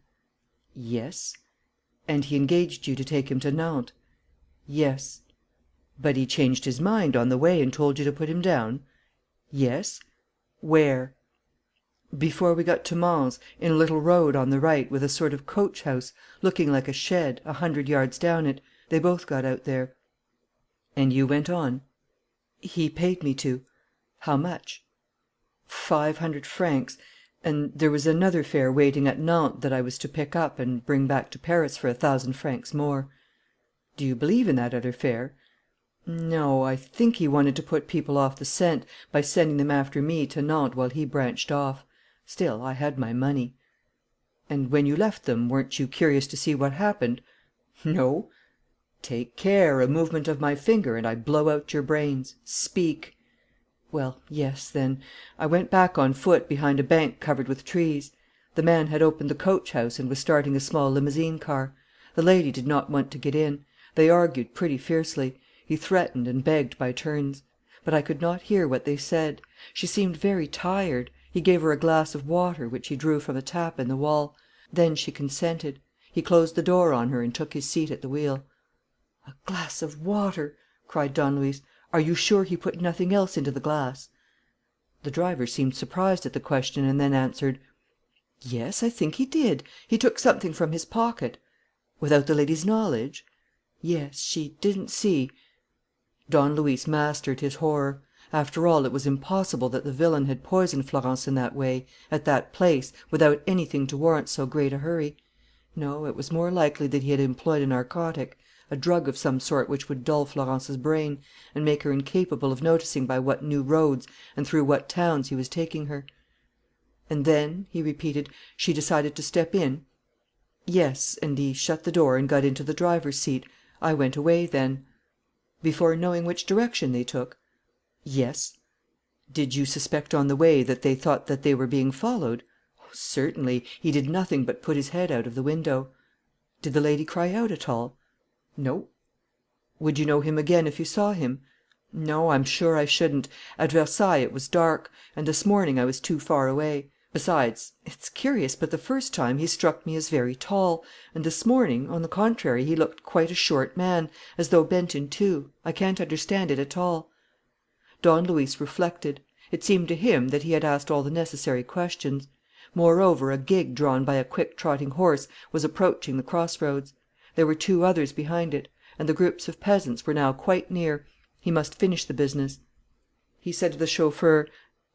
"Yes." "And he engaged you to take him to Nantes?" "Yes." "But he changed his mind on the way and told you to put him down?" "Yes." "Where?" "Before we got to Mans, in a little road on the right, with a sort of coach house, looking like a shed, 100 yards down it. They both got out there." "And you went on?" "He paid me to." "How much?" 500 francs. And there was another fare waiting at Nantes that I was to pick up and bring back to Paris for 1,000 francs more." "Do you believe in that other fare?" "No, I think he wanted to put people off the scent, by sending them after me to Nantes while he branched off. Still, I had my money." "And when you left them, weren't you curious to see what happened?" "No." "Take care, a movement of my finger, and I blow out your brains. Speak." "Well, yes, then. I went back on foot behind a bank covered with trees. The man had opened the coach house and was starting a small limousine car. The lady did not want to get in. They argued pretty fiercely. He threatened and begged by turns. But I could not hear what they said. She seemed very tired. He gave her a glass of water, which he drew from a tap in the wall. Then she consented. He closed the door on her and took his seat at the wheel." "A glass of water!" cried Don Luis. "Are you sure he put nothing else into the glass?" The driver seemed surprised at the question and then answered: "Yes, I think he did. He took something from his pocket." "Without the lady's knowledge?" "Yes, she didn't see." Don Luis mastered his horror. After all, it was impossible that the villain had poisoned Florence in that way, at that place, without anything to warrant so great a hurry. No, it was more likely that he had employed a narcotic, a drug of some sort which would dull Florence's brain, and make her incapable of noticing by what new roads and through what towns he was taking her. "And then," he repeated, "she decided to step in?" "Yes, and he shut the door and got into the driver's seat. I went away then." "Before knowing which direction they took?" "Yes." "Did you suspect on the way that they thought that they were being followed?" "Certainly. He did nothing but put his head out of the window." "Did the lady cry out at all?" "No." "Would you know him again if you saw him?" "No, I'm sure I shouldn't. At Versailles it was dark; and this morning I was too far away. Besides, it's curious, but the first time he struck me as very tall; and this morning, on the contrary, he looked quite a short man, as though bent in two. I can't understand it at all." Don Luis reflected. It seemed to him that he had asked all the necessary questions. Moreover, a gig drawn by a quick trotting horse was approaching the cross roads. There were two others behind it; and the groups of peasants were now quite near. He must finish the business. He said to the chauffeur: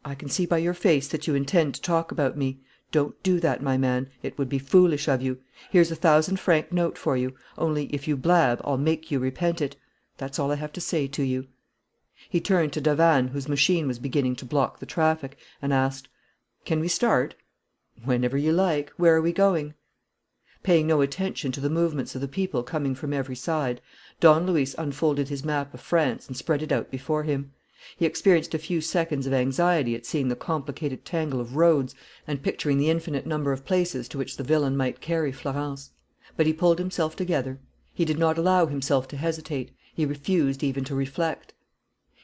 "I can see by your face that you intend to talk about me. Don't do that, my man. It would be foolish of you. Here's a 1,000-franc note for you. Only, if you blab, I'll make you repent it. That's all I have to say to you." He turned to Davanne, whose machine was beginning to block the traffic, and asked: "Can we start?" "Whenever you like. Where are we going?" Paying no attention to the movements of the people coming from every side, Don Luis unfolded his map of France and spread it out before him. He experienced a few seconds of anxiety at seeing the complicated tangle of roads and picturing the infinite number of places to which the villain might carry Florence. But he pulled himself together. He did not allow himself to hesitate. He refused even to reflect.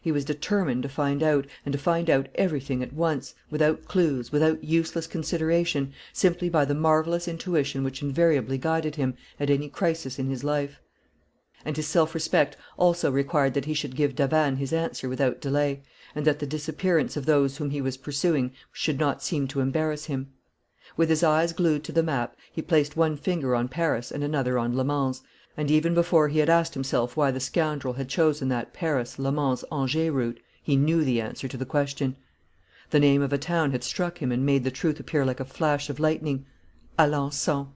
He was determined to find out, and to find out everything at once, without clues, without useless consideration, simply by the marvellous intuition which invariably guided him at any crisis in his life. And his self respect also required that he should give Davanne his answer without delay, and that the disappearance of those whom he was pursuing should not seem to embarrass him. With his eyes glued to the map, he placed one finger on Paris and another on Le Mans; and even before he had asked himself why the scoundrel had chosen that Paris, Le Mans, Angers route, he knew the answer to the question. The name of a town had struck him and made the truth appear like a flash of lightning: Alençon.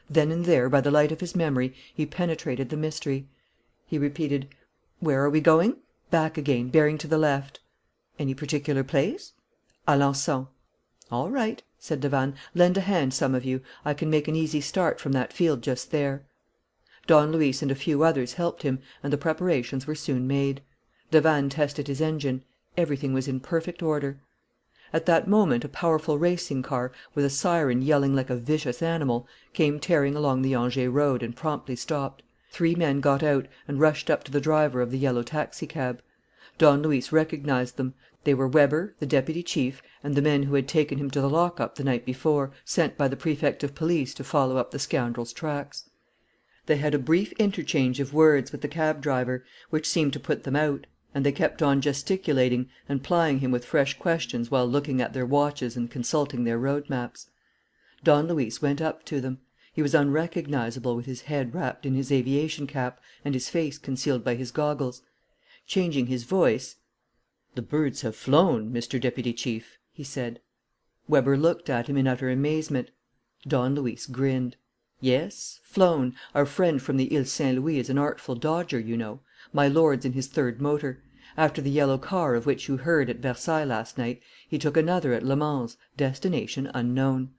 Then and there, by the light of his memory, he penetrated the mystery. He repeated: "Where are we going?" "Back again, bearing to the left." "Any particular place?" "Alençon." "All right," said Davanne. "Lend a hand, some of you. I can make an easy start from that field just there." Don Luis and a few others helped him, and the preparations were soon made. Davanne tested his engine. Everything was in perfect order. At that moment a powerful racing car, with a siren yelling like a vicious animal, came tearing along the Angers road and promptly stopped. 3 men got out and rushed up to the driver of the yellow taxicab. Don Luis recognized them. They were Weber, the deputy chief, and the men who had taken him to the lockup the night before, sent by the Prefect of Police to follow up the scoundrel's tracks. They had a brief interchange of words with the cab driver, which seemed to put them out; and they kept on gesticulating and plying him with fresh questions while looking at their watches and consulting their road maps. Don Luis went up to them. He was unrecognizable, with his head wrapped in his aviation cap and his face concealed by his goggles. Changing his voice: "The birds have flown, Mr. Deputy Chief," he said. Weber looked at him in utter amazement. Don Luis grinned. "Yes, flown. Our friend from the Ile Saint Louis is an artful dodger, you know. My lord's in his third motor. After the yellow car of which you heard at Versailles last night, he took another at Le Mans, destination unknown."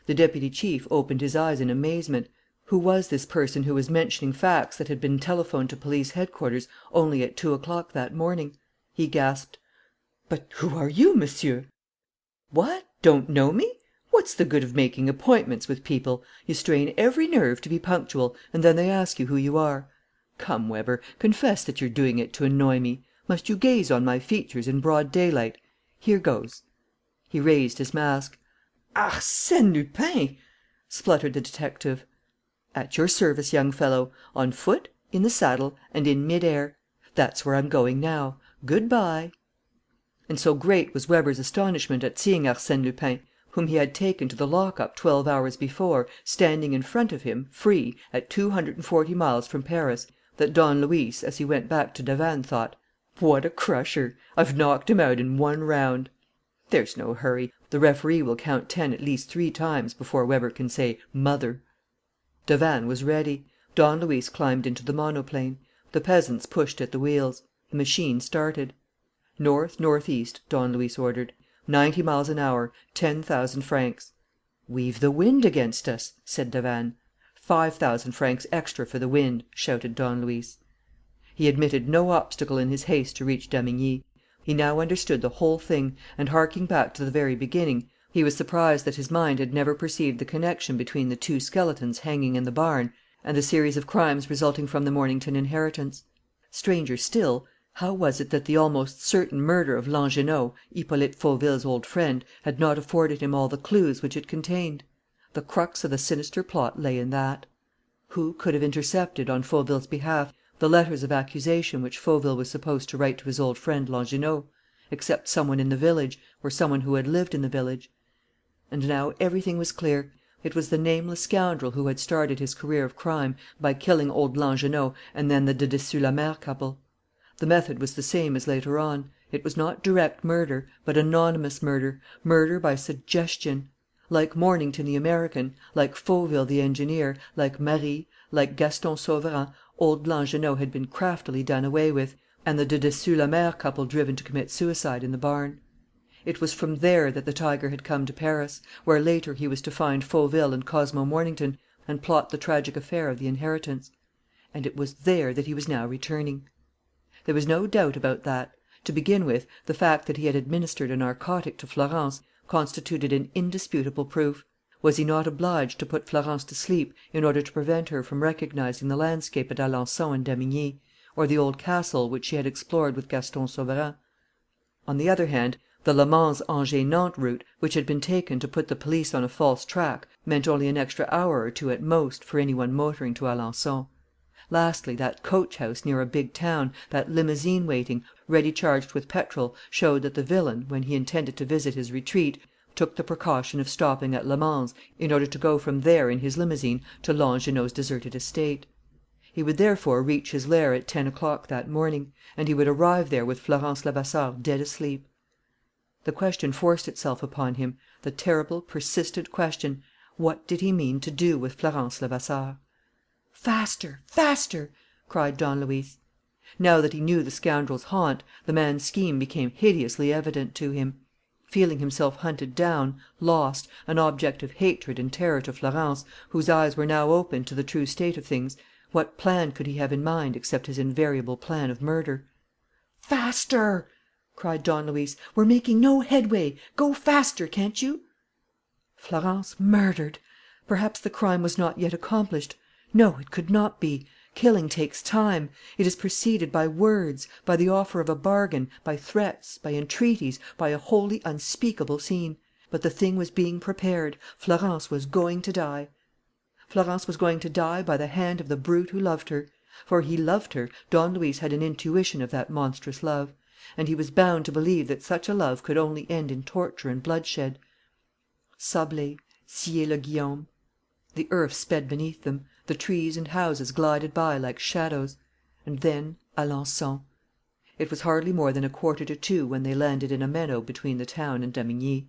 The deputy chief opened his eyes in amazement. Who was this person who was mentioning facts that had been telephoned to police headquarters only at 2 o'clock that morning? He gasped: "But who are you, Monsieur?" "What? Don't know me? What's the good of making appointments with people? You strain every nerve to be punctual, and then they ask you who you are. Come, Weber, confess that you're doing it to annoy me. Must you gaze on my features in broad daylight? Here goes." He raised his mask. "Arsène Lupin!" spluttered the detective. "At your service, young fellow. On foot, in the saddle, and in mid air. That's where I'm going now. Good bye." And so great was Weber's astonishment at seeing Arsène Lupin, whom he had taken to the lockup 12 hours before, standing in front of him, free, at 240 miles from Paris, that Don Luis, as he went back to Davanne, thought: "What a crusher! I've knocked him out in one round. There's no hurry. The referee will count 10 at least 3 times before Weber can say 'Mother.'" Davanne was ready. Don Luis climbed into the monoplane. The peasants pushed at the wheels. The machine started. "North northeast," Don Luis ordered. "90 miles an hour. 10,000 francs." "We've the wind against us," said Davanne. "5,000 francs extra for the wind," shouted Don Luis. He admitted no obstacle in his haste to reach Damigni. He now understood the whole thing, and, harking back to the very beginning, he was surprised that his mind had never perceived the connection between the 2 skeletons hanging in the barn and the series of crimes resulting from the Mornington inheritance. Stranger still, how was it that the almost certain murder of Langernault, Hippolyte Fauville's old friend, had not afforded him all the clues which it contained? The crux of the sinister plot lay in that. Who could have intercepted, on Fauville's behalf, the letters of accusation which Fauville was supposed to write to his old friend Langernault, except some one in the village, or some one who had lived in the village? And now everything was clear. It was the nameless scoundrel who had started his career of crime by killing old Langernault and then the de Dessus la Mare couple. The method was the same as later on. It was not direct murder, but anonymous murder, murder by suggestion. Like Mornington the American, like Fauville the engineer, like Marie, like Gaston Sauverand, old Langernault had been craftily done away with, and the de Dessus la Mare couple driven to commit suicide in the barn. It was from there that the tiger had come to Paris, where later he was to find Fauville and Cosmo Mornington and plot the tragic affair of the inheritance. And it was there that he was now returning. There was no doubt about that. To begin with, the fact that he had administered a narcotic to Florence constituted an indisputable proof. Was he not obliged to put Florence to sleep in order to prevent her from recognizing the landscape at Alençon and Damigni, or the old castle which she had explored with Gaston Sauverand? On the other hand, the Le Mans Angers Nantes route, which had been taken to put the police on a false track, meant only an extra hour or 2 at most for any one motoring to Alençon. Lastly, that coach house near a big town, that limousine waiting, ready charged with petrol, showed that the villain, when he intended to visit his retreat, took the precaution of stopping at Le Mans in order to go from there in his limousine to Langernault's deserted estate. He would therefore reach his lair at 10 o'clock that morning; and he would arrive there with Florence Levasseur dead asleep. The question forced itself upon him, the terrible, persistent question: what did he mean to do with Florence Levasseur? "Faster! Faster!" cried Don Luis. Now that he knew the scoundrel's haunt, the man's scheme became hideously evident to him. Feeling himself hunted down, lost, an object of hatred and terror to Florence, whose eyes were now opened to the true state of things, what plan could he have in mind except his invariable plan of murder? "Faster!" cried Don Luis. "We're making no headway. Go faster, can't you?" Florence murdered! Perhaps the crime was not yet accomplished. No, it could not be. Killing takes time. It is preceded by words, by the offer of a bargain, by threats, by entreaties, by a wholly unspeakable scene. But the thing was being prepared. Florence was going to die. Florence was going to die by the hand of the brute who loved her. For he loved her, Don Luis had an intuition of that monstrous love. And he was bound to believe that such a love could only end in torture and bloodshed. Sablé, Sciez le Guillaume. The earth sped beneath them. The trees and houses glided by like shadows. And then Alençon. It was hardly more than 1:45 when they landed in a meadow between the town and Damigni.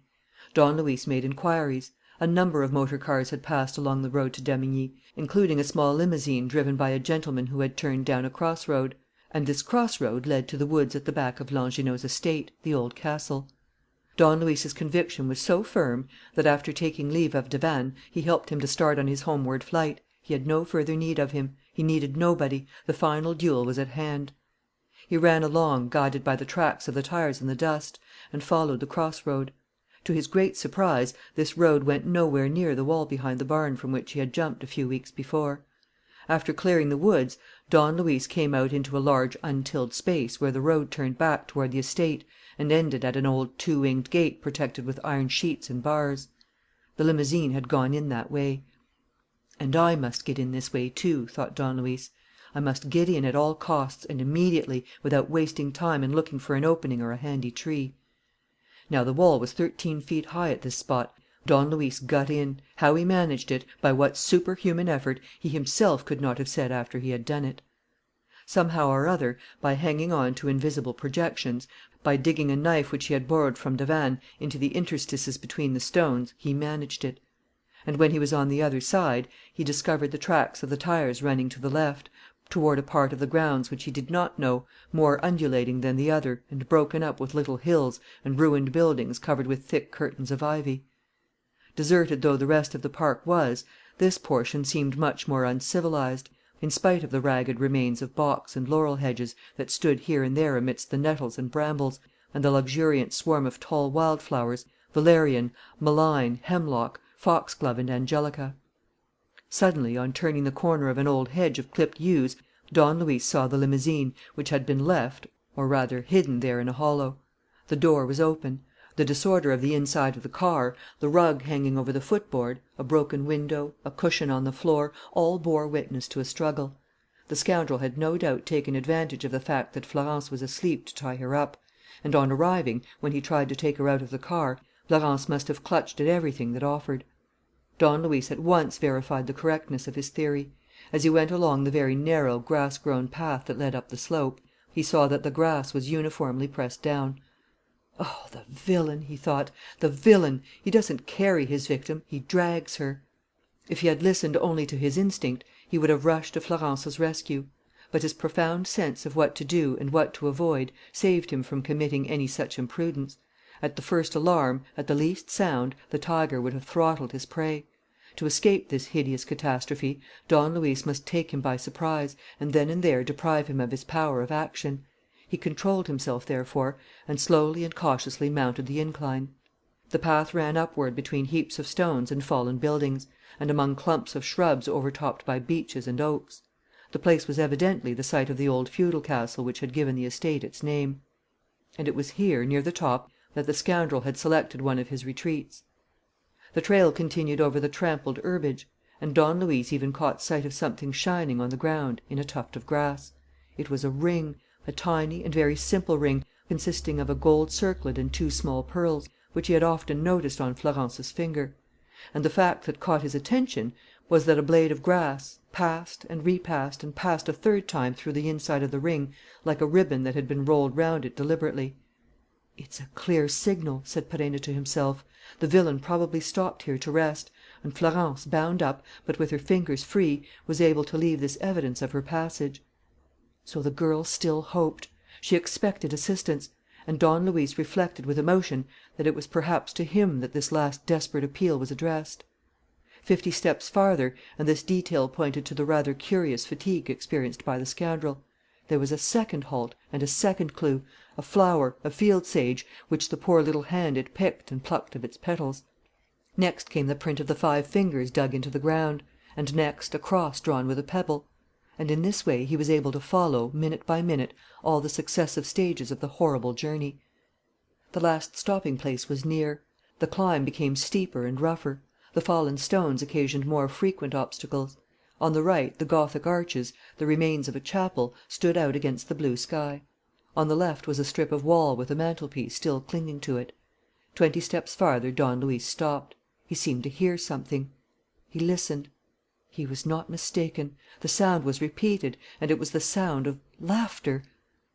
Don Luis made inquiries. A number of motor cars had passed along the road to Damigni, including a small limousine driven by a gentleman who had turned down a cross road. And this cross road led to the woods at the back of Langernault's estate, the old castle. Don Luis's conviction was so firm that, after taking leave of Devanne, he helped him to start on his homeward flight. He had no further need of him. He needed nobody. The final duel was at hand. He ran along, guided by the tracks of the tyres in the dust, and followed the cross road. To his great surprise, this road went nowhere near the wall behind the barn from which he had jumped a few weeks before. After clearing the woods, Don Luis came out into a large untilled space where the road turned back toward the estate and ended at an old 2-winged gate protected with iron sheets and bars. The limousine had gone in that way. "And I must get in this way, too," thought Don Luis. "I must get in at all costs and immediately, without wasting time in looking for an opening or a handy tree." Now the wall was 13 feet high at this spot. Don Luis got in. How he managed it, by what superhuman effort, he himself could not have said after he had done it. Somehow or other, by hanging on to invisible projections, by digging a knife which he had borrowed from Devanne into the interstices between the stones, he managed it. And when he was on the other side, he discovered the tracks of the tyres running to the left, toward a part of the grounds which he did not know, more undulating than the other and broken up with little hills and ruined buildings covered with thick curtains of ivy. Deserted though the rest of the park was, this portion seemed much more uncivilized, in spite of the ragged remains of box and laurel hedges that stood here and there amidst the nettles and brambles, and the luxuriant swarm of tall wildflowers, valerian, mullein, hemlock, foxglove and angelica. Suddenly, on turning the corner of an old hedge of clipped yews, Don Luis saw the limousine, which had been left, or rather hidden there in a hollow. The door was open. The disorder of the inside of the car, the rug hanging over the footboard, a broken window, a cushion on the floor, all bore witness to a struggle. The scoundrel had no doubt taken advantage of the fact that Florence was asleep to tie her up; and, on arriving, when he tried to take her out of the car, Florence must have clutched at everything that offered. Don Luis at once verified the correctness of his theory. As he went along the very narrow, grass-grown path that led up the slope, he saw that the grass was uniformly pressed down. "Oh, the villain!" he thought. "The villain! He doesn't carry his victim, he drags her." If he had listened only to his instinct, he would have rushed to Florence's rescue. But his profound sense of what to do and what to avoid saved him from committing any such imprudence. At the first alarm, at the least sound, the tiger would have throttled his prey. To escape this hideous catastrophe, Don Luis must take him by surprise, and then and there deprive him of his power of action. He controlled himself, therefore, and slowly and cautiously mounted the incline. The path ran upward between heaps of stones and fallen buildings, and among clumps of shrubs overtopped by beeches and oaks. The place was evidently the site of the old feudal castle which had given the estate its name. And it was here, near the top, that the scoundrel had selected one of his retreats. The trail continued over the trampled herbage, and Don Luis even caught sight of something shining on the ground in a tuft of grass. It was a ring, a tiny and very simple ring, consisting of a gold circlet and 2 small pearls, which he had often noticed on Florence's finger. And the fact that caught his attention was that a blade of grass passed and repassed and passed a third time through the inside of the ring, like a ribbon that had been rolled round it deliberately. "It's a clear signal," said Perenna to himself. "The villain probably stopped here to rest; and Florence, bound up, but with her fingers free, was able to leave this evidence of her passage." So the girl still hoped. She expected assistance; and Don Luis reflected with emotion that it was perhaps to him that this last desperate appeal was addressed. 50 steps farther, and this detail pointed to the rather curious fatigue experienced by the scoundrel. There was a second halt and a second clue: a flower, a field sage, which the poor little hand had picked and plucked of its petals. Next came the print of the 5 fingers dug into the ground, and next a cross drawn with a pebble. And in this way he was able to follow, minute by minute, all the successive stages of the horrible journey. The last stopping place was near. The climb became steeper and rougher. The fallen stones occasioned more frequent obstacles. On the right, the Gothic arches, the remains of a chapel, stood out against the blue sky. On the left was a strip of wall with a mantelpiece still clinging to it. 20 steps farther Don Luis stopped. He seemed to hear something. He listened. He was not mistaken. The sound was repeated; and it was the sound of laughter.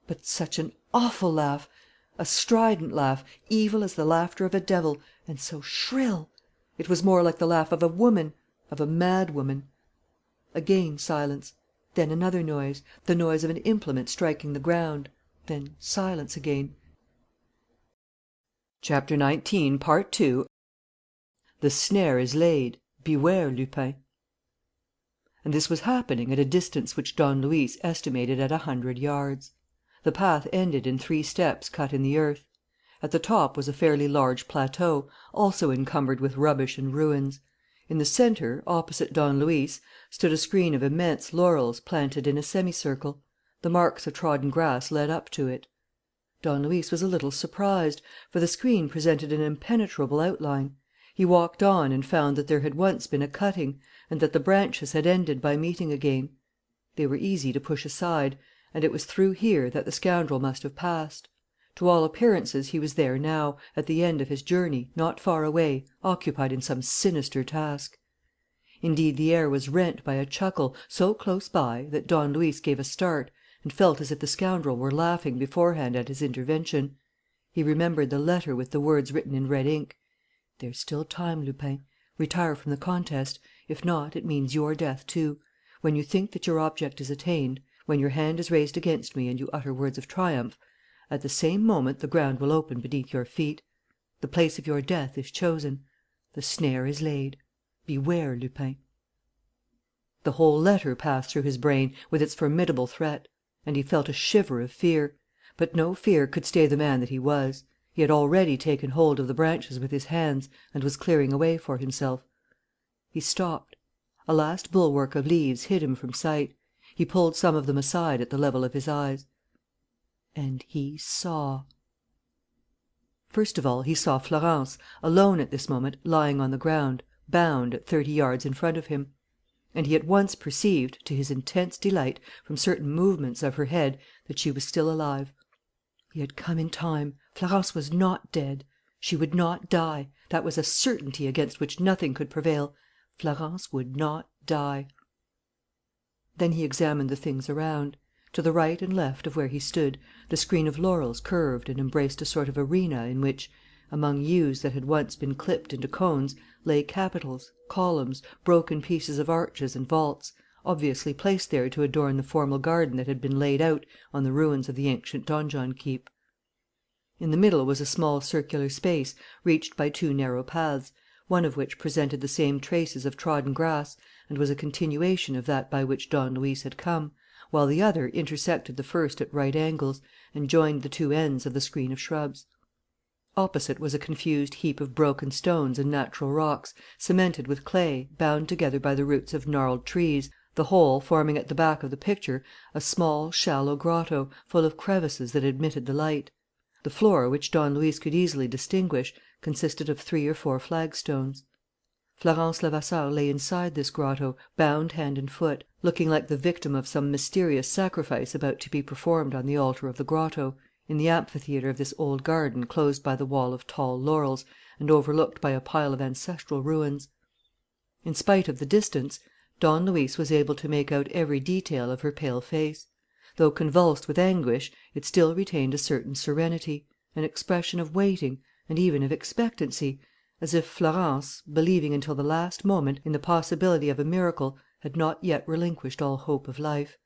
But such an awful laugh! A strident laugh, evil as the laughter of a devil, and so shrill! It was more like the laugh of a woman, of a mad woman. Again silence. Then another noise, the noise of an implement striking the ground. Then silence again. Chapter 19, Part 2. The snare is laid. Beware, Lupin. And this was happening at a distance which Don Luis estimated at 100 yards. The path ended in 3 steps cut in the earth. At the top was a fairly large plateau, also encumbered with rubbish and ruins. In the centre, opposite Don Luis, stood a screen of immense laurels planted in a semicircle. The marks of trodden grass led up to it. Don Luis was a little surprised, for the screen presented an impenetrable outline. He walked on and found that there had once been a cutting, and that the branches had ended by meeting again. They were easy to push aside, and it was through here that the scoundrel must have passed. To all appearances he was there now, at the end of his journey, not far away, occupied in some sinister task. Indeed, the air was rent by a chuckle, so close by that Don Luis gave a start and felt as if the scoundrel were laughing beforehand at his intervention. He remembered the letter with the words written in red ink: "There's still time, Lupin. Retire from the contest. If not, it means your death too. When you think that your object is attained, when your hand is raised against me and you utter words of triumph, at the same moment the ground will open beneath your feet. The place of your death is chosen. The snare is laid. Beware, Lupin." The whole letter passed through his brain, with its formidable threat; and he felt a shiver of fear. But no fear could stay the man that he was. He had already taken hold of the branches with his hands and was clearing a way for himself. He stopped. A last bulwark of leaves hid him from sight. He pulled some of them aside at the level of his eyes. And he saw. First of all, he saw Florence, alone at this moment, lying on the ground, bound, at 30 yards in front of him. And he at once perceived, to his intense delight, from certain movements of her head, that she was still alive. He had come in time. Florence was not dead. She would not die. That was a certainty against which nothing could prevail. Florence would not die. Then he examined the things around. To the right and left of where he stood, the screen of laurels curved and embraced a sort of arena in which, among yews that had once been clipped into cones, lay capitals, columns, broken pieces of arches and vaults, obviously placed there to adorn the formal garden that had been laid out on the ruins of the ancient donjon keep. In the middle was a small circular space reached by 2 narrow paths, one of which presented the same traces of trodden grass and was a continuation of that by which Don Luis had come, while the other intersected the first at right angles and joined the 2 ends of the screen of shrubs. Opposite was a confused heap of broken stones and natural rocks, cemented with clay, bound together by the roots of gnarled trees, the whole forming at the back of the picture a small, shallow grotto, full of crevices that admitted the light. The floor, which Don Luis could easily distinguish, consisted of 3 or 4 flagstones. Florence Levasseur lay inside this grotto, bound hand and foot, looking like the victim of some mysterious sacrifice about to be performed on the altar of the grotto, in the amphitheatre of this old garden closed by the wall of tall laurels and overlooked by a pile of ancestral ruins. In spite of the distance, Don Luis was able to make out every detail of her pale face. Though convulsed with anguish, it still retained a certain serenity, an expression of waiting and even of expectancy, as if Florence, believing until the last moment in the possibility of a miracle, had not yet relinquished all hope of life.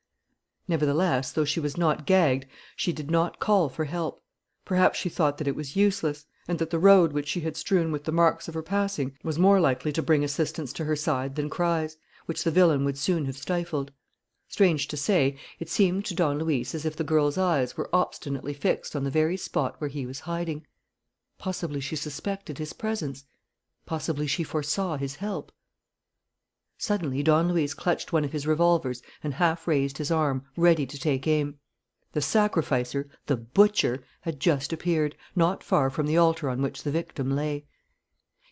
Nevertheless, though she was not gagged, she did not call for help. Perhaps she thought that it was useless, and that the road which she had strewn with the marks of her passing was more likely to bring assistance to her side than cries, which the villain would soon have stifled. Strange to say, it seemed to Don Luis as if the girl's eyes were obstinately fixed on the very spot where he was hiding. Possibly she suspected his presence. Possibly she foresaw his help. Suddenly Don Luis clutched one of his revolvers and half raised his arm, ready to take aim. The sacrificer, the butcher, had just appeared, not far from the altar on which the victim lay.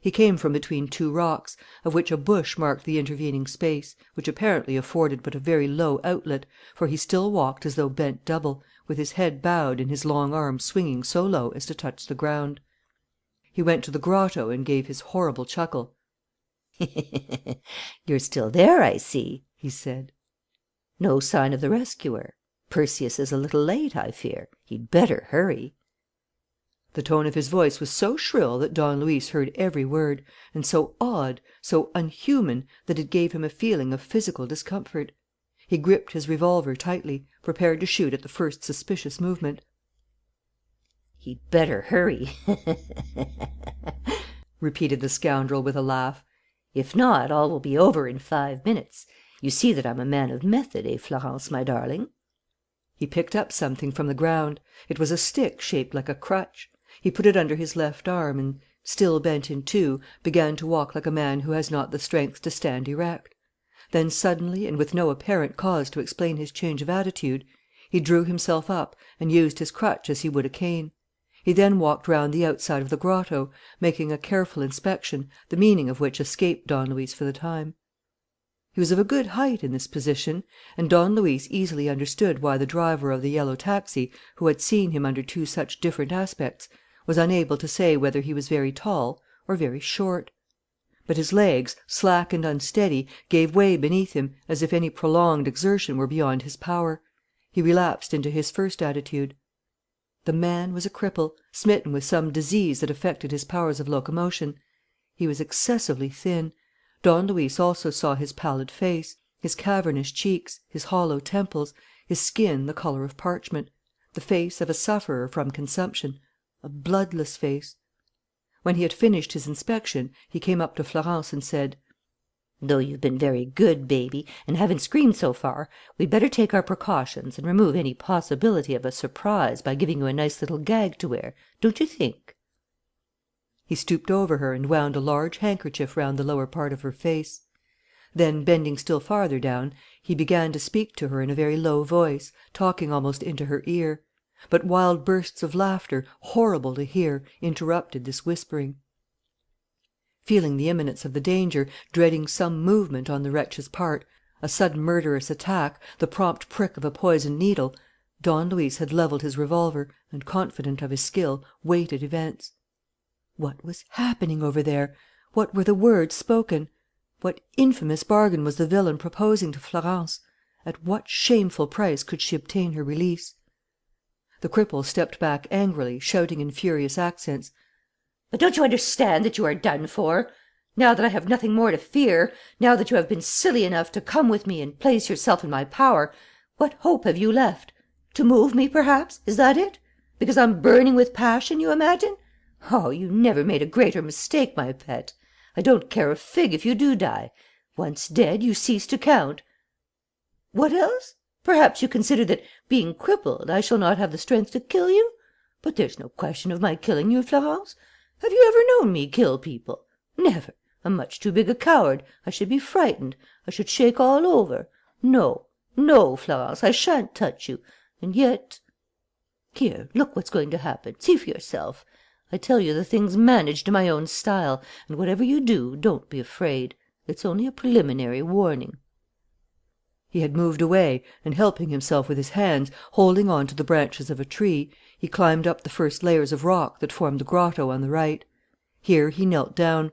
He came from between two rocks, of which a bush marked the intervening space, which apparently afforded but a very low outlet, for he still walked as though bent double, with his head bowed and his long arms swinging so low as to touch the ground. He went to the grotto and gave his horrible chuckle. "You're still there, I see," he said. "No sign of the rescuer. Perseus is a little late, I fear. He'd better hurry." The tone of his voice was so shrill that Don Luis heard every word, and so odd, so unhuman, that it gave him a feeling of physical discomfort. He gripped his revolver tightly, prepared to shoot at the first suspicious movement. "He'd better hurry," repeated the scoundrel with a laugh. "If not, all will be over in 5 minutes. You see that I'm a man of method, eh, Florence, my darling?" He picked up something from the ground. It was a stick shaped like a crutch. He put it under his left arm and, still bent in two, began to walk like a man who has not the strength to stand erect. Then suddenly, and with no apparent cause to explain his change of attitude, he drew himself up and used his crutch as he would a cane. He then walked round the outside of the grotto, making a careful inspection, the meaning of which escaped Don Luis for the time. He was of a good height in this position, and Don Luis easily understood why the driver of the yellow taxi, who had seen him under two such different aspects, was unable to say whether he was very tall or very short. But his legs, slack and unsteady, gave way beneath him as if any prolonged exertion were beyond his power. He relapsed into his first attitude. The man was a cripple, smitten with some disease that affected his powers of locomotion. He was excessively thin. Don Luis also saw his pallid face, his cavernous cheeks, his hollow temples, his skin the colour of parchment, the face of a sufferer from consumption, a bloodless face. When he had finished his inspection, he came up to Florence and said: "Though you've been very good, baby, and haven't screamed so far, we'd better take our precautions and remove any possibility of a surprise by giving you a nice little gag to wear, don't you think?" He stooped over her and wound a large handkerchief round the lower part of her face. Then, bending still farther down, he began to speak to her in a very low voice, talking almost into her ear. But wild bursts of laughter, horrible to hear, interrupted this whispering. Feeling the imminence of the danger, dreading some movement on the wretch's part, a sudden murderous attack, the prompt prick of a poisoned needle, Don Luis had levelled his revolver and, confident of his skill, waited events. What was happening over there? What were the words spoken? What infamous bargain was the villain proposing to Florence? At what shameful price could she obtain her release? The cripple stepped back angrily, shouting in furious accents: "But don't you understand that you are done for? Now that I have nothing more to fear, now that you have been silly enough to come with me and place yourself in my power, what hope have you left? To move me, perhaps? Is that it? Because I'm burning with passion, you imagine? Oh, you never made a greater mistake, my pet. I don't care a fig if you do die. Once dead, you cease to count. What else? Perhaps you consider that, being crippled, I shall not have the strength to kill you? But there's no question of my killing you, Florence. Have you ever known me kill people? Never. I'm much too big a coward. I should be frightened. I should shake all over. No, Florence, I shan't touch you. And yet... Here, look what's going to happen. See for yourself. I tell you the thing's managed in my own style, and whatever you do, don't be afraid. It's only a preliminary warning." He had moved away and, helping himself with his hands, holding on to the branches of a tree, he climbed up the first layers of rock that formed the grotto on the right. Here he knelt down.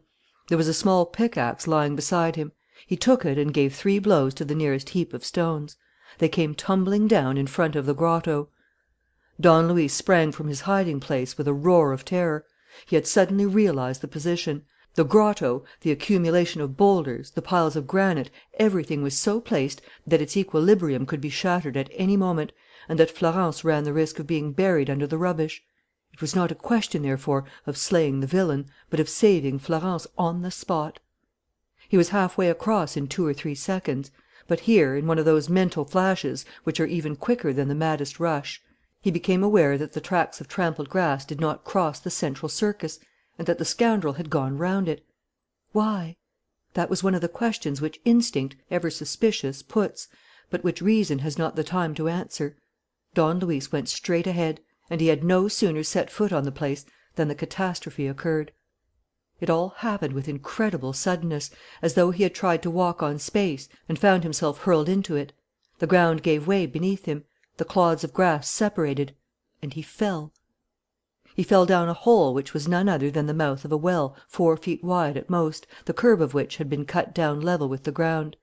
There was a small pickaxe lying beside him. He took it and gave 3 blows to the nearest heap of stones. They came tumbling down in front of the grotto. Don Luis sprang from his hiding place with a roar of terror. He had suddenly realized the position. The grotto, the accumulation of boulders, the piles of granite, everything was so placed that its equilibrium could be shattered at any moment, and that Florence ran the risk of being buried under the rubbish. It was not a question, therefore, of slaying the villain, but of saving Florence on the spot. He was halfway across in 2 or 3 seconds. But here, in one of those mental flashes which are even quicker than the maddest rush, he became aware that the tracks of trampled grass did not cross the central circus and that the scoundrel had gone round it. Why? That was one of the questions which instinct, ever suspicious, puts, but which reason has not the time to answer. Don Luis went straight ahead; and he had no sooner set foot on the place than the catastrophe occurred. It all happened with incredible suddenness, as though he had tried to walk on space and found himself hurled into it. The ground gave way beneath him, the clods of grass separated, and he fell. He fell down a hole which was none other than the mouth of a well 4 feet wide at most, the curb of which had been cut down level with the ground.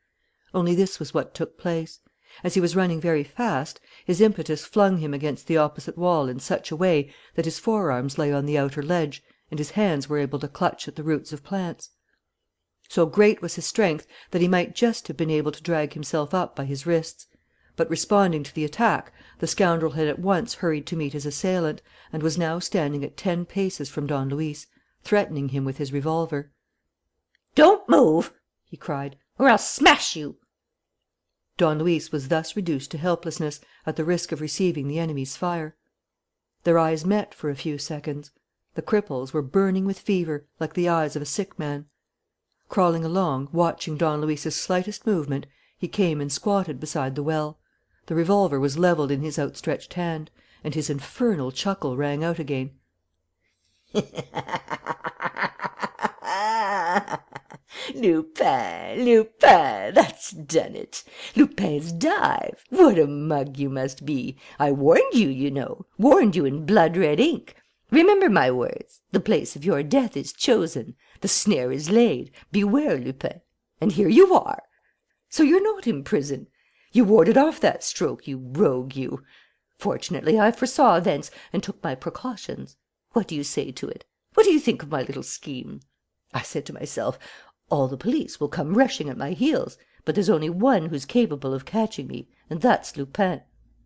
Only this was what took place. As he was running very fast, his impetus flung him against the opposite wall in such a way that his forearms lay on the outer ledge and his hands were able to clutch at the roots of plants. So great was his strength that he might just have been able to drag himself up by his wrists. But responding to the attack, the scoundrel had at once hurried to meet his assailant and was now standing at 10 paces from Don Luis, threatening him with his revolver. "Don't move!" he cried, "or I'll smash you!" Don Luis was thus reduced to helplessness, at the risk of receiving the enemy's fire. Their eyes met for a few seconds. The cripple's were burning with fever, like the eyes of a sick man. Crawling along, watching Don Luis's slightest movement, he came and squatted beside the well. The revolver was levelled in his outstretched hand, and his infernal chuckle rang out again. "Lupin, Lupin, that's done it. Lupin's dive. What a mug you must be. I warned you, you know, warned you in blood-red ink. Remember my words. The place of your death is chosen. The snare is laid. Beware, Lupin. And here you are. So you're not in prison. You warded off that stroke, you rogue, you. Fortunately, I foresaw events and took my precautions. What do you say to it? What do you think of my little scheme? I said to myself, all the police will come rushing at my heels, but there's only one who's capable of catching me, and that's Lupin.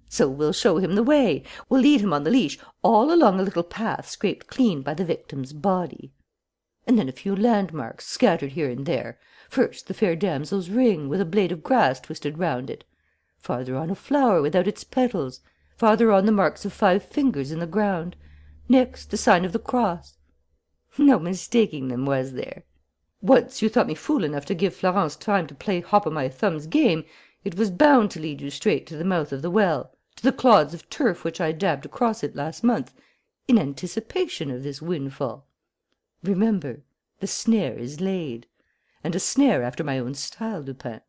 So we'll show him the way. We'll lead him on the leash all along a little path scraped clean by the victim's body. And then a few landmarks scattered here and there. First, the fair damsel's ring, with a blade of grass twisted round it. Farther on, a flower without its petals. Farther on, the marks of 5 fingers in the ground. Next, the sign of the cross. No mistaking them, was there? Once you thought me fool enough to give Florence time to play hop-o'-my-thumb's game, it was bound to lead you straight to the mouth of the well, to the clods of turf which I dabbed across it last month, in anticipation of this windfall. Remember, the snare is laid. And a snare after my own style, Lupin.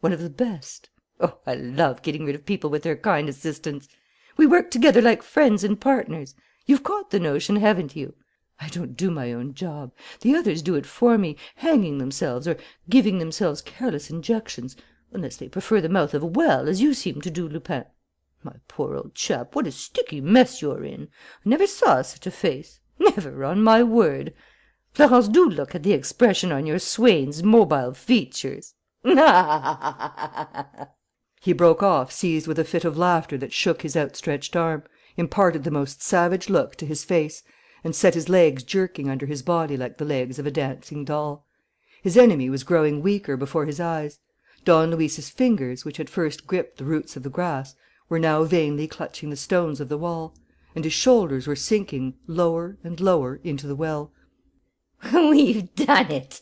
One of the best. Oh, I love getting rid of people with their kind assistance. We work together like friends and partners. You've caught the notion, haven't you? I don't do my own job. The others do it for me, hanging themselves or giving themselves careless injections, unless they prefer the mouth of a well, as you seem to do, Lupin. My poor old chap, what a sticky mess you're in. I never saw such a face. Never, on my word. Florence, do look at the expression on your swain's mobile features. He broke off, seized with a fit of laughter that shook his outstretched arm, imparted the most savage look to his face, and set his legs jerking under his body like the legs of a dancing doll. His enemy was growing weaker before his eyes. Don Luis's fingers, which had first gripped the roots of the grass, were now vainly clutching the stones of the wall, and his shoulders were sinking lower and lower into the well. "We've done it,"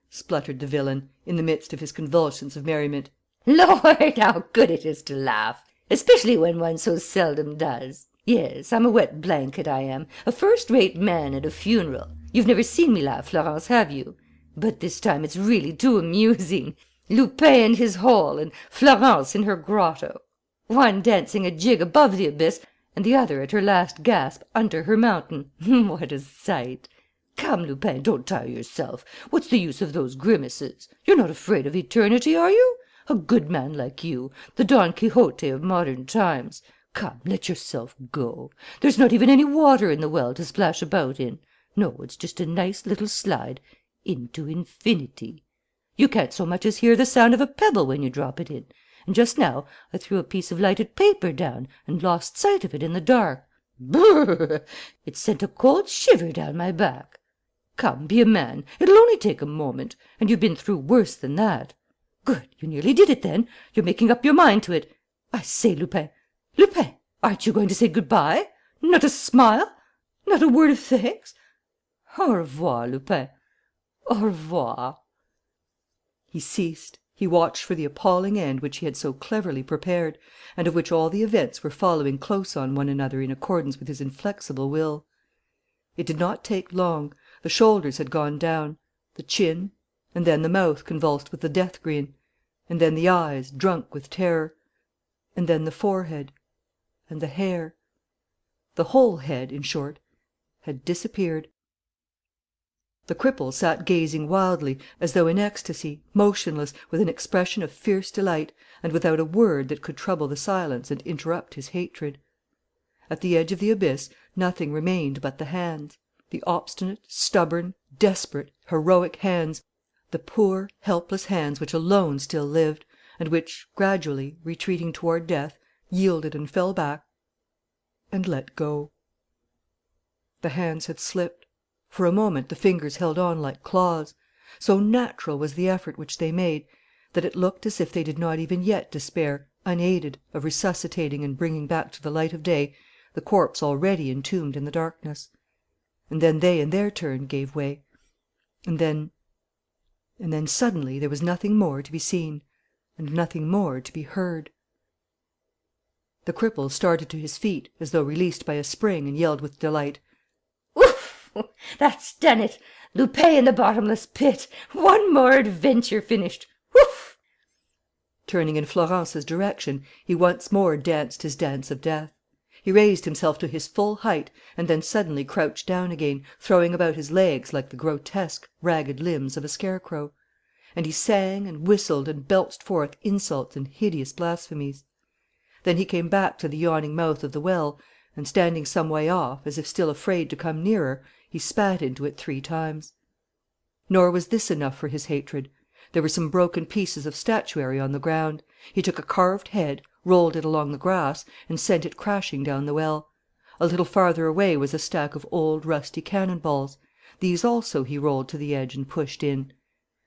spluttered the villain, in the midst of his convulsions of merriment. "Lord, how good it is to laugh, especially when one so seldom does. Yes, I'm a wet blanket, I am, a first-rate man at a funeral. You've never seen me laugh, Florence, have you? But this time it's really too amusing. Lupin in his hole and Florence in her grotto. One dancing a jig above the abyss and the other at her last gasp under her mountain. What a sight! Come, Lupin, don't tire yourself. What's the use of those grimaces? You're not afraid of eternity, are you? A good man like you, the Don Quixote of modern times. Come, let yourself go. There's not even any water in the well to splash about in. No, it's just a nice little slide into infinity. You can't so much as hear the sound of a pebble when you drop it in. And just now I threw a piece of lighted paper down and lost sight of it in the dark. Brrr! It sent a cold shiver down my back. Come, be a man. It'll only take a moment, and you've been through worse than that. Good, you nearly did it then. You're making up your mind to it. I say, Lupin. Lupin, aren't you going to say good-bye? Not a smile? Not a word of thanks? Au revoir, Lupin. Au revoir. He ceased. He watched for the appalling end which he had so cleverly prepared, and of which all the events were following close on one another in accordance with his inflexible will. It did not take long. The shoulders had gone down, the chin, and then the mouth convulsed with the death grin, and then the eyes, drunk with terror, and then the forehead and the hair. The whole head, in short, had disappeared. The cripple sat gazing wildly, as though in ecstasy, motionless, with an expression of fierce delight, and without a word that could trouble the silence and interrupt his hatred. At the edge of the abyss nothing remained but the hands, the obstinate, stubborn, desperate, heroic hands, the poor, helpless hands which alone still lived, and which, gradually, retreating toward death, yielded and fell back and let go. The hands had slipped. For a moment the fingers held on like claws. So natural was the effort which they made that it looked as if they did not even yet despair, unaided, of resuscitating and bringing back to the light of day the corpse already entombed in the darkness. And then they, in their turn, gave way. And then suddenly there was nothing more to be seen and nothing more to be heard. The cripple started to his feet, as though released by a spring, and yelled with delight: "Oof! That's done it! Lupin in the bottomless pit! One more adventure finished! Woof!" Turning in Florence's direction, he once more danced his dance of death. He raised himself to his full height and then suddenly crouched down again, throwing about his legs like the grotesque, ragged limbs of a scarecrow. And he sang and whistled and belched forth insults and hideous blasphemies. Then he came back to the yawning mouth of the well, and, standing some way off, as if still afraid to come nearer, he spat into it 3 times. Nor was this enough for his hatred. There were some broken pieces of statuary on the ground. He took a carved head, rolled it along the grass, and sent it crashing down the well. A little farther away was a stack of old rusty cannon balls. These also he rolled to the edge and pushed in.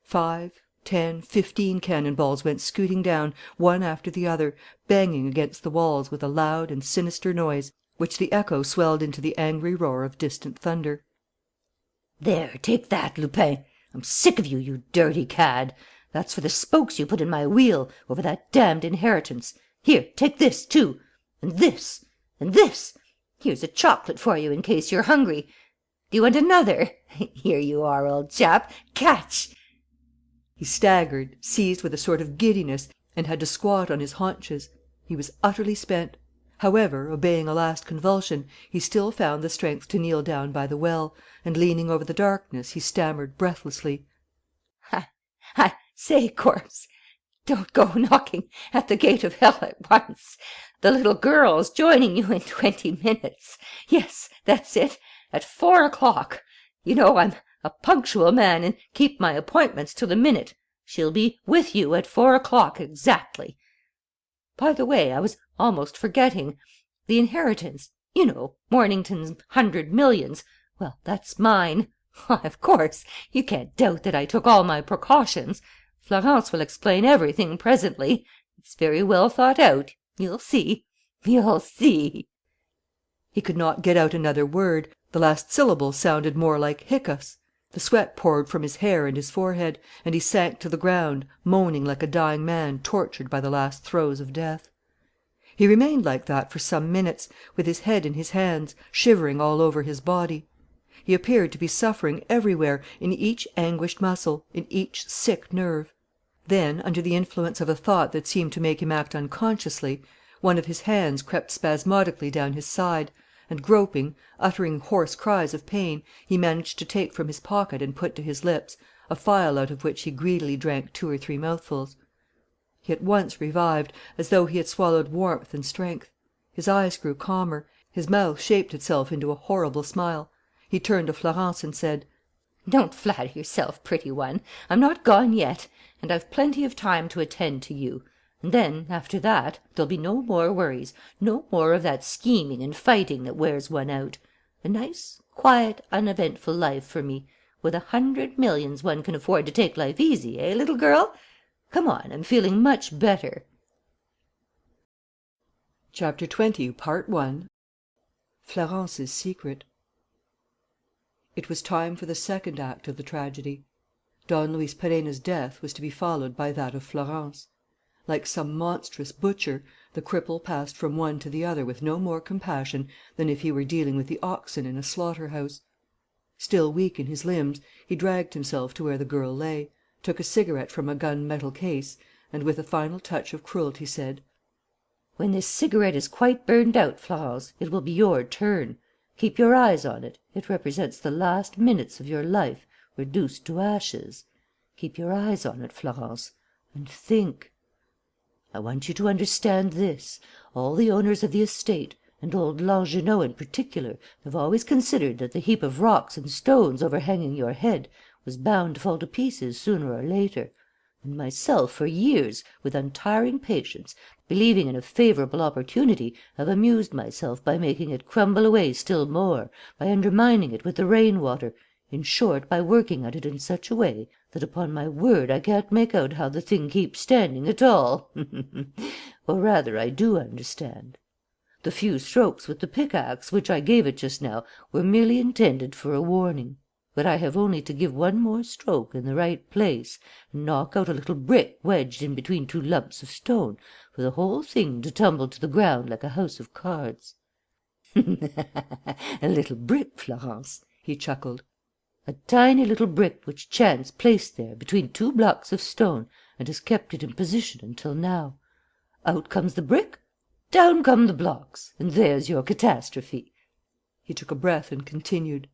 5, 10, 15 cannon balls went scooting down, one after the other, banging against the walls with a loud and sinister noise, which the echo swelled into the angry roar of distant thunder. "There, take that, Lupin! I'm sick of you, you dirty cad! That's for the spokes you put in my wheel, over that damned inheritance. Here, take this, too. And this. And this. Here's a chocolate for you in case you're hungry. Do you want another? Here you are, old chap. Catch!" He staggered, seized with a sort of giddiness, and had to squat on his haunches. He was utterly spent. However, obeying a last convulsion, he still found the strength to kneel down by the well, and, leaning over the darkness, he stammered breathlessly: I say, corpse, don't go knocking at the gate of hell at once. The little girl's joining you in 20 minutes. Yes, that's it, at 4 o'clock. You know I'm a punctual man and keep my appointments to the minute. She'll be with you at 4 o'clock exactly. By the way, I was almost forgetting. The inheritance, you know, Mornington's 100 millions. Well, that's mine. Why, of course, you can't doubt that I took all my precautions. Florence will explain everything presently. It's very well thought out. You'll see. You'll see. He could not get out another word. The last syllable sounded more like hiccups. The sweat poured from his hair and his forehead, and he sank to the ground, moaning like a dying man tortured by the last throes of death. He remained like that for some minutes, with his head in his hands, shivering all over his body. He appeared to be suffering everywhere, in each anguished muscle, in each sick nerve. Then, under the influence of a thought that seemed to make him act unconsciously, one of his hands crept spasmodically down his side, and, groping, uttering hoarse cries of pain, he managed to take from his pocket and put to his lips a phial out of which he greedily drank 2 or 3 mouthfuls. He at once revived, as though he had swallowed warmth and strength. His eyes grew calmer. His mouth shaped itself into a horrible smile. He turned to Florence and said: "Don't flatter yourself, pretty one. I'm not gone yet, and I've plenty of time to attend to you. And then, after that, there'll be no more worries, no more of that scheming and fighting that wears one out. A nice, quiet, uneventful life for me. With 100 millions one can afford to take life easy, eh, little girl? Come on, I'm feeling much better." Chapter 20, Part 1. Florence's Secret. It was time for the second act of the tragedy. Don Luis Perenna's death was to be followed by that of Florence. Like some monstrous butcher, the cripple passed from one to the other with no more compassion than if he were dealing with the oxen in a slaughter house. Still weak in his limbs, he dragged himself to where the girl lay, took a cigarette from a gun metal case and, with a final touch of cruelty, said: "When this cigarette is quite burned out, Florence, it will be your turn. Keep your eyes on it. It represents the last minutes of your life reduced to ashes. Keep your eyes on it, Florence, and think. I want you to understand this. All the owners of the estate, and old Langernault in particular, have always considered that the heap of rocks and stones overhanging your head was bound to fall to pieces sooner or later. And myself, for years, with untiring patience, believing in a favourable opportunity, have amused myself by making it crumble away still more, by undermining it with the rain water, in short, by working at it in such a way that, upon my word, I can't make out how the thing keeps standing at all. Or rather, I do understand. The few strokes with the pickaxe which I gave it just now were merely intended for a warning. But I have only to give one more stroke in the right place and knock out a little brick wedged in between two lumps of stone, for the whole thing to tumble to the ground like a house of cards." "A little brick, Florence," he chuckled. "A tiny little brick which chance placed there between two blocks of stone and has kept it in position until now. Out comes the brick, down come the blocks, and there's your catastrophe." He took a breath and continued: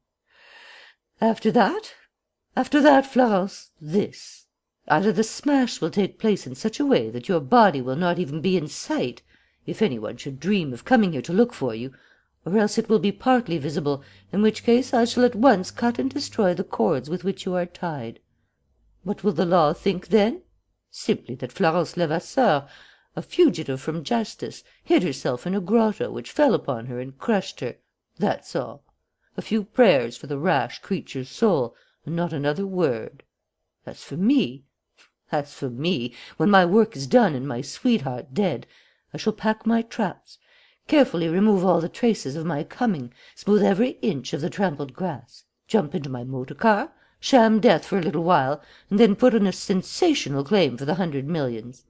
After that, Florence, this. Either the smash will take place in such a way that your body will not even be in sight, if any one should dream of coming here to look for you, or else it will be partly visible, in which case I shall at once cut and destroy the cords with which you are tied. What will the law think then? Simply that Florence Levasseur, a fugitive from justice, hid herself in a grotto which fell upon her and crushed her. That's all. A few prayers for the rash creature's soul, and not another word. As for me, when my work is done and my sweetheart dead, I shall pack my traps, carefully remove all the traces of my coming, smooth every inch of the trampled grass, jump into my motor car, sham death for a little while, and then put in a sensational claim for the 100 millions.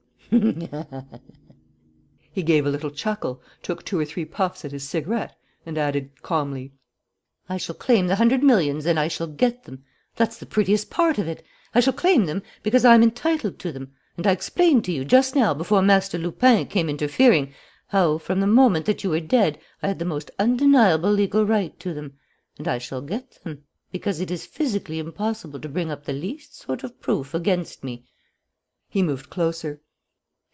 He gave a little chuckle, took 2 or 3 puffs at his cigarette, and added calmly: I shall claim the 100 millions and I shall get them. That's the prettiest part of it. I shall claim them because I am entitled to them. And I explained to you just now, before Master Lupin came interfering, how, from the moment that you were dead, I had the most undeniable legal right to them. And I shall get them, because it is physically impossible to bring up the least sort of proof against me. He moved closer.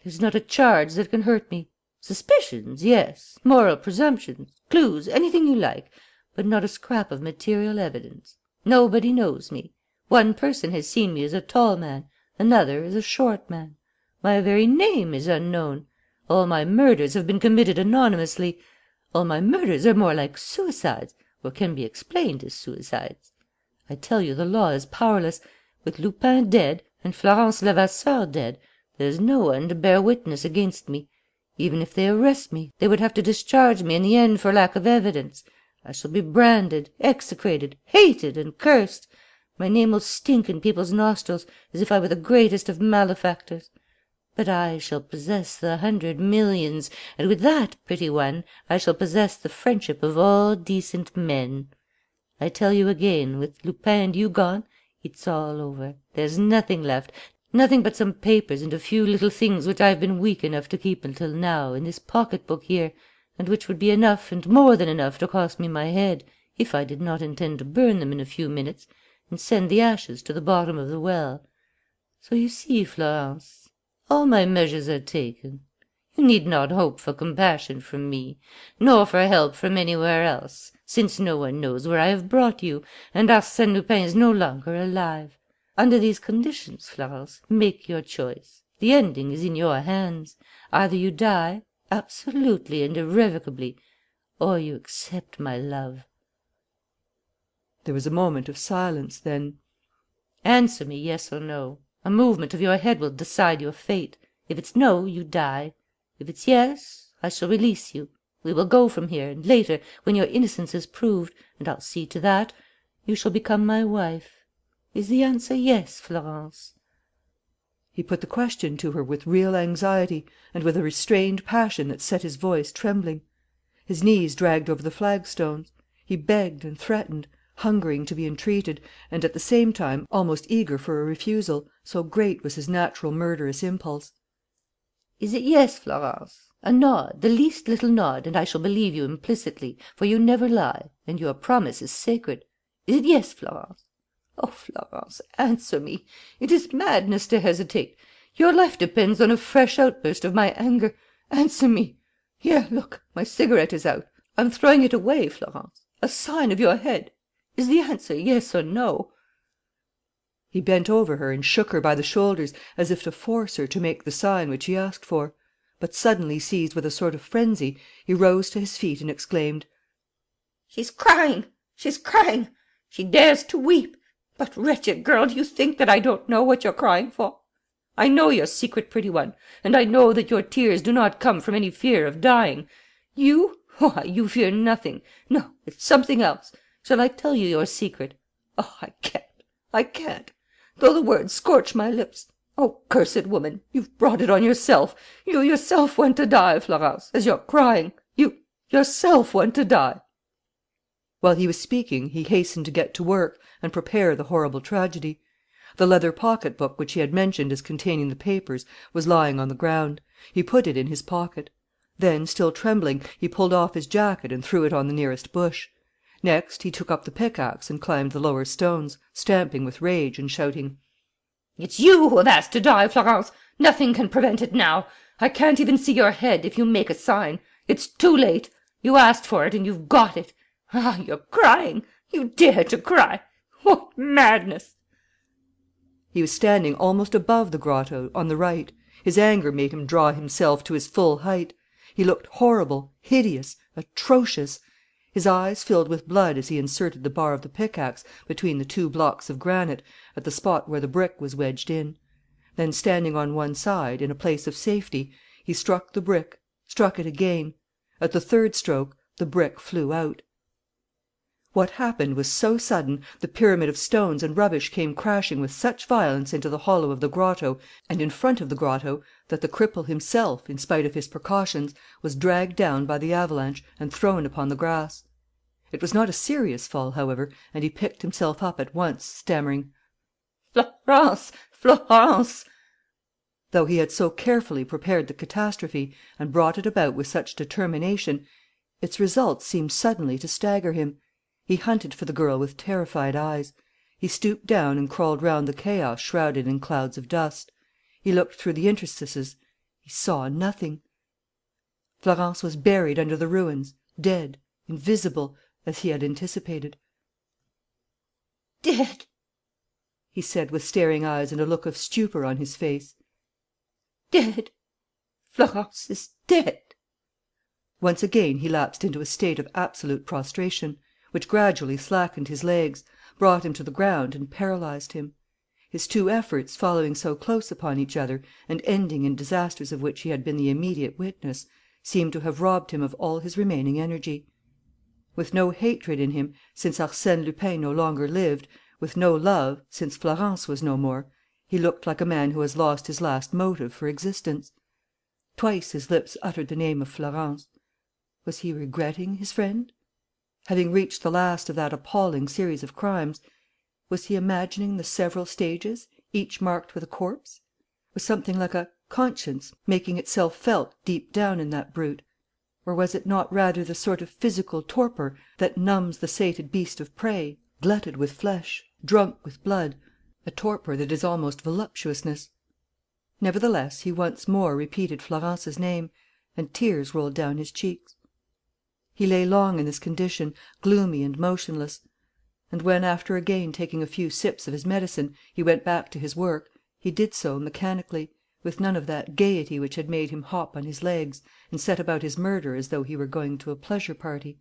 There's not a charge that can hurt me. Suspicions, yes. Moral presumptions, clues, anything you like. But not a scrap of material evidence. Nobody knows me. One person has seen me as a tall man, another as a short man. My very name is unknown. All my murders have been committed anonymously. All my murders are more like suicides, or can be explained as suicides. I tell you, the law is powerless. With Lupin dead and Florence Levasseur dead, there's no one to bear witness against me. Even if they arrest me, they would have to discharge me in the end for lack of evidence. I shall be branded, execrated, hated, and cursed. My name will stink in people's nostrils as if I were the greatest of malefactors. But I shall possess the 100 millions, and with that, pretty one, I shall possess the friendship of all decent men. I tell you again, with Lupin and you gone, it's all over. There's nothing left, nothing but some papers and a few little things which I've been weak enough to keep until now in this pocket-book here, and which would be enough and more than enough to cost me my head, if I did not intend to burn them in a few minutes and send the ashes to the bottom of the well. So you see, Florence, all my measures are taken. You need not hope for compassion from me, nor for help from anywhere else, since no one knows where I have brought you, and Arsene Lupin is no longer alive. Under these conditions, Florence, make your choice. The ending is in your hands. Either you die, absolutely and irrevocably, or you accept my love." There was a moment of silence. Then: "Answer me, yes or no. A movement of your head will decide your fate. If it's no, you die. If it's yes, I shall release you. We will go from here, and later, when your innocence is proved, and I'll see to that, you shall become my wife. Is the answer yes, Florence?" He put the question to her with real anxiety and with a restrained passion that set his voice trembling. His knees dragged over the flagstones. He begged and threatened, hungering to be entreated, and at the same time almost eager for a refusal, so great was his natural murderous impulse. "Is it yes, Florence? A nod, the least little nod, and I shall believe you implicitly, for you never lie, and your promise is sacred. Is it yes, Florence? Oh, Florence, answer me. It is madness to hesitate. Your life depends on a fresh outburst of my anger. Answer me. Here, look, my cigarette is out. I'm throwing it away, Florence. A sign of your head. Is the answer yes or no?" He bent over her and shook her by the shoulders as if to force her to make the sign which he asked for. But suddenly seized with a sort of frenzy, he rose to his feet and exclaimed: "She's crying! She's crying! She dares to weep! But, wretched girl, do you think that I don't know what you're crying for? I know your secret, pretty one, and I know that your tears do not come from any fear of dying. You? Why, you fear nothing. No, it's something else. Shall I tell you your secret? Oh, I can't, though the words scorch my lips. Oh, cursed woman, you've brought it on yourself. You yourself want to die, Florence, as you're crying. You yourself want to die." While he was speaking, he hastened to get to work and prepare the horrible tragedy. The leather pocket book which he had mentioned as containing the papers was lying on the ground. He put it in his pocket. Then, still trembling, he pulled off his jacket and threw it on the nearest bush. Next, he took up the pickaxe and climbed the lower stones, stamping with rage and shouting: "It's you who have asked to die, Florence. Nothing can prevent it now. I can't even see your head if you make a sign. It's too late. You asked for it and you've got it. Ah, you're crying. You dare to cry. What madness!" He was standing almost above the grotto, on the right. His anger made him draw himself to his full height. He looked horrible, hideous, atrocious. His eyes filled with blood as he inserted the bar of the pickaxe between the two blocks of granite, at the spot where the brick was wedged in. Then, standing on one side, in a place of safety, he struck the brick, struck it again. At the third stroke, the brick flew out. What happened was so sudden, the pyramid of stones and rubbish came crashing with such violence into the hollow of the grotto and in front of the grotto, that the cripple himself, in spite of his precautions, was dragged down by the avalanche and thrown upon the grass. It was not a serious fall, however, and he picked himself up at once, stammering: "Florence! Florence!" Though he had so carefully prepared the catastrophe and brought it about with such determination, its results seemed suddenly to stagger him. He hunted for the girl with terrified eyes. He stooped down and crawled round the chaos shrouded in clouds of dust. He looked through the interstices. He saw nothing. Florence was buried under the ruins, dead, invisible, as he had anticipated. "Dead!" he said, with staring eyes and a look of stupor on his face. "Dead! Florence is dead!" Once again he lapsed into a state of absolute prostration, which gradually slackened his legs, brought him to the ground and paralyzed him. His two efforts, following so close upon each other and ending in disasters of which he had been the immediate witness, seemed to have robbed him of all his remaining energy. With no hatred in him, since Arsène Lupin no longer lived, with no love, since Florence was no more, he looked like a man who has lost his last motive for existence. Twice his lips uttered the name of Florence. Was he regretting his friend? Having reached the last of that appalling series of crimes, was he imagining the several stages, each marked with a corpse? Was something like a conscience making itself felt deep down in that brute? Or was it not rather the sort of physical torpor that numbs the sated beast of prey, glutted with flesh, drunk with blood, a torpor that is almost voluptuousness? Nevertheless, he once more repeated Florence's name, and tears rolled down his cheeks. He lay long in this condition, gloomy and motionless. And when, after again taking a few sips of his medicine, he went back to his work, he did so mechanically, with none of that gaiety which had made him hop on his legs and set about his murder as though he were going to a pleasure party.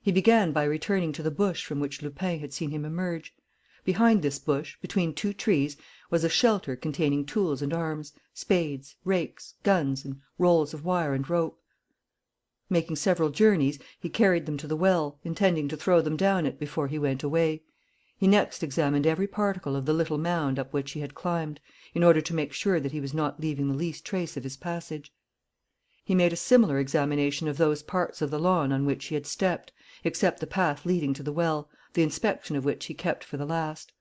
He began by returning to the bush from which Lupin had seen him emerge. Behind this bush, between two trees, was a shelter containing tools and arms, spades, rakes, guns, and rolls of wire and rope. Making several journeys, he carried them to the well, intending to throw them down it before he went away. He next examined every particle of the little mound up which he had climbed, in order to make sure that he was not leaving the least trace of his passage. He made a similar examination of those parts of the lawn on which he had stepped, except the path leading to the well, the inspection of which he kept for the last.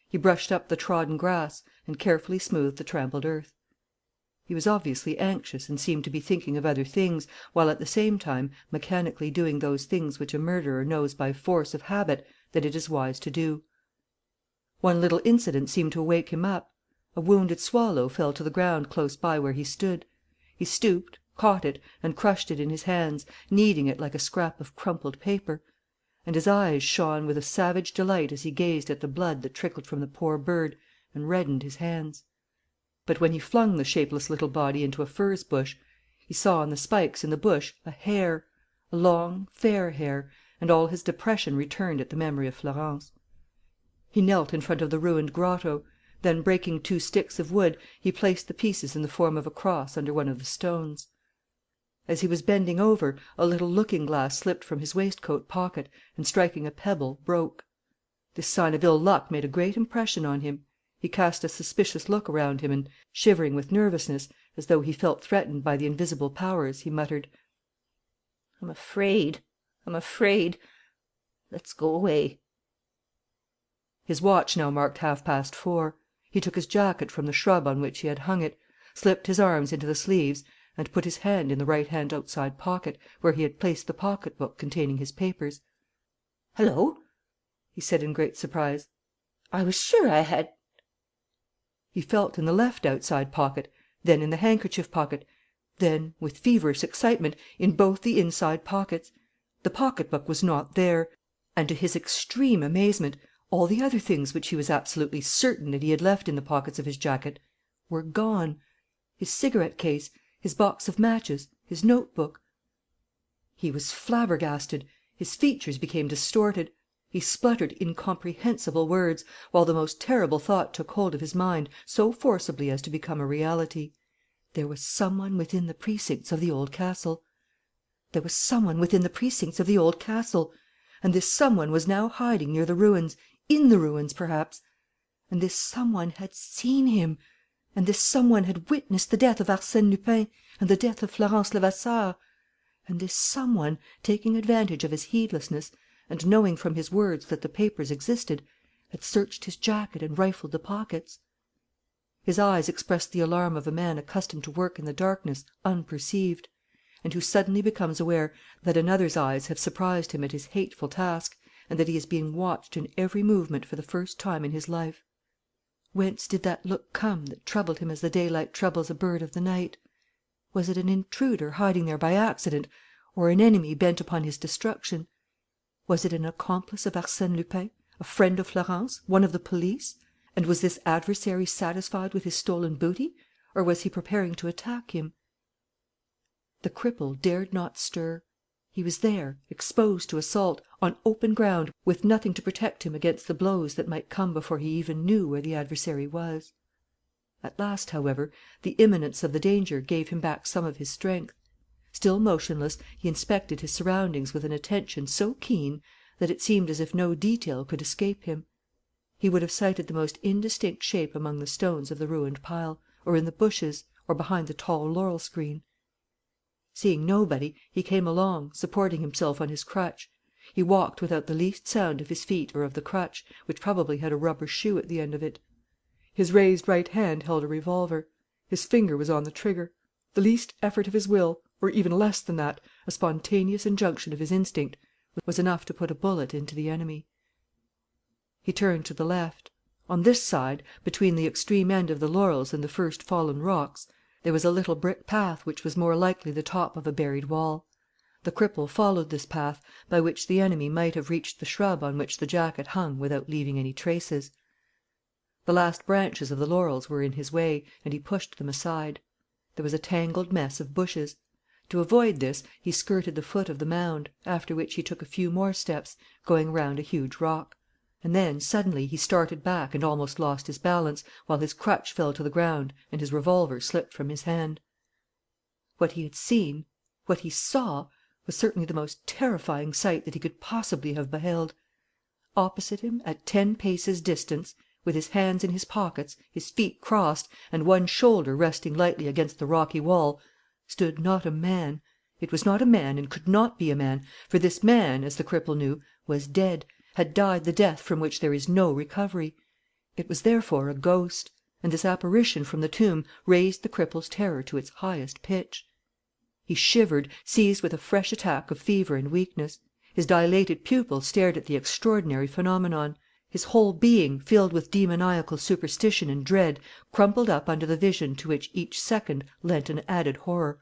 He brushed up the trodden grass and carefully smoothed the trampled earth. He was obviously anxious and seemed to be thinking of other things, while at the same time mechanically doing those things which a murderer knows by force of habit that it is wise to do. One little incident seemed to wake him up. A wounded swallow fell to the ground close by where he stood. He stooped, caught it, and crushed it in his hands, kneading it like a scrap of crumpled paper. And his eyes shone with a savage delight as he gazed at the blood that trickled from the poor bird and reddened his hands. But when he flung the shapeless little body into a furze bush, he saw on the spikes in the bush a hare, a long, fair hare, and all his depression returned at the memory of Florence. He knelt in front of the ruined grotto. Then, breaking 2 sticks of wood, he placed the pieces in the form of a cross under one of the stones. As he was bending over, a little looking-glass slipped from his waistcoat pocket and, striking a pebble, broke. This sign of ill luck made a great impression on him. He cast a suspicious look around him and, shivering with nervousness, as though he felt threatened by the invisible powers, he muttered: I'm afraid. Let's go away." His watch now marked 4:30. He took his jacket from the shrub on which he had hung it, slipped his arms into the sleeves, and put his hand in the right-hand outside pocket, where he had placed the pocket-book containing his papers. "Hullo!" he said in great surprise. "I was sure I had—" He felt in the left outside pocket, then in the handkerchief pocket, then, with feverish excitement, in both the inside pockets. The pocket-book was not there; and, to his extreme amazement, all the other things which he was absolutely certain that he had left in the pockets of his jacket were gone: his cigarette-case, his box of matches, his note-book. He was flabbergasted. His features became distorted. He spluttered incomprehensible words, while the most terrible thought took hold of his mind so forcibly as to become a reality. There was someone within the precincts of the old castle. There was someone within the precincts of the old castle. And this someone was now hiding near the ruins, in the ruins, perhaps. And this someone had seen him. And this someone had witnessed the death of Arsène Lupin and the death of Florence Levasseur. And this someone, taking advantage of his heedlessness, and knowing from his words that the papers existed, had searched his jacket and rifled the pockets. His eyes expressed the alarm of a man accustomed to work in the darkness unperceived, and who suddenly becomes aware that another's eyes have surprised him at his hateful task, and that he is being watched in every movement for the first time in his life. Whence did that look come that troubled him as the daylight troubles a bird of the night? Was it an intruder hiding there by accident, or an enemy bent upon his destruction? Was it an accomplice of Arsène Lupin, a friend of Florence, one of the police? And was this adversary satisfied with his stolen booty, or was he preparing to attack him? The cripple dared not stir. He was there, exposed to assault, on open ground, with nothing to protect him against the blows that might come before he even knew where the adversary was. At last, however, the imminence of the danger gave him back some of his strength. Still motionless, he inspected his surroundings with an attention so keen that it seemed as if no detail could escape him. He would have sighted the most indistinct shape among the stones of the ruined pile, or in the bushes, or behind the tall laurel screen. Seeing nobody, he came along, supporting himself on his crutch. He walked without the least sound of his feet or of the crutch, which probably had a rubber shoe at the end of it. His raised right hand held a revolver. His finger was on the trigger. The least effort of his will, or even less than that, a spontaneous injunction of his instinct, was enough to put a bullet into the enemy. He turned to the left. On this side, between the extreme end of the laurels and the first fallen rocks, there was a little brick path which was more likely the top of a buried wall. The cripple followed this path, by which the enemy might have reached the shrub on which the jacket hung without leaving any traces. The last branches of the laurels were in his way, and he pushed them aside. There was a tangled mess of bushes. To avoid this, he skirted the foot of the mound, after which he took a few more steps, going round a huge rock. And then, suddenly, he started back and almost lost his balance, while his crutch fell to the ground and his revolver slipped from his hand. What he had seen, what he saw, was certainly the most terrifying sight that he could possibly have beheld. Opposite him, at 10 paces distance, with his hands in his pockets, his feet crossed, and one shoulder resting lightly against the rocky wall, stood not a man. It was not a man and could not be a man, for this man, as the cripple knew, was dead, had died the death from which there is no recovery. It was therefore a ghost; and this apparition from the tomb raised the cripple's terror to its highest pitch. He shivered, seized with a fresh attack of fever and weakness. His dilated pupils stared at the extraordinary phenomenon. His whole being, filled with demoniacal superstition and dread, crumpled up under the vision to which each second lent an added horror.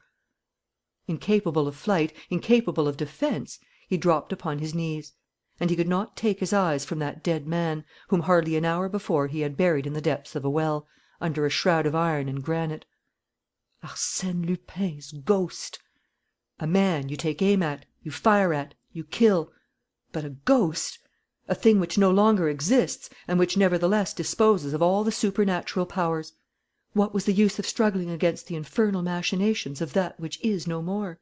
Incapable of flight, incapable of defence, he dropped upon his knees. And he could not take his eyes from that dead man, whom hardly an hour before he had buried in the depths of a well, under a shroud of iron and granite. Arsène Lupin's ghost! A man you take aim at, you fire at, you kill. But a ghost! A thing which no longer exists and which nevertheless disposes of all the supernatural powers. What was the use of struggling against the infernal machinations of that which is no more?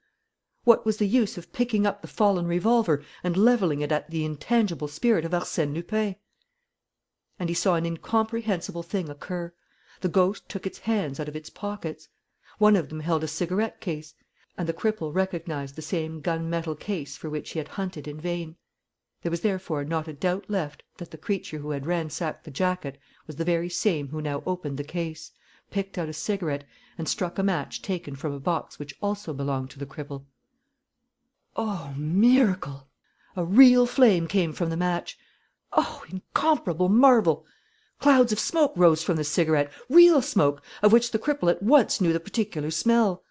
What was the use of picking up the fallen revolver and levelling it at the intangible spirit of Arsène Lupin? And he saw an incomprehensible thing occur. The ghost took its hands out of its pockets. One of them held a cigarette case, and the cripple recognized the same gun metal case for which he had hunted in vain. There was therefore not a doubt left that the creature who had ransacked the jacket was the very same who now opened the case, picked out a cigarette, and struck a match taken from a box which also belonged to the cripple. Oh, miracle! A real flame came from the match. Oh, incomparable marvel! Clouds of smoke rose from the cigarette, real smoke, of which the cripple at once knew the particular smell.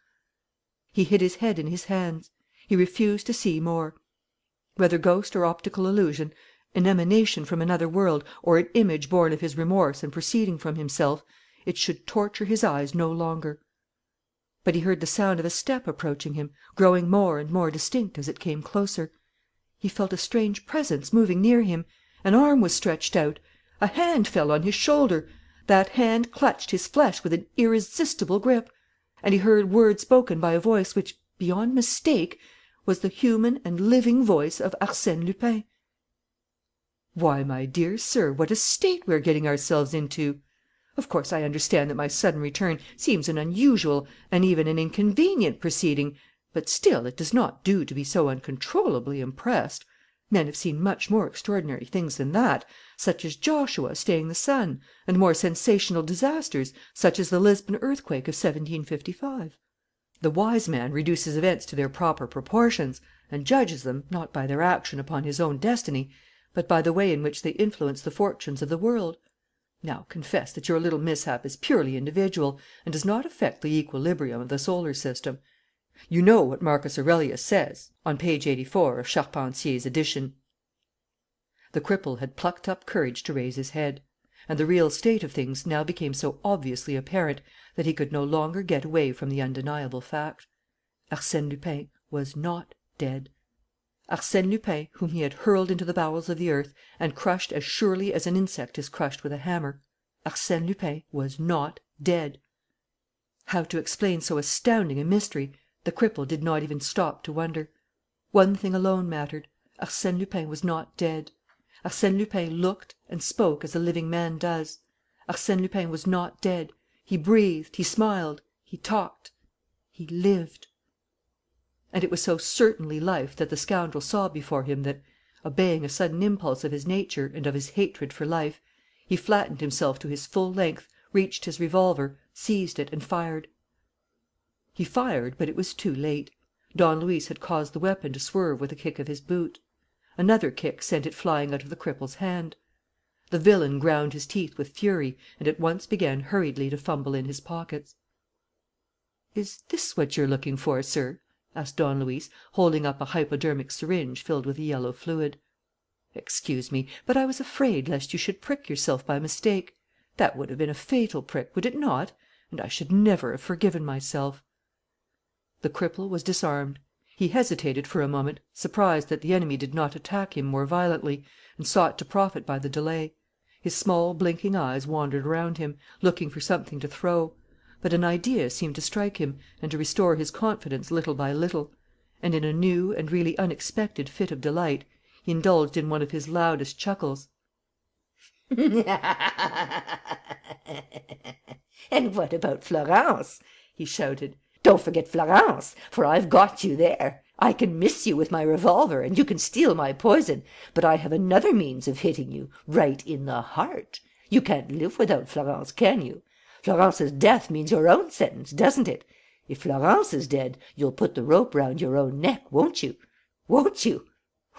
He hid his head in his hands. He refused to see more. Whether ghost or optical illusion, an emanation from another world, or an image born of his remorse and proceeding from himself, it should torture his eyes no longer. But he heard the sound of a step approaching him, growing more and more distinct as it came closer. He felt a strange presence moving near him. An arm was stretched out. A hand fell on his shoulder. That hand clutched his flesh with an irresistible grip. And he heard words spoken by a voice which, beyond mistake, was the human and living voice of Arsène Lupin. Why, my dear sir, what a state we are getting ourselves into! Of course, I understand that my sudden return seems an unusual and even an inconvenient proceeding, but still it does not do to be so uncontrollably impressed. Men have seen much more extraordinary things than that, such as Joshua staying the sun, and more sensational disasters, such as the Lisbon earthquake of 1755. The wise man reduces events to their proper proportions, and judges them, not by their action upon his own destiny, but by the way in which they influence the fortunes of the world. Now, confess that your little mishap is purely individual, and does not affect the equilibrium of the solar system. You know what Marcus Aurelius says, on page 84 of Charpentier's edition." The cripple had plucked up courage to raise his head; and the real state of things now became so obviously apparent that he could no longer get away from the undeniable fact. Arsène Lupin was not dead. Arsène Lupin, whom he had hurled into the bowels of the earth and crushed as surely as an insect is crushed with a hammer, Arsène Lupin was not dead. How to explain so astounding a mystery the cripple did not even stop to wonder. One thing alone mattered: Arsène Lupin was not dead. Arsène Lupin looked and spoke as a living man does. Arsène Lupin was not dead. He breathed, he smiled, he talked, he lived. And it was so certainly life that the scoundrel saw before him that, obeying a sudden impulse of his nature and of his hatred for life, he flattened himself to his full length, reached his revolver, seized it, and fired. He fired, but it was too late. Don Luis had caused the weapon to swerve with a kick of his boot. Another kick sent it flying out of the cripple's hand. The villain ground his teeth with fury and at once began hurriedly to fumble in his pockets. "Is this what you're looking for, sir?" asked Don Luis, holding up a hypodermic syringe filled with a yellow fluid. "Excuse me, but I was afraid lest you should prick yourself by mistake. That would have been a fatal prick, would it not? And I should never have forgiven myself." The cripple was disarmed. He hesitated for a moment, surprised that the enemy did not attack him more violently, and sought to profit by the delay. His small, blinking eyes wandered around him, looking for something to throw. But an idea seemed to strike him and to restore his confidence little by little; and in a new and really unexpected fit of delight He indulged in one of his loudest chuckles. And what about Florence? He shouted. Don't forget Florence, for I've got you there. I can miss you with my revolver, and you can steal my poison, but I have another means of hitting you, right in the heart. You can't live without Florence, can you? Florence's death means your own sentence, doesn't it? If Florence is dead, you'll put the rope round your own neck, won't you? Won't you?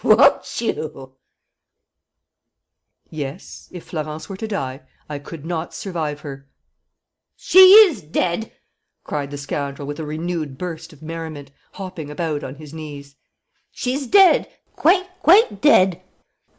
Won't you? Yes, if Florence were to die, I could not survive her. She is dead, cried the scoundrel with a renewed burst of merriment, hopping about on his knees. She's dead, quite dead.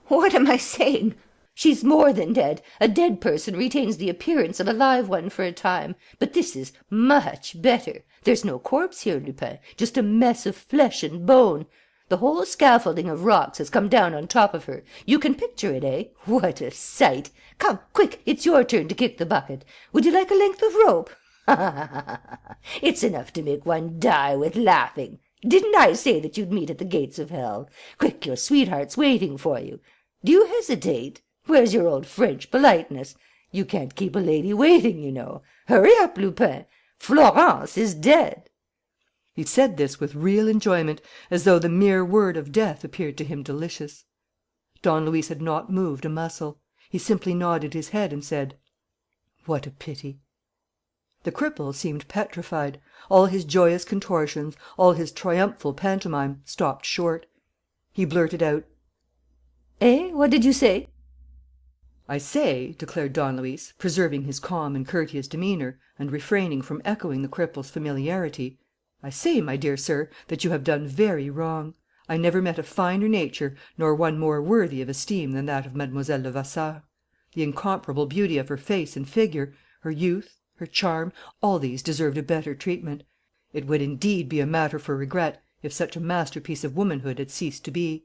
What am I saying? She's more than dead. A dead person retains the appearance of a live one for a time, but this is much better. There's no corpse here, Lupin, just a mess of flesh and bone. The whole scaffolding of rocks has come down on top of her. You can picture it, eh? What a sight! Come, quick, it's your turn to kick the bucket. Would you like a length of rope? It's enough to make one die with laughing. Didn't I say that you'd meet at the gates of hell? Quick, your sweetheart's waiting for you. Do you hesitate? Where's your old French politeness? You can't keep a lady waiting, you know. Hurry up, Lupin. Florence is dead. He said this with real enjoyment, as though the mere word of death appeared to him delicious. Don Luis had not moved a muscle. He simply nodded his head and said, "What a pity." The cripple seemed petrified. All his joyous contortions, all his triumphal pantomime, stopped short. He blurted out, "Eh? What did you say?" "I say," declared Don Luis, preserving his calm and courteous demeanour, and refraining from echoing the cripple's familiarity, "I say, my dear sir, that you have done very wrong. I never met a finer nature, nor one more worthy of esteem than that of Mademoiselle Levasseur. The incomparable beauty of her face and figure, her youth, her charm, all these deserved a better treatment. It would indeed be a matter for regret if such a masterpiece of womanhood had ceased to be."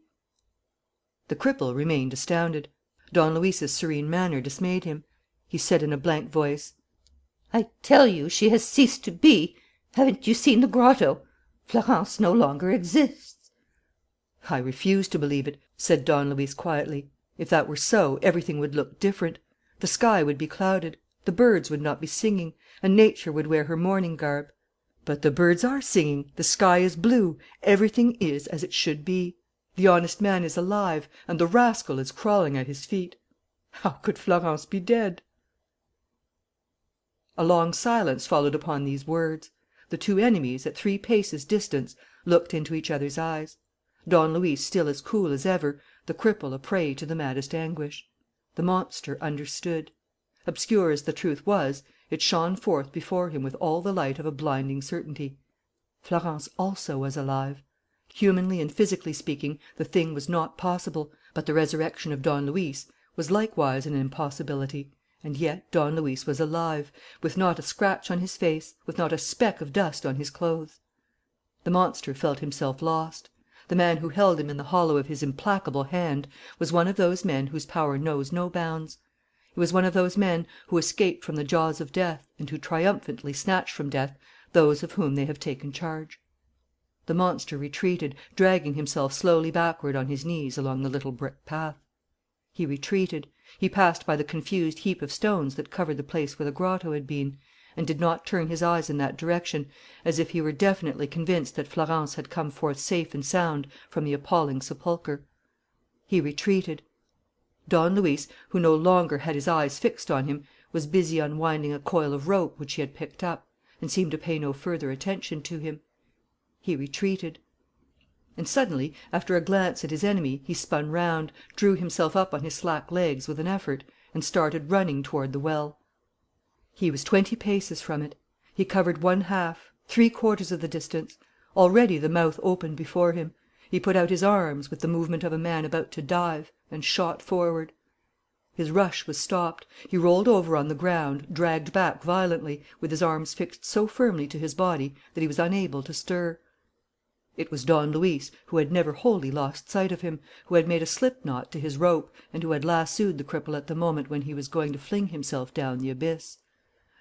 The cripple remained astounded. Don Luis's serene manner dismayed him. He said in a blank voice, "I tell you she has ceased to be. Haven't you seen the grotto? Florence no longer exists." "I refuse to believe it," said Don Luis quietly. "If that were so, everything would look different. The sky would be clouded, the birds would not be singing, and nature would wear her mourning garb. But the birds are singing, the sky is blue, everything is as it should be. The honest man is alive, and the rascal is crawling at his feet. How could Florence be dead?" A long silence followed upon these words. The two enemies, at 3 paces distance, looked into each other's eyes. Don Luis still as cool as ever, the cripple a prey to the maddest anguish. The monster understood. Obscure as the truth was, it shone forth before him with all the light of a blinding certainty. Florence also was alive. Humanly and physically speaking, the thing was not possible, but the resurrection of Don Luis was likewise an impossibility. And yet Don Luis was alive, with not a scratch on his face, with not a speck of dust on his clothes. The monster felt himself lost. The man who held him in the hollow of his implacable hand was one of those men whose power knows no bounds. He was one of those men who escape from the jaws of death and who triumphantly snatch from death those of whom they have taken charge. The monster retreated, dragging himself slowly backward on his knees along the little brick path. He retreated. He passed by the confused heap of stones that covered the place where the grotto had been, and did not turn his eyes in that direction, as if he were definitely convinced that Florence had come forth safe and sound from the appalling sepulchre. He retreated. Don Luis, who no longer had his eyes fixed on him, was busy unwinding a coil of rope which he had picked up, and seemed to pay no further attention to him. He retreated. And suddenly, after a glance at his enemy, he spun round, drew himself up on his slack legs with an effort, and started running toward the well. He was 20 paces from it. He covered 1/2, 3/4 of the distance. Already the mouth opened before him. He put out his arms, with the movement of a man about to dive, and shot forward. His rush was stopped. He rolled over on the ground, dragged back violently, with his arms fixed so firmly to his body that he was unable to stir. It was Don Luis, who had never wholly lost sight of him, who had made a slip knot to his rope, and who had lassoed the cripple at the moment when he was going to fling himself down the abyss.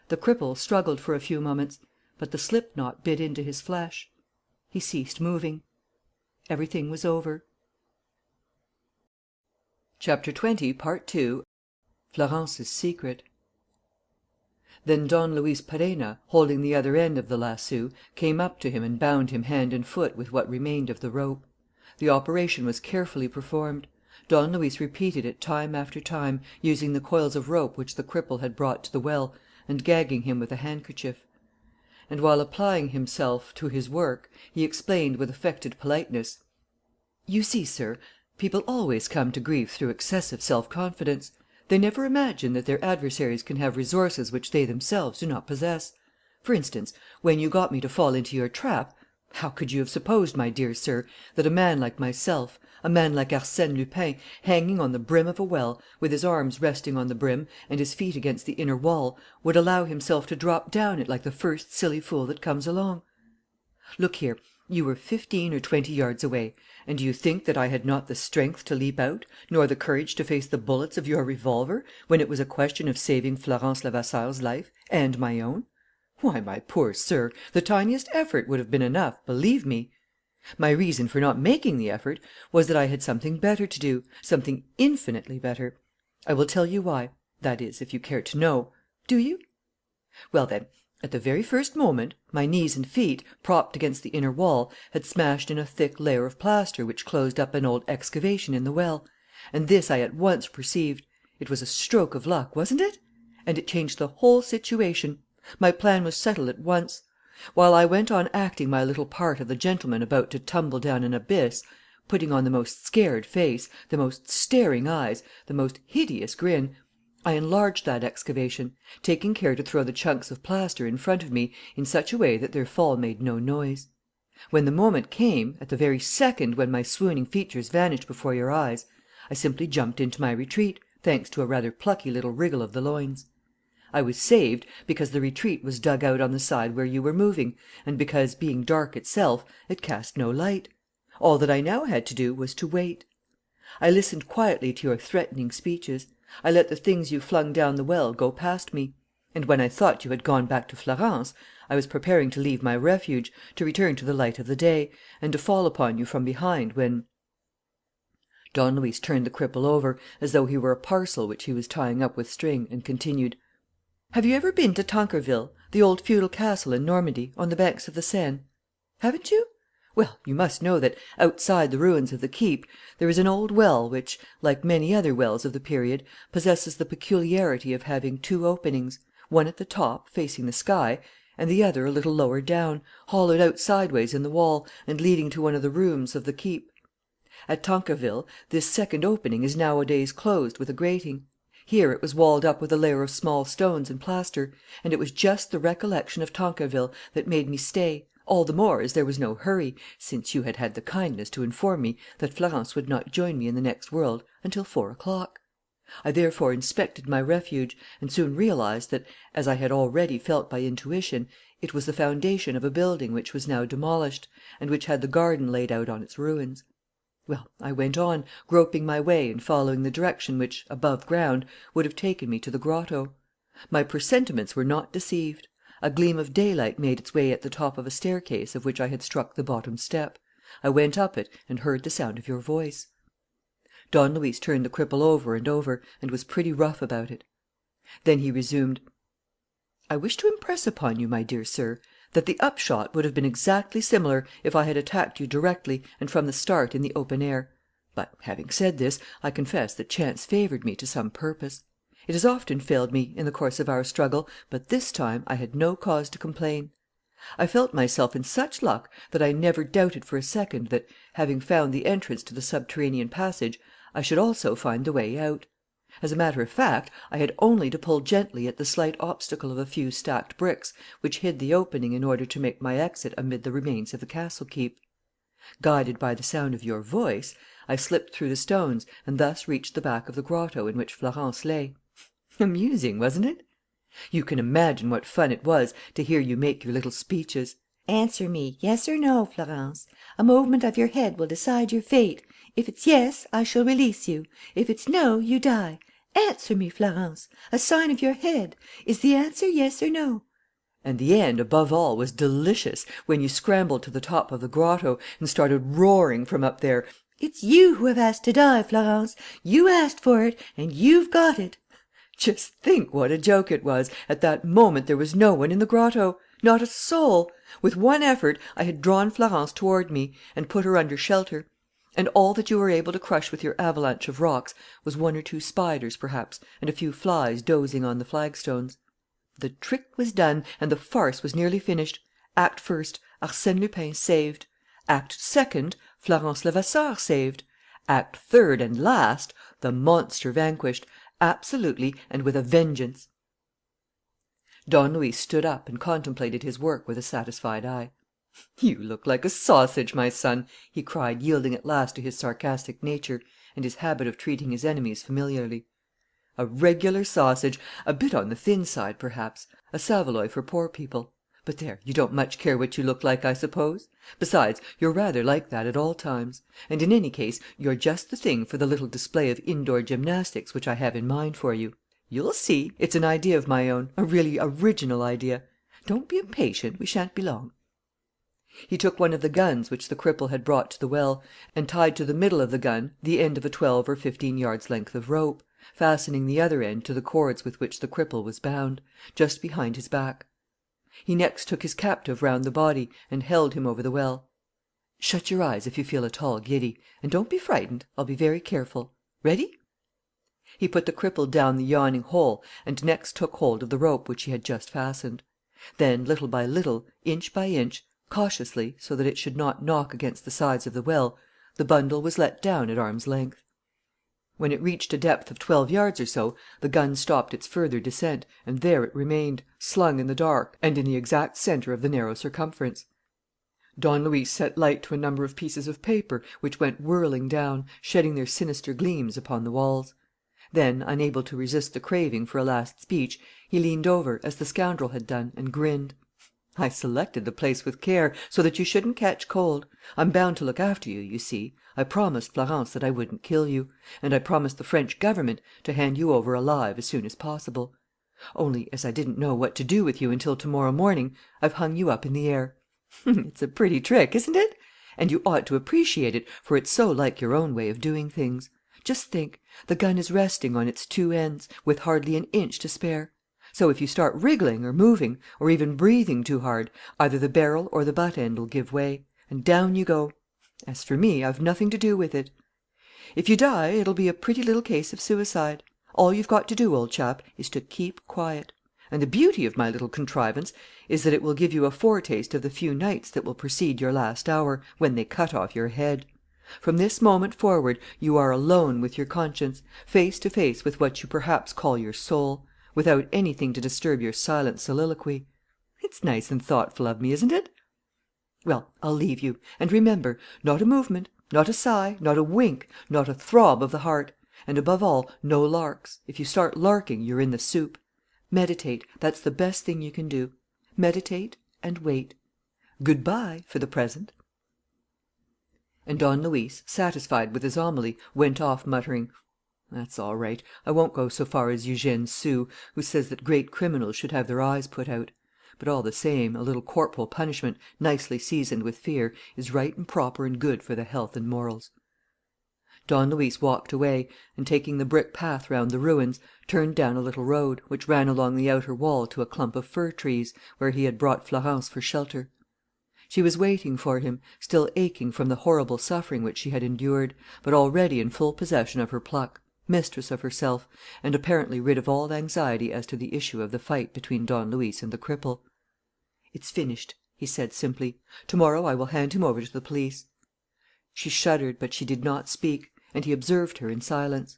The cripple struggled for a few moments, but the slip knot bit into his flesh. He ceased moving. Everything was over. Chapter 20, Part 2. Florence's Secret. Then Don Luis Perenna, holding the other end of the lasso, came up to him and bound him hand and foot with what remained of the rope. The operation was carefully performed. Don Luis repeated it time after time, using the coils of rope which the cripple had brought to the well, and gagging him with a handkerchief. And while applying himself to his work, he explained with affected politeness: "You see, sir, people always come to grief through excessive self-confidence. They never imagine that their adversaries can have resources which they themselves do not possess. For instance, when you got me to fall into your trap, how could you have supposed, my dear sir, that a man like myself, a man like Arsène Lupin, hanging on the brim of a well, with his arms resting on the brim and his feet against the inner wall, would allow himself to drop down it like the first silly fool that comes along? Look here, you were 15 or 20 yards away, and do you think that I had not the strength to leap out, nor the courage to face the bullets of your revolver, when it was a question of saving Florence Levasseur's life and my own? Why, my poor sir, the tiniest effort would have been enough, believe me. My reason for not making the effort was that I had something better to do, something infinitely better. I will tell you why, that is, if you care to know. Do you? Well, then, at the very first moment, my knees and feet, propped against the inner wall, had smashed in a thick layer of plaster which closed up an old excavation in the well. And this I at once perceived. It was a stroke of luck, wasn't it? And it changed the whole situation. My plan was settled at once. While I went on acting my little part of the gentleman about to tumble down an abyss, putting on the most scared face, the most staring eyes, the most hideous grin, I enlarged that excavation, taking care to throw the chunks of plaster in front of me in such a way that their fall made no noise. When the moment came, at the very second when my swooning features vanished before your eyes, I simply jumped into my retreat, thanks to a rather plucky little wriggle of the loins. I was saved because the retreat was dug out on the side where you were moving, and because, being dark itself, it cast no light. All that I now had to do was to wait. I listened quietly to your threatening speeches. I let the things you flung down the well go past me. And when I thought you had gone back to Florence, I was preparing to leave my refuge, to return to the light of the day, and to fall upon you from behind, when—" Don Luis turned the cripple over, as though he were a parcel which he was tying up with string, and continued: "Have you ever been to Tancarville, the old feudal castle in Normandy, on the banks of the Seine? Haven't you? Well, you must know that, outside the ruins of the keep, there is an old well which, like many other wells of the period, possesses the peculiarity of having two openings, one at the top, facing the sky, and the other a little lower down, hollowed out sideways in the wall, and leading to one of the rooms of the keep. At Tancarville, this second opening is nowadays closed with a grating. Here it was walled up with a layer of small stones and plaster, and it was just the recollection of Tancarville that made me stay, all the more as there was no hurry, since you had had the kindness to inform me that Florence would not join me in the next world until 4 o'clock. I therefore inspected my refuge, and soon realized that, as I had already felt by intuition, it was the foundation of a building which was now demolished, and which had the garden laid out on its ruins. Well, I went on, groping my way and following the direction which, above ground, would have taken me to the grotto. My presentiments were not deceived. A gleam of daylight made its way at the top of a staircase of which I had struck the bottom step. I went up it and heard the sound of your voice." Don Luis turned the cripple over and over, and was pretty rough about it. Then he resumed: "I wish to impress upon you, my dear sir, that the upshot would have been exactly similar if I had attacked you directly and from the start in the open air. But, having said this, I confess that chance favoured me to some purpose. It has often failed me in the course of our struggle, but this time I had no cause to complain. I felt myself in such luck that I never doubted for a second that, having found the entrance to the subterranean passage, I should also find the way out. As a matter of fact, I had only to pull gently at the slight obstacle of a few stacked bricks which hid the opening in order to make my exit amid the remains of the castle keep. Guided by the sound of your voice, I slipped through the stones and thus reached the back of the grotto in which Florence lay. Amusing, wasn't it? You can imagine what fun it was to hear you make your little speeches. 'Answer me, yes or no, Florence. A movement of your head will decide your fate. If it's yes, I shall release you. If it's no, you die. Answer me, Florence. A sign of your head. Is the answer yes or no?' And the end, above all, was delicious, when you scrambled to the top of the grotto and started roaring from up there, It's you who have asked to die, Florence. You asked for it, and you've got it." Just think what a joke it was! At that moment there was no one in the grotto, not a soul. With one effort I had drawn Florence toward me and put her under shelter. And all that you were able to crush with your avalanche of rocks was one or two spiders, perhaps, and a few flies dozing on the flagstones. The trick was done, and the farce was nearly finished. Act first, Arsène Lupin saved. Act second, Florence Levasseur saved. Act third and last, the monster vanquished, absolutely and with a vengeance." Don Luis stood up and contemplated his work with a satisfied eye. "You look like a sausage, my son," he cried, yielding at last to his sarcastic nature and his habit of treating his enemies familiarly. "A regular sausage, a bit on the thin side, perhaps, a saveloy for poor people. But there, you don't much care what you look like, I suppose? Besides, you're rather like that at all times. And in any case, you're just the thing for the little display of indoor gymnastics which I have in mind for you. You'll see, it's an idea of my own, a really original idea. Don't be impatient, we shan't be long." He took one of the guns which the cripple had brought to the well, and tied to the middle of the gun the end of a 12 or 15 yards length of rope, fastening the other end to the cords with which the cripple was bound, just behind his back. He next took his captive round the body and held him over the well. "Shut your eyes if you feel at all giddy, and don't be frightened. I'll be very careful. Ready?" He put the cripple down the yawning hole and next took hold of the rope which he had just fastened. Then, little by little, inch by inch, cautiously, so that it should not knock against the sides of the well, the bundle was let down at arm's length. When it reached a depth of 12 yards or so, the gun stopped its further descent, and there it remained, slung in the dark and in the exact centre of the narrow circumference. Don Luis set light to a number of pieces of paper which went whirling down, shedding their sinister gleams upon the walls. Then, unable to resist the craving for a last speech, he leaned over, as the scoundrel had done, and grinned. "I selected the place with care, so that you shouldn't catch cold. I'm bound to look after you, you see. I promised Florence that I wouldn't kill you. And I promised the French government to hand you over alive as soon as possible. Only, as I didn't know what to do with you until to morrow morning, I've hung you up in the air. It's a pretty trick, isn't it? And you ought to appreciate it, for it's so like your own way of doing things. Just think, the gun is resting on its two ends, with hardly an inch to spare. So if you start wriggling or moving, or even breathing too hard, either the barrel or the butt end will give way, and down you go. As for me, I've nothing to do with it. If you die, it'll be a pretty little case of suicide. All you've got to do, old chap, is to keep quiet. And the beauty of my little contrivance is that it will give you a foretaste of the few nights that will precede your last hour, when they cut off your head. From this moment forward, you are alone with your conscience, face to face with what you perhaps call your soul, without anything to disturb your silent soliloquy. It's nice and thoughtful of me, isn't it? Well, I'll leave you. And remember, not a movement, not a sigh, not a wink, not a throb of the heart. And above all, no larks. If you start larking, you're in the soup. Meditate. That's the best thing you can do. Meditate and wait. Goodbye for the present." And Don Luis, satisfied with his homily, went off muttering, "That's all right. I won't go so far as Eugène Sue, who says that great criminals should have their eyes put out. But all the same, a little corporal punishment, nicely seasoned with fear, is right and proper and good for the health and morals." Don Luis walked away and, taking the brick path round the ruins, turned down a little road, which ran along the outer wall to a clump of fir trees, where he had brought Florence for shelter. She was waiting for him, still aching from the horrible suffering which she had endured, but already in full possession of her pluck, mistress of herself, and apparently rid of all anxiety as to the issue of the fight between Don Luis and the cripple. "It's finished," he said simply. "Tomorrow I will hand him over to the police." She shuddered, but she did not speak, and he observed her in silence.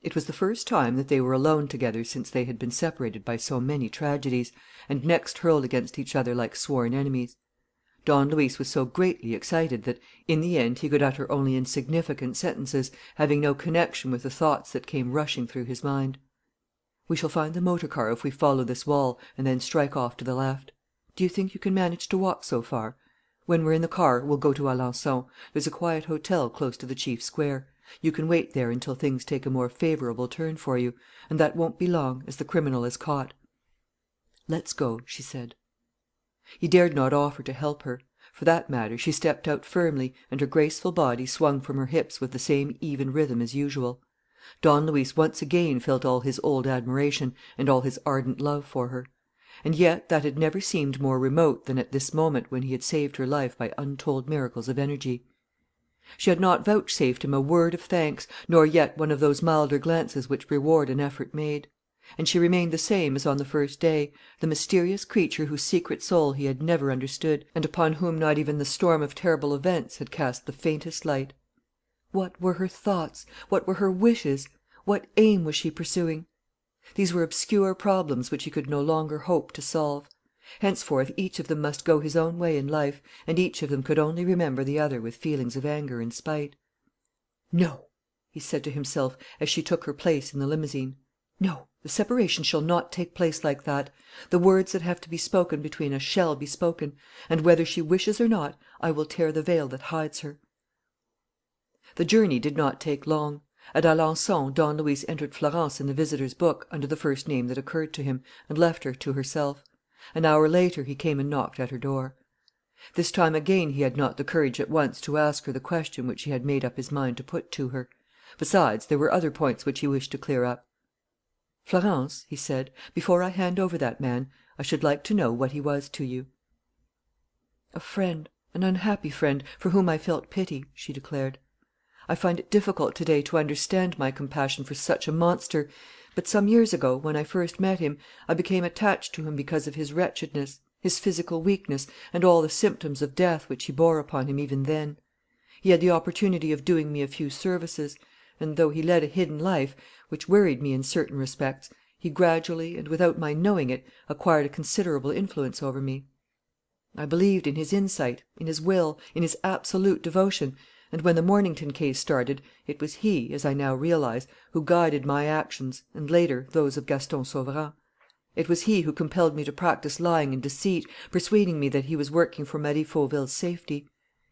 It was the first time that they were alone together since they had been separated by so many tragedies, and next hurled against each other like sworn enemies. Don Luis was so greatly excited that, in the end, he could utter only insignificant sentences, having no connection with the thoughts that came rushing through his mind. "We shall find the motor car if we follow this wall and then strike off to the left. Do you think you can manage to walk so far? When we're in the car, we'll go to Alençon. There's a quiet hotel close to the chief square. You can wait there until things take a more favourable turn for you, and that won't be long, as the criminal is caught." "Let's go," she said. He dared not offer to help her. For that matter, she stepped out firmly, and her graceful body swung from her hips with the same even rhythm as usual. Don Luis once again felt all his old admiration and all his ardent love for her. And yet that had never seemed more remote than at this moment when he had saved her life by untold miracles of energy. She had not vouchsafed him a word of thanks, nor yet one of those milder glances which reward an effort made. And she remained the same as on the first day, the mysterious creature whose secret soul he had never understood, and upon whom not even the storm of terrible events had cast the faintest light. What were her thoughts? What were her wishes? What aim was she pursuing? These were obscure problems which he could no longer hope to solve. Henceforth each of them must go his own way in life, and each of them could only remember the other with feelings of anger and spite. "No," he said to himself, as she took her place in the limousine. "No, the separation shall not take place like that. The words that have to be spoken between us shall be spoken, and whether she wishes or not, I will tear the veil that hides her." The journey did not take long. At Alençon, Don Luis entered Florence in the visitor's book under the first name that occurred to him, and left her to herself. An hour later he came and knocked at her door. This time again he had not the courage at once to ask her the question which he had made up his mind to put to her. Besides, there were other points which he wished to clear up. "Florence," he said, "before I hand over that man, I should like to know what he was to you." "A friend, an unhappy friend, for whom I felt pity," she declared. "I find it difficult to day to understand my compassion for such a monster, but some years ago, when I first met him, I became attached to him because of his wretchedness, his physical weakness, and all the symptoms of death which he bore upon him even then. He had the opportunity of doing me a few services, and, though he led a hidden life, which worried me in certain respects, he gradually, and without my knowing it, acquired a considerable influence over me. I believed in his insight, in his will, in his absolute devotion, and when the Mornington case started, it was he, as I now realize, who guided my actions and, later, those of Gaston Sauverand. It was he who compelled me to practise lying and deceit, persuading me that he was working for Marie Fauville's safety.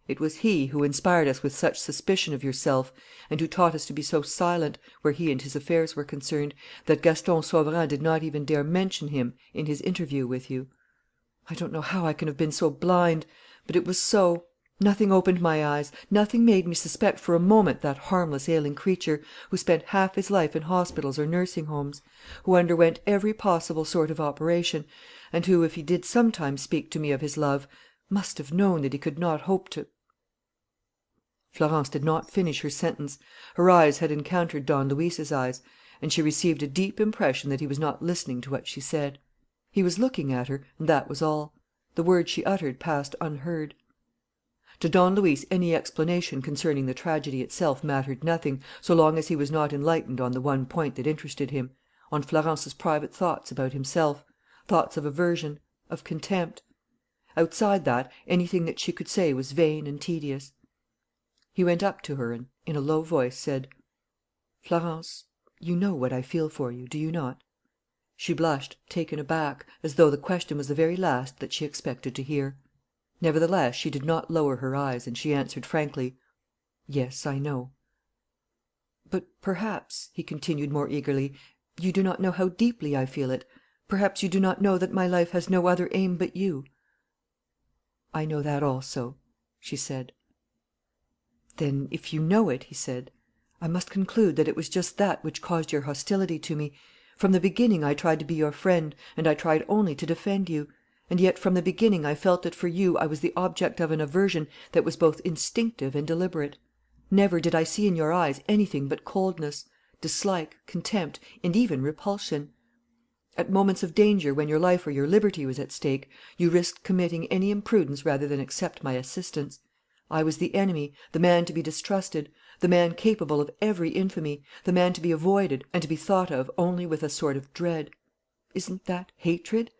It was he who inspired us with such suspicion of yourself, and who taught us to be so silent, where he and his affairs were concerned, that Gaston Sauverand did not even dare mention him in his interview with you. I don't know how I can have been so blind, but it was so. Nothing opened my eyes, nothing made me suspect for a moment that harmless ailing creature, who spent half his life in hospitals or nursing homes, who underwent every possible sort of operation, and who, if he did sometimes speak to me of his love, must have known that he could not hope to—" Florence did not finish her sentence. Her eyes had encountered Don Luis's eyes, and she received a deep impression that he was not listening to what she said. He was looking at her, and that was all. The words she uttered passed unheard. To Don Luis any explanation concerning the tragedy itself mattered nothing, so long as he was not enlightened on the one point that interested him, on Florence's private thoughts about himself, thoughts of aversion, of contempt. Outside that, anything that she could say was vain and tedious. He went up to her and, in a low voice, said: "Florence, you know what I feel for you, do you not?" She blushed, taken aback, as though the question was the very last that she expected to hear. Nevertheless, she did not lower her eyes, and she answered frankly: "Yes, I know." "But perhaps," he continued more eagerly, "you do not know how deeply I feel it. Perhaps you do not know that my life has no other aim but you." "I know that also," she said. "Then, if you know it," he said, "I must conclude that it was just that which caused your hostility to me. From the beginning I tried to be your friend, and I tried only to defend you. And yet from the beginning I felt that for you I was the object of an aversion that was both instinctive and deliberate. Never did I see in your eyes anything but coldness, dislike, contempt, and even repulsion. At moments of danger, when your life or your liberty was at stake, you risked committing any imprudence rather than accept my assistance. I was the enemy, the man to be distrusted, the man capable of every infamy, the man to be avoided and to be thought of only with a sort of dread. Isn't that hatred?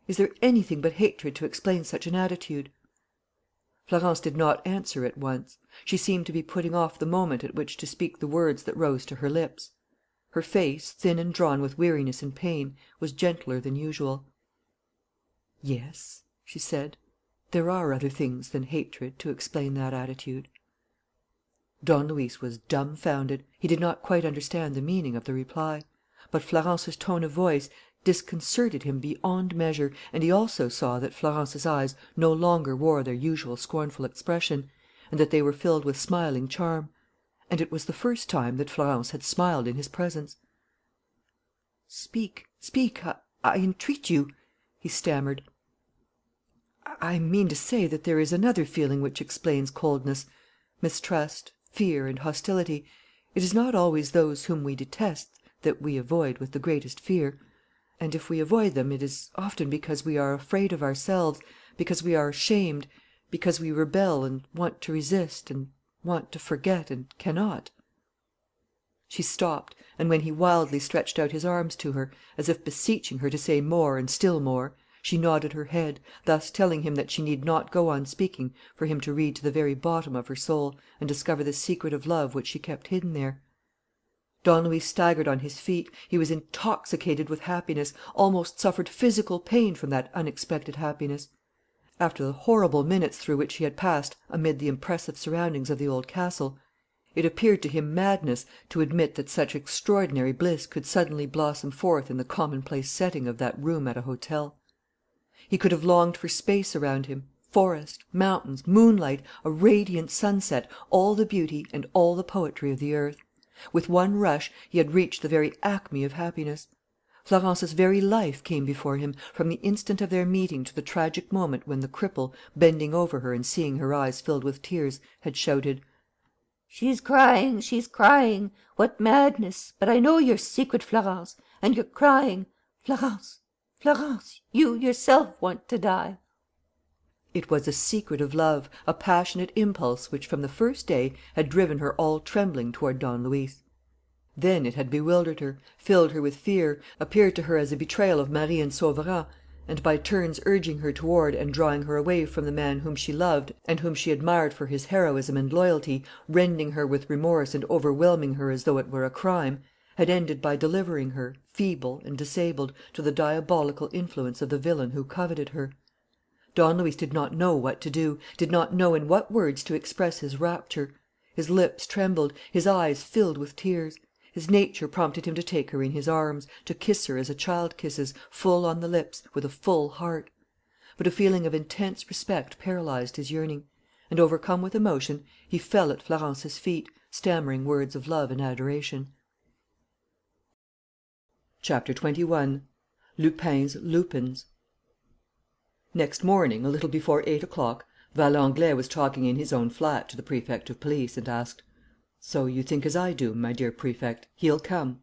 Is there anything but hatred to explain such an attitude?" Florence did not answer at once. She seemed to be putting off the moment at which to speak the words that rose to her lips. Her face, thin and drawn with weariness and pain, was gentler than usual. "Yes," she said, "there are other things than hatred to explain that attitude." Don Luis was dumbfounded. He did not quite understand the meaning of the reply. But Florence's tone of voice, disconcerted him beyond measure, and he also saw that Florence's eyes no longer wore their usual scornful expression, and that they were filled with smiling charm. And it was the first time that Florence had smiled in his presence. "Speak, I entreat you," he stammered. "I mean to say that there is another feeling which explains coldness, mistrust, fear, and hostility. It is not always those whom we detest that we avoid with the greatest fear. And if we avoid them, it is often because we are afraid of ourselves, because we are ashamed, because we rebel and want to resist and want to forget and cannot." She stopped, and when he wildly stretched out his arms to her, as if beseeching her to say more and still more, she nodded her head, thus telling him that she need not go on speaking for him to read to the very bottom of her soul and discover the secret of love which she kept hidden there. Don Luis staggered on his feet. He was intoxicated with happiness, almost suffered physical pain from that unexpected happiness. After the horrible minutes through which he had passed amid the impressive surroundings of the old castle, it appeared to him madness to admit that such extraordinary bliss could suddenly blossom forth in the commonplace setting of that room at a hotel. He could have longed for space around him, forest, mountains, moonlight, a radiant sunset, all the beauty and all the poetry of the earth. With one rush he had reached the very acme of happiness. Florence's very life came before him, from the instant of their meeting to the tragic moment when the cripple, bending over her and seeing her eyes filled with tears, had shouted: She's crying, she's crying. What madness! But I know your secret, Florence, and you're crying. Florence, Florence, you yourself want to die." It was a secret of love, a passionate impulse which from the first day had driven her all trembling toward Don Luis. Then it had bewildered her, filled her with fear, appeared to her as a betrayal of Marie and Sauverand, and by turns urging her toward and drawing her away from the man whom she loved and whom she admired for his heroism and loyalty, rending her with remorse and overwhelming her as though it were a crime, had ended by delivering her, feeble and disabled, to the diabolical influence of the villain who coveted her. Don Luis did not know what to do, did not know in what words to express his rapture. His lips trembled, his eyes filled with tears. His nature prompted him to take her in his arms, to kiss her as a child kisses, full on the lips, with a full heart. But a feeling of intense respect paralysed his yearning; and, overcome with emotion, he fell at Florence's feet, stammering words of love and adoration. Chapter 21. Lupin's Lupins. Next morning, a little before 8 o'clock, Valenglay was talking in his own flat to the Prefect of Police and asked: "So you think as I do, my dear Prefect? He'll come?"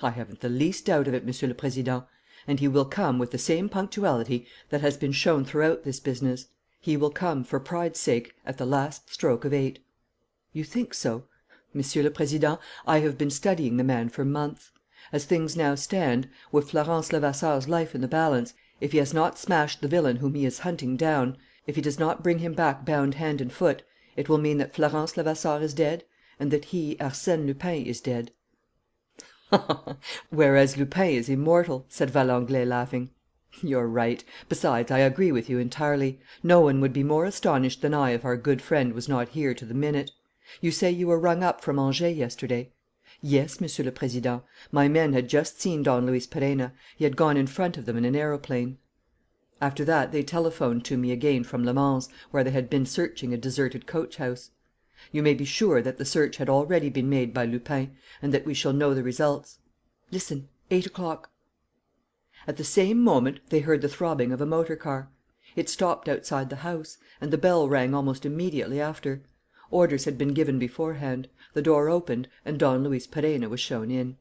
"I haven't the least doubt of it, Monsieur le Président. And he will come with the same punctuality that has been shown throughout this business. He will come, for pride's sake, at the last stroke of 8. "You think so?" "Monsieur le Président, I have been studying the man for months. As things now stand, with Florence Levasseur's life in the balance, if he has not smashed the villain whom he is hunting down, if he does not bring him back bound hand and foot, it will mean that Florence Levasseur is dead, and that he, Arsène Lupin, is dead." "Whereas Lupin is immortal," said Valenglay, laughing. "You're right. Besides, I agree with you entirely. No one would be more astonished than I if our good friend was not here to the minute. You say you were rung up from Angers yesterday?" "Yes, Monsieur le Président. My men had just seen Don Luis Perenna. He had gone in front of them in an aeroplane. After that they telephoned to me again from Le Mans, where they had been searching a deserted coach house. You may be sure that the search had already been made by Lupin, and that we shall know the results. Listen, 8 o'clock." At the same moment they heard the throbbing of a motor car. It stopped outside the house, and the bell rang almost immediately after. Orders had been given beforehand. The door opened, and Don Luis Perenna was shown in.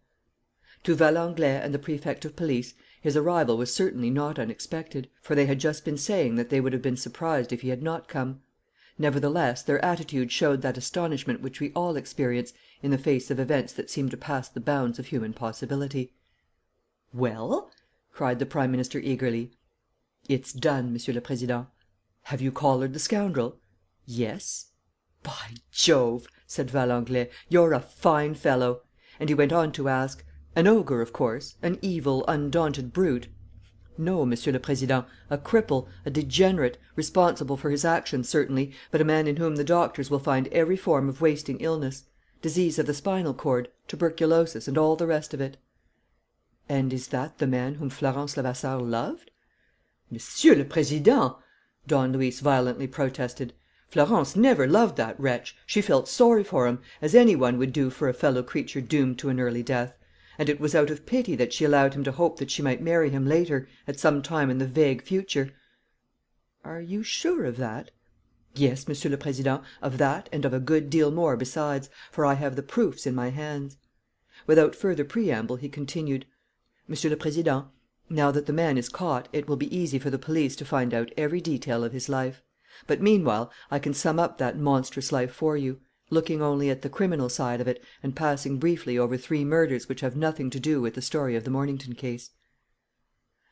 To Valenglay and the Prefect of Police his arrival was certainly not unexpected, for they had just been saying that they would have been surprised if he had not come. Nevertheless, their attitude showed that astonishment which we all experience in the face of events that seem to pass the bounds of human possibility. "Well?" cried the Prime Minister eagerly. "It's done, Monsieur le Président." "Have you collared the scoundrel?" "Yes." "By Jove!" said Valenglay. "You're a fine fellow." And he went on to ask: "An ogre, of course? An evil, undaunted brute?" "No, Monsieur le Président, a cripple, a degenerate, responsible for his actions certainly, but a man in whom the doctors will find every form of wasting illness: disease of the spinal cord, tuberculosis, and all the rest of it." And is that the man whom Florence Levasseur loved? Monsieur le Président! Don Luis violently protested. Florence never loved that wretch. She felt sorry for him, as any one would do for a fellow creature doomed to an early death. And it was out of pity that she allowed him to hope that she might marry him later, at some time in the vague future. Are you sure of that? Yes, Monsieur le Président, of that and of a good deal more besides, for I have the proofs in my hands. Without further preamble, he continued: Monsieur le Président, now that the man is caught, it will be easy for the police to find out every detail of his life. But meanwhile I can sum up that monstrous life for you, looking only at the criminal side of it and passing briefly over 3 murders which have nothing to do with the story of the Mornington case.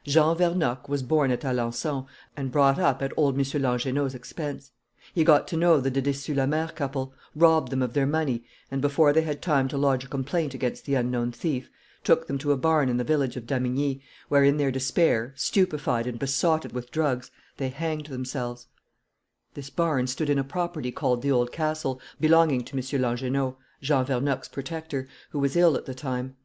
Jean Vernocq was born at Alençon and brought up at old M. Langernault's expense. He got to know the de Dessus-la-Mer couple, robbed them of their money, and, before they had time to lodge a complaint against the unknown thief, took them to a barn in the village of Damigny, where, in their despair, stupefied and besotted with drugs, they hanged themselves. This barn stood in a property called the Old Castle, belonging to M. Langernault, Jean Vernocq's protector, who was ill at the time.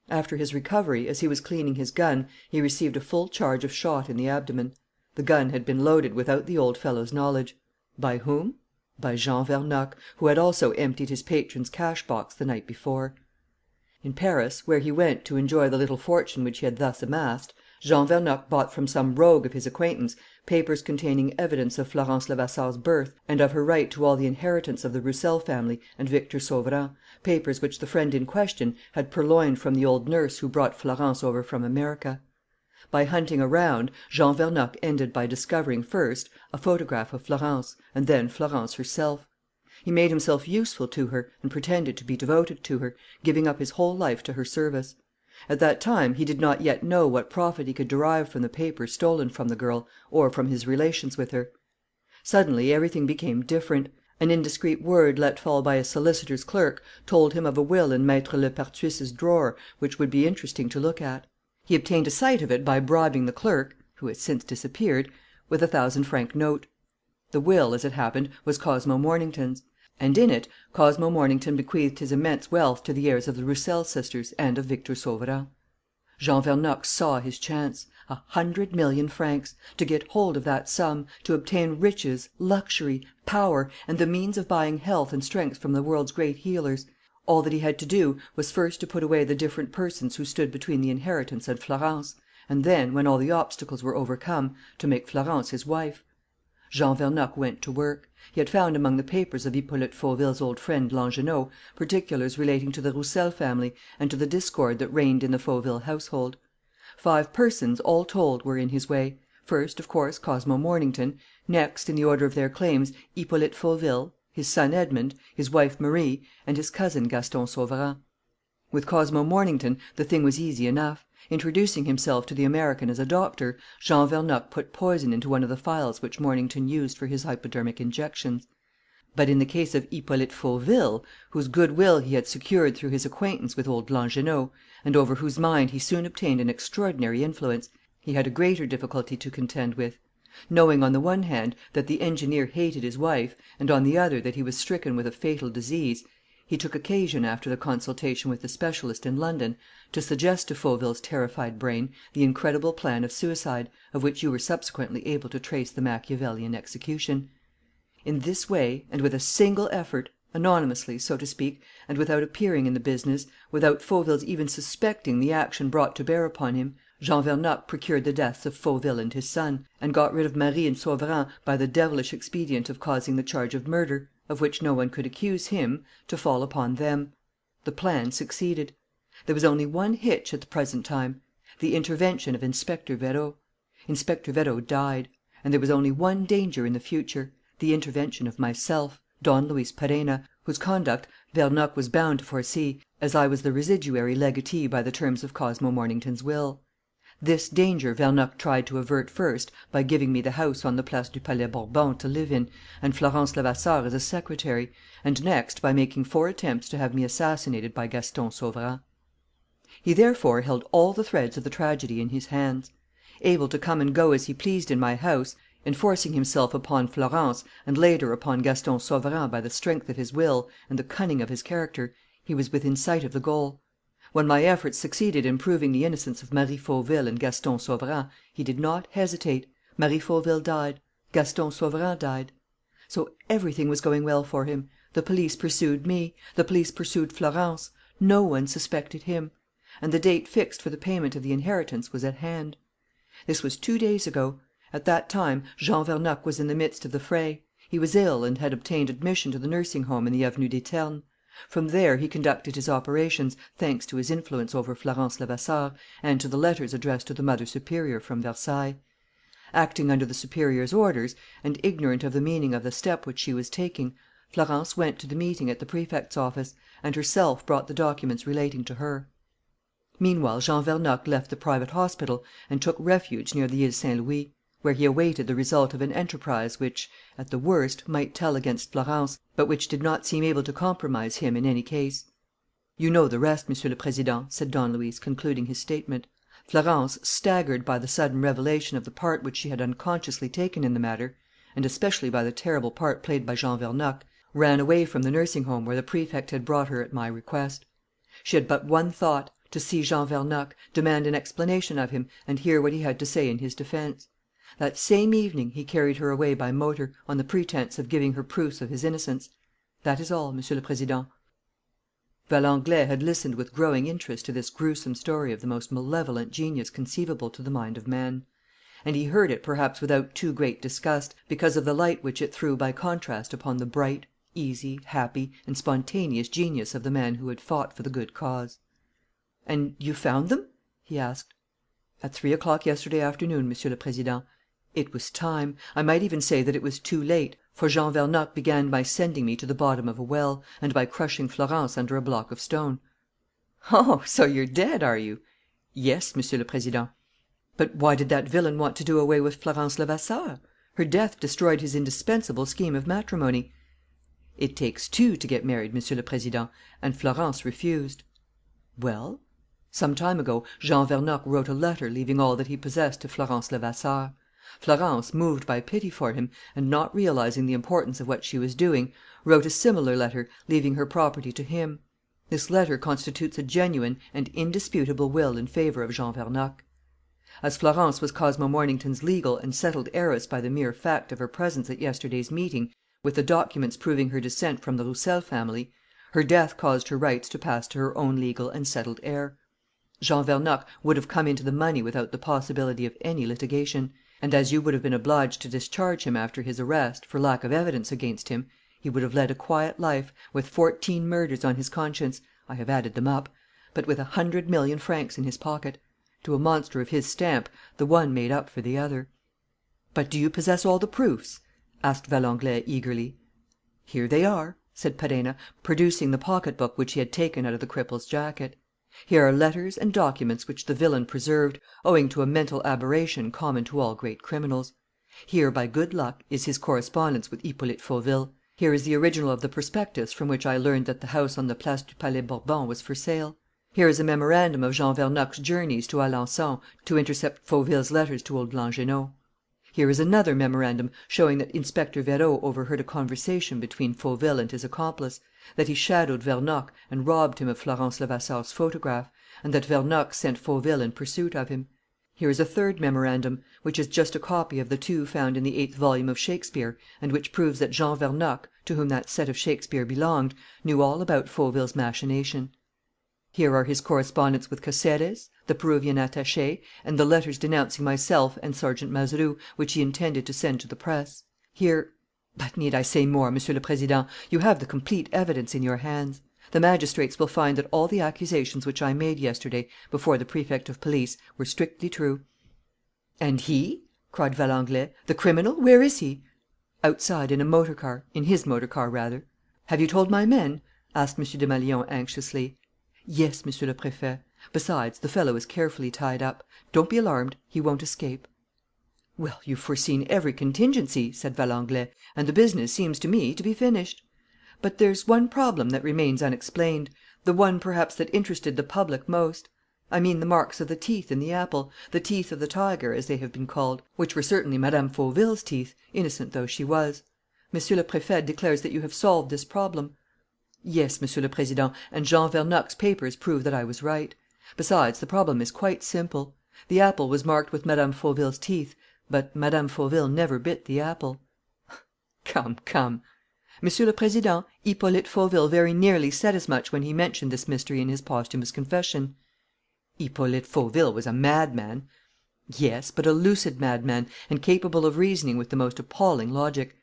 After his recovery, as he was cleaning his gun, he received a full charge of shot in the abdomen. The gun had been loaded without the old fellow's knowledge. By whom? By Jean Vernocq, who had also emptied his patron's cash box the night before. In Paris, where he went to enjoy the little fortune which he had thus amassed, Jean Vernocq bought from some rogue of his acquaintance papers containing evidence of Florence Levasseur's birth and of her right to all the inheritance of the Roussel family and Victor Sauverand, papers which the friend in question had purloined from the old nurse who brought Florence over from America. By hunting around, Jean Vernocq ended by discovering, first, a photograph of Florence, and then Florence herself. He made himself useful to her and pretended to be devoted to her, giving up his whole life to her service. At that time he did not yet know what profit he could derive from the papers stolen from the girl or from his relations with her. Suddenly everything became different. An indiscreet word let fall by a solicitor's clerk told him of a will in Maître Lepertuis's drawer which would be interesting to look at. He obtained a sight of it by bribing the clerk, who has since disappeared, with a 1,000-franc note. The will, as it happened, was Cosmo Mornington's; and in it Cosmo Mornington bequeathed his immense wealth to the heirs of the Roussel sisters and of Victor Sauverand. Jean Vernocq saw his chance: 100,000,000 francs, to get hold of that sum, to obtain riches, luxury, power, and the means of buying health and strength from the world's great healers. All that he had to do was first to put away the different persons who stood between the inheritance and Florence, and then, when all the obstacles were overcome, to make Florence his wife. Jean Vernocq went to work. He had found among the papers of Hippolyte Fauville's old friend Langernault particulars relating to the Roussel family and to the discord that reigned in the Fauville household. 5 persons, all told, were in his way: first, of course, Cosmo Mornington; next, in the order of their claims, Hippolyte Fauville, his son Edmond, his wife Marie, and his cousin Gaston Sauverand. With Cosmo Mornington the thing was easy enough. Introducing himself to the American as a doctor, Jean Vernocq put poison into one of the phials which Mornington used for his hypodermic injections. But in the case of Hippolyte Fauville, whose good will he had secured through his acquaintance with old Langernault, and over whose mind he soon obtained an extraordinary influence, he had a greater difficulty to contend with. Knowing, on the one hand, that the engineer hated his wife, and on the other that he was stricken with a fatal disease, he took occasion, after the consultation with the specialist in London, to suggest to Fauville's terrified brain the incredible plan of suicide, of which you were subsequently able to trace the Machiavellian execution. In this way, and with a single effort, anonymously, so to speak, and without appearing in the business, without Fauville's even suspecting the action brought to bear upon him, Jean Vernocq procured the deaths of Fauville and his son, and got rid of Marie and Sauverand by the devilish expedient of causing the charge of murder, of which no one could accuse him, to fall upon them. The plan succeeded. There was only one hitch at the present time: the intervention of Inspector Vérot. Inspector Vérot died. And there was only one danger in the future: the intervention of myself, Don Luis Perenna, whose conduct Vernocq was bound to foresee, as I was the residuary legatee by the terms of Cosmo Mornington's will. This danger Vernocq tried to avert first by giving me the house on the Place du Palais Bourbon to live in, and Florence Levasseur as a secretary, and next by making 4 attempts to have me assassinated by Gaston Sauverand. He therefore held all the threads of the tragedy in his hands. Able to come and go as he pleased in my house, enforcing himself upon Florence and later upon Gaston Sauverand by the strength of his will and the cunning of his character, he was within sight of the goal. When my efforts succeeded in proving the innocence of Marie Fauville and Gaston Sauverand, he did not hesitate. Marie Fauville died. Gaston Sauverand died. So everything was going well for him. The police pursued me. The police pursued Florence. No one suspected him. And the date fixed for the payment of the inheritance was at hand. This was 2 days ago. At that time, Jean Vernocq was in the midst of the fray. He was ill and had obtained admission to the nursing home in the Avenue des Ternes. From there he conducted his operations, thanks to his influence over Florence Levasseur and to the letters addressed to the Mother Superior from Versailles. Acting under the Superior's orders, and ignorant of the meaning of the step which she was taking, Florence went to the meeting at the Prefect's office, and herself brought the documents relating to her. Meanwhile, Jean Vernocq left the private hospital and took refuge near the Ile Saint Louis, where he awaited the result of an enterprise which, at the worst, might tell against Florence, but which did not seem able to compromise him in any case. "You know the rest, Monsieur le Président," said Don Luis, concluding his statement. Florence, staggered by the sudden revelation of the part which she had unconsciously taken in the matter, and especially by the terrible part played by Jean Vernocq, ran away from the nursing home where the Prefect had brought her at my request. She had but one thought: to see Jean Vernocq, demand an explanation of him, and hear what he had to say in his defence. That same evening he carried her away by motor, on the pretence of giving her proofs of his innocence. That is all, Monsieur le Président." Valenglay had listened with growing interest to this gruesome story of the most malevolent genius conceivable to the mind of man. And he heard it perhaps without too great disgust, because of the light which it threw by contrast upon the bright, easy, happy, and spontaneous genius of the man who had fought for the good cause. "And you found them?" he asked. "At 3 o'clock yesterday afternoon, Monsieur le Président. It was time. I might even say that it was too late, for Jean Vernocq began by sending me to the bottom of a well, and by crushing Florence under a block of stone." "Oh, so you're dead, are you?" "Yes, Monsieur le Président." "But why did that villain want to do away with Florence Levasseur? Her death destroyed his indispensable scheme of matrimony." "It takes two to get married, Monsieur le Président, and Florence refused." "Well?" "Some time ago, Jean Vernocq wrote a letter leaving all that he possessed to Florence Levasseur. Florence, moved by pity for him, and not realizing the importance of what she was doing, wrote a similar letter, leaving her property to him. This letter constitutes a genuine and indisputable will in favour of Jean Vernocq. As Florence was Cosmo Mornington's legal and settled heiress by the mere fact of her presence at yesterday's meeting, with the documents proving her descent from the Roussel family, her death caused her rights to pass to her own legal and settled heir. Jean Vernocq would have come into the money without the possibility of any litigation; and as you would have been obliged to discharge him after his arrest, for lack of evidence against him, he would have led a quiet life, with 14 murders on his conscience I have added them up but with 100 million francs in his pocket. To a monster of his stamp, the one made up for the other." "But do you possess all the proofs?" asked Valenglay eagerly. "Here they are," said Perenna, producing the pocket book which he had taken out of the cripple's jacket. "Here are letters and documents which the villain preserved, owing to a mental aberration common to all great criminals. Here, by good luck, is his correspondence with Hippolyte Fauville. Here is the original of the prospectus from which I learned that the house on the Place du Palais Bourbon was for sale. Here is a memorandum of Jean Vernocq's journeys to Alençon to intercept Fauville's letters to old Langernault. Here is another memorandum showing that Inspector Vérot overheard a conversation between Fauville and his accomplice, that he shadowed Vernocq and robbed him of Florence Levasseur's photograph, and that Vernocq sent Fauville in pursuit of him. Here is a third memorandum, which is just a copy of the two found in the 8th volume of Shakespeare, and which proves that Jean Vernocq, to whom that set of Shakespeare belonged, knew all about Fauville's machination. Here are his correspondence with Caceres, the Peruvian attaché, and the letters denouncing myself and Sergeant Mazeroux, which he intended to send to the press. Here But need I say more, Monsieur le Président? You have the complete evidence in your hands. The magistrates will find that all the accusations which I made yesterday before the Prefect of Police were strictly true." "And he?" cried Valenglay. "The criminal? Where is he?" "Outside, in a motor car, in his motor car, rather." "Have you told my men?" asked M. Desmalions anxiously. "Yes, Monsieur le Préfet. Besides, the fellow is carefully tied up. Don't be alarmed. He won't escape." "Well, you've foreseen every contingency," said Valenglay, "and the business seems to me to be finished. But there's one problem that remains unexplained, the one perhaps that interested the public most. I mean the marks of the teeth in the apple, the teeth of the tiger, as they have been called, which were certainly Mme. Fauville's teeth, innocent though she was. Monsieur le Préfet declares that you have solved this problem." Yes, Monsieur le Président, and Jean Vernocq's papers prove that I was right. Besides, the problem is quite simple. The apple was marked with Mme. Fauville's teeth, but Mme. Fauville never bit the apple." "Come, come." "Monsieur le Président, Hippolyte Fauville very nearly said as much when he mentioned this mystery in his posthumous confession." "Hippolyte Fauville was a madman." "Yes, but a lucid madman, and capable of reasoning with the most appalling logic.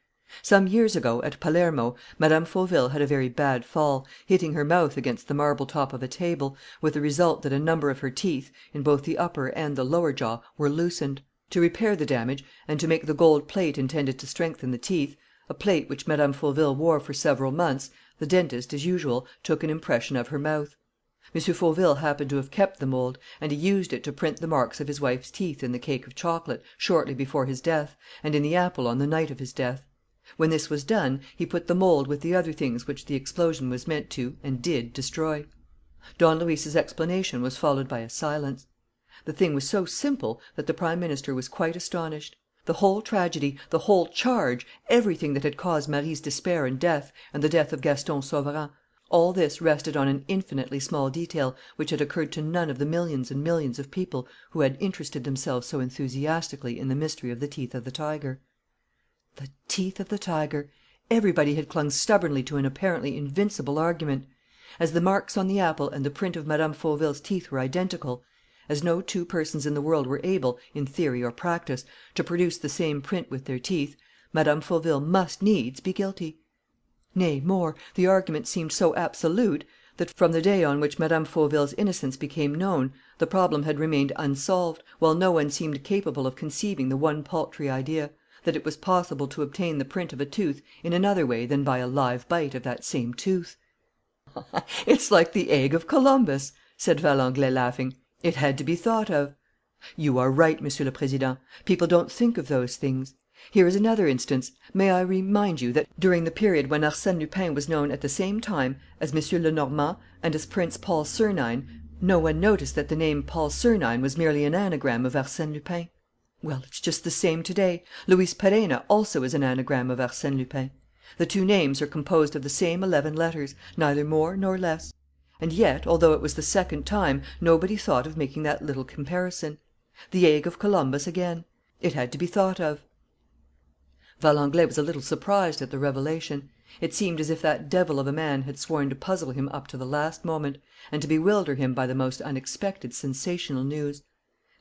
Some years ago, at Palermo, Mme. Fauville had a very bad fall, hitting her mouth against the marble top of a table, with the result that a number of her teeth, in both the upper and the lower jaw, were loosened. To repair the damage, and to make the gold plate intended to strengthen the teeth, a plate which Mme. Fauville wore for several months, the dentist, as usual, took an impression of her mouth. M. Fauville happened to have kept the mould, and he used it to print the marks of his wife's teeth in the cake of chocolate shortly before his death, and in the apple on the night of his death. When this was done, he put the mould with the other things which the explosion was meant to, and did, destroy." Don Luis's explanation was followed by a silence. The thing was so simple that the Prime Minister was quite astonished. The whole tragedy, the whole charge, everything that had caused Marie's despair and death, and the death of Gaston Sauverand, all this rested on an infinitely small detail which had occurred to none of the millions and millions of people who had interested themselves so enthusiastically in the mystery of the teeth of the tiger. The teeth of the tiger! Everybody had clung stubbornly to an apparently invincible argument. As the marks on the apple and the print of Mme. Fauville's teeth were identical, as no two persons in the world were able, in theory or practice, to produce the same print with their teeth, Mme. Fauville must needs be guilty. Nay, more, the argument seemed so absolute that, from the day on which Mme. Fauville's innocence became known, the problem had remained unsolved, while no one seemed capable of conceiving the one paltry idea: that it was possible to obtain the print of a tooth in another way than by a live bite of that same tooth. "It's like the egg of Columbus," said Valenglay, laughing. "It had to be thought of." "You are right, Monsieur le Président. People don't think of those things. Here is another instance. May I remind you that, during the period when Arsène Lupin was known at the same time as M. Lenormand and as Prince Paul Sernine, no one noticed that the name Paul Sernine was merely an anagram of Arsène Lupin? Well, it's just the same to day. Luis Perenna also is an anagram of Arsène Lupin. The two names are composed of the same 11 letters, neither more nor less. And yet, although it was the second time, nobody thought of making that little comparison. The egg of Columbus again. It had to be thought of." Valenglay was a little surprised at the revelation. It seemed as if that devil of a man had sworn to puzzle him up to the last moment, and to bewilder him by the most unexpected sensational news.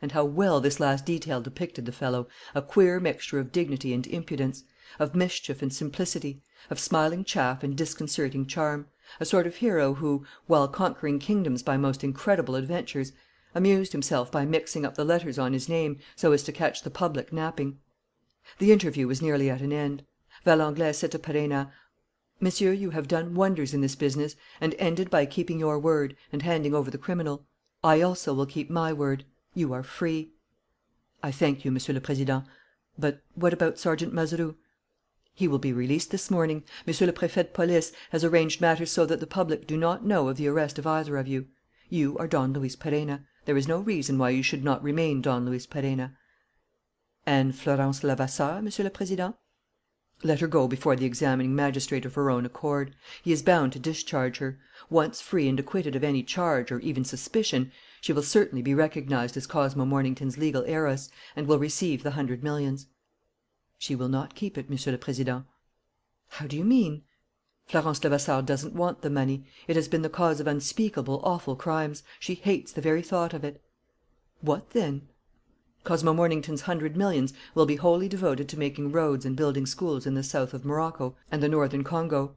And how well this last detail depicted the fellow, a queer mixture of dignity and impudence, of mischief and simplicity, of smiling chaff and disconcerting charm, a sort of hero who, while conquering kingdoms by most incredible adventures, amused himself by mixing up the letters on his name so as to catch the public napping. The interview was nearly at an end. Valenglay said to Perenna: "Monsieur, you have done wonders in this business, and ended by keeping your word and handing over the criminal. I also will keep my word. You are free." "I thank you, Monsieur le Président. But what about Sergeant Mazeroux?" "He will be released this morning. Monsieur le Préfet de Police has arranged matters so that the public do not know of the arrest of either of you. You are Don Luis Perenna. There is no reason why you should not remain Don Luis Perenna." "And Florence Levasseur, Monsieur le Président?" "Let her go before the examining magistrate of her own accord. He is bound to discharge her. Once free and acquitted of any charge, or even suspicion, she will certainly be recognized as Cosmo Mornington's legal heiress, and will receive the 100 millions." "She will not keep it, Monsieur le Président." "How do you mean?" "Florence Levasseur doesn't want the money. It has been the cause of unspeakable, awful crimes. She hates the very thought of it." "What then?" "Cosmo Mornington's 100 millions will be wholly devoted to making roads and building schools in the south of Morocco and the northern Congo."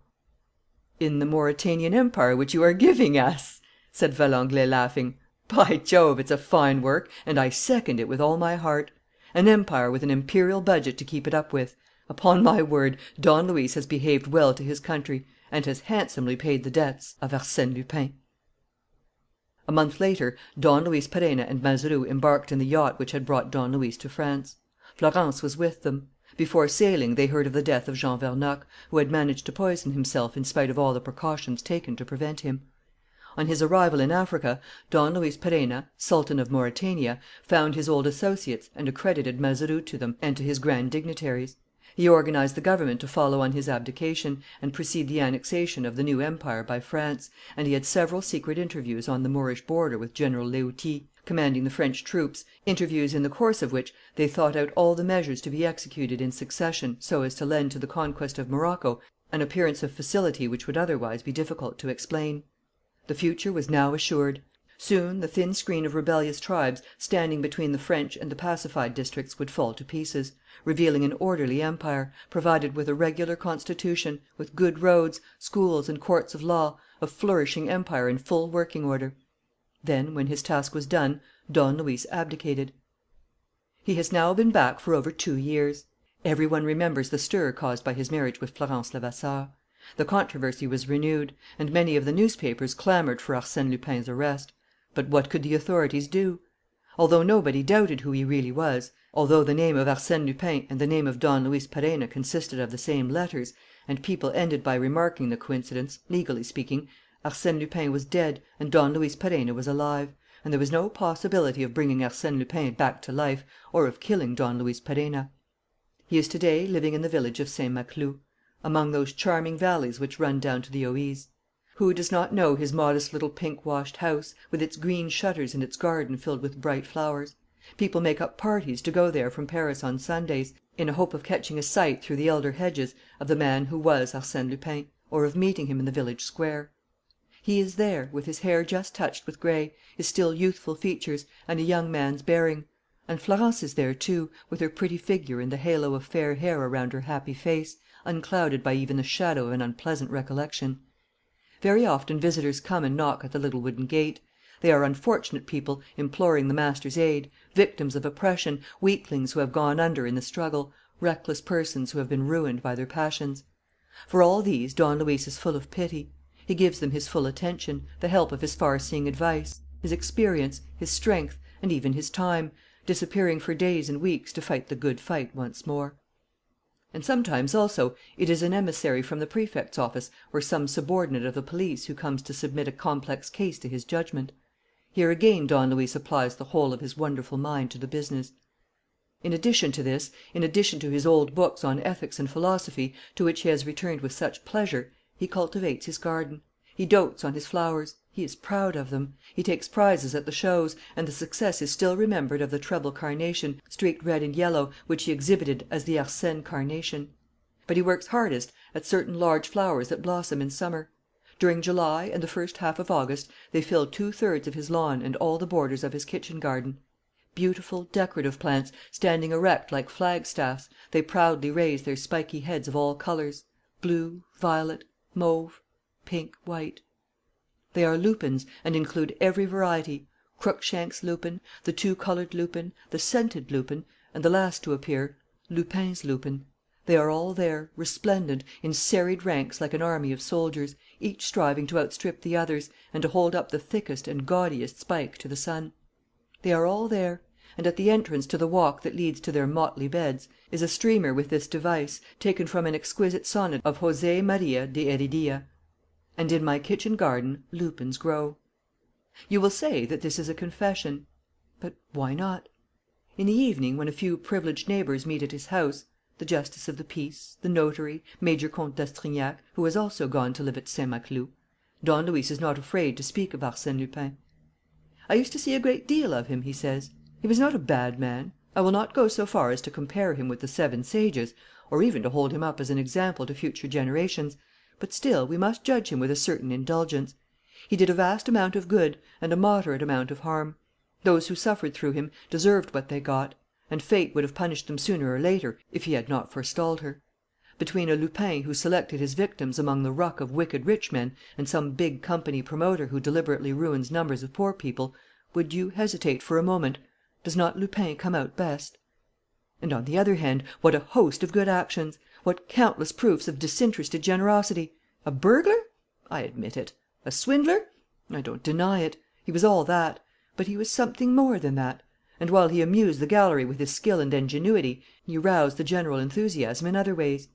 "In the Mauretanian Empire which you are giving us?" said Valenglay, laughing. "By Jove, it's a fine work, and I second it with all my heart. An empire with an imperial budget to keep it up with! Upon my word, Don Luis has behaved well to his country, and has handsomely paid the debts of Arsène Lupin." A month later, Don Luis Perenna and Mazeroux embarked in the yacht which had brought Don Luis to France. Florence was with them. Before sailing, they heard of the death of Jean Vernocq, who had managed to poison himself in spite of all the precautions taken to prevent him. On his arrival in Africa, Don Luis Perenna, Sultan of Mauretania, found his old associates and accredited Mazeroux to them and to his grand dignitaries. He organized the government to follow on his abdication, and precede the annexation of the new empire by France, and he had several secret interviews on the Moorish border with General Léauty, commanding the French troops, interviews in the course of which they thought out all the measures to be executed in succession so as to lend to the conquest of Morocco an appearance of facility which would otherwise be difficult to explain. The future was now assured. Soon the thin screen of rebellious tribes standing between the French and the pacified districts would fall to pieces, revealing an orderly empire, provided with a regular constitution, with good roads, schools, and courts of law, a flourishing empire in full working order. Then, when his task was done, Don Luis abdicated. He has now been back for over 2 years. Every one remembers the stir caused by his marriage with Florence Levasseur. The controversy was renewed, and many of the newspapers clamoured for Arsène Lupin's arrest. But what could the authorities do? Although nobody doubted who he really was, although the name of Arsène Lupin and the name of Don Luis Perenna consisted of the same letters, and people ended by remarking the coincidence, legally speaking, Arsène Lupin was dead and Don Luis Perenna was alive, and there was no possibility of bringing Arsène Lupin back to life, or of killing Don Luis Perenna. He is to day living in the village of Saint-Maclou, among those charming valleys which run down to the Oise. Who does not know his modest little pink-washed house, with its green shutters and its garden filled with bright flowers? People make up parties to go there from Paris on Sundays, in a hope of catching a sight through the elder hedges of the man who was Arsène Lupin, or of meeting him in the village square. He is there, with his hair just touched with grey, his still youthful features, and a young man's bearing. And Florence is there too, with her pretty figure and the halo of fair hair around her happy face, unclouded by even the shadow of an unpleasant recollection. Very often visitors come and knock at the little wooden gate. They are unfortunate people imploring the master's aid, victims of oppression, weaklings who have gone under in the struggle, reckless persons who have been ruined by their passions. For all these Don Luis is full of pity. He gives them his full attention, the help of his far-seeing advice, his experience, his strength, and even his time, disappearing for days and weeks to fight the good fight once more. And sometimes, also, it is an emissary from the Prefect's office or some subordinate of the police who comes to submit a complex case to his judgment. Here again Don Luis applies the whole of his wonderful mind to the business. In addition to this, in addition to his old books on ethics and philosophy, to which he has returned with such pleasure, he cultivates his garden. He dotes on his flowers. He is proud of them. He takes prizes at the shows, and the success is still remembered of the treble carnation, streaked red and yellow, which he exhibited as the Arsène carnation. But he works hardest at certain large flowers that blossom in summer. During July and the first half of August they fill 2/3 of his lawn and all the borders of his kitchen garden. Beautiful, decorative plants, standing erect like flagstaffs, they proudly raise their spiky heads of all colours: blue, violet, mauve, pink, white. They are lupins, and include every variety: Cruikshank's lupin, the 2-coloured lupin, the scented lupin, and the last to appear, Lupin's lupin. They are all there, resplendent, in serried ranks like an army of soldiers, each striving to outstrip the others, and to hold up the thickest and gaudiest spike to the sun. They are all there, and at the entrance to the walk that leads to their motley beds is a streamer with this device, taken from an exquisite sonnet of José Maria de Heredia: "And in my kitchen garden lupins grow." You will say that this is a confession. But why not? In the evening, when a few privileged neighbours meet at his house, the Justice of the Peace, the notary, Major Comte d'Astrignac, who has also gone to live at Saint-Maclou, Don Luis is not afraid to speak of Arsène Lupin. "I used to see a great deal of him," he says. "He was not a bad man. I will not go so far as to compare him with the 7 sages, or even to hold him up as an example to future generations, but still we must judge him with a certain indulgence. He did a vast amount of good and a moderate amount of harm. Those who suffered through him deserved what they got, and fate would have punished them sooner or later if he had not forestalled her. Between a Lupin who selected his victims among the ruck of wicked rich men and some big company promoter who deliberately ruins numbers of poor people, would you hesitate for a moment? Does not Lupin come out best? And on the other hand, what a host of good actions! What countless proofs of disinterested generosity! A burglar? I admit it. A swindler? I don't deny it. He was all that. But he was something more than that. And while he amused the gallery with his skill and ingenuity, he roused the general enthusiasm in other ways.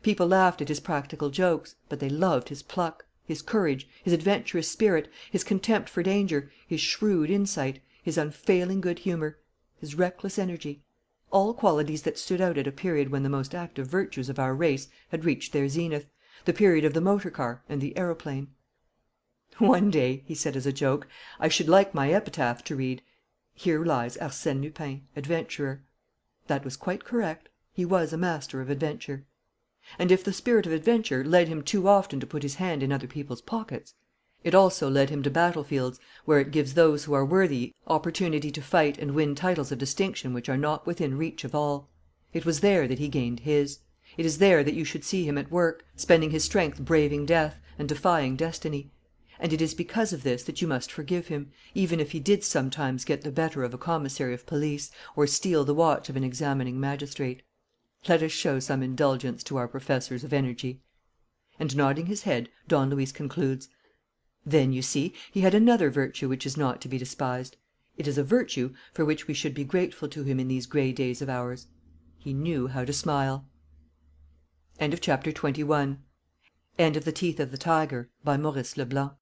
People laughed at his practical jokes, but they loved his pluck, his courage, his adventurous spirit, his contempt for danger, his shrewd insight, his unfailing good humour, his reckless energy. All qualities that stood out at a period when the most active virtues of our race had reached their zenith, the period of the motor car and the aeroplane. "One day," he said as a joke, "I should like my epitaph to read, 'Here lies Arsène Lupin, adventurer.'" That was quite correct. He was a master of adventure. And if the spirit of adventure led him too often to put his hand in other people's pockets, it also led him to battlefields where it gives those who are worthy opportunity to fight and win titles of distinction which are not within reach of all. It was there that he gained his. It is there that you should see him at work, spending his strength braving death and defying destiny. And it is because of this that you must forgive him, even if he did sometimes get the better of a commissary of police or steal the watch of an examining magistrate. Let us show some indulgence to our professors of energy." And nodding his head, Don Luis concludes: "Then, you see, he had another virtue which is not to be despised. It is a virtue for which we should be grateful to him in these grey days of ours. He knew how to smile." End of Project Gutenberg's The Teeth of the Tiger, by Maurice Leblanc.